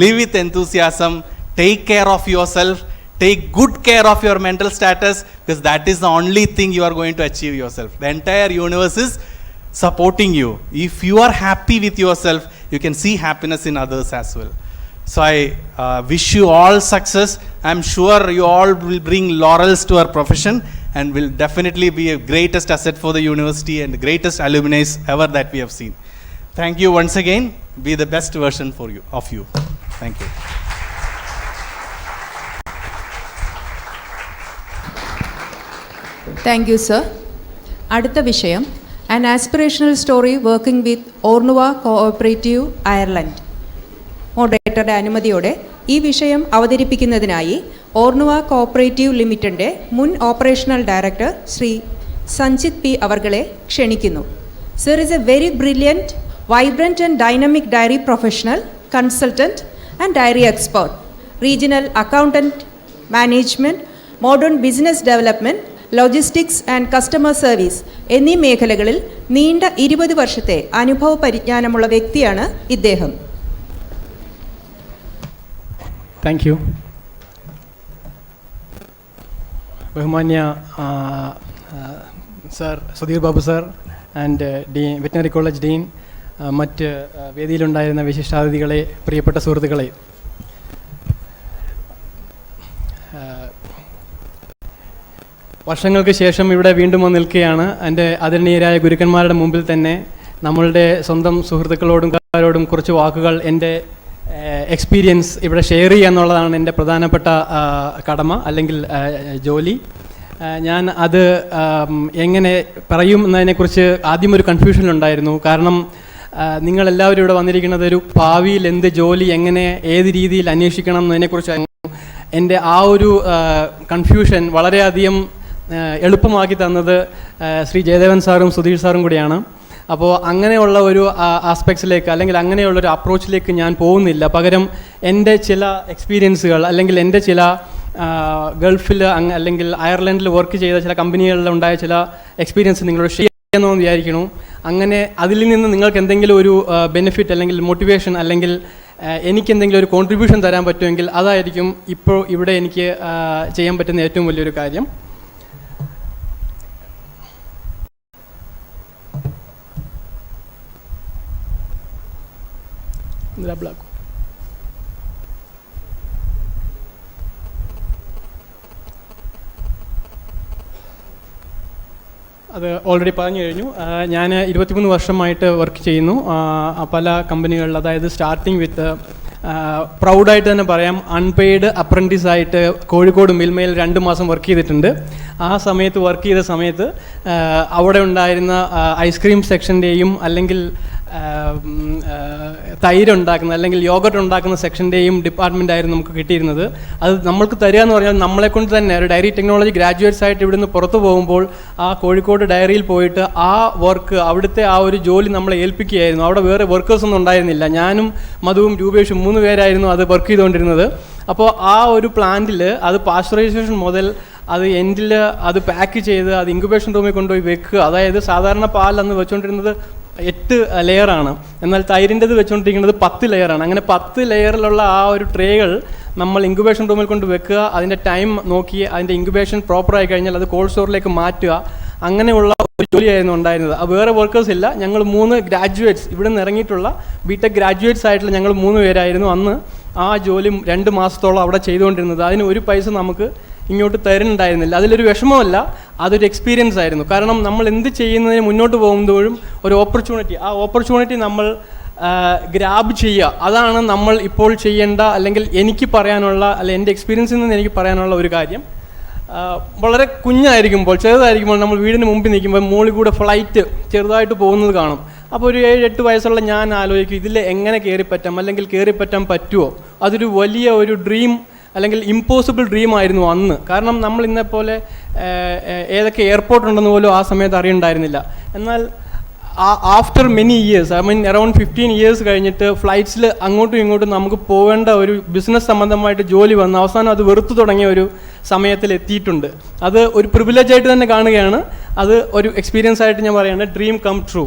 live with enthusiasm, take care of yourself. Take good care of your mental status, because that is the only thing you are going to achieve yourself. The entire universe is supporting you. If you are happy with yourself, you can see happiness in others as well. So I wish you all success. I'm sure you all will bring laurels to our profession and will definitely be a greatest asset for the university and the greatest alumni ever that we have seen. Thank you once again. Be the best version for you of you. Thank you. Thank you sir. അടുത്ത വിഷയം an aspirational story working with Ornua cooperative Ireland. മോഡറേറ്ററുടെ അനുമതിയോടെ ഈ വിഷയം അവതരിപ്പിക്കുന്നതിനായി Ornua cooperative ലിമിറ്റഡിൻ്റെ മുൻ operational director Shri Sanjith P അവർകളെ ക്ഷണിക്കുന്നു. Sir is a very brilliant, vibrant and dynamic dairy professional, consultant and dairy expert, regional accountant, management, modern business development, logistics and customer service എന്നീ മേഖലകളിൽ നീണ്ട 20 വർഷത്തെ അനുഭവ പരിജ്ഞാനമുള്ള വ്യക്തിയാണ് ഇദ്ദേഹം. Thank you. ബഹുമാന്യ sir Sudheer Babu sir and Dean, veterinary college Dean, മറ്റ് വേദിയിലുണ്ടായിരുന്ന വിശിഷ്ടാതിഥികളെ, പ്രിയപ്പെട്ട സുഹൃത്തുക്കളെ, വർഷങ്ങൾക്ക് ശേഷം ഇവിടെ വീണ്ടും വന്ന് നിൽക്കുകയാണ്. എൻ്റെ ആദരണീയരായ ഗുരുക്കന്മാരുടെ മുമ്പിൽ തന്നെ നമ്മളുടെ സ്വന്തം സുഹൃത്തുക്കളോടും കാരോടും കുറച്ച് വാക്കുകൾ, എൻ്റെ എക്സ്പീരിയൻസ് ഇവിടെ ഷെയർ ചെയ്യുക എന്നുള്ളതാണ് എൻ്റെ പ്രധാനപ്പെട്ട കടമ അല്ലെങ്കിൽ ജോലി. ഞാൻ അത് എങ്ങനെ പറയും എന്നതിനെക്കുറിച്ച് ആദ്യം ഒരു കൺഫ്യൂഷനുണ്ടായിരുന്നു. കാരണം നിങ്ങളെല്ലാവരും ഇവിടെ വന്നിരിക്കുന്നത് ഒരു ഭാവിയിൽ എന്ത് ജോലി എങ്ങനെ ഏത് രീതിയിൽ അന്വേഷിക്കണം എന്നതിനെക്കുറിച്ചായിരുന്നു. എൻ്റെ ആ ഒരു കൺഫ്യൂഷൻ വളരെയധികം എളുപ്പമാക്കി തന്നത് ശ്രീ ജയദേവൻ സാറും സുധീർ സാറും കൂടിയാണ്. അപ്പോൾ അങ്ങനെയുള്ള ഒരു ആസ്പെക്ട്സിലേക്ക് അല്ലെങ്കിൽ അങ്ങനെയുള്ളൊരു അപ്രോച്ചിലേക്ക് ഞാൻ പോകുന്നില്ല. പകരം എൻ്റെ ചില എക്സ്പീരിയൻസുകൾ അല്ലെങ്കിൽ എൻ്റെ ചില ഗൾഫിൽ അല്ലെങ്കിൽ അയർലൻഡിൽ വർക്ക് ചെയ്ത ചില കമ്പനികളിലുണ്ടായ ചില എക്സ്പീരിയൻസ് നിങ്ങളോട് ഷെയർ ചെയ്യുമെന്ന് വിചാരിക്കുന്നു. അങ്ങനെ അതിൽ നിന്ന് നിങ്ങൾക്ക് എന്തെങ്കിലും ഒരു ബെനിഫിറ്റ് അല്ലെങ്കിൽ മോട്ടിവേഷൻ അല്ലെങ്കിൽ എനിക്കെന്തെങ്കിലും ഒരു കോൺട്രിബ്യൂഷൻ തരാൻ പറ്റുമെങ്കിൽ അതായിരിക്കും ഇപ്പോൾ ഇവിടെ എനിക്ക് ചെയ്യാൻ പറ്റുന്ന ഏറ്റവും വലിയൊരു കാര്യം. അത് ഓൾറെഡി പറഞ്ഞു കഴിഞ്ഞു. ഞാൻ 23 വർഷമായിട്ട് വർക്ക് ചെയ്യുന്നു പല കമ്പനികളിൽ. അതായത് സ്റ്റാർട്ടിങ് വിത്ത് പ്രൗഡായിട്ട് തന്നെ പറയാം, അൺപെയ്ഡ് അപ്രൻറ്റീസായിട്ട് കോഴിക്കോട് മിൽമയിൽ 2 മാസം വർക്ക് ചെയ്തിട്ടുണ്ട്. ആ സമയത്ത് വർക്ക് ചെയ്ത സമയത്ത് അവിടെ ഉണ്ടായിരുന്ന ഐസ്ക്രീം സെക്ഷൻ്റെയും അല്ലെങ്കിൽ തൈര് ഉണ്ടാക്കുന്ന അല്ലെങ്കിൽ യോഗട്ട് ഉണ്ടാക്കുന്ന സെക്ഷൻ്റെയും ഡിപ്പാർട്ട്മെൻറ്റായിരുന്നു നമുക്ക് കിട്ടിയിരുന്നത്. അത് നമ്മൾക്ക് തരിക എന്ന് പറഞ്ഞാൽ നമ്മളെക്കൊണ്ട് തന്നെ ഒരു ഡയറി ടെക്നോളജി ഗ്രാജുവേറ്റ്സ് ആയിട്ട് ഇവിടുന്ന് പുറത്തു പോകുമ്പോൾ ആ കോഴിക്കോട് ഡയറിയിൽ പോയിട്ട് ആ വർക്ക് അവിടുത്തെ ആ ഒരു ജോലി നമ്മളെ ഏൽപ്പിക്കുകയായിരുന്നു. അവിടെ വേറെ വർക്കേഴ്സൊന്നും ഉണ്ടായിരുന്നില്ല. ഞാനും മധുവും രൂപേഷും 3 പേരായിരുന്നു അത് വർക്ക് ചെയ്തുകൊണ്ടിരുന്നത്. അപ്പോൾ ആ ഒരു പ്ലാന്റിൽ അത് പാസ്ചറൈസേഷൻ മുതൽ അത് എൻഡിൽ അത് പാക്ക് ചെയ്ത് അത് ഇൻക്യുബേഷൻ റൂമിൽ കൊണ്ടുപോയി വെക്കുക. അതായത് സാധാരണ പാൽ അന്ന് വെച്ചുകൊണ്ടിരുന്നത് 8 ലെയറാണ്, എന്നാൽ തൈരിൻ്റെത് വെച്ചുകൊണ്ടിരിക്കുന്നത് 10 ലെയറാണ്. അങ്ങനെ 10 ലെയറിലുള്ള ആ ഒരു ട്രേകൾ നമ്മൾ ഇൻക്യുബേഷൻ റൂമിൽ കൊണ്ട് വെക്കുക, അതിൻ്റെ ടൈം നോക്കി അതിൻ്റെ ഇൻക്യുബേഷൻ പ്രോപ്പറായി കഴിഞ്ഞാൽ അത് കോൾഡ് സ്റ്റോറിലേക്ക് മാറ്റുക. അങ്ങനെയുള്ള ഒരു ജോലിയായിരുന്നു ഉണ്ടായിരുന്നത്. വേറെ വർക്കേഴ്സ് ഇല്ല. ഞങ്ങൾ 3 ഗ്രാജുവേറ്റ്സ് ഇവിടെ നിന്ന് ഇറങ്ങിയിട്ടുള്ള ബിടെക് ഗ്രാജുവേറ്റ്സ് ആയിട്ടുള്ള ഞങ്ങൾ 3 പേരായിരുന്നു അന്ന് ആ ജോലി 2 മാസത്തോളം അവിടെ ചെയ്തുകൊണ്ടിരുന്നത്. അതിന് ഒരു പൈസ നമുക്ക് ഇങ്ങോട്ട് തരുന്നുണ്ടായിരുന്നില്ല. അതിലൊരു വിഷമമല്ല, അതൊരു എക്സ്പീരിയൻസ് ആയിരുന്നു. കാരണം നമ്മൾ എന്ത് ചെയ്യുന്നതിന് മുന്നോട്ട് പോകുമ്പോഴും ഒരു ഓപ്പർച്യൂണിറ്റി, ആ ഓപ്പർച്യൂണിറ്റി നമ്മൾ ഗ്രാബ് ചെയ്യുക, അതാണ് നമ്മൾ ഇപ്പോൾ ചെയ്യേണ്ട, അല്ലെങ്കിൽ എനിക്ക് പറയാനുള്ള, അല്ലെങ്കിൽ എൻ്റെ എക്സ്പീരിയൻസിൽ നിന്ന് എനിക്ക് പറയാനുള്ള ഒരു കാര്യം. വളരെ കുഞ്ഞായിരിക്കുമ്പോൾ, ചെറുതായിരിക്കുമ്പോൾ നമ്മൾ വീടിന് മുമ്പിൽ നിൽക്കുമ്പോൾ മുകളിൽ കൂടെ ഫ്ലൈറ്റ് ചെറുതായിട്ട് പോകുന്നത് കാണും. അപ്പോൾ ഒരു 7-8 വയസ്സുള്ള ഞാൻ ആലോചിക്കും, ഇതിൽ എങ്ങനെ കയറിപ്പറ്റാം, അല്ലെങ്കിൽ കയറിപ്പറ്റാൻ പറ്റുമോ? അതൊരു വലിയ ഒരു ഡ്രീം, അല്ലെങ്കിൽ ഇമ്പോസിബിൾ ഡ്രീം ആയിരുന്നു അന്ന്. കാരണം നമ്മൾ ഇന്നേപോലെ ഏതൊക്കെ എയർപോർട്ട് ഉണ്ടെന്ന് പോലും ആ സമയത്ത് അറിയണ്ടായിരുന്നില്ല. എന്നാൽ after many years, I mean around 15 years കഴിഞ്ഞിട്ട് ഫ്ലൈറ്റ്സിൽ അങ്ങോട്ടും ഇങ്ങോട്ടും നമുക്ക് പോകേണ്ട ഒരു ബിസിനസ് സംബന്ധമായിട്ട് ജോലി വന്ന് അവസാനം അത് വെറുത്തു തുടങ്ങിയ ഒരു സമയത്തിൽ എത്തിയിട്ടുണ്ട്. അത് ഒരു പ്രിവിലേജ് ആയിട്ട് തന്നെ കാണുകയാണ്. അത് ഒരു എക്സ്പീരിയൻസ് ആയിട്ട് ഞാൻ പറയുന്നത്, ഡ്രീം കം ട്രൂ.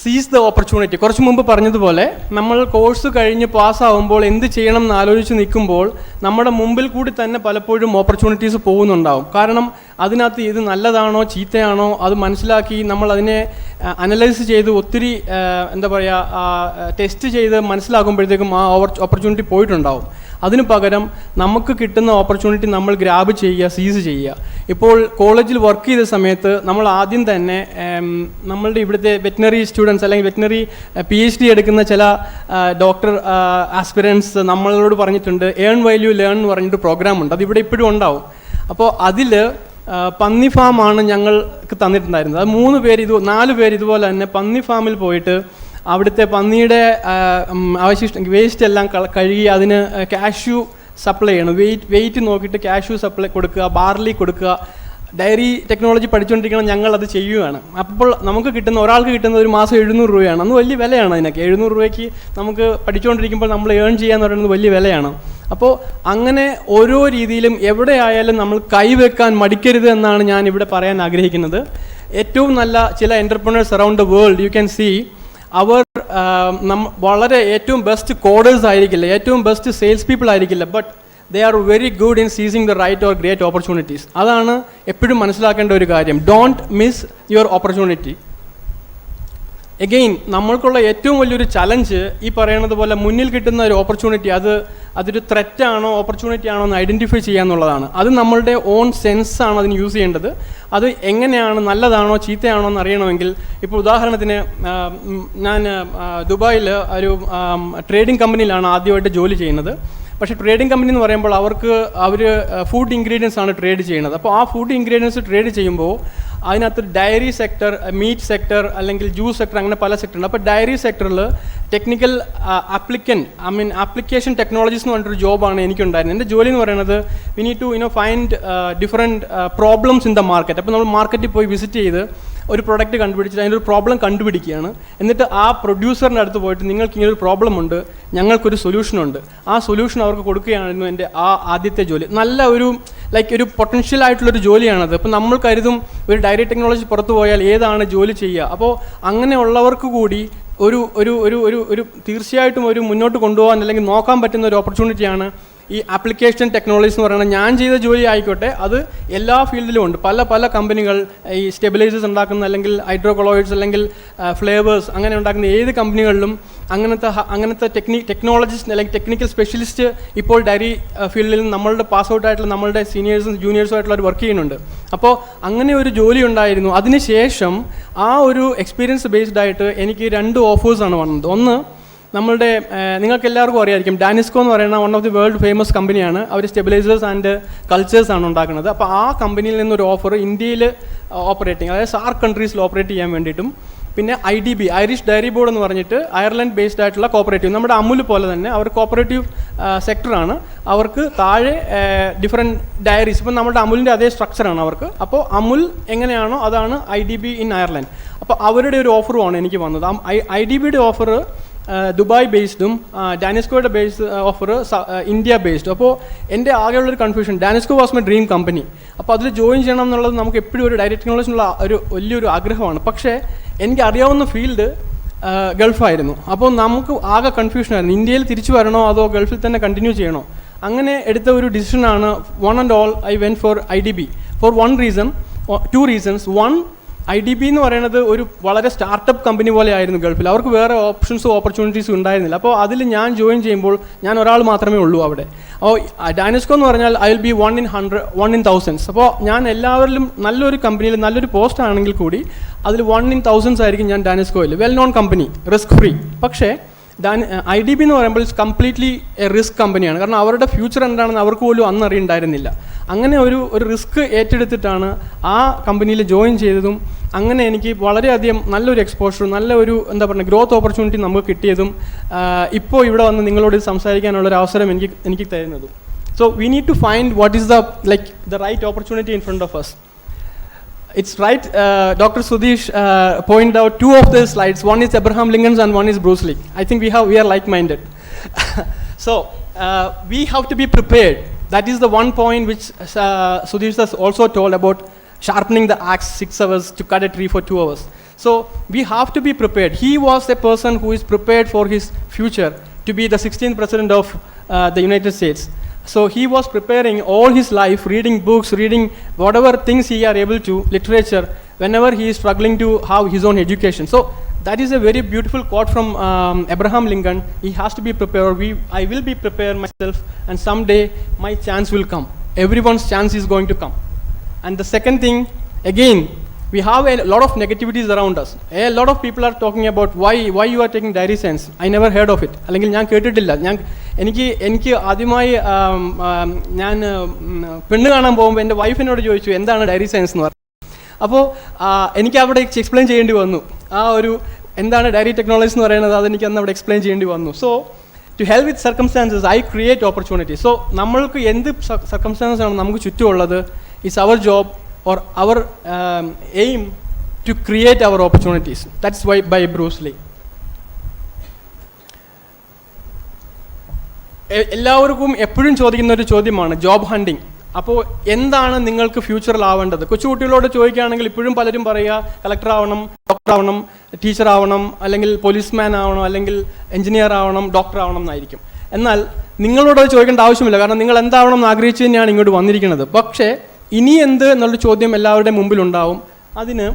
സീസ് ദ ഓപ്പർച്യൂണിറ്റി. കുറച്ച് മുമ്പ് പറഞ്ഞതുപോലെ നമ്മൾ കോഴ്സ് കഴിഞ്ഞ് പാസ്സാവുമ്പോൾ എന്ത് ചെയ്യണം എന്ന് ആലോചിച്ച് നിൽക്കുമ്പോൾ നമ്മുടെ മുമ്പിൽ കൂടി തന്നെ പലപ്പോഴും ഓപ്പർച്യൂണിറ്റീസ് പോകുന്നുണ്ടാവും. കാരണം അതിനകത്ത് ഇത് നല്ലതാണോ ചീത്തയാണോ അത് മനസ്സിലാക്കി നമ്മൾ അതിനെ അനലൈസ് ചെയ്ത് ഒത്തിരി എന്താ പറയുക ടെസ്റ്റ് ചെയ്ത് മനസ്സിലാക്കുമ്പോഴത്തേക്കും ആ ഓപ്പർച്യൂണിറ്റി പോയിട്ടുണ്ടാവും. അതിന് പകരം നമുക്ക് കിട്ടുന്ന ഓപ്പർച്യൂണിറ്റി നമ്മൾ ഗ്രാബ് ചെയ്യുക, സീസ് ചെയ്യുക. ഇപ്പോൾ കോളേജിൽ വർക്ക് ചെയ്ത സമയത്ത് നമ്മൾ ആദ്യം തന്നെ നമ്മളുടെ ഇവിടുത്തെ വെറ്റിനറി സ്റ്റുഡൻസ് അല്ലെങ്കിൽ വെറ്റിനറി PhD എടുക്കുന്ന ചില ഡോക്ടർ ആസ്പിറൻസ് നമ്മളോട് പറഞ്ഞിട്ടുണ്ട്, ഏൺ വൈൽ യു ലേൺ എന്ന് പറഞ്ഞിട്ട് പ്രോഗ്രാം ഉണ്ട്. അതിവിടെ ഇപ്പോഴും ഉണ്ടാവും. അപ്പോൾ അതിൽ പന്നി ഫാമാണ് ഞങ്ങൾക്ക് തന്നിട്ടുണ്ടായിരുന്നത്. അത് 4 പേര് ഇതുപോലെ തന്നെ പന്നി ഫാമിൽ പോയിട്ട് അവിടുത്തെ പന്നിയുടെ വേസ്റ്റ് എല്ലാം കഴുകി അതിന് കാഷ്യൂ സപ്ലൈ ചെയ്യണം. വെയിറ്റ് നോക്കിയിട്ട് കാഷ്യൂ സപ്ലൈ കൊടുക്കുക, ബാർലി കൊടുക്കുക. ഡയറി ടെക്നോളജി പഠിച്ചുകൊണ്ടിരിക്കണം, ഞങ്ങളത് ചെയ്യുകയാണ്. അപ്പോൾ നമുക്ക് കിട്ടുന്ന, ഒരാൾക്ക് കിട്ടുന്ന ഒരു മാസം 700 രൂപയാണ്. അന്ന് വലിയ വിലയാണ് അതിനൊക്കെ. 700 രൂപയ്ക്ക് നമുക്ക് പഠിച്ചുകൊണ്ടിരിക്കുമ്പോൾ നമ്മൾ ഏൺ ചെയ്യാന്ന് പറയുന്നത് വലിയ വിലയാണ്. അപ്പോൾ അങ്ങനെ ഓരോ രീതിയിലും എവിടെ ആയാലും നമ്മൾ കൈവെക്കാൻ മടിക്കരുത് എന്നാണ് ഞാൻ ഇവിടെ പറയാൻ ആഗ്രഹിക്കുന്നത്. ഏറ്റവും നല്ല ചില entrepreneurs around the world you can see, അവർ വളരെ ഏറ്റവും ബെസ്റ്റ് കോഡേഴ്സ് ആയിരിക്കില്ല, ഏറ്റവും ബെസ്റ്റ് സെയിൽസ് പീപ്പിൾ ആയിരിക്കില്ല, but they are very good in seizing the right or great opportunities. അതാണ് എപ്പോഴും മനസ്സിലാക്കേണ്ട ഒരു കാര്യം. Don't miss your opportunity. Again നമ്മൾക്കുള്ള ഏറ്റവും വലിയൊരു ചലഞ്ച് ഈ പറയുന്നത് പോലെ മുന്നിൽ കിട്ടുന്ന ഒരു ഓപ്പർച്യൂണിറ്റി അതൊരു ത്രെറ്റാണോ ഓപ്പർച്യൂണിറ്റി ആണോ എന്ന് ഐഡൻറ്റിഫൈ ചെയ്യുക എന്നുള്ളതാണ്. അത് നമ്മളുടെ ഓൺ സെൻസാണ് അതിന് യൂസ് ചെയ്യേണ്ടത്. അത് എങ്ങനെയാണ്, നല്ലതാണോ ചീത്തയാണോ എന്ന് അറിയണമെങ്കിൽ, ഇപ്പോൾ ഉദാഹരണത്തിന് ഞാൻ ദുബായിൽ ഒരു ട്രേഡിംഗ് കമ്പനിയിലാണ് ആദ്യമായിട്ട് ജോലി ചെയ്യുന്നത്. പക്ഷേ ട്രേഡിംഗ് കമ്പനി എന്ന് പറയുമ്പോൾ അവർ ഫുഡ് ഇൻഗ്രീഡിയൻസ് ആണ് ട്രേഡ് ചെയ്യുന്നത്. അപ്പോൾ ആ ഫുഡ് ഇൻഗ്രീഡിയൻസ് ട്രേഡ് ചെയ്യുമ്പോൾ അതിനകത്ത് ഡയറി സെക്ടർ, മീറ്റ് സെക്ടർ, അല്ലെങ്കിൽ ജ്യൂസ് സെക്ടർ, അങ്ങനെ പല സെക്ടറുണ്ട്. അപ്പോൾ ഡയറി സെക്ടറിൽ ടെക്നിക്കൽ ആപ്ലിക്കേഷൻ ടെക്നോളജീസ് എന്ന് പറഞ്ഞിട്ടൊരു ജോബാണ് എനിക്കുണ്ടായിരുന്നത്. എൻ്റെ ജോലി എന്ന് പറയുന്നത് we need to find different problems in the market. അപ്പോൾ നമ്മൾ മാർക്കറ്റിൽ പോയി വിസിറ്റ് ചെയ്ത് ഒരു പ്രൊഡക്റ്റ് കണ്ടുപിടിച്ചിട്ട് അതിൻ്റെ ഒരു പ്രോബ്ലം കണ്ടുപിടിക്കുകയാണ്. എന്നിട്ട് ആ പ്രൊഡ്യൂസറിൻ്റെ അടുത്ത് പോയിട്ട് നിങ്ങൾക്ക് ഇങ്ങനൊരു പ്രോബ്ലം ഉണ്ട്, ഞങ്ങൾക്കൊരു സൊല്യൂഷനുണ്ട്, ആ സൊല്യൂഷൻ അവർക്ക് കൊടുക്കുകയായിരുന്നു എൻ്റെ ആദ്യത്തെ ജോലി. നല്ല ഒരു ഒരു പൊട്ടൻഷ്യൽ ആയിട്ടുള്ളൊരു ജോലിയാണത്. അപ്പോൾ നമ്മൾ കരുതും ഒരു ഡയറി ടെക്നോളജി പുറത്തു പോയാൽ ഏതാണ് ജോലി ചെയ്യുക. അപ്പോൾ അങ്ങനെയുള്ളവർക്ക് കൂടി ഒരു ഒരു ഒരു ഒരു ഒരു തീർച്ചയായിട്ടും ഒരു മുന്നോട്ട് കൊണ്ടുപോകാൻ അല്ലെങ്കിൽ നോക്കാൻ പറ്റുന്ന ഒരു ഓപ്പർച്യൂണിറ്റിയാണ് ഈ ആപ്ലിക്കേഷൻ ടെക്നോളജീസ് എന്ന് പറയുന്നത്. ഞാൻ ചെയ്ത ജോലി ആയിക്കോട്ടെ, അത് എല്ലാ ഫീൽഡിലും ഉണ്ട്. പല കമ്പനികൾ ഈ സ്റ്റെബിലൈസേഴ്സ് ഉണ്ടാക്കുന്ന, അല്ലെങ്കിൽ ഹൈഡ്രോകൊളോയിഡ്സ്, അല്ലെങ്കിൽ ഫ്ലേവേഴ്സ് അങ്ങനെ ഉണ്ടാക്കുന്ന ഏത് കമ്പനികളിലും അങ്ങനത്തെ ടെക്നോളജിസ്റ്റ് അല്ലെങ്കിൽ ടെക്നിക്കൽ സ്പെഷ്യലിസ്റ്റ് ഇപ്പോൾ ഡയറി ഫീൽഡിൽ നമ്മളുടെ പാസ് ഔട്ട് ആയിട്ടുള്ള നമ്മളുടെ സീനിയേഴ്സും ജൂനിയേഴ്സും ആയിട്ടുള്ളവർ വർക്ക് ചെയ്യുന്നുണ്ട്. അപ്പോൾ അങ്ങനെ ഒരു ജോലി ഉണ്ടായിരുന്നു. അതിനുശേഷം ആ ഒരു എക്സ്പീരിയൻസ് ബേസ്ഡ് ആയിട്ട് എനിക്ക് 2 ഓഫേഴ്സാണ് വന്നത്. ഒന്ന്, നമ്മളുടെ നിങ്ങൾക്ക് എല്ലാവർക്കും അറിയായിരിക്കും, ഡാനിസ്കോ എന്ന് പറയുന്ന one of the world famous കമ്പനിയാണ്. അവർ സ്റ്റെബിലൈസേഴ്സ് ആൻഡ് കൾച്ചേഴ്സ് ആണ് ഉണ്ടാക്കുന്നത്. അപ്പോൾ ആ കമ്പനിയിൽ നിന്നൊരു ഓഫർ ഇന്ത്യയിൽ ഓപ്പറേറ്റിംഗ്, അതായത് സാർക്ക് കൺട്രീസിൽ ഓപ്പറേറ്റ് ചെയ്യാൻ വേണ്ടിയിട്ടും, പിന്നെ IDB, ഐറിഷ് ഡയറി ബോർഡ് എന്ന് പറഞ്ഞിട്ട് അയർലൻഡ് ബേസ്ഡ് ആയിട്ടുള്ള കോപ്പറേറ്റീവ്, നമ്മുടെ അമുൽ പോലെ തന്നെ അവർ കോപ്പറേറ്റീവ് സെക്ടറാണ്. അവർക്ക് താഴെ ഡിഫറെൻറ്റ് ഡയറീസ്, ഇപ്പം നമ്മുടെ അമുലിൻ്റെ അതേ സ്ട്രക്ചറാണ് അവർക്ക്. അപ്പോൾ അമുൽ എങ്ങനെയാണോ അതാണ് IDB ഇൻ അയർലൻഡ്. അപ്പോൾ അവരുടെ ഒരു ഓഫറുമാണ് എനിക്ക് വന്നത്. IDBയുടെ ഓഫർ ദുബായ് ബേസ്ഡും ഡാനിസ്കോയുടെ ഓഫർ ഇന്ത്യ ബേസ്ഡ്. അപ്പോൾ എൻ്റെ ആകെയുള്ളൊരു confusion, Danisco was my dream company. അപ്പോൾ അതിൽ ജോയിൻ ചെയ്യണം എന്നുള്ളത് നമുക്ക് എപ്പോഴും ഒരു ഡയറി ടെക്നോളജിയുള്ള ഒരു വലിയൊരു ആഗ്രഹമാണ്. പക്ഷേ എനിക്ക് അറിയാവുന്ന ഫീൽഡ് ഗൾഫായിരുന്നു. അപ്പോൾ നമുക്ക് ആകെ കൺഫ്യൂഷനായിരുന്നു, ഇന്ത്യയിൽ തിരിച്ചു വരണോ അതോ ഗൾഫിൽ തന്നെ കണ്ടിന്യൂ ചെയ്യണോ. അങ്ങനെ എടുത്ത ഒരു ഡിസിഷനാണ് one and all I went for IDB for 2 reasons. One, IDB എന്ന് പറയുന്നത് ഒരു വളരെ സ്റ്റാർട്ടപ്പ് കമ്പനി പോലെ ആയിരുന്നു ഗൾഫിൽ. അവർക്ക് വേറെ ഓപ്ഷൻസും ഓപ്പർച്യൂണിറ്റീസും ഉണ്ടായിരുന്നില്ല. അപ്പോൾ അതിൽ ഞാൻ ജോയിൻ ചെയ്യുമ്പോൾ ഞാൻ ഒരാൾ മാത്രമേ ഉള്ളൂ അവിടെ. അപ്പോൾ ഡൈനസ്കോ എന്ന് പറഞ്ഞാൽ I will be 1 in 100, 1 in thousands. അപ്പോൾ ഞാൻ എല്ലാവരിലും നല്ലൊരു കമ്പനിയിൽ നല്ലൊരു പോസ്റ്റ് ആണെങ്കിൽ കൂടി അതിൽ 1 in thousands ആയിരിക്കും ഞാൻ ഡൈനസ്കോയിൽ. Well known company, risk free. പക്ഷേ IDB എന്ന് പറയുമ്പോൾ കംപ്ലീറ്റ്ലി എ റിസ്ക് കമ്പനിയാണ്. കാരണം അവരുടെ ഫ്യൂച്ചർ എന്താണെന്ന് അവർക്ക് പോലും അന്ന് അറിയുണ്ടായിരുന്നില്ല. അങ്ങനെ ഒരു റിസ്ക് ഏറ്റെടുത്തിട്ടാണ് ആ കമ്പനിയിൽ ജോയിൻ ചെയ്തതും. അങ്ങനെ എനിക്ക് വളരെയധികം നല്ലൊരു എക്സ്പോഷർ, നല്ല ഒരു എന്താ പറയുക ഗ്രോത്ത് ഓപ്പർച്യൂണിറ്റി നമുക്ക് കിട്ടിയതും ഇപ്പോൾ ഇവിടെ വന്ന് നിങ്ങളോട് സംസാരിക്കാനുള്ളൊരു അവസരം എനിക്ക് തരുന്നതും. So we need to find what is the right opportunity in front of us. It's right, Dr. Sudhish pointed out two of the slides. One is Abraham Lincoln's and one is Bruce Lee. I think we are like-minded. So we have to be prepared. That is the one point which Sudhish has also told about sharpening the axe 6 hours to cut a tree for 2 hours. So we have to be prepared. He was a person who is prepared for his future to be the 16th president of the United States. So he was preparing all his life, reading books, reading whatever things he are able to, literature, whenever he is struggling to have his own education. So that is a very beautiful quote from Abraham Lincoln. He has to be prepared. I will be prepared myself, and someday my chance will come. Everyone's chance is going to come. And the second thing, again, we have a lot of negativities around us. A lot of people are talking about why you are taking diary science. I never heard of it. അല്ലെങ്കിൽ ഞാൻ കേട്ടിട്ടില്ല. എനിക്ക് ആദ്യമായി ഞാൻ പെണ്ണ് കാണാൻ പോകുമ്പോൾ എൻ്റെ വൈഫിനോട് ചോദിച്ചു എന്താണ് ഡയറി സയൻസ് എന്ന് പറഞ്ഞു. അപ്പോൾ എനിക്ക് അവിടെ എക്സ്പ്ലെയിൻ ചെയ്യേണ്ടി വന്നു. ആ ഒരു എന്താണ് ഡയറി ടെക്നോളജീസ് എന്ന് പറയുന്നത് അതെനിക്ക് അന്ന് അവിടെ എക്സ്പ്ലെയിൻ ചെയ്യേണ്ടി വന്നു. So to help with circumstances I create opportunity. So നമ്മൾക്ക് എന്ത് സർക്കംസ്റ്റാൻസസ് ആണ് നമുക്ക് ചുറ്റുമുള്ളത്, it's our job or our aim to create our opportunities. That's why by Bruce Lee. എല്ലാവർക്കും എപ്പോഴും ചോദിക്കുന്ന ഒരു ചോദ്യമാണ് ജോബ് ഹണ്ടിങ്. അപ്പോൾ എന്താണ് നിങ്ങൾക്ക് ഫ്യൂച്ചറിൽ ആവേണ്ടത്? കൊച്ചുകുട്ടികളോട് ചോദിക്കുകയാണെങ്കിൽ ഇപ്പോഴും പലരും പറയുക കളക്ടർ ആവണം, ഡോക്ടർ ആവണം, ടീച്ചർ ആവണം, അല്ലെങ്കിൽ പോലീസ്മാൻ ആവണം, അല്ലെങ്കിൽ എഞ്ചിനീയർ ആവണം, ഡോക്ടർ ആവണം എന്നായിരിക്കും. എന്നാൽ നിങ്ങളോട് ചോദിക്കേണ്ട ആവശ്യമില്ല. കാരണം നിങ്ങൾ എന്താവണം എന്ന് ആഗ്രഹിച്ച് തന്നെയാണ് ഇങ്ങോട്ട് വന്നിരിക്കുന്നത്. പക്ഷേ ഇനി എന്ത് എന്നുള്ളൊരു ചോദ്യം എല്ലാവരുടെയും മുമ്പിലുണ്ടാവും. അതിന്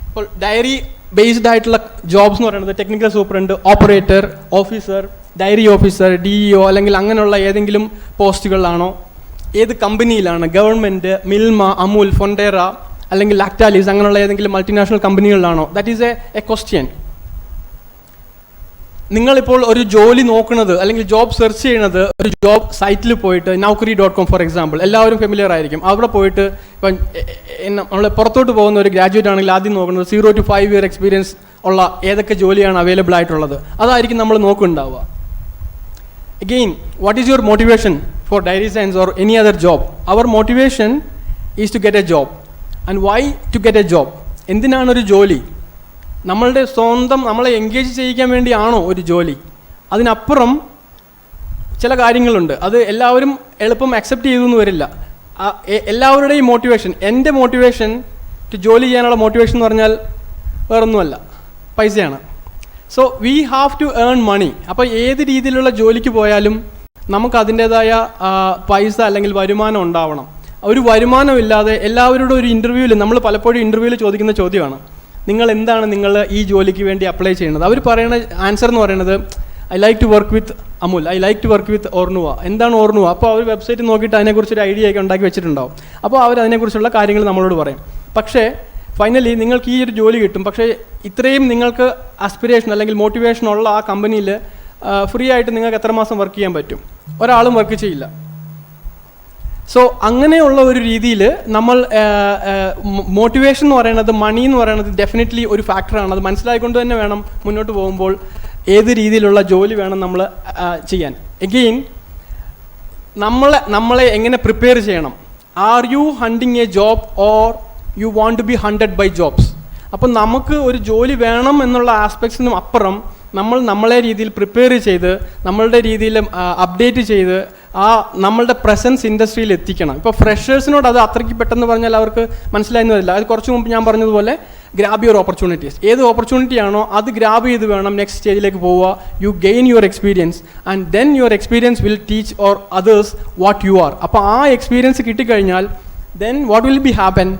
ഇപ്പോൾ ഡയറി ബേസ്ഡ് ആയിട്ടുള്ള ജോബ്സ് എന്ന് പറയുന്നത് technical superintendent, operator, officer, dairy officer, DEO അല്ലെങ്കിൽ അങ്ങനെയുള്ള ഏതെങ്കിലും പോസ്റ്റുകളിലാണോ, ഏത് കമ്പനിയിലാണ്, ഗവൺമെൻറ്, മിൽമ, അമുൽ, ഫൊണ്ടേറ അല്ലെങ്കിൽ ലാക്ടാലിസ് അങ്ങനെയുള്ള ഏതെങ്കിലും മൾട്ടിനാഷണൽ കമ്പനികളിലാണോ? That is a question. നിങ്ങളിപ്പോൾ ഒരു ജോലി നോക്കുന്നത് അല്ലെങ്കിൽ ജോബ് സെർച്ച് ചെയ്യുന്നത് ഒരു ജോബ് സൈറ്റിൽ പോയിട്ട് Naukri.com ഫോർ എക്സാമ്പിൾ എല്ലാവരും ഫെമിലിയർ ആയിരിക്കും. അവിടെ പോയിട്ട് ഇപ്പം നമ്മൾ പുറത്തോട്ട് പോകുന്ന ഒരു ഗ്രാജുവേറ്റ് ആണെങ്കിൽ ആദ്യം നോക്കുന്നത് 0 to 5 year എക്സ്പീരിയൻസ് ഉള്ള ഏതൊക്കെ ജോലിയാണ് അവൈലബിൾ ആയിട്ടുള്ളത്, അതായിരിക്കും നമ്മൾ നോക്കുന്നുണ്ടാവുക. Again, what is your motivation for diary science or any other job? Our motivation is to get a job. And why to get a job? എന്തിനാണ് ഒരു ജോലി? നമ്മളുടെ സ്വന്തം നമ്മളെ എൻഗേജ് ചെയ്യിക്കാൻ വേണ്ടിയാണോ ഒരു ജോലി? അതിനപ്പുറം ചില കാര്യങ്ങളുണ്ട്. അത് എല്ലാവരും എളുപ്പം അക്സെപ്റ്റ് ചെയ്തെന്ന് വരില്ല. എല്ലാവരുടെയും മോട്ടിവേഷൻ, എൻ്റെ മോട്ടിവേഷൻ ടു ജോലി ചെയ്യാനുള്ള മോട്ടിവേഷൻ എന്ന് പറഞ്ഞാൽ വേറൊന്നുമല്ല, പൈസയാണ്. So we have to earn money. അപ്പോൾ ഏത് രീതിയിലുള്ള ജോലിക്ക് പോയാലും നമുക്ക് അതിൻ്റേതായ പൈസ അല്ലെങ്കിൽ വരുമാനം ഉണ്ടാവണം. ഒരു വരുമാനമില്ലാതെ എല്ലാവരുടെ ഒരു ഇൻ്റർവ്യൂവിൽ നമ്മൾ പലപ്പോഴും ഇൻ്റർവ്യൂവിൽ ചോദിക്കുന്ന ചോദ്യമാണ്, നിങ്ങൾ എന്താണ് നിങ്ങൾ ഈ ജോലിക്ക് വേണ്ടി അപ്ലൈ ചെയ്യുന്നത്? അവർ പറയുന്ന ആൻസർ എന്ന് പറയുന്നത് I like to work with Amul, I like to work with Ornua. എന്താണ് ഓർണുവ? അപ്പോൾ അവർ വെബ്സൈറ്റ് നോക്കിയിട്ട് അതിനെക്കുറിച്ചൊരു ഐഡിയ ഒക്കെ ഉണ്ടാക്കി വെച്ചിട്ടുണ്ടാവും. അപ്പോൾ അവർ അതിനെക്കുറിച്ചുള്ള കാര്യങ്ങൾ നമ്മളോട് പറയും. പക്ഷേ ഫൈനലി നിങ്ങൾക്ക് ഈ ഒരു ജോലി കിട്ടും. പക്ഷേ ഇത്രയും നിങ്ങൾക്ക് ആസ്പിറേഷൻ അല്ലെങ്കിൽ മോട്ടിവേഷൻ ഉള്ള ആ കമ്പനിയിൽ ഫ്രീ ആയിട്ട് നിങ്ങൾക്ക് എത്ര മാസം വർക്ക് ചെയ്യാൻ പറ്റും? ഒരാളും വർക്ക് ചെയ്യില്ല. സോ അങ്ങനെയുള്ള ഒരു രീതിയിൽ നമ്മൾ മോട്ടിവേഷൻ എന്ന് പറയുന്നത്, മണി എന്ന് പറയുന്നത് ഡെഫിനറ്റ്ലി ഒരു ഫാക്ടറാണ്. അത് മനസ്സിലായിക്കൊണ്ട് തന്നെ വേണം മുന്നോട്ട് പോകുമ്പോൾ ഏത് രീതിയിലുള്ള ജോലി വേണം നമ്മൾ ചെയ്യാൻ. എഗെയിൻ നമ്മളെ എങ്ങനെ പ്രിപ്പയർ ചെയ്യണം? Are you hunting a job or you want to be hunted by jobs? അപ്പം നമുക്ക് ഒരു ജോലി വേണം എന്നുള്ള ആസ്പെക്ട്സിനും അപ്പുറം നമ്മളെ രീതിയിൽ പ്രിപ്പയർ ചെയ്ത് നമ്മളുടെ രീതിയിൽ അപ്ഡേറ്റ് ചെയ്ത് നമ്മളുടെ പ്രസൻസ് ഇൻഡസ്ട്രിയിൽ എത്തിക്കണം. ഇപ്പോൾ ഫ്രഷേഴ്സിനോട് അത് അത്രയ്ക്ക് പെട്ടെന്ന് പറഞ്ഞാൽ അവർക്ക് മനസ്സിലായെന്ന് വരില്ല. അത് കുറച്ച് മുമ്പ് ഞാൻ പറഞ്ഞതുപോലെ ഗ്രാബ് യുവർ ഓപ്പർച്യൂണിറ്റീസ്. ഏത് ഓപ്പർച്യൂണിറ്റി ആണോ അത് ഗ്രാബ് ചെയ്ത് വേണം നെക്സ്റ്റ് സ്റ്റേജിലേക്ക് പോവുക. You gain your experience and then your experience will teach or others what you are. അപ്പോൾ ആ എക്സ്പീരിയൻസ് കിട്ടിക്കഴിഞ്ഞാൽ then what will be happen?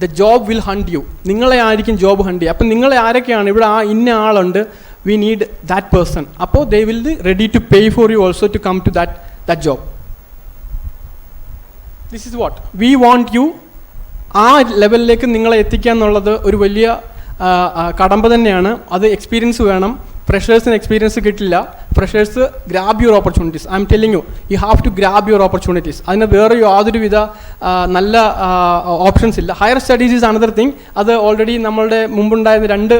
The job will hunt you. നിങ്ങളെ ആയിരിക്കും ജോബ് ഹണ്ട് ചെയ്യുക. അപ്പം നിങ്ങളെ ആരൊക്കെയാണ് ഇവിടെ ഇന്ന ആളുണ്ട്, വി നീഡ് ദാറ്റ് പേഴ്സൺ. അപ്പോൾ they will be ready to pay for you also to come to that job. This is what we want you. ആ ലെവലിലേക്ക് നിങ്ങളെ എത്തിക്കുക എന്നുള്ളത് ഒരു വലിയ കടമ്പ തന്നെയാണ്. അത് എക്സ്പീരിയൻസ് വേണം. ഫ്രഷേഴ്സിന് എക്സ്പീരിയൻസ് കിട്ടില്ല. Freshers grab your opportunities. I'm telling you, you have to grab your opportunities. അതിന് വേറെ യാതൊരുവിധ നല്ല ഓപ്ഷൻസ് ഇല്ല. Higher studies is another thing. അത് ഓൾറെഡി നമ്മളുടെ മുമ്പുണ്ടായിരുന്ന 2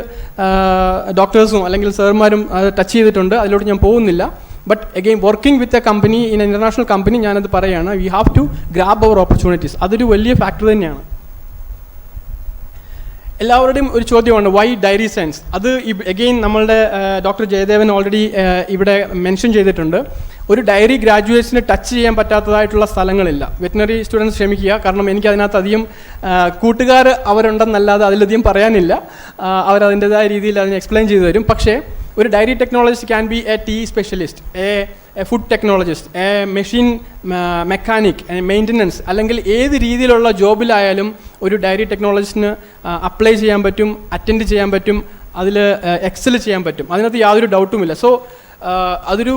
ഡോക്ടേഴ്സും അല്ലെങ്കിൽ സാറുമാരും ടച്ച് ചെയ്തിട്ടുണ്ട്. അതിലോട്ട് ഞാൻ പോകുന്നില്ല. But again working with a company, in international company, ഞാനത് പറയുകയാണ്, we have to grab our opportunities. അതൊരു വലിയ ഫാക്ടർ തന്നെയാണ്. എല്ലാവരുടെയും ഒരു ചോദ്യമാണ് വൈ ഡയറി സയൻസ്. അത് അഗെയിൻ നമ്മളുടെ ഡോക്ടർ ജയദേവൻ ഓൾറെഡി ഇവിടെ മെൻഷൻ ചെയ്തിട്ടുണ്ട്. ഒരു ഡയറി ഗ്രാജുവേറ്റ്സിന് ടച്ച് ചെയ്യാൻ പറ്റാത്തതായിട്ടുള്ള സ്ഥലങ്ങളില്ല. വെറ്റിനറി സ്റ്റുഡൻസ് ക്ഷമിക്കുക, കാരണം എനിക്ക് അതിനകത്ത് അധികം കൂട്ടുകാർ അവരുണ്ടെന്നല്ലാതെ അതിലധികം പറയാനില്ല. അവരതിൻ്റെതായ രീതിയിൽ അതിനെ എക്സ്പ്ലെയിൻ ചെയ്തു തരും. പക്ഷേ ഒരു dairy technologist can be a tea specialist, a food technologist, a machine mechanic, maintenance, അല്ലെങ്കിൽ ഏത് രീതിയിലുള്ള ജോബിലായാലും ഒരു ഡയറി ടെക്നോളജിസ്റ്റിന് അപ്ലൈ ചെയ്യാൻ പറ്റും, അറ്റൻഡ് ചെയ്യാൻ പറ്റും, അതിൽ എക്സൽ ചെയ്യാൻ പറ്റും. അതിനകത്ത് യാതൊരു ഡൗട്ടുമില്ല. സോ അതൊരു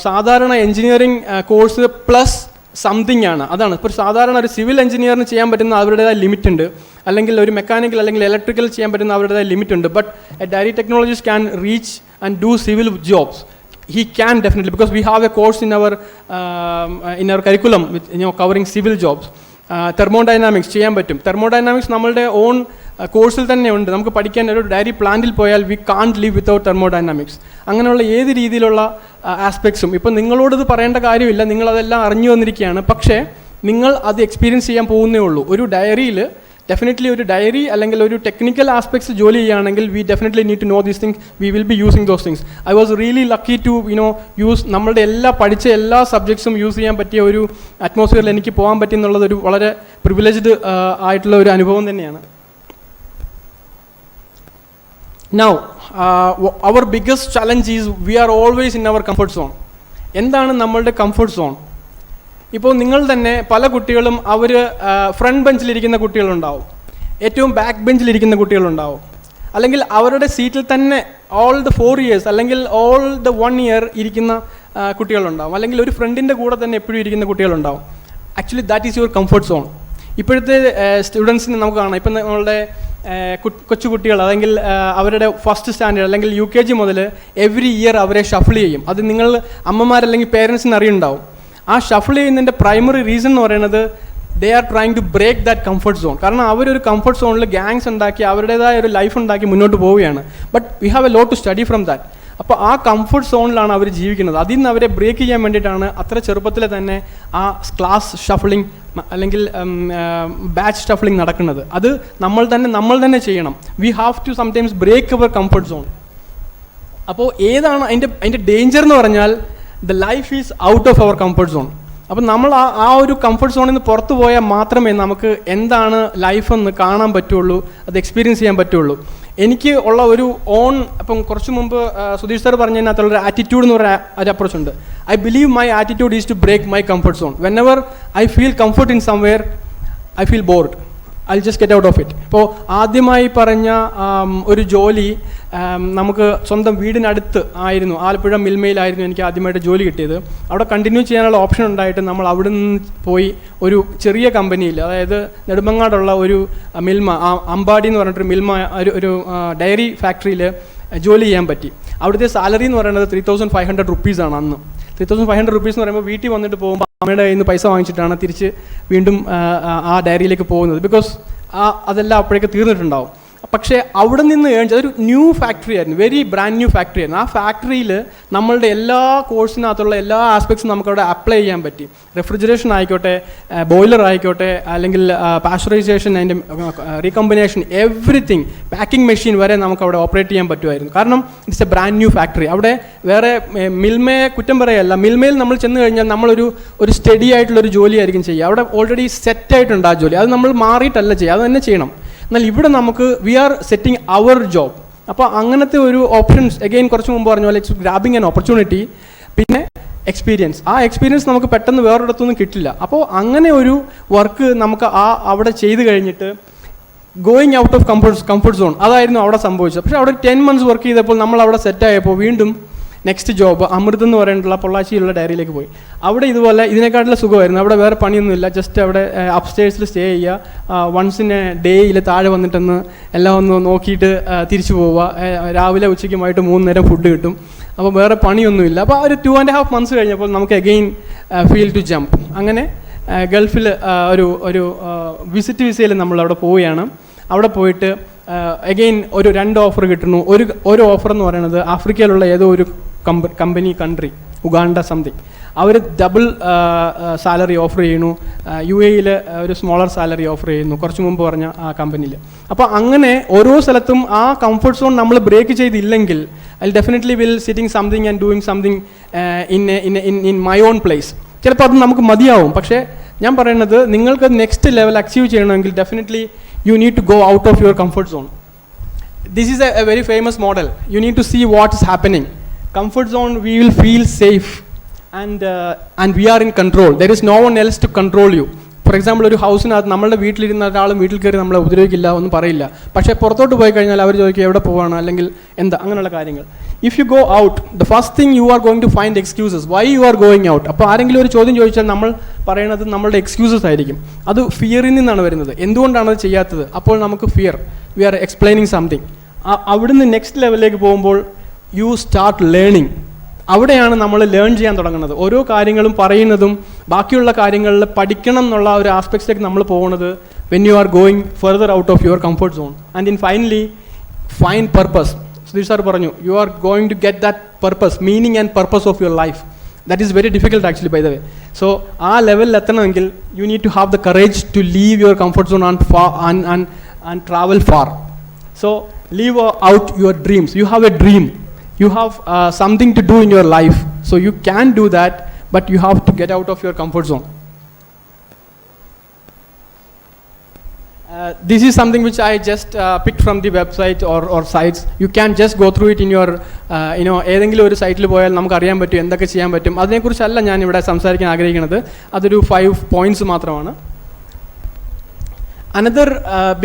സാധാരണ എൻജിനീയറിംഗ് കോഴ്സ് പ്ലസ് സംതിങ് ആണ്. അതാണ് ഇപ്പോൾ സാധാരണ ഒരു സിവിൽ എഞ്ചിനീയറിന് ചെയ്യാൻ പറ്റുന്ന അവരുടേതായ ലിമിറ്റ് ഉണ്ട്, അല്ലെങ്കിൽ ഒരു മെക്കാനിക്കൽ അല്ലെങ്കിൽ ഇലക്ട്രിക്കൽ ചെയ്യാൻ പറ്റുന്ന അവരുടേതായ ലിമിറ്റ് ഉണ്ട്. But a dairy technologist can reach and do civil jobs. He can definitely, because we have a course in our curriculum with covering civil jobs. Thermodynamics ചെയ്യാൻ പറ്റും. തെർമോഡൈനാമിക്സ് നമ്മളുടെ ഓൺ കോഴ്സിൽ തന്നെ ഉണ്ട്. നമുക്ക് പഠിക്കാൻ ഒരു ഡയറി പ്ലാന്റിൽ പോയാൽ we can't live without thermodynamics. അങ്ങനെയുള്ള ഏത് രീതിയിലുള്ള ആസ്പെക്ട്സും ഇപ്പം നിങ്ങളോട് ഇത് പറയേണ്ട കാര്യമില്ല, നിങ്ങളതെല്ലാം അറിഞ്ഞു വന്നിരിക്കുകയാണ്. പക്ഷേ നിങ്ങൾ അത് എക്സ്പീരിയൻസ് ചെയ്യാൻ പോകുന്നേ ഉള്ളൂ. ഒരു ഡയറിയിൽ ഡെഫിനറ്റ്ലി ഒരു ഡയറി അല്ലെങ്കിൽ ഒരു ടെക്നിക്കൽ ആസ്പെക്ട്സ് ജോലി ചെയ്യുകയാണെങ്കിൽ we definitely need to know these things. We will be using those things. I was really lucky to use നമ്മളുടെ പഠിച്ച എല്ലാ സബ്ജക്ട്സും യൂസ് ചെയ്യാൻ പറ്റിയ ഒരു അറ്റ്മോസ്ഫിയറിൽ എനിക്ക് പോകാൻ പറ്റി എന്നുള്ളതൊരു വളരെ പ്രിവിലേജ്ഡ് ആയിട്ടുള്ള ഒരു അനുഭവം തന്നെയാണ്. Now, our biggest challenge is we are always in our comfort zone. എന്താണ് നമ്മളുടെ കംഫർട്ട് സോൺ? ഇപ്പോൾ നിങ്ങൾ തന്നെ പല കുട്ടികളും അവർ ഫ്രണ്ട് ബെഞ്ചിലിരിക്കുന്ന കുട്ടികളുണ്ടാവും, ഏറ്റവും ബാക്ക് ബെഞ്ചിലിരിക്കുന്ന കുട്ടികളുണ്ടാവും, അല്ലെങ്കിൽ അവരുടെ സീറ്റിൽ തന്നെ ഓൾ ദ 4 years അല്ലെങ്കിൽ ഓൾ ദ 1 year ഇരിക്കുന്ന കുട്ടികളുണ്ടാവും, അല്ലെങ്കിൽ ഒരു ഫ്രണ്ടിൻ്റെ കൂടെ തന്നെ എപ്പോഴും ഇരിക്കുന്ന കുട്ടികളുണ്ടാവും. Actually that is your comfort zone. ഇപ്പോഴത്തെ സ്റ്റുഡൻസിന് നമുക്ക് കാണാം, ഇപ്പം നമ്മളുടെ കൊച്ചുകുട്ടികൾ അല്ലെങ്കിൽ അവരുടെ ഫസ്റ്റ് സ്റ്റാൻഡേർഡ് അല്ലെങ്കിൽ UKG മുതൽ എവറി ഇയർ അവരെ ഷഫിൾ ചെയ്യും. അത് നിങ്ങൾ അമ്മമാരല്ലെങ്കിൽ പേരൻസിന് അറിയുണ്ടാവും. ആ ഷഫിൾ ചെയ്യുന്നതിൻ്റെ പ്രൈമറി റീസൺ എന്ന് പറയുന്നത് they are trying to break that comfort zone. കാരണം അവരൊരു കംഫർട്ട് സോണിൽ ഗാങ്സ് ഉണ്ടാക്കി അവരുടേതായ ഒരു ലൈഫ് ഉണ്ടാക്കി മുന്നോട്ട് പോവുകയാണ്. But we have a lot to study from that. അപ്പോൾ ആ കംഫർട്ട് സോണിലാണ് അവർ ജീവിക്കുന്നത്. അതിൽ നിന്ന് അവരെ ബ്രേക്ക് ചെയ്യാൻ വേണ്ടിയിട്ടാണ് അത്ര ചെറുപ്പത്തിലെ തന്നെ ആ ക്ലാസ് ഷഫിളിങ് അല്ലെങ്കിൽ ബാച്ച് ഷഫിളിങ് നടക്കുന്നത്. അത് നമ്മൾ തന്നെ ചെയ്യണം. We have to sometimes break our comfort zone. അപ്പോൾ ഏതാണ് അതിൻ്റെ ഡേഞ്ചർ എന്ന് പറഞ്ഞാൽ the life is out of our comfort zone. അപ്പം നമ്മൾ ആ ഒരു കംഫർട്ട് സോണിൽ നിന്ന് പുറത്തു പോയാൽ മാത്രമേ നമുക്ക് എന്താണ് ലൈഫെന്ന് കാണാൻ പറ്റുള്ളൂ, അത് എക്സ്പീരിയൻസ് ചെയ്യാൻ പറ്റുള്ളൂ. എനിക്ക് ഉള്ള ഒരു അപ്പം കുറച്ച് മുമ്പ് സുധീഷ് സാർ പറഞ്ഞതിനകത്തുള്ളൊരു ആറ്റിറ്റ്യൂഡ് എന്ന് പറയുന്ന ഒരു അപ്രോച്ച് ഉണ്ട്. I believe my attitude is to break my comfort zone. Whenever I feel comfort in somewhere I feel bored, I just get out of it. ഇപ്പോൾ ആദ്യമായി പറഞ്ഞ ഒരു ജോലി നമുക്ക് സ്വന്തം വീടിനടുത്ത് ആയിരുന്നു, ആലപ്പുഴ മിൽമയിലായിരുന്നു എനിക്ക് ആദ്യമായിട്ട് ജോലി കിട്ടിയത്. അവിടെ കണ്ടിന്യൂ ചെയ്യാനുള്ള ഓപ്ഷൻ ഉണ്ടായിട്ട് നമ്മൾ അവിടെ നിന്ന് പോയി ഒരു ചെറിയ കമ്പനിയിൽ, അതായത് നെടുമങ്ങാടുള്ള ഒരു മിൽമ, അമ്പാടി എന്ന് പറഞ്ഞിട്ടൊരു മിൽമ, ഒരു ഡയറി ഫാക്ടറിയിൽ ജോലി ചെയ്യാൻ പറ്റി. അവിടുത്തെ സാലറി എന്ന് പറയുന്നത് 3,500 rupees അന്ന്. 3,500 rupees എന്ന് പറയുമ്പോൾ വീട്ടിൽ വന്നിട്ട് പോകുമ്പോൾ അമ്മയുടെ കയ്യിൽ നിന്ന് പൈസ വാങ്ങിച്ചിട്ടാണ് തിരിച്ച് വീണ്ടും ആ ഡയറിയിലേക്ക് പോകുന്നത്. ബിക്കോസ് അതെല്ലാം അപ്പോഴേക്ക് തീർന്നിട്ടുണ്ടാവും. പക്ഷേ അവിടെ നിന്ന് അതൊരു ന്യൂ ഫാക്ടറി ആയിരുന്നു, വെരി ബ്രാൻഡ് ന്യൂ ഫാക്ടറി ആയിരുന്നു. ആ ഫാക്ടറിയിൽ നമ്മളുടെ എല്ലാ കോഴ്സിനകത്തുള്ള എല്ലാ ആസ്പെക്ട്സും നമുക്കവിടെ അപ്ലൈ ചെയ്യാൻ പറ്റി. റെഫ്രിജറേഷൻ ആയിക്കോട്ടെ, ബോയിലർ ആയിക്കോട്ടെ, അല്ലെങ്കിൽ പാസ്ചറൈസേഷൻ, അതിൻ്റെ റീകോമ്പിനേഷൻ, എവറിത്തിങ്, പാക്കിംഗ് മെഷീൻ വരെ നമുക്കവിടെ ഓപ്പറേറ്റ് ചെയ്യാൻ പറ്റുമായിരുന്നു. കാരണം it's A brand new factory. അവിടെ വേറെ മിൽമയെ കുറ്റം പറയല്ല, മിൽമയിൽ നമ്മൾ ചെന്ന് കഴിഞ്ഞാൽ നമ്മളൊരു സ്റ്റഡി ആയിട്ടുള്ളൊരു ജോലിയായിരിക്കും ചെയ്യുക. അവിടെ ഓൾറെഡി സെറ്റായിട്ടുണ്ട് ആ ജോലി, അത് നമ്മൾ മാറിയിട്ടല്ല ചെയ്യുക, അത് തന്നെ ചെയ്യണം. എന്നാൽ ഇവിടെ നമുക്ക് we are setting our job. അപ്പോൾ അങ്ങനത്തെ ഒരു ഓപ്ഷൻസ്, അഗെയിൻ കുറച്ച് മുമ്പ് പറഞ്ഞ പോലെ ഇറ്റ്സ് ഗ്രാബിങ് ആൻ ഓപ്പർച്യൂണിറ്റി. പിന്നെ എക്സ്പീരിയൻസ്, ആ എക്സ്പീരിയൻസ് നമുക്ക് പെട്ടെന്ന് വേറൊരിടത്തൊന്നും കിട്ടില്ല. അപ്പോൾ അങ്ങനെ ഒരു വർക്ക് നമുക്ക് അവിടെ ചെയ്ത് കഴിഞ്ഞിട്ട് going out of comfort zone. അതായിരുന്നു അവിടെ സംഭവിച്ചത്. പക്ഷേ അവിടെ 10 months വർക്ക് ചെയ്തപ്പോൾ നമ്മൾ അവിടെ സെറ്റായപ്പോൾ വീണ്ടും നെക്സ്റ്റ് ജോബ് അമൃത് എന്ന് പറഞ്ഞിട്ടുള്ള പൊള്ളാച്ചിയിലുള്ള ഡയറിയിലേക്ക് പോയി. അവിടെ ഇതുപോലെ ഇതിനെക്കാട്ടിലും സുഖമായിരുന്നു. അവിടെ വേറെ പണിയൊന്നുമില്ല, ജസ്റ്റ് അവിടെ അപ്സ്റ്റേഴ്സിൽ സ്റ്റേ ചെയ്യുക, വൺസ് ഇൻ എ ഡേയിൽ താഴെ വന്നിട്ടൊന്ന് എല്ലാം ഒന്ന് നോക്കിയിട്ട് തിരിച്ചു പോവുക. രാവിലെ ഉച്ചയ്ക്കുമായിട്ട് 3 നേരം ഫുഡ് കിട്ടും. അപ്പോൾ വേറെ പണിയൊന്നുമില്ല. അപ്പോൾ ഒരു 2.5 months കഴിഞ്ഞപ്പോൾ നമുക്ക് അഗെയിൻ ഫീൽ ടു ജമ്പ്. അങ്ങനെ ഗൾഫിൽ ഒരു വിസിറ്റ് വിസയിൽ നമ്മളവിടെ പോവുകയാണ്. അവിടെ പോയിട്ട് അഗെയിൻ ഒരു 2 ഓഫർ കിട്ടുന്നു. ഒരു ഓഫർ എന്ന് പറയുന്നത് ആഫ്രിക്കയിലുള്ള ഏതോ ഒരു കൺട്രി, ഉഗാണ്ട സംതിങ്, അവർ ഡബിൾ സാലറി ഓഫർ ചെയ്യുന്നു. UAE ഒരു സ്മോളർ സാലറി ഓഫർ ചെയ്യുന്നു, കുറച്ച് മുമ്പ് പറഞ്ഞ ആ കമ്പനിയിൽ. അപ്പോൾ അങ്ങനെ ഓരോ സ്ഥലത്തും ആ കംഫർട്ട് സോൺ നമ്മൾ ബ്രേക്ക് ചെയ്തില്ലെങ്കിൽ I definitely will sitting something and doing something in my own place. ചിലപ്പോൾ അത് നമുക്ക് മതിയാവും. പക്ഷേ ഞാൻ പറയുന്നത് നിങ്ങൾക്ക് നെക്സ്റ്റ് ലെവൽ അച്ചീവ് ചെയ്യണമെങ്കിൽ definitely you need to go out of your comfort zone. This is a very famous model. You need to see what is happening. Comfort zone, we will feel safe and we are in control. There is no one else to control you. For example ഒരു ഹൗസിനകത്ത് നമ്മളുടെ വീട്ടിലിരുന്ന ഒരാളും വീട്ടിൽ കയറി നമ്മളെ ഉപദ്രവിക്കില്ല, ഒന്നും പറയില്ല. പക്ഷേ പുറത്തോട്ട് പോയി കഴിഞ്ഞാൽ അവർ ചോദിക്കും എവിടെ പോവാണ്, അല്ലെങ്കിൽ എന്താ, അങ്ങനെയുള്ള കാര്യങ്ങൾ. If you go out, the first thing you are going to find excuses why you are going out. അപ്പോൾ ആരെങ്കിലും ഒരു ചോദ്യം ചോദിച്ചാൽ നമ്മൾ പറയുന്നത് നമ്മളുടെ എക്സ്ക്യൂസസ് ആയിരിക്കും. അത് ഫിയറിൽ നിന്നാണ് വരുന്നത്. എന്തുകൊണ്ടാണ് അത് ചെയ്യാത്തത്? അപ്പോൾ നമുക്ക് fear, we are explaining something. അവിടുന്ന് നെക്സ്റ്റ് ലെവലിലേക്ക് പോകുമ്പോൾ യു സ്റ്റാർട്ട് ലേണിംഗ്. അവിടെയാണ് നമ്മൾ ലേൺ ചെയ്യാൻ തുടങ്ങുന്നത്. ഓരോ കാര്യങ്ങളും പറയുന്നതും ബാക്കിയുള്ള കാര്യങ്ങളിൽ പഠിക്കണം എന്നുള്ള ഒരു ആസ്പെക്ട്സിലേക്ക് നമ്മൾ പോകുന്നത് when you are going further out of your comfort zone. And in finally find purpose. Sudheer sir പറഞ്ഞു, you are going to get that purpose, meaning and purpose of your life. That is very difficult actually, by the way. So ആ ലെവലിൽ എത്തണമെങ്കിൽ you need to have the courage to leave your comfort zone and travel far. So leave out your dreams. You have a dream. You have something to do in your life, so you can do that, but you have to get out of your comfort zone. This is something which I just picked from the website or sites. You can just go through it in your ഏതെങ്കിലും ഒരു സൈറ്റിൽ പോയാൽ നമുക്ക് അറിയാൻ പറ്റും എന്തൊക്കെ ചെയ്യാൻ പറ്റും. അതിനെക്കുറിച്ചല്ല ഞാൻ ഇവിടെ സംസാരിക്കാൻ ആഗ്രഹിക്കുന്നത്. അതൊരു 5 points മാത്രമാണ്. Another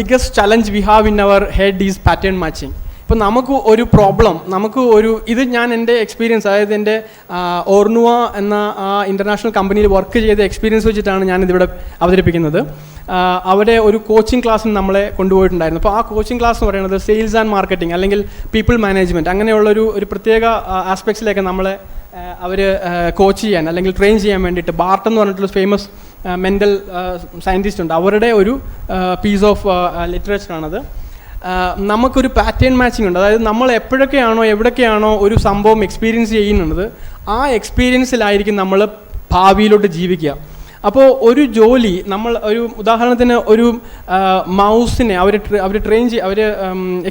biggest challenge we have in our head is pattern matching. ഇപ്പോൾ നമുക്ക് ഒരു പ്രോബ്ലം, ഇത് ഞാൻ എൻ്റെ എക്സ്പീരിയൻസ്, അതായത് എൻ്റെ ഓർണുവ എന്ന ഇൻ്റർനാഷണൽ കമ്പനിയിൽ വർക്ക് ചെയ്ത എക്സ്പീരിയൻസ് വെച്ചിട്ടാണ് ഞാനിതിവിടെ അവതരിപ്പിക്കുന്നത്. അവിടെ ഒരു കോച്ചിങ് ക്ലാസ്സിന് നമ്മളെ കൊണ്ടുപോയിട്ടുണ്ടായിരുന്നു. അപ്പോൾ ആ കോച്ചിങ് ക്ലാസ് എന്ന് പറയുന്നത് സെയിൽസ് ആൻഡ് മാർക്കറ്റിംഗ് അല്ലെങ്കിൽ പീപ്പിൾ മാനേജ്മെൻറ്റ് അങ്ങനെയുള്ളൊരു പ്രത്യേക ആസ്പെക്ട്സിലേക്ക് നമ്മളെ അവർ കോച്ച് ചെയ്യാൻ അല്ലെങ്കിൽ ട്രെയിൻ ചെയ്യാൻ വേണ്ടിയിട്ട് ബാർട്ടൻ എന്ന് പറഞ്ഞിട്ടുള്ള ഫേമസ് മെൻ്റൽ സയൻറ്റിസ്റ്റ് ഉണ്ട്. അവരുടെ ഒരു പീസ് ഓഫ് ലിറ്ററേച്ചറാണത്. നമുക്കൊരു പാറ്റേൺ മാച്ചിങ് ഉണ്ട്. അതായത് നമ്മൾ എപ്പോഴൊക്കെയാണോ എവിടൊക്കെയാണോ ഒരു സംഭവം എക്സ്പീരിയൻസ് ചെയ്യുന്നത് ആ എക്സ്പീരിയൻസിലായിരിക്കും നമ്മൾ ഭാവിയിലോട്ട് ജീവിക്കുക. അപ്പോൾ ഒരു ജോലി നമ്മൾ ഒരു ഉദാഹരണത്തിന് ഒരു മൗസിനെ അവർ ട്രെയിൻ അവർ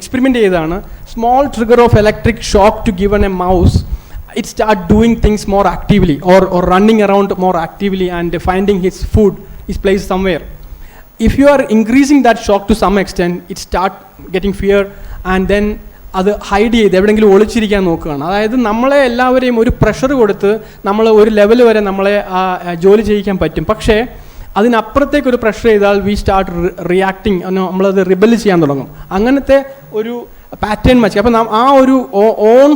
എക്സ്പെരിമെൻ്റ് ചെയ്തതാണ്. Small trigger of electric shock to given a mouse, it start doing things more actively or running around more actively and finding his food, his place somewhere. If you are increasing that shock to some extent, it start getting fear and then അത് hide ചെയ്ത് എവിടെയെങ്കിലും ഒളിച്ചിരിക്കാൻ നോക്കുകയാണ്. അതായത് നമ്മളെ എല്ലാവരെയും ഒരു pressure കൊടുത്ത് നമ്മൾ ഒരു ലെവൽ വരെ നമ്മളെ ജോലി ചെയ്യിക്കാൻ പറ്റും. പക്ഷേ അതിനപ്പുറത്തേക്കൊരു പ്രഷർ ചെയ്താൽ വി സ്റ്റാർട്ട് റിയാക്ടിങ്, നമ്മളത് റിബൽ ചെയ്യാൻ തുടങ്ങും. അങ്ങനത്തെ ഒരു പാറ്റേൺ മാച്ച്. അപ്പോൾ ആ ഒരു ഓൺ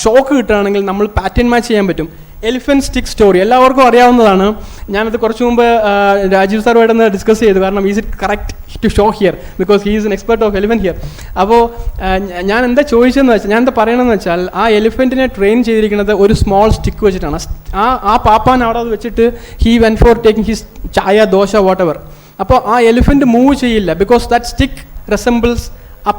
ഷോക്ക് കിട്ടുകയാണെങ്കിൽ നമ്മൾ പാറ്റേൺ മാച്ച് ചെയ്യാൻ പറ്റും. എലിഫൻറ്റ് സ്റ്റിക്ക് സ്റ്റോറി എല്ലാവർക്കും അറിയാവുന്നതാണ്. ഞാനത് കുറച്ച് മുമ്പ് രാജീവ് സാറുമായിട്ടൊന്ന് ഡിസ്കസ് ചെയ്തു. കാരണം is it correct to show here because he is an expert of elephant here. അപ്പോൾ ഞാൻ എന്താ ചോദിച്ചതെന്ന് വെച്ചാൽ, ഞാൻ എന്താ പറയണമെന്ന് വെച്ചാൽ, ആ എലിഫൻറ്റിനെ ട്രെയിൻ ചെയ്തിരിക്കുന്നത് ഒരു സ്മോൾ സ്റ്റിക്ക് വെച്ചിട്ടാണ്. ആ പാപ്പാൻ അവിടെ അത് വെച്ചിട്ട് he went for taking his ചായ ദോശ വാട്ട് എവർ. അപ്പോൾ ആ എലിഫൻറ്റ് മൂവ് ചെയ്യില്ല ബിക്കോസ് ദാറ്റ് സ്റ്റിക്ക് റെസംബിൾസ് ആ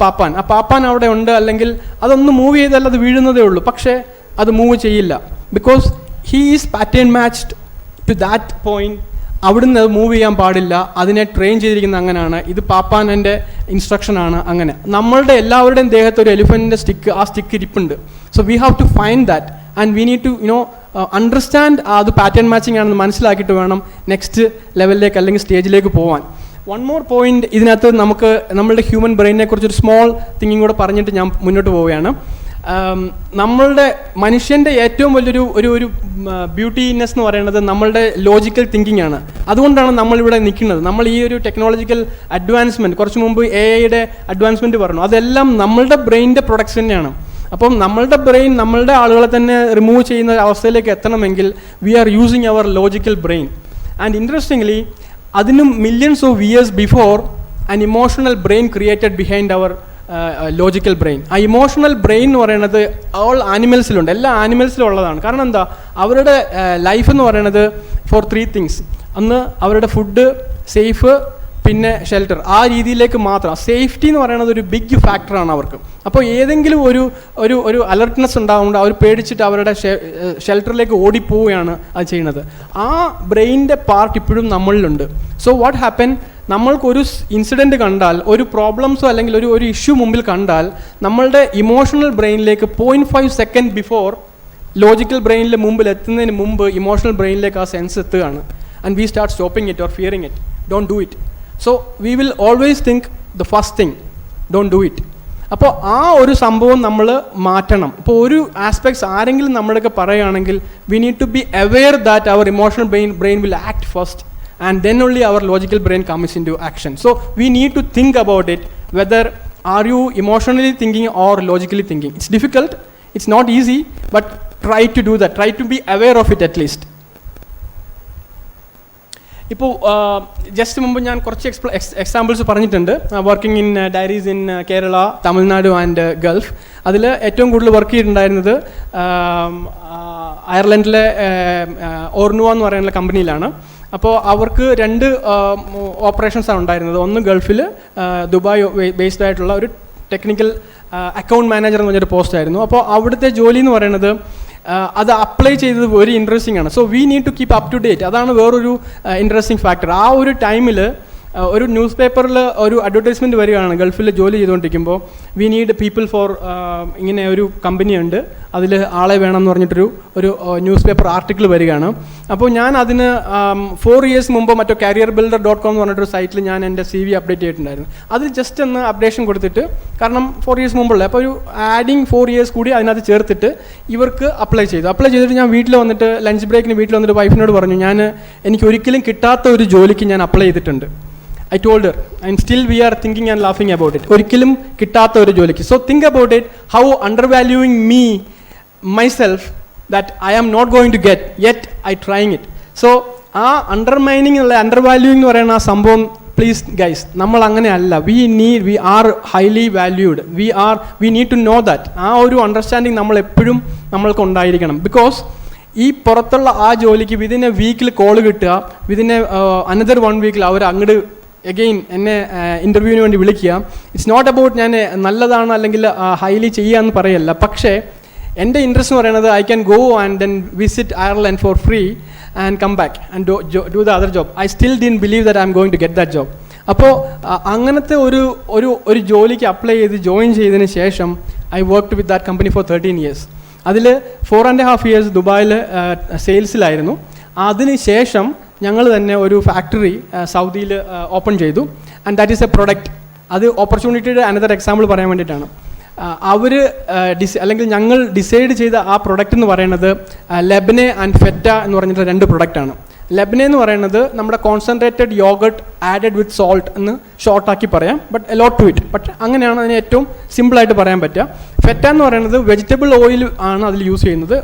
പാപ്പാൻ അവിടെ ഉണ്ട്. അല്ലെങ്കിൽ അതൊന്ന് മൂവ് ചെയ്താൽ അത് വീഴുന്നതേ ഉള്ളൂ, പക്ഷേ അത് മൂവ് ചെയ്യില്ല because he is pattern matched to that point. അവിടുന്ന് അത് മൂവ് ചെയ്യാൻ പാടില്ല. അതിനെ ട്രെയിൻ ചെയ്തിരിക്കുന്നത് അങ്ങനെയാണ്. ഇത് പാപ്പാൻ്റെ ഇൻസ്ട്രക്ഷനാണ്. അങ്ങനെ നമ്മളുടെ എല്ലാവരുടെയും ദേഹത്ത് ഒരു എലിഫൻറ്റിൻ്റെ സ്റ്റിക്ക്, ആ സ്റ്റിക്ക് ഇരിപ്പുണ്ട്. So we have to find that and we need to understand അത് പാറ്റേൺ മാച്ചിങ് ആണെന്ന് മനസ്സിലാക്കിയിട്ട് വേണം നെക്സ്റ്റ് ലെവലിലേക്ക് അല്ലെങ്കിൽ സ്റ്റേജിലേക്ക് പോകാൻ. വൺ മോർ പോയിന്റ് ഇതിനകത്ത് നമുക്ക് നമ്മളുടെ ഹ്യൂമൻ ബ്രെയിനിനെ കുറിച്ചൊരു സ്മോൾ തിങ്കിങ് കൂടെ പറഞ്ഞിട്ട് ഞാൻ മുന്നോട്ട് പോവുകയാണ്. നമ്മളുടെ മനുഷ്യൻ്റെ ഏറ്റവും വലിയൊരു ഒരു ബ്യൂട്ടിനെസ് എന്ന് പറയുന്നത് നമ്മളുടെ ലോജിക്കൽ തിങ്കിങ് ആണ്. അതുകൊണ്ടാണ് നമ്മളിവിടെ നിൽക്കുന്നത്. നമ്മൾ ഈ ഒരു ടെക്നോളജിക്കൽ അഡ്വാൻസ്മെൻറ്റ്, കുറച്ച് മുമ്പ് AI അഡ്വാൻസ്മെൻറ്റ് പറഞ്ഞു, അതെല്ലാം നമ്മളുടെ ബ്രെയിനിൻ്റെ പ്രൊഡക്ട്സ് തന്നെയാണ്. അപ്പം നമ്മളുടെ ബ്രെയിൻ നമ്മളുടെ ആളുകളെ തന്നെ റിമൂവ് ചെയ്യുന്ന അവസ്ഥയിലേക്ക് എത്തണമെങ്കിൽ we are using our logical brain. And interestingly അതിനും millions of years before an emotional brain created behind our logical brain. ആ ഇമോഷണൽ ബ്രെയിൻ എന്ന് പറയുന്നത് ഓൾ ആനിമൽസിലുണ്ട്, എല്ലാ ആനിമൽസിലും ഉള്ളതാണ്. കാരണം എന്താ, അവരുടെ ലൈഫ് എന്ന് പറയുന്നത് ഫോർ 3 things. ഒന്ന് അവരുടെ ഫുഡ്, സേഫ്, പിന്നെ ഷെൽട്ടർ. ആ രീതിയിലേക്ക് മാത്രം. സേഫ്റ്റി എന്ന് പറയുന്നത് ഒരു ബിഗ് ഫാക്ടറാണ് അവർക്ക്. അപ്പോൾ ഏതെങ്കിലും ഒരു അലർട്ട്നെസ് ഉണ്ടാകുമ്പോൾ അവർ പേടിച്ചിട്ട് അവരുടെ ഷെൽട്ടറിലേക്ക് ഓടിപ്പോവുകയാണ് അത് ചെയ്യുന്നത്. ആ ബ്രെയിനിൻ്റെ പാർട്ട് ഇപ്പോഴും നമ്മളിലുണ്ട്. സോ വാട്ട് ഹാപ്പൻ, നമ്മൾക്കൊരു ഇൻസിഡൻറ്റ് കണ്ടാൽ, ഒരു പ്രോബ്ലംസോ അല്ലെങ്കിൽ ഒരു ഇഷ്യൂ മുമ്പിൽ കണ്ടാൽ, നമ്മളുടെ ഇമോഷണൽ ബ്രെയിനിലേക്ക് 0.5 സെക്കൻഡ് ബിഫോർ ലോജിക്കൽ ബ്രെയിനിൽ മുമ്പിൽ എത്തുന്നതിന് മുമ്പ് ഇമോഷണൽ ബ്രെയിനിലേക്ക് ആ സെൻസ് എത്തുകയാണ്. And we start stopping it or fearing it. Don't do it. So we will always think the first thing, don't do it. അപ്പോൾ ആ ഒരു സംഭവം നമ്മൾ മാറ്റണം. ഇപ്പോൾ ഒരു ആസ്പെക്ട്സ് ആരെങ്കിലും നമ്മളൊക്കെ പറയുകയാണെങ്കിൽ we need to be aware that our emotional brain will act first and then only our logical brain comes into action. So we need to think about it, whether are you emotionally thinking or logically thinking. It's difficult, it's not easy, but try to do that, try to be aware of it at least. ഇപ്പോൾ just മുമ്പ് ഞാൻ കുറച്ച് examples പറഞ്ഞിട്ടുണ്ട്. Working in diaries in Kerala, Tamil Nadu and Gulf. അതിൽ ഏറ്റവും കൂടുതൽ work ചെയ്തിട്ടുണ്ടായിരുന്നത് അയർലൻഡിലെ ഓർണുവ എന്ന് പറയുന്ന കമ്പനിയിലാണ്. അപ്പോൾ അവർക്ക് 2 ഓപ്പറേഷൻസാണ് ഉണ്ടായിരുന്നത്. ഒന്ന് ഗൾഫിൽ ദുബായ് ബേസ്ഡ് ആയിട്ടുള്ള ഒരു ടെക്നിക്കൽ അക്കൗണ്ട് മാനേജർ എന്ന് പറഞ്ഞൊരു പോസ്റ്റായിരുന്നു. അപ്പോൾ അവിടുത്തെ ജോലി എന്ന് പറയുന്നത് അത് അപ്ലൈ ചെയ്തത് വെരി ഇൻട്രസ്റ്റിംഗ് ആണ്. So we need to keep up to date. അതാണ് വേറൊരു ഇൻട്രസ്റ്റിംഗ് ഫാക്ടർ. ആ ഒരു ടൈമിൽ ഒരു ന്യൂസ് പേപ്പറിൽ ഒരു അഡ്വർടൈസ്മെൻറ്റ് വരികയാണ്. ഗൾഫിൽ ജോലി ചെയ്തുകൊണ്ടിരിക്കുമ്പോൾ വി നീഡ് പീപ്പിൾ ഫോർ ഇങ്ങനെ ഒരു കമ്പനിയുണ്ട്, അതിൽ ആളെ വേണം എന്ന് പറഞ്ഞിട്ടൊരു ന്യൂസ് പേപ്പർ ആർട്ടിക്കിൾ വരികയാണ്. അപ്പോൾ ഞാൻ അതിന് 4 years മുമ്പ് മറ്റോ careerbuilder.com എന്ന് പറഞ്ഞിട്ടൊരു സൈറ്റിൽ ഞാൻ എൻ്റെ CV അപ്ഡേറ്റ് ചെയ്തിട്ടുണ്ടായിരുന്നു. അതിൽ ജസ്റ്റ് ഒന്ന് അപ്ഡേഷൻ കൊടുത്തിട്ട്, കാരണം 4 years മുമ്പുള്ള, അപ്പോൾ ഒരു ആഡിങ് 4 years കൂടി അതിനകത്ത് ചേർത്തിട്ട് ഇവർക്ക് അപ്ലൈ ചെയ്തിട്ട് ഞാൻ വീട്ടിൽ വന്നിട്ട് ലഞ്ച് ബ്രേക്കിന് വീട്ടിൽ വന്നിട്ട് വൈഫിനോട് പറഞ്ഞു, എനിക്ക് ഒരിക്കലും കിട്ടാത്ത ഒരു ജോലിക്ക് ഞാൻ അപ്ലൈ ചെയ്തിട്ടുണ്ട്. I told her, and still we are thinking and laughing about it. ഒരിക്കലും കിട്ടാത്ത ഒരു ജോലിക്ക്. So think about it, how undervaluing me, myself, that I am not going to get, yet I trying it. So ആ undervaluing എന്ന് പറയുന്ന ആ സംഭവം, please guys, നമ്മൾ അങ്ങനെയല്ല. we are highly valued. we need to know that. ആ ഒരു understanding നമ്മൾ എപ്പോഴും നമ്മൾക്ക് ഉണ്ടായിരിക്കണം. ബിക്കോസ് ഈ പുറത്തുള്ള ആ ജോലിക്ക് വിതിൻ എ വീക്കിൽ കോള് കിട്ടുക, വിതിൻ അനദർ 1 week അവർ അങ്ങോട്ട് എഗെയിൻ എന്നെ ഇൻ്റർവ്യൂവിന് വേണ്ടി വിളിക്കുക. ഇറ്റ്സ് നോട്ട് അബൌട്ട് ഞാൻ നല്ലതാണ് അല്ലെങ്കിൽ ഹൈലി ചെയ്യുക എന്ന് പറയല്ല. പക്ഷേ എൻ്റെ ഇൻട്രസ്റ്റ് എന്ന് പറയുന്നത് I can go and then visit Ireland for free and come back and do the other job. I still didn't believe that I'm going to get that job. അപ്പോൾ അങ്ങനത്തെ ഒരു ജോലിക്ക് അപ്ലൈ ചെയ്ത് join ചെയ്തതിന് ശേഷം I worked with that company for 13 years. അതിൽ 4.5 years ദുബായിൽ സെയിൽസിലായിരുന്നു. അതിന് ശേഷം ഞങ്ങൾ തന്നെ ഒരു ഫാക്ടറി സൗദിയിൽ ഓപ്പൺ ചെയ്തു. And that is A product. അത് ഓപ്പർച്യൂണിറ്റിയുടെ അനദർ എക്സാമ്പിൾ പറയാൻ വേണ്ടിയിട്ടാണ്. അല്ലെങ്കിൽ ഞങ്ങൾ ഡിസൈഡ് ചെയ്ത ആ പ്രൊഡക്റ്റ് എന്ന് പറയുന്നത് ലെബനെ ആൻഡ് ഫെറ്റ എന്ന് പറഞ്ഞിട്ട് 2 പ്രൊഡക്റ്റാണ്. ലെബനെ എന്ന് പറയുന്നത് നമ്മുടെ concentrated yoghurt added with salt എന്ന് ഷോർട്ടാക്കി പറയാം, but a lot to it. പക്ഷേ അങ്ങനെയാണ് അതിനെ ഏറ്റവും സിമ്പിളായിട്ട് പറയാൻ പറ്റുക. ഫെറ്റ എന്ന് പറയുന്നത് വെജിറ്റബിൾ ഓയിൽ ആണ് അതിൽ യൂസ് ചെയ്യുന്നത്,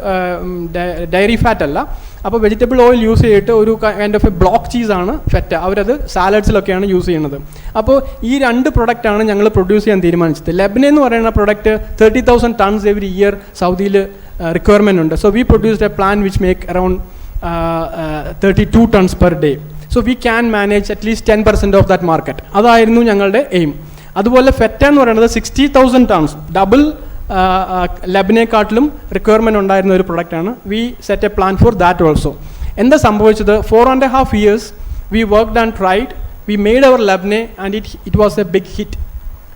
ഡയറി ഫാറ്റ് അല്ല. അപ്പോൾ വെജിറ്റബിൾ ഓയിൽ യൂസ് ചെയ്തിട്ട് ഒരു kind of A block ചീസാണ് feta. അവരത് സാലഡ്സിലൊക്കെയാണ് യൂസ് ചെയ്യുന്നത്. അപ്പോൾ ഈ 2 പ്രൊഡക്റ്റാണ് ഞങ്ങൾ പ്രൊഡ്യൂസ് ചെയ്യാൻ തീരുമാനിച്ചത്. ലെബനെ എന്ന് പറയുന്ന പ്രൊഡക്റ്റ് 30,000 tons എവറി ഇയർ സൗദിയിൽ റിക്വയർമെൻ്റ് ഉണ്ട്. So we produced A plan which make around 32 tons per day. So we can manage at least 10% of that market. അതായിരുന്നു ഞങ്ങളുടെ എയിം. അതുപോലെ ഫെറ്റ എന്ന് പറയുന്നത് 60,000 tons, ഡബിൾ ലെബനേക്കാട്ടിലും റിക്വയർമെൻറ്റ് ഉണ്ടായിരുന്ന ഒരു പ്രൊഡക്റ്റാണ്. We set a plan for that also. എന്താ സംഭവിച്ചത്, 4.5 years we worked and tried. We made our labneh and it was a big hit.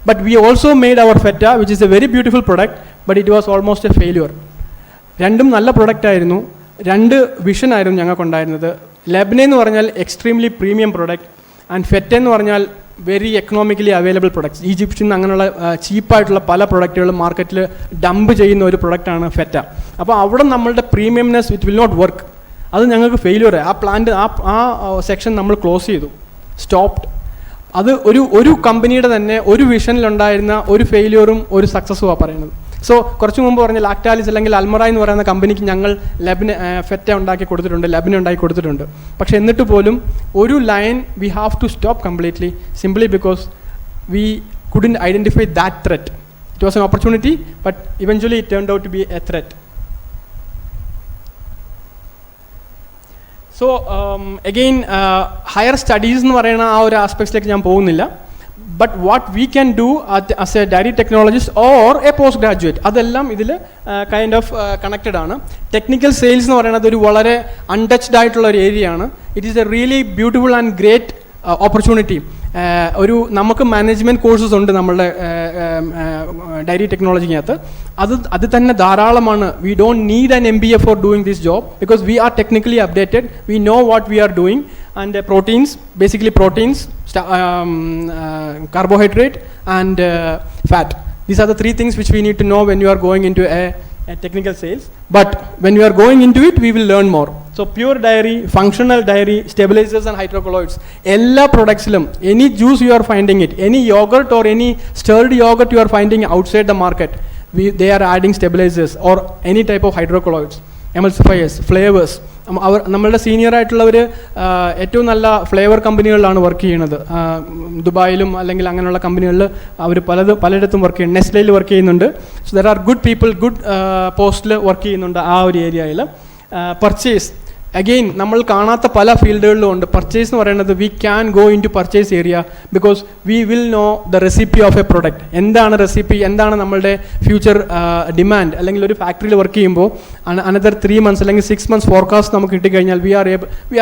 But we also made our feta which is a very beautiful product, but it was almost a failure. രണ്ടും നല്ല പ്രൊഡക്റ്റായിരുന്നു, 2 വിഷനായിരുന്നു ഞങ്ങൾക്കുണ്ടായിരുന്നത്. Labneh എന്ന് പറഞ്ഞാൽ extremely premium product and feta എന്ന് പറഞ്ഞാൽ very economically available products. Egyptian അങ്ങനെയുള്ള ചീപ്പായിട്ടുള്ള പല പ്രൊഡക്റ്റുകളും മാർക്കറ്റിൽ ഡംപ് ചെയ്യുന്ന ഒരു പ്രൊഡക്റ്റാണ് ഫെറ്റ. അപ്പോൾ അവിടെ നമ്മളുടെ premiumness it will not work. അത് ഞങ്ങൾക്ക് ഫെയിലിയർ. ആ പ്ലാന്റ് ആ സെക്ഷൻ നമ്മൾ ക്ലോസ് ചെയ്തു, സ്റ്റോപ്ഡ്. അത് ഒരു കമ്പനിയുടെ തന്നെ ഒരു വിഷനിലുണ്ടായിരുന്ന ഒരു ഫെയിലിയറും ഒരു സക്സസ്സുമാണ് പറയുന്നത്. സോ കുറച്ച് മുമ്പ് പറഞ്ഞ ലാക്ടാലിസ് അല്ലെങ്കിൽ അൽമറ എന്ന് പറയുന്ന കമ്പനിക്ക് ഞങ്ങൾ ഫെറ്റ ഉണ്ടാക്കി കൊടുത്തിട്ടുണ്ട്, ലെബിനെ ഉണ്ടാക്കി കൊടുത്തിട്ടുണ്ട്. പക്ഷേ എന്നിട്ട് പോലും ഒരു line we have to stop completely simply because we couldn't identify that threat. It was an opportunity but eventually it turned out to be a threat. So again higher studies എന്ന് പറയുന്ന ആ ഒരു ആസ്പെക്ട്സിലേക്ക് ഞാൻ പോകുന്നില്ല. But what we can do as a dairy technologist or a post graduate, അതെല്ലാം ഇതിൽ kind of connected ആണ്. ടെക്നിക്കൽ സെയിൽസ് എന്ന് പറയുന്നത് ഒരു വളരെ അൺടച്ച്ഡ് ആയിട്ടുള്ള ഒരു ഏരിയ ആണ്. It is a really beautiful and great opportunity. നമുക്ക് മാനേജ്മെൻറ്റ് കോഴ്സസ് ഉണ്ട് നമ്മളുടെ ഡയറി ടെക്നോളജിക്കകത്ത്. അത് തന്നെ ധാരാളമാണ്. We don't need an MBA for doing this job because we are technically updated. We know what we are doing. And proteins, basically proteins, carbohydrate and fat. These are the three things which we need to know when you are going into a technical sales. But when you are going into it, we will learn more. So pure dairy, functional dairy, stabilizers and hydrocolloids, all products, any juice you are finding it, any yogurt or any stirred yogurt you are finding outside the market, they are adding stabilizers or any type of hydrocolloids, emulsifiers, flavors. നമ്മളുടെ senior ആയിട്ടുള്ളവർ ഏറ്റവും നല്ല flavour കമ്പനികളിലാണ് work ചെയ്യുന്നത്. ദുബായിലും അല്ലെങ്കിൽ അങ്ങനെയുള്ള കമ്പനികളിൽ അവർ പലയിടത്തും work ചെയ്യുന്നു. നെസ്ലയിൽ work ചെയ്യുന്നുണ്ട്. So there are good people, good പോസ്റ്റിൽ വർക്ക് ചെയ്യുന്നുണ്ട് ആ ഒരു ഏരിയയിൽ. പർച്ചേസ് അഗെയിൻ നമ്മൾ കാണാത്ത പല ഫീൽഡുകളിലും ഉണ്ട്. പർച്ചേസ് എന്ന് പറയുന്നത് we can go into purchase area because we will know the recipe of a product. എന്താണ് റെസിപ്പി, എന്താണ് നമ്മളുടെ ഫ്യൂച്ചർ ഡിമാൻഡ്. അല്ലെങ്കിൽ ഒരു ഫാക്ടറിയിൽ വർക്ക് ചെയ്യുമ്പോൾ അനദർ 3 months അല്ലെങ്കിൽ 6 months ഫോർകാസ്റ്റ് നമുക്ക് കിട്ടിക്കഴിഞ്ഞാൽ we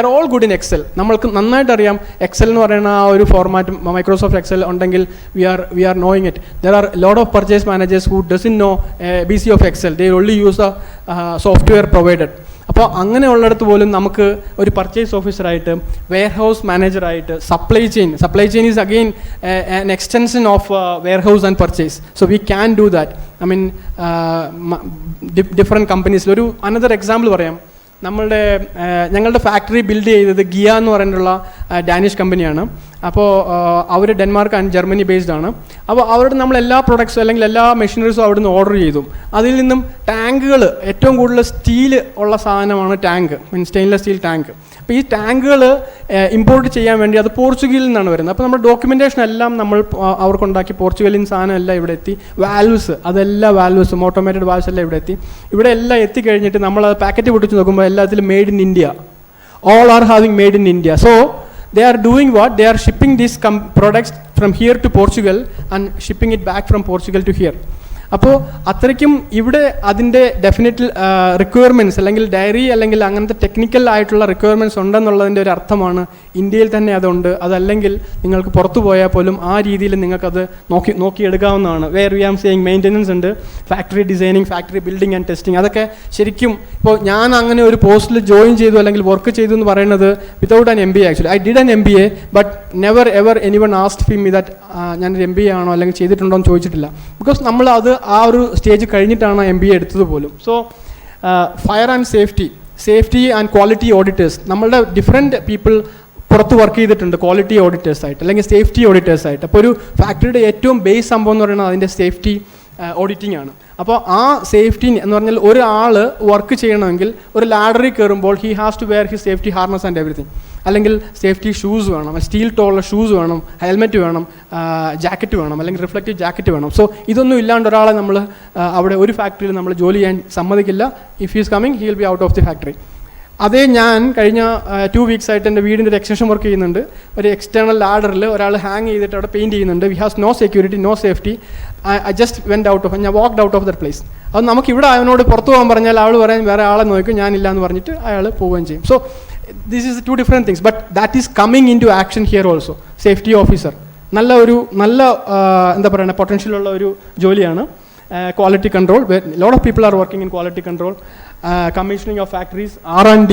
are all good in Excel. നമ്മൾക്ക് നന്നായിട്ട് അറിയാം എക്സൽ എന്ന് പറയുന്ന ആ ഒരു ഫോർമാറ്റ് മൈക്രോസോഫ്റ്റ് എക്സൽ ഉണ്ടെങ്കിൽ we are knowing it. There are lot of purchase managers who doesn't know BC of Excel. They only use the software provided. അപ്പോൾ അങ്ങനെയുള്ളിടത്ത് പോലും നമുക്ക് ഒരു പർച്ചേസ് ഓഫീസറായിട്ട്, വെയർ ഹൗസ് മാനേജറായിട്ട്, supply chain is again an extension of warehouse and purchase. So we can do that. I mean different companies. ഒരു another example പറയാം. ഞങ്ങളുടെ ഫാക്ടറി ബിൽഡ് ചെയ്തത് ഗിയ എന്ന് പറഞ്ഞിട്ടുള്ള ഡാനിഷ് കമ്പനിയാണ്. അപ്പോൾ അവർ ഡെൻമാർക്ക് ആൻഡ് ജർമ്മനി ബേസ്ഡ് ആണ്. അപ്പോൾ അവരുടെ നമ്മൾ എല്ലാ പ്രൊഡക്ട്സും അല്ലെങ്കിൽ എല്ലാ മെഷീനറീസും അവിടെ നിന്ന് ഓർഡർ ചെയ്തു. അതിൽ നിന്നും ടാങ്കുകൾ, ഏറ്റവും കൂടുതൽ സ്റ്റീൽ ഉള്ള സാധനമാണ് ടാങ്ക്, സ്റ്റെയിൻലെസ് സ്റ്റീൽ ടാങ്ക്. അപ്പോൾ ഈ ടാങ്കുകൾ ഇമ്പോർട്ട് ചെയ്യാൻ വേണ്ടി അത് പോർച്ചുഗലിൽ നിന്നാണ് വരുന്നത്. അപ്പോൾ നമ്മുടെ ഡോക്യുമെൻറ്റേഷൻ എല്ലാം നമ്മൾ അവർക്കുണ്ടാക്കി പോർച്ചുഗലിൽ സാധനം എല്ലാം ഇവിടെ എത്തി. വാൽവ്സ്, അതെല്ലാം വാൽവ്സും ഓട്ടോമേറ്റഡ് വാൽവ്സ് എല്ലാം ഇവിടെ എത്തി. ഇവിടെ എല്ലാം എത്തിക്കഴിഞ്ഞിട്ട് നമ്മൾ അത് പാക്കറ്റ് പൊട്ടിച്ച് നോക്കുമ്പോൾ എല്ലാത്തിലും made in India. All are having made in India. So they are doing what? They are shipping these products from here to Portugal and shipping it back from Portugal to here. അപ്പോൾ അത്രയ്ക്കും ഇവിടെ അതിൻ്റെ definite requirements അല്ലെങ്കിൽ diary അല്ലെങ്കിൽ അങ്ങനത്തെ technical ആയിട്ടുള്ള requirements ഉണ്ടെന്നുള്ളതിൻ്റെ ഒരു അർത്ഥമാണ് ഇന്ത്യയിൽ തന്നെ അതുണ്ട്. അതല്ലെങ്കിൽ നിങ്ങൾക്ക് പുറത്തു പോയാൽ പോലും ആ രീതിയിൽ നിങ്ങൾക്കത് നോക്കിയെടുക്കാവുന്നതാണ്. Where we am saying maintenance ഉണ്ട്, factory designing, factory building and testing. അതൊക്കെ ശരിക്കും ഇപ്പോൾ ഞാൻ അങ്ങനെ ഒരു പോസ്റ്റിൽ ജോയിൻ ചെയ്തു അല്ലെങ്കിൽ വർക്ക് ചെയ്തു എന്ന് പറയുന്നത് without an MBA. Actually I did an MBA but never ever anyone asked me that ഞാനൊരു MBA ആണോ അല്ലെങ്കിൽ ചെയ്തിട്ടുണ്ടോ എന്ന് ചോദിച്ചിട്ടില്ല. ബിക്കോസ് നമ്മൾ അത് ആ ഒരു സ്റ്റേജ് കഴിഞ്ഞിട്ടാണ് MBA എടുത്തത് പോലും. So fire and safety and quality auditors, നമ്മളുടെ ഡിഫറെൻറ്റ് പീപ്പിൾ പുറത്ത് വർക്ക് ചെയ്തിട്ടുണ്ട് ക്വാളിറ്റി ഓഡിറ്റേഴ്സായിട്ട് അല്ലെങ്കിൽ സേഫ്റ്റി ഓഡിറ്റേഴ്സായിട്ട്. അപ്പോൾ ഒരു ഫാക്ടറിയുടെ ഏറ്റവും ബേസ് സംഭവം എന്ന് പറയുന്നത് അതിൻ്റെ സേഫ്റ്റി ഓഡിറ്റിംഗ് ആണ്. അപ്പോൾ ആ സേഫ്റ്റി എന്ന് പറഞ്ഞാൽ ഒരാൾ വർക്ക് ചെയ്യണമെങ്കിൽ ഒരു ലാഡറിൽ കയറുമ്പോൾ he has to wear his safety harness and everything. അല്ലെങ്കിൽ സേഫ്റ്റി ഷൂസ് വേണം, സ്റ്റീൽ ടോളുള്ള ഷൂസ് വേണം, ഹെൽമെറ്റ് വേണം, ജാക്കറ്റ് വേണം, അല്ലെങ്കിൽ റിഫ്ലക്റ്റീവ് ജാക്കറ്റ് വേണം. സോ ഇതൊന്നും ഇല്ലാണ്ട് ഒരാളെ നമ്മൾ അവിടെ ഒരു ഫാക്ടറിയിൽ നമ്മൾ ജോലി ചെയ്യാൻ സമ്മതിക്കില്ല. If he is coming he will be out of the factory. അതേ ഞാൻ കഴിഞ്ഞ 2 weeks ആയിട്ട് എൻ്റെ വീടിൻ്റെ ഒരു എക്സ്റ്റൻഷൻ വർക്ക് ചെയ്യുന്നുണ്ട്. ഒരു എക്സ്റ്റേണൽ ലാഡറിൽ ഒരാൾ ഹാങ് ചെയ്തിട്ട് അവിടെ പെയിൻറ്റ് ചെയ്യുന്നുണ്ട്. We has no security, no safety. I just went out of, ഞാൻ walked out of that place. അത് നമുക്ക് ഇവിടെ അവനോട് പുറത്തു പോകാൻ പറഞ്ഞാൽ ആൾ പറയാൻ വേറെ ആളെ നോക്കും, ഞാനില്ല എന്ന് പറഞ്ഞിട്ട് അയാൾ പോവുകയും ചെയ്യും. So this is 2 different things, but that is coming into action here also. Safety officer നല്ല എന്താ പറയുക പൊട്ടൻഷ്യൽ ഉള്ള ഒരു ജോലിയാണ്. Quality control, lot of people are working in quality control. Commissioning of factories, R&D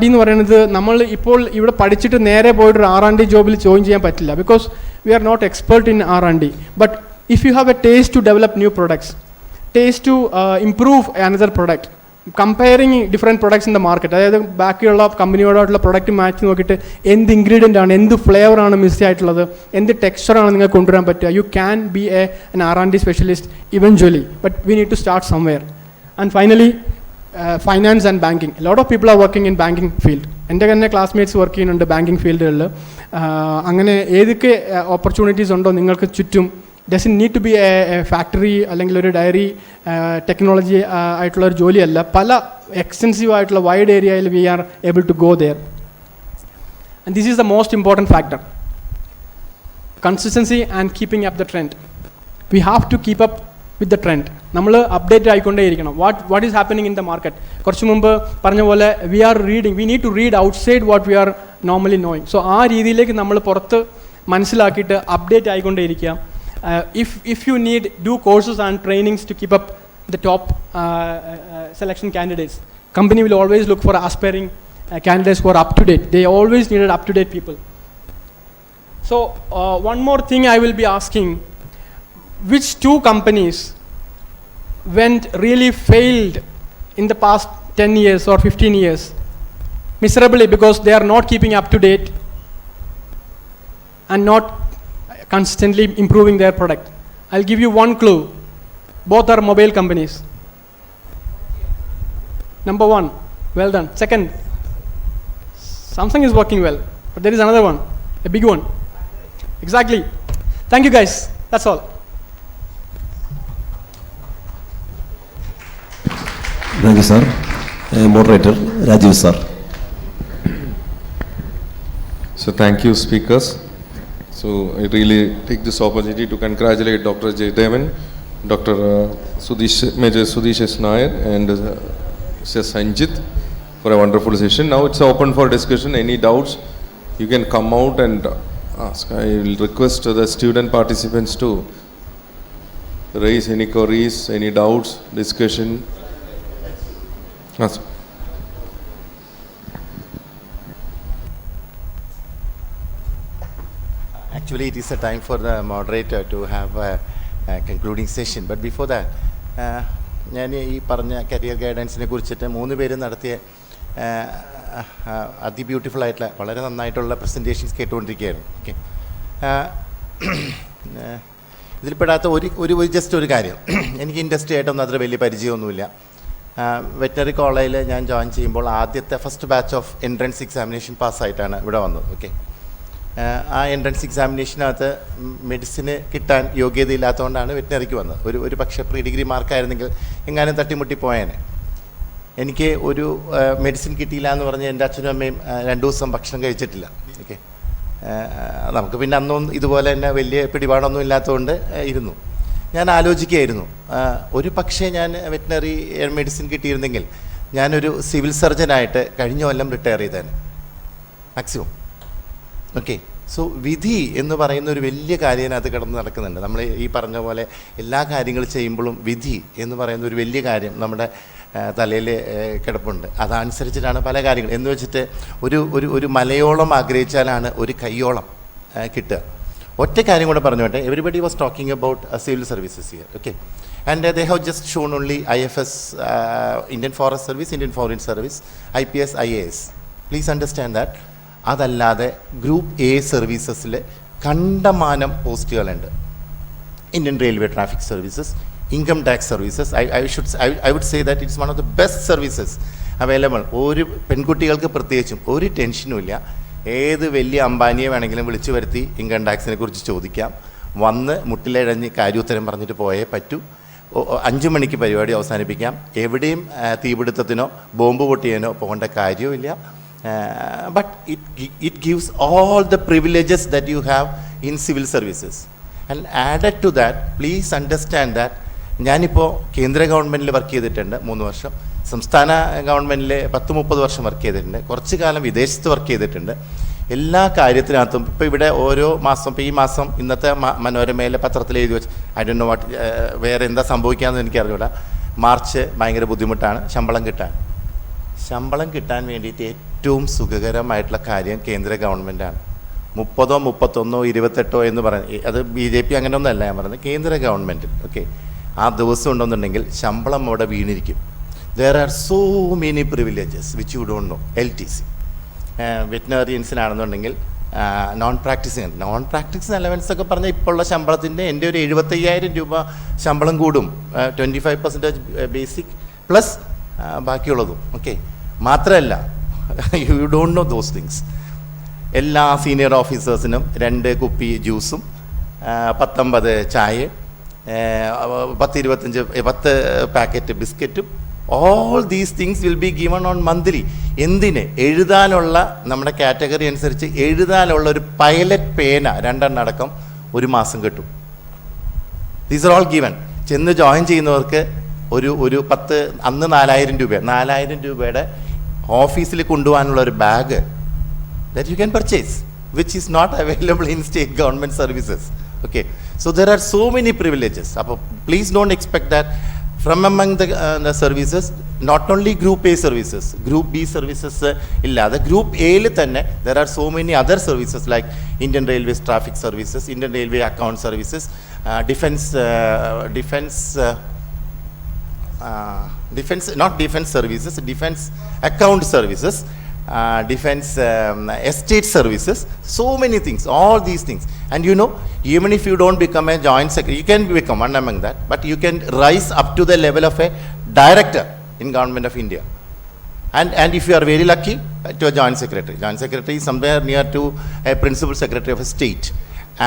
എന്ന് പറയുന്നത് നമ്മൾ ഇപ്പോൾ ഇവിടെ പഠിച്ചിട്ട് നേരെ പോയിട്ടൊരു R&D ജോബിൽ ജോയിൻ ചെയ്യാൻ പറ്റില്ല. Because we are not expert in R&D. But if you have a taste to develop new products, taste to improve another product, comparing different products in the market, അതായത് ബാക്കിയുള്ള കമ്പനിയോടായിട്ടുള്ള പ്രൊഡക്റ്റ് മാച്ച് നോക്കിയിട്ട് എന്ത് ingredient ആണ്, എന്ത് ഫ്ലേവറാണ് miss ആയിട്ടുള്ളത്, എന്ത് ടെക്സ്ചറാണ് നിങ്ങൾക്ക് കൊണ്ടുവരാൻ പറ്റുക. You can be an R&D specialist eventually, but we need to start somewhere. And finally finance and banking. Lot of people are working in banking field. എൻ്റെ തന്നെ ക്ലാസ്മേറ്റ്സ് വർക്ക് ചെയ്യുന്നുണ്ട് ബാങ്കിങ് ഫീൽഡുകളിൽ. അങ്ങനെ ഏതൊക്കെ ഓപ്പർച്യൂണിറ്റീസ് ഉണ്ടോ നിങ്ങൾക്ക് ചുറ്റും, doesn't need to be a factory അല്ലെങ്കിൽ ഒരു ഡയറി ടെക്നോളജി ആയിട്ടുള്ള ഒരു ജോലിയല്ല, പല എക്സ്റ്റെൻസീവ് ആയിട്ടുള്ള വൈഡ് ഏരിയയിൽ we are able to go there. And this is the most important factor, consistency and keeping up the trend. We have to keep up with the trend. നമ്മൾ update ആയിക്കൊണ്ടേയിരിക്കണം. What is happening in the market. കുറച്ച് മുമ്പ് പറഞ്ഞ പോലെ we need to read outside what we are normally knowing. So ആ രീതിയിലേക്ക് നമ്മൾ പുറത്ത് മനസ്സിലാക്കിയിട്ട് അപ്ഡേറ്റ് ആയിക്കൊണ്ടേയിരിക്കുക. If you need, do courses and trainings to keep up the top selection candidates. Company will always look for aspiring candidates who are up to date. They always needed up to date people. So one more thing I will be asking, which two companies really failed in the past 10 years or 15 years miserably because they are not keeping up to date and not constantly improving their product? I'll give you one clue. Both are mobile companies. Number one, well done. Second, Samsung is working well, but there is another one, a big one. Exactly. Thank you guys. That's all. Thank you, sir. Moderator, Rajiv sir. So thank you, speakers. So I really take this opportunity to congratulate Dr. Jaydevan, Dr. Major Sudesh S. Nair and Mr. Sanjit for a wonderful session. Now it's open for discussion. Any doubts, you can come out and ask. I will request the student participants to raise any queries, any doubts, discussion. Ask. Actually, it is a time for the moderator to have a concluding session. But before that, ഞാൻ ഈ പറഞ്ഞ career ഗൈഡൻസിനെ കുറിച്ചിട്ട് 3 പേരും നടത്തിയ അതിബ്യൂട്ടിഫുൾ ആയിട്ടുള്ള വളരെ നന്നായിട്ടുള്ള presentations കേട്ടുകൊണ്ടിരിക്കുകയായിരുന്നു. Okay, ഇതിൽപ്പെടാത്ത ഒരു just ഒരു കാര്യം, എനിക്ക് ഇൻഡസ്ട്രി ആയിട്ടൊന്നും അത്ര വലിയ പരിചയമൊന്നുമില്ല. വെറ്റനറി കോളേജിൽ ഞാൻ ജോയിൻ ചെയ്യുമ്പോൾ ആദ്യത്തെ first batch of entrance examination പാസ്സായിട്ടാണ് ഇവിടെ വന്നത്. ഓക്കെ, ആ എൻട്രൻസ് എക്സാമിനേഷനകത്ത് മെഡിസിന് കിട്ടാൻ യോഗ്യതയില്ലാത്തതുകൊണ്ടാണ് വെറ്റിനറിക്ക് വന്നത്. ഒരു പക്ഷേ പ്രീ ഡിഗ്രി മാർക്കായിരുന്നെങ്കിൽ എങ്ങാനും തട്ടിമുട്ടി പോയേനെ. എനിക്ക് ഒരു മെഡിസിൻ കിട്ടിയില്ല എന്ന് പറഞ്ഞ് എൻ്റെ അച്ഛനും അമ്മയും 2 ദിവസം ഭക്ഷണം കഴിച്ചിട്ടില്ല. ഓക്കെ, നമുക്ക് പിന്നെ അന്നും ഇതുപോലെ തന്നെ വലിയ പിടിപാടൊന്നും ഇല്ലാത്തതുകൊണ്ട് ഇരുന്നു. ഞാൻ ആലോചിക്കുകയായിരുന്നു, ഒരു പക്ഷേ ഞാൻ വെറ്റിനറി മെഡിസിൻ കിട്ടിയിരുന്നെങ്കിൽ ഞാനൊരു സിവിൽ സർജനായിട്ട് കഴിഞ്ഞ കൊല്ലം റിട്ടയർ ചെയ്തേനെ മാക്സിമം. ഓക്കെ, സോ വിധി എന്ന് പറയുന്ന ഒരു വലിയ കാര്യം അതിനകത്ത് കിടന്ന് നടക്കുന്നുണ്ട്. നമ്മൾ ഈ പറഞ്ഞ പോലെ എല്ലാ കാര്യങ്ങളും ചെയ്യുമ്പോഴും വിധി എന്ന് പറയുന്ന ഒരു വലിയ കാര്യം നമ്മുടെ തലയിൽ കിടപ്പുണ്ട്. അതനുസരിച്ചിട്ടാണ് പല കാര്യങ്ങൾ എന്ന് വെച്ചിട്ട് ഒരു മലയോളം ആഗ്രഹിച്ചാലാണ് ഒരു കയ്യോളം കിട്ടുക. ഒറ്റ കാര്യം കൂടെ പറഞ്ഞോട്ടെ. Everybody was talking about civil services here. Okay, and they have just shown only IFS, Indian forest service, Indian foreign service, IPS, IAS. Please understand that. അതല്ലാതെ ഗ്രൂപ്പ് A സർവീസസിൽ കണ്ടമാനം പോസ്റ്റുകളുണ്ട്. Indian railway traffic services, income tax services. I would say that it's one of the best services available. ഒരു പെൺകുട്ടികൾക്ക് പ്രത്യേകിച്ചും ഒരു ടെൻഷനും ഇല്ല. ഏത് വലിയ അംബാനിയെ വേണമെങ്കിലും വിളിച്ചു വരുത്തി ഇൻകം ടാക്സിനെ കുറിച്ച് ചോദിക്കാം. വന്ന് മുട്ടിലിഴഞ്ഞ് കാര്യോത്തരം പറഞ്ഞിട്ട് പോയേ പറ്റൂ. 5 മണിക്ക് പരിപാടി അവസാനിപ്പിക്കാം. എവിടെയും തീപിടുത്തത്തിനോ ബോംബ് പൊട്ടിയാനോ പോകേണ്ട കാര്യവുമില്ല. But it gives all the privileges that you have in civil services. And added to that, please understand that ഞാനിപ്പോൾ കേന്ദ്ര ഗവൺമെൻറ്റിൽ വർക്ക് ചെയ്തിട്ടുണ്ട് 3 വർഷം, സംസ്ഥാന ഗവൺമെൻറ്റിൽ 10-30 വർഷം വർക്ക് ചെയ്തിട്ടുണ്ട്, കുറച്ച് കാലം വിദേശത്ത് വർക്ക് ചെയ്തിട്ടുണ്ട്. എല്ലാ കാര്യത്തിനകത്തും ഇപ്പോൾ ഇവിടെ ഓരോ മാസം, ഇപ്പോൾ ഈ മാസം ഇന്നത്തെ മനോരമയിലെ പത്രത്തിൽ എഴുതി വെച്ച് ഐ ഡോണ്ട് നോ വാട്ട് വേറെ എന്താ സംഭവിക്കാമെന്ന് എനിക്കറിഞ്ഞൂടാ. മാർച്ച് ഭയങ്കര ബുദ്ധിമുട്ടാണ് ശമ്പളം കിട്ടാൻ വേണ്ടിയിട്ട് ഏറ്റവും സുഖകരമായിട്ടുള്ള കാര്യം കേന്ദ്ര ഗവൺമെൻറ്റാണ്. 30, 31, 28 എന്ന് പറയുന്നത് അത് BJP അങ്ങനെയൊന്നുമല്ല ഞാൻ പറയുന്നത്, കേന്ദ്ര ഗവൺമെൻറ്. ഓക്കെ, ആ ദിവസം ഉണ്ടെന്നുണ്ടെങ്കിൽ ശമ്പളം അവിടെ വീണിരിക്കും. There are so many privileges which you don't know. LTC വെറ്റിനറിയൻസിനാണെന്നുണ്ടെങ്കിൽ നോൺ പ്രാക്ടീസിങ് അലവൻസ് ഒക്കെ പറഞ്ഞാൽ ഇപ്പോൾ ഉള്ള ശമ്പളത്തിൻ്റെ എൻ്റെ ഒരു 75,000 രൂപ ശമ്പളം കൂടും. 25% ബേസിക് പ്ലസ് ബാക്കിയുള്ളതും. ഓക്കെ, മാത്രമല്ല you don't know those things. എല്ലാ സീനിയർ ഓഫീസേഴ്സിനും 2 കുപ്പി ജ്യൂസും 19 ചായ, 10 പാക്കറ്റ് ബിസ്ക്കറ്റും, all these things will be given on monthly. എന്തിന്? എഴുതാനുള്ള, നമ്മുടെ കാറ്റഗറി അനുസരിച്ച് എഴുതാനുള്ള ഒരു പൈലറ്റ് പേന 2 അടക്കം ഒരു മാസം കിട്ടും. These are all given. ചെന്ന് ജോയിൻ ചെയ്യുന്നവർക്ക് ഒരു 10 അന്ന് 4,000 രൂപയുടെ ഓഫീസിൽ കൊണ്ടുപോകാനുള്ള ഒരു bag that you can purchase, which is not available in state government services. Okay, so there are so many privileges. Please don't expect that from among the services, not only Group A services, Group B services illa, the Group A il thanne there are so many other services like Indian Railways traffic services, Indian Railway account services, defense services, defense account services, defense estate services, so many things, all these things. And you know, even if you don't become a joint secretary, you can become one among that, but you can rise up to the level of a director in Government of India. And if you are very lucky, to a joint secretary. Joint secretary is somewhere near to a principal secretary of a state.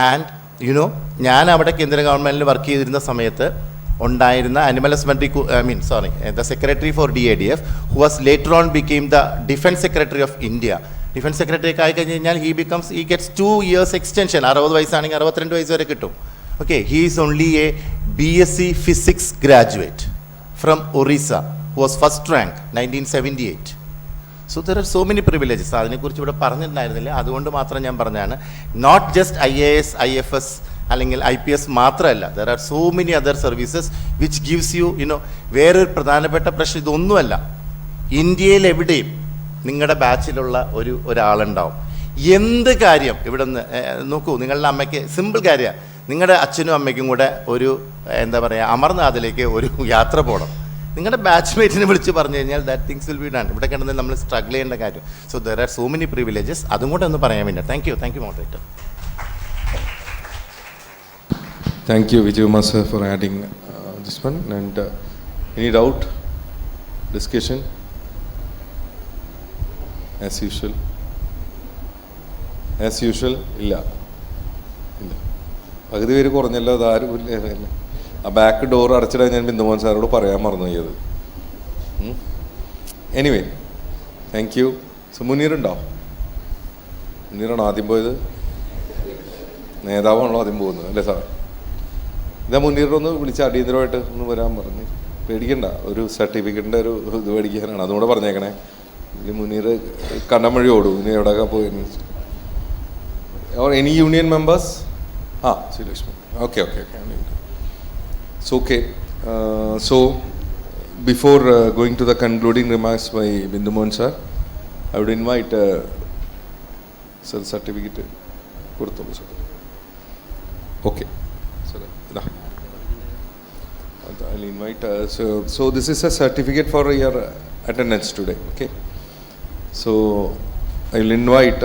And you know, ഞാൻ അവിടെ കേന്ദ്ര ഗവൺമെൻറ്റിൽ work ചെയ്തിരുന്ന സമയത്ത് ഉണ്ടായിരുന്ന animal husbandry, the secretary for DADF, who was later on became the defense secretary of India. Defence secretary ഒക്കെ ആയിക്കഴിഞ്ഞാൽ he gets 2 years extension. 60 വയസ്സാണെങ്കിൽ 62 വയസ്സ് വരെ കിട്ടും. Okay, he is only a BSc Physics graduate from Orissa, who was first rank 1978. So there are so many privileges. അതിനെക്കുറിച്ച് ഇവിടെ പറഞ്ഞിട്ടുണ്ടായിരുന്നില്ല, അതുകൊണ്ട് മാത്രം ഞാൻ പറഞ്ഞതാണ്. നോട്ട് ജസ്റ്റ് IAS, IFS അല്ലെങ്കിൽ IPS മാത്രമല്ല, there are so many other services which gives you വേറൊരു പ്രധാനപ്പെട്ട പ്രശ്നം ഇതൊന്നുമല്ല. ഇന്ത്യയിൽ എവിടെയും നിങ്ങളുടെ ബാച്ചിലുള്ള ഒരാളുണ്ടാവും. എന്ത് കാര്യം ഇവിടെ നിന്ന് നോക്കൂ, നിങ്ങളുടെ അമ്മയ്ക്ക് സിമ്പിൾ കാര്യമാണ്, നിങ്ങളുടെ അച്ഛനും അമ്മയ്ക്കും കൂടെ എന്താ പറയുക, അമർനാഥിലേക്ക് ഒരു യാത്ര പോകണം. നിങ്ങളുടെ ബാച്ച്മേറ്റിനെ വിളിച്ച് പറഞ്ഞു കഴിഞ്ഞാൽ that things will be done. ഇവിടെ കിടന്ന് നമ്മൾ സ്ട്രഗിൾ ചെയ്യേണ്ട കാര്യം. So there are so many privileges. അതും കൂടെ ഒന്ന് പറയാൻ വേണ്ടി. Thank you moderator. Thank you, Vijay Kumar sir, for adding this one. And any doubt, discussion? As usual, ഇല്ല. പകുതി പേര് കുറഞ്ഞല്ലോ, അതാരും ഇല്ല. ആ ബാക്ക് ഡോർ അടച്ചിടാൻ ഞാൻ ബിന്ദുമോഹൻ സാറോട് പറയാൻ മറന്നു പോയത്. Anyway, thank you. സോ മുനീറുണ്ടോ? മുനീറാണോ ആദ്യം പോയത്? നേതാവാണല്ലോ ആദ്യം പോകുന്നത് അല്ലേ സാർ? ഇതാ മുനീറിനൊന്ന് വിളിച്ച് അടിയന്തരമായിട്ട് ഒന്ന് വരാൻ പറഞ്ഞ്. പേടിക്കണ്ട, ഒരു സർട്ടിഫിക്കറ്റിൻ്റെ ഒരു ഇത് മേടിക്കാനാണ്, അതുകൂടെ പറഞ്ഞേക്കണേ. ഇനി മുനീർ കണ്ണമഴി ഓടും, ഇനി എവിടെയൊക്കെ പോയി. Any union members? Sreelakshmi. Okay. So before going to the concluding remarks by Bindumohan sir, I would invite sir certificate കൊടുത്തോളൂ sir. Okay. I'll invite so this is a certificate for your attendance today. Okay, so I'll invite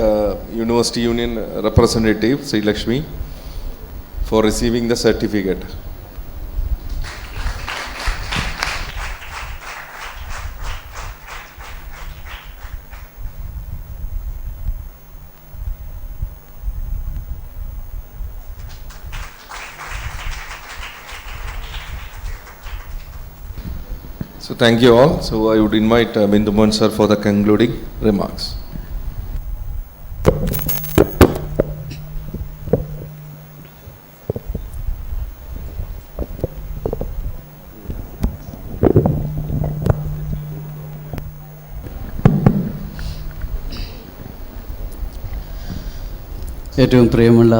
University Union representative Sri Lakshmi for receiving the certificate. So thank you all. So I would invite Bindumohan sir for the concluding remarks. ഏറ്റവും പ്രിയമുള്ള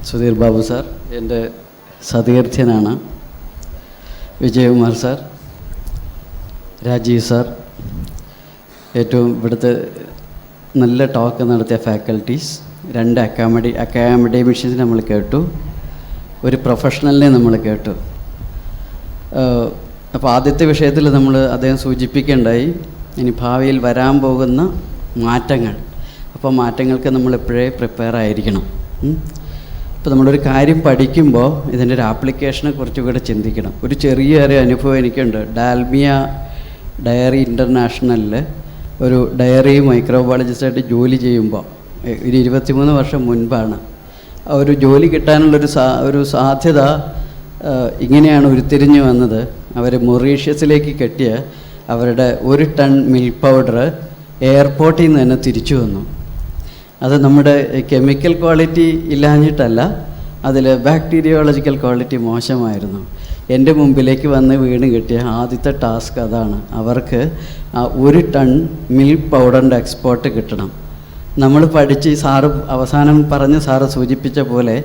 Sudheer Babu sir, എൻ്റെ സതീർത്ഥ്യനാണ്. Vijayakumar sir, Rajeev sir, ഏറ്റവും ഇവിടുത്തെ നല്ല talk നടത്തിയ faculties, 2 അക്കാഡമിഷ്യൻസിനെ നമ്മൾ കേട്ടു, ഒരു പ്രൊഫഷണലിനെ നമ്മൾ കേട്ടു. അപ്പോൾ ആദ്യത്തെ വിഷയത്തിൽ അദ്ദേഹം സൂചിപ്പിക്കേണ്ടായി ഇനി ഭാവിയിൽ വരാൻ പോകുന്ന മാറ്റങ്ങൾ. അപ്പോൾ മാറ്റങ്ങൾക്ക് നമ്മളെപ്പോഴേ പ്രിപ്പയർ ആയിരിക്കണം. ഇപ്പോൾ നമ്മളൊരു കാര്യം പഠിക്കുമ്പോൾ ഇതിൻ്റെ ഒരു ആപ്ലിക്കേഷനെ കുറിച്ചുകൂടെ ചിന്തിക്കണം. ഒരു ചെറിയൊരു അനുഭവം എനിക്കുണ്ട്. ഡാൽമിയ ഡയറി ഇൻ്റർനാഷണലിൽ ഒരു ഡയറി മൈക്രോബയോളജിസ്റ്റായിട്ട് ജോലി ചെയ്യുമ്പോൾ ഒരു 23 വർഷം മുൻപാണ്. ഒരു ജോലി കിട്ടാനുള്ളൊരു സാധ്യത ഇങ്ങനെയാണ് ഉരുത്തിരിഞ്ഞു വന്നത്. അവർ മൊറീഷ്യസിലേക്ക് കെട്ടിയ അവരുടെ 1 ടൺ മിൽക്ക് പൗഡർ എയർപോർട്ടിൽ നിന്ന് തന്നെ തിരിച്ചു വന്നു. അത് നമ്മുടെ കെമിക്കൽ ക്വാളിറ്റി ഇല്ലാഞ്ഞിട്ടല്ല, അതിൽ ബാക്ടീരിയോളജിക്കൽ ക്വാളിറ്റി മോശമായിരുന്നു. എൻ്റെ മുമ്പിലേക്ക് വന്ന് വീണ് കിട്ടിയ ആദ്യത്തെ ടാസ്ക് അതാണ്. അവർക്ക് 1 ടൺ മിൽക്ക് പൗഡറിൻ്റെ എക്സ്പോർട്ട് കിട്ടണം. നമ്മൾ പഠിച്ച് സാറ് അവസാനം സാറ് സൂചിപ്പിച്ച പോലെ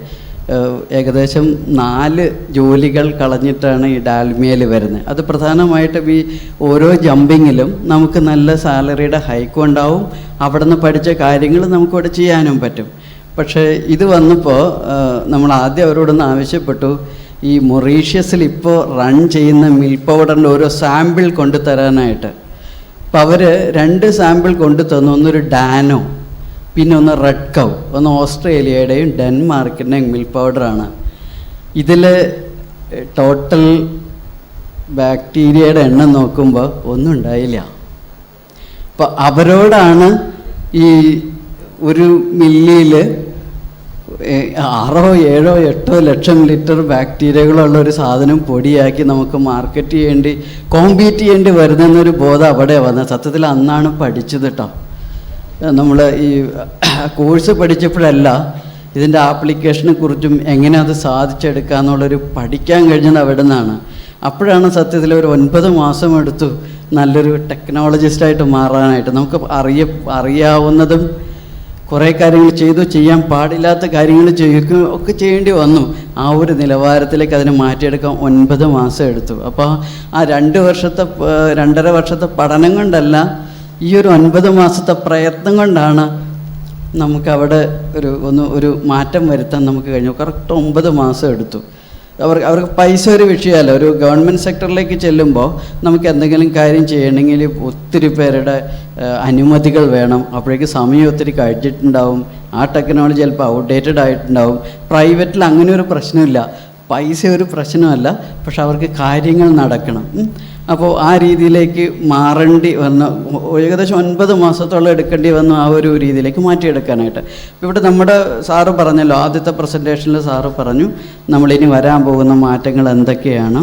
ഏകദേശം 4 ജോലികൾ കളഞ്ഞിട്ടാണ് ഈ ഡാൽമിയയിൽ വരുന്നത്. അത് പ്രധാനമായിട്ടും ഈ ഓരോ ജമ്പിങ്ങിലും നമുക്ക് നല്ല സാലറിയുടെ ഹൈക്കും ഉണ്ടാവും, അവിടെ നിന്ന് പഠിച്ച കാര്യങ്ങൾ നമുക്കിവിടെ ചെയ്യാനും പറ്റും. പക്ഷേ ഇത് വന്നപ്പോൾ നമ്മൾ ആദ്യം അവരോടൊന്ന് ആവശ്യപ്പെട്ടു, ഈ മൊറീഷ്യസിൽ ഇപ്പോൾ റൺ ചെയ്യുന്ന മിൽക്ക് പൗഡറിൻ്റെ ഓരോ സാമ്പിൾ കൊണ്ടു തരാനായിട്ട്. അപ്പോൾ അവർ 2 സാമ്പിൾ കൊണ്ടു തന്നു. ഒന്നൊരു ഡാനോ, പിന്നെ ഒന്ന് റെഡ് കൗ, ഒന്ന് ഓസ്ട്രേലിയയുടെയും ഡെൻമാർക്കിൻ്റെയും മിൽക്ക് പൗഡറാണ്. ഇതിൽ ടോട്ടൽ ബാക്ടീരിയയുടെ എണ്ണം നോക്കുമ്പോൾ ഒന്നും ഉണ്ടായില്ല. അപ്പോൾ അവരോടാണ് ഈ ഒരു മില്ലിയിൽ 6, 7, 8 ലക്ഷം ലിറ്റർ ബാക്ടീരിയകളുള്ള ഒരു സാധനം പൊടിയാക്കി നമുക്ക് മാർക്കറ്റ് കോമ്പീറ്റ് ചെയ്യേണ്ടി വരുന്നൊരു ബോധം അവിടെ വന്നത്. സത്യത്തിൽ അന്നാണ് പഠിച്ചത് കേട്ടോ. നമ്മൾ ഈ കോഴ്സ് പഠിച്ചപ്പോഴല്ല ഇതിൻ്റെ ആപ്ലിക്കേഷനെ കുറിച്ചും എങ്ങനെ അത് സാധിച്ചെടുക്കുക എന്നുള്ളൊരു പഠിക്കാൻ കഴിഞ്ഞത് അവിടെ നിന്നാണ്. അപ്പോഴാണ് സത്യത്തിൽ ഒരു 9 മാസം എടുത്തു നല്ലൊരു ടെക്നോളജിസ്റ്റായിട്ട് മാറാനായിട്ട്. നമുക്ക് അറിയാവുന്നതും കുറേ കാര്യങ്ങൾ ചെയ്യാൻ പാടില്ലാത്ത കാര്യങ്ങൾ ഒക്കെ ചെയ്യേണ്ടി വന്നു. ആ ഒരു നിലവാരത്തിലേക്ക് അതിനെ മാറ്റിയെടുക്കാൻ 9 മാസം എടുത്തു. അപ്പോൾ ആ 2.5 വർഷത്തെ പഠനം കൊണ്ടല്ല, ഈ ഒരു 9 മാസത്തെ പ്രയത്നം കൊണ്ടാണ് നമുക്കവിടെ ഒരു മാറ്റം വരുത്താൻ നമുക്ക് കഴിഞ്ഞു. കറക്റ്റ് 9 മാസം എടുത്തു. അവർക്ക് പൈസ ഒരു വിഷയമല്ല. ഒരു ഗവൺമെൻറ് സെക്ടറിലേക്ക് ചെല്ലുമ്പോൾ നമുക്ക് എന്തെങ്കിലും കാര്യം ചെയ്യണമെങ്കിൽ ഒത്തിരി പേരുടെ അനുമതികൾ വേണം. അപ്പോഴേക്ക് സമയം ഒത്തിരി കഴിഞ്ഞിട്ടുണ്ടാവും, ആ ടെക്നോളജി ചിലപ്പോൾ ഔട്ട്ഡേറ്റഡ് ആയിട്ടുണ്ടാവും. പ്രൈവറ്റിൽ അങ്ങനെ ഒരു പ്രശ്നമില്ല, പൈസ ഒരു പ്രശ്നമല്ല, പക്ഷെ അവർക്ക് കാര്യങ്ങൾ നടക്കണം. അപ്പോൾ ആ രീതിയിലേക്ക് മാറേണ്ടി വന്നു. ഏകദേശം 9 മാസത്തോളം എടുക്കേണ്ടി വന്നു ആ ഒരു രീതിയിലേക്ക് മാറ്റിയെടുക്കാനായിട്ട്. ഇവിടെ നമ്മുടെ സാറ് പറഞ്ഞല്ലോ, ആദ്യത്തെ പ്രസൻറ്റേഷനിൽ സാറ് പറഞ്ഞു നമ്മളിനി വരാൻ പോകുന്ന മാറ്റങ്ങൾ എന്തൊക്കെയാണ്.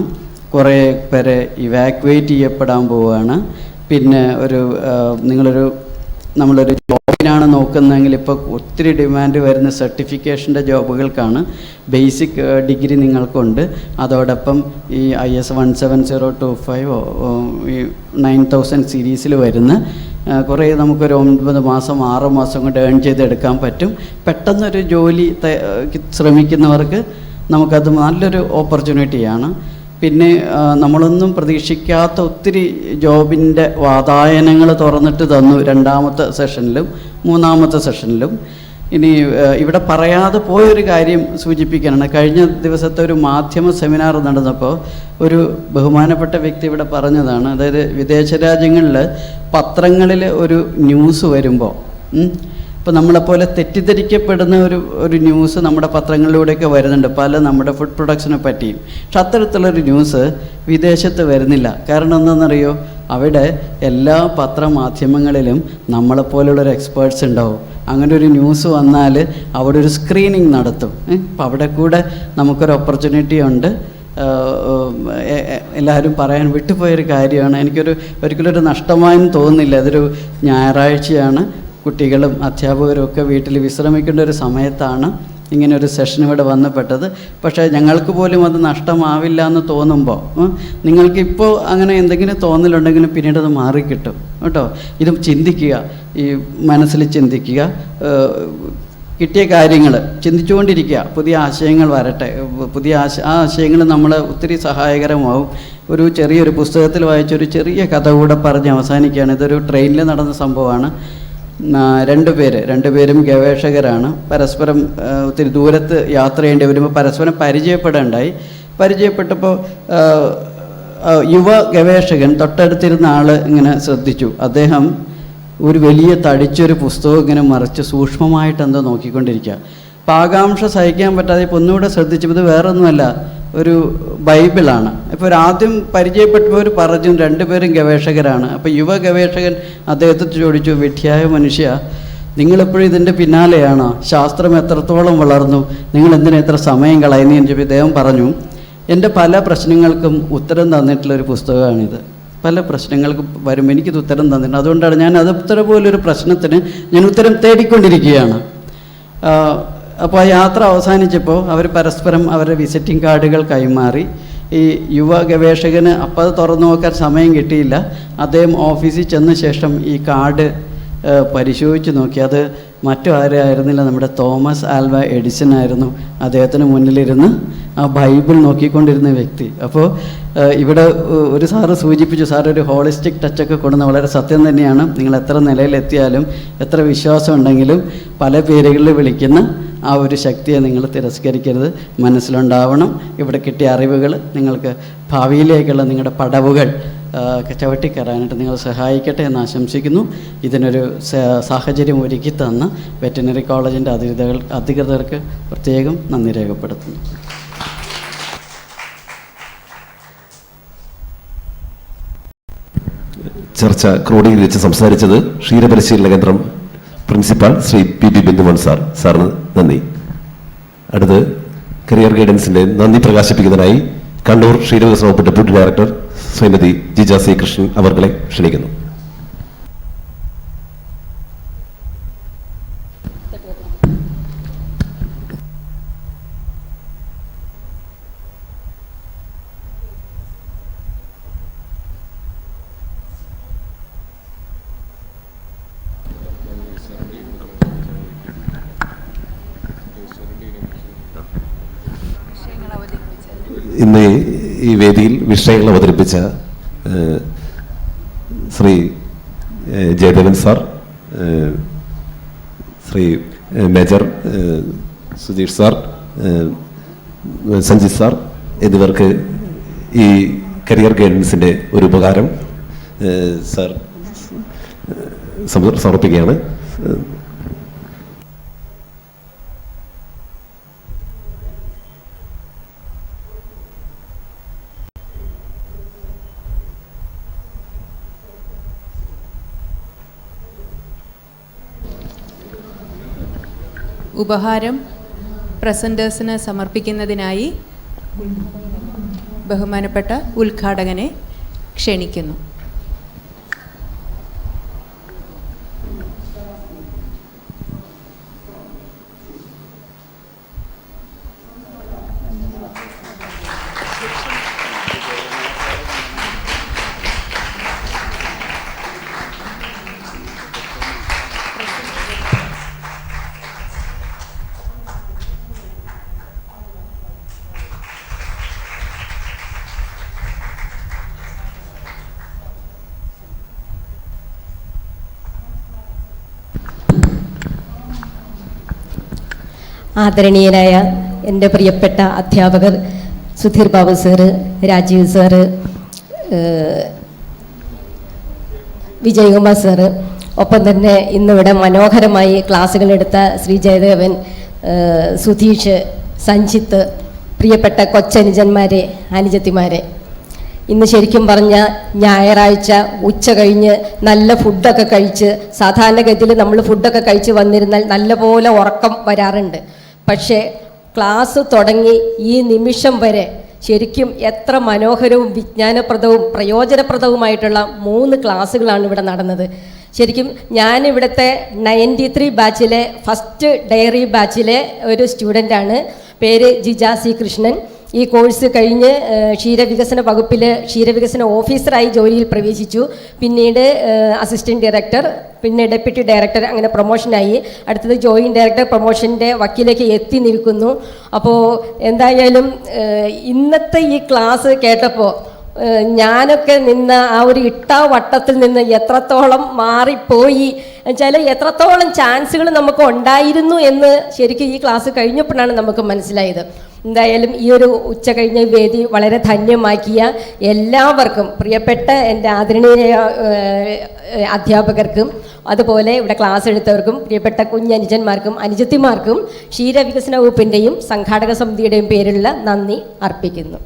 കുറേ പേരെ ഇവാക്യുവേറ്റ് ചെയ്യപ്പെടാൻ പോവുകയാണ്. പിന്നെ നമ്മളൊരു ജോബിനാണ് നോക്കുന്നതെങ്കിൽ ഇപ്പോൾ ഒത്തിരി ഡിമാൻഡ് വരുന്ന സർട്ടിഫിക്കേഷൻ്റെ ജോബുകൾക്കാണ്. ബേസിക് ഡിഗ്രി നിങ്ങൾക്കുണ്ട്, അതോടൊപ്പം ഈ IS 17025 ഈ 9000 സീരീസിൽ വരുന്ന കുറേ നമുക്കൊരു 9 മാസം 6 മാസം കൊണ്ട് ഏൺ ചെയ്തെടുക്കാൻ പറ്റും. പെട്ടെന്നൊരു ജോലി ശ്രമിക്കുന്നവർക്ക് നമുക്കത് നല്ലൊരു ഓപ്പർച്യൂണിറ്റിയാണ്. പിന്നെ നമ്മളൊന്നും പ്രതീക്ഷിക്കാത്ത ഒത്തിരി ജോബിൻ്റെ വാതായനങ്ങൾ തുറന്നിട്ട് തന്നു 2ാമത്തെ സെഷനിലും 3ാമത്തെ സെഷനിലും. ഇനി ഇവിടെ പറയാതെ പോയൊരു കാര്യം സൂചിപ്പിക്കാനാണ്. കഴിഞ്ഞ ദിവസത്തെ ഒരു മാധ്യമ സെമിനാർ നടന്നപ്പോൾ ഒരു ബഹുമാനപ്പെട്ട വ്യക്തി ഇവിടെ പറഞ്ഞതാണ്. അതായത് വിദേശ രാജ്യങ്ങളിൽ പത്രങ്ങളിൽ ഒരു ന്യൂസ് വരുമ്പോൾ ഇപ്പോൾ നമ്മളെപ്പോലെ തെറ്റിദ്ധരിക്കപ്പെടുന്ന ഒരു ന്യൂസ് നമ്മുടെ പത്രങ്ങളിലൂടെയൊക്കെ വരുന്നുണ്ട്, നമ്മുടെ ഫുഡ് പ്രൊഡക്ട്സിനെ പറ്റിയും. പക്ഷെ അത്തരത്തിലുള്ളൊരു ന്യൂസ് വിദേശത്ത് വരുന്നില്ല. കാരണം എന്താണെന്നറിയോ, അവിടെ എല്ലാ പത്രമാധ്യമങ്ങളിലും നമ്മളെപ്പോലുള്ളൊരു എക്സ്പേർട്സ് ഉണ്ടാവും. അങ്ങനെ ഒരു ന്യൂസ് വന്നാൽ അവിടെ ഒരു സ്ക്രീനിങ് നടത്തും. അപ്പോൾ അവിടെ കൂടെ നമുക്കൊരു ഓപ്പർച്യൂണിറ്റി ഉണ്ട്. എല്ലാവരും പറയാൻ വിട്ടുപോയൊരു കാര്യമാണ്. ഒരിക്കലും ഒരു നഷ്ടമായും തോന്നുന്നില്ല. അതൊരു ഞായറാഴ്ചയാണ്, കുട്ടികളും അധ്യാപകരും ഒക്കെ വീട്ടിൽ വിശ്രമിക്കേണ്ട ഒരു സമയത്താണ് ഇങ്ങനെ ഒരു സെഷൻ ഇവിടെ വന്നപ്പെട്ടത്. പക്ഷേ ഞങ്ങൾക്ക് പോലും അത് നഷ്ടമാവില്ല എന്ന് തോന്നുമ്പോൾ നിങ്ങൾക്കിപ്പോൾ അങ്ങനെ എന്തെങ്കിലും തോന്നലുണ്ടെങ്കിലും പിന്നീട് അത് മാറിക്കിട്ടും കേട്ടോ. ഇത് ചിന്തിക്കുക, ഈ മനസ്സിൽ ചിന്തിക്കുക, കിട്ടിയ കാര്യങ്ങൾ ചിന്തിച്ചുകൊണ്ടിരിക്കുക, പുതിയ ആശയങ്ങൾ വരട്ടെ. ആ ആശയങ്ങൾ നമ്മളെ ഒത്തിരി സഹായകരമാവും. ചെറിയൊരു പുസ്തകത്തിൽ വായിച്ചൊരു ചെറിയ കഥ കൂടെ പറഞ്ഞ് അവസാനിക്കുകയാണ്. ഇതൊരു ട്രെയിനിൽ നടന്ന സംഭവമാണ്. രണ്ടുപേരും ഗവേഷകരാണ്. പരസ്പരം ഒത്തിരി ദൂരത്ത് യാത്ര ചെയ്യേണ്ടി വരുമ്പോൾ പരസ്പരം പരിചയപ്പെട്ടപ്പോൾ യുവ ഗവേഷകൻ തൊട്ടടുത്തിരുന്ന ആൾ ഇങ്ങനെ ശ്രദ്ധിച്ചു. അദ്ദേഹം ഒരു വലിയ തടിച്ചൊരു പുസ്തകം ഇങ്ങനെ മറിച്ച് സൂക്ഷ്മമായിട്ട് എന്തോ നോക്കിക്കൊണ്ടിരിക്കുക. അപ്പോൾ ആകാംക്ഷ സഹിക്കാൻ പറ്റാതെ ഇപ്പോൾ ഒന്നുകൂടെ ശ്രദ്ധിച്ചപ്പോൾ ഇത് വേറൊന്നുമല്ല, ഒരു ബൈബിളാണ്. ഇപ്പോൾ ആദ്യം പരിചയപ്പെട്ടവർ പറഞ്ഞു രണ്ടുപേരും ഗവേഷകരാണ്. അപ്പോൾ യുവ ഗവേഷകൻ അദ്ദേഹത്തോട് ചോദിച്ചു, വിഡ്ഢിയായ മനുഷ്യ, നിങ്ങളെപ്പോഴും ഇതിൻ്റെ പിന്നാലെയാണോ? ശാസ്ത്രം എത്രത്തോളം വളർന്നു, നിങ്ങൾ എന്തിനാ എത്ര സമയം കളയുന്നു എന്ന് ചോദിച്ചപ്പോൾ ഇദ്ദേഹം പറഞ്ഞു, എൻ്റെ പല പ്രശ്നങ്ങൾക്കും ഉത്തരം തന്നിട്ടുള്ളൊരു പുസ്തകമാണിത്. പല പ്രശ്നങ്ങൾക്കും വരുമ്പോൾ എനിക്കിത് ഉത്തരം തന്നിട്ടുണ്ട്. അതുകൊണ്ടാണ് ഞാൻ ഉത്തരം പോലൊരു പ്രശ്നത്തിന് ഞാൻ ഉത്തരം തേടിക്കൊണ്ടിരിക്കുകയാണ്. അപ്പോൾ ആ യാത്ര അവസാനിച്ചപ്പോൾ അവർ പരസ്പരം അവരുടെ വിസിറ്റിംഗ് കാർഡുകൾ കൈമാറി. ഈ യുവ ഗവേഷകന് അപ്പോൾ അത് തുറന്നു നോക്കാൻ സമയം കിട്ടിയില്ല. അദ്ദേഹം ഓഫീസിൽ ചെന്ന ശേഷം ഈ കാർഡ് പരിശോധിച്ച് നോക്കി. അത് മറ്റു ആരായിരുന്നില്ല, നമ്മുടെ തോമസ് ആൽവ എഡിസൺ ആയിരുന്നു അദ്ദേഹത്തിന് മുന്നിലിരുന്ന് ആ ബൈബിൾ നോക്കിക്കൊണ്ടിരുന്ന വ്യക്തി. അപ്പോൾ ഇവിടെ ഒരു സാറ് സൂചിപ്പിച്ചു, സാർ ഒരു ഹോളിസ്റ്റിക് ടച്ചൊക്കെ കൊടുക്കുന്ന വളരെ സത്യം തന്നെയാണ്. നിങ്ങൾ എത്ര നിലയിലെത്തിയാലും എത്ര വിശ്വാസം ഉണ്ടെങ്കിലും പല പേരുകളിൽ വിളിക്കുന്ന ആ ഒരു ശക്തിയെ നിങ്ങൾ തിരസ്കരിക്കരുത്, മനസ്സിലുണ്ടാവണം. ഇവിടെ കിട്ടിയ അറിവുകൾ നിങ്ങൾക്ക് ഭാവിയിലേക്കുള്ള നിങ്ങളുടെ പടവുകൾ ചവിട്ടിക്കയറാനായിട്ട് നിങ്ങൾ സഹായിക്കട്ടെ എന്ന് ആശംസിക്കുന്നു. ഇതിനൊരു സാഹചര്യം ഒരുക്കി തന്ന വെറ്റിനറി കോളേജിൻ്റെ അധികൃതർക്ക് പ്രത്യേകം നന്ദി രേഖപ്പെടുത്തുന്നു. ചർച്ച ക്രോഡീകരിച്ച് സംസാരിച്ചത് ക്ഷീരപരിശീലന കേന്ദ്രം പ്രിൻസിപ്പാൾ ശ്രീ പി ബിന്ദുമോഹൻ സാറിന് നന്ദി. അടുത്ത് കരിയർ ഗൈഡൻസിന്റെ നന്ദി പ്രകാശിപ്പിക്കുന്നതിനായി കണ്ണൂർ ക്ഷീരവികസന വകുപ്പ് deputy director Shrimati Jija C Krishnan അവർകളെ ക്ഷണിക്കുന്നു. ഇന്ന് ഈ വേദിയിൽ വിഷയങ്ങൾ അവതരിപ്പിച്ച Shri Jayadevan sir, Shri major Sudheesh sir, Sanjith sir എന്നിവർക്ക് ഈ കരിയർ ഗൈഡൻസിൻ്റെ ഒരു ഉപകാരം സാർ സമർപ്പിക്കുകയാണ്. ഉപഹാരം പ്രസൻറ്റേഴ്സിന് സമർപ്പിക്കുന്നതിനായി ബഹുമാനപ്പെട്ട ഉദ്ഘാടകനെ ക്ഷണിക്കുന്നു. ആദരണീയനായ എൻ്റെ പ്രിയപ്പെട്ട അധ്യാപകർ Sudheer Babu sir, Rajeev sir, Vijayakumar sir, ഒപ്പം തന്നെ ഇന്നിവിടെ മനോഹരമായി ക്ലാസ്സുകളെടുത്ത ശ്രീ ജയദേവൻ, സുധീഷ്, സഞ്ജിത്ത്, പ്രിയപ്പെട്ട കൊച്ചനുജന്മാരെ, അനുജത്തിമാരെ, ഇന്ന് ശരിക്കും പറഞ്ഞ ഞായറാഴ്ച ഉച്ച കഴിഞ്ഞ് നല്ല ഫുഡൊക്കെ കഴിച്ച്, സാധാരണഗതിയിൽ നമ്മൾ ഫുഡൊക്കെ കഴിച്ച് വന്നിരുന്നാൽ നല്ലപോലെ ഉറക്കം വരാറുണ്ട്. പക്ഷേ ക്ലാസ് തുടങ്ങി ഈ നിമിഷം വരെ ശരിക്കും എത്ര മനോഹരവും വിജ്ഞാനപ്രദവും പ്രയോജനപ്രദവുമായിട്ടുള്ള 3 ക്ലാസ്സുകളാണ് ഇവിടെ നടന്നത്. ശരിക്കും ഞാനിവിടുത്തെ 93 ബാച്ചിലെ ഫസ്റ്റ് ഡയറി ബാച്ചിലെ ഒരു സ്റ്റുഡൻ്റാണ്. പേര് ജിജ സി കൃഷ്ണൻ. ഈ കോഴ്സ് കഴിഞ്ഞ് ക്ഷീരവികസന വകുപ്പിൽ ക്ഷീരവികസന ഓഫീസറായി ജോലിയിൽ പ്രവേശിച്ചു. പിന്നീട് അസിസ്റ്റൻറ്റ് ഡയറക്ടർ, പിന്നെ ഡെപ്യൂട്ടി ഡയറക്ടർ, അങ്ങനെ പ്രൊമോഷനായി. അടുത്തത് ജോയിൻറ്റ് ഡയറക്ടർ പ്രൊമോഷൻ്റെ വക്കീലേക്ക് എത്തി നിൽക്കുന്നു. അപ്പോൾ എന്തായാലും ഇന്നത്തെ ഈ ക്ലാസ് കേട്ടപ്പോൾ ഞാനൊക്കെ നിന്ന ആ ഒരു ഇട്ടാവട്ടത്തിൽ നിന്ന് എത്രത്തോളം മാറിപ്പോയി എന്നുവെച്ചാൽ എത്രത്തോളം ചാൻസുകൾ നമുക്ക് ഉണ്ടായിരുന്നു എന്ന് ശരിക്കും ഈ ക്ലാസ് കഴിഞ്ഞപ്പോഴാണ് നമുക്ക് മനസ്സിലായത്. എന്തായാലും ഈ ഒരു ഉച്ച കഴിഞ്ഞ വേദി വളരെ ധന്യമാക്കിയ എല്ലാവർക്കും, പ്രിയപ്പെട്ട എൻ്റെ ആദരണീയ അധ്യാപകർക്കും അതുപോലെ ഇവിടെ ക്ലാസ് എടുത്തവർക്കും പ്രിയപ്പെട്ട കുഞ്ഞനുജന്മാർക്കും അനുജത്തിമാർക്കും ക്ഷീരവികസന വകുപ്പിൻ്റെയും സംഘാടക സമിതിയുടെയും പേരിലുള്ള നന്ദി അർപ്പിക്കുന്നു.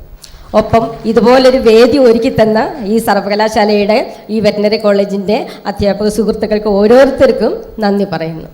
ഒപ്പം ഇതുപോലൊരു വേദി ഒരുക്കി തന്ന ഈ സർവകലാശാലയുടെ ഈ വെറ്ററിനറി കോളേജിൻ്റെ അധ്യാപക സുഹൃത്തുക്കൾക്ക് ഓരോരുത്തർക്കും നന്ദി പറയുന്നു.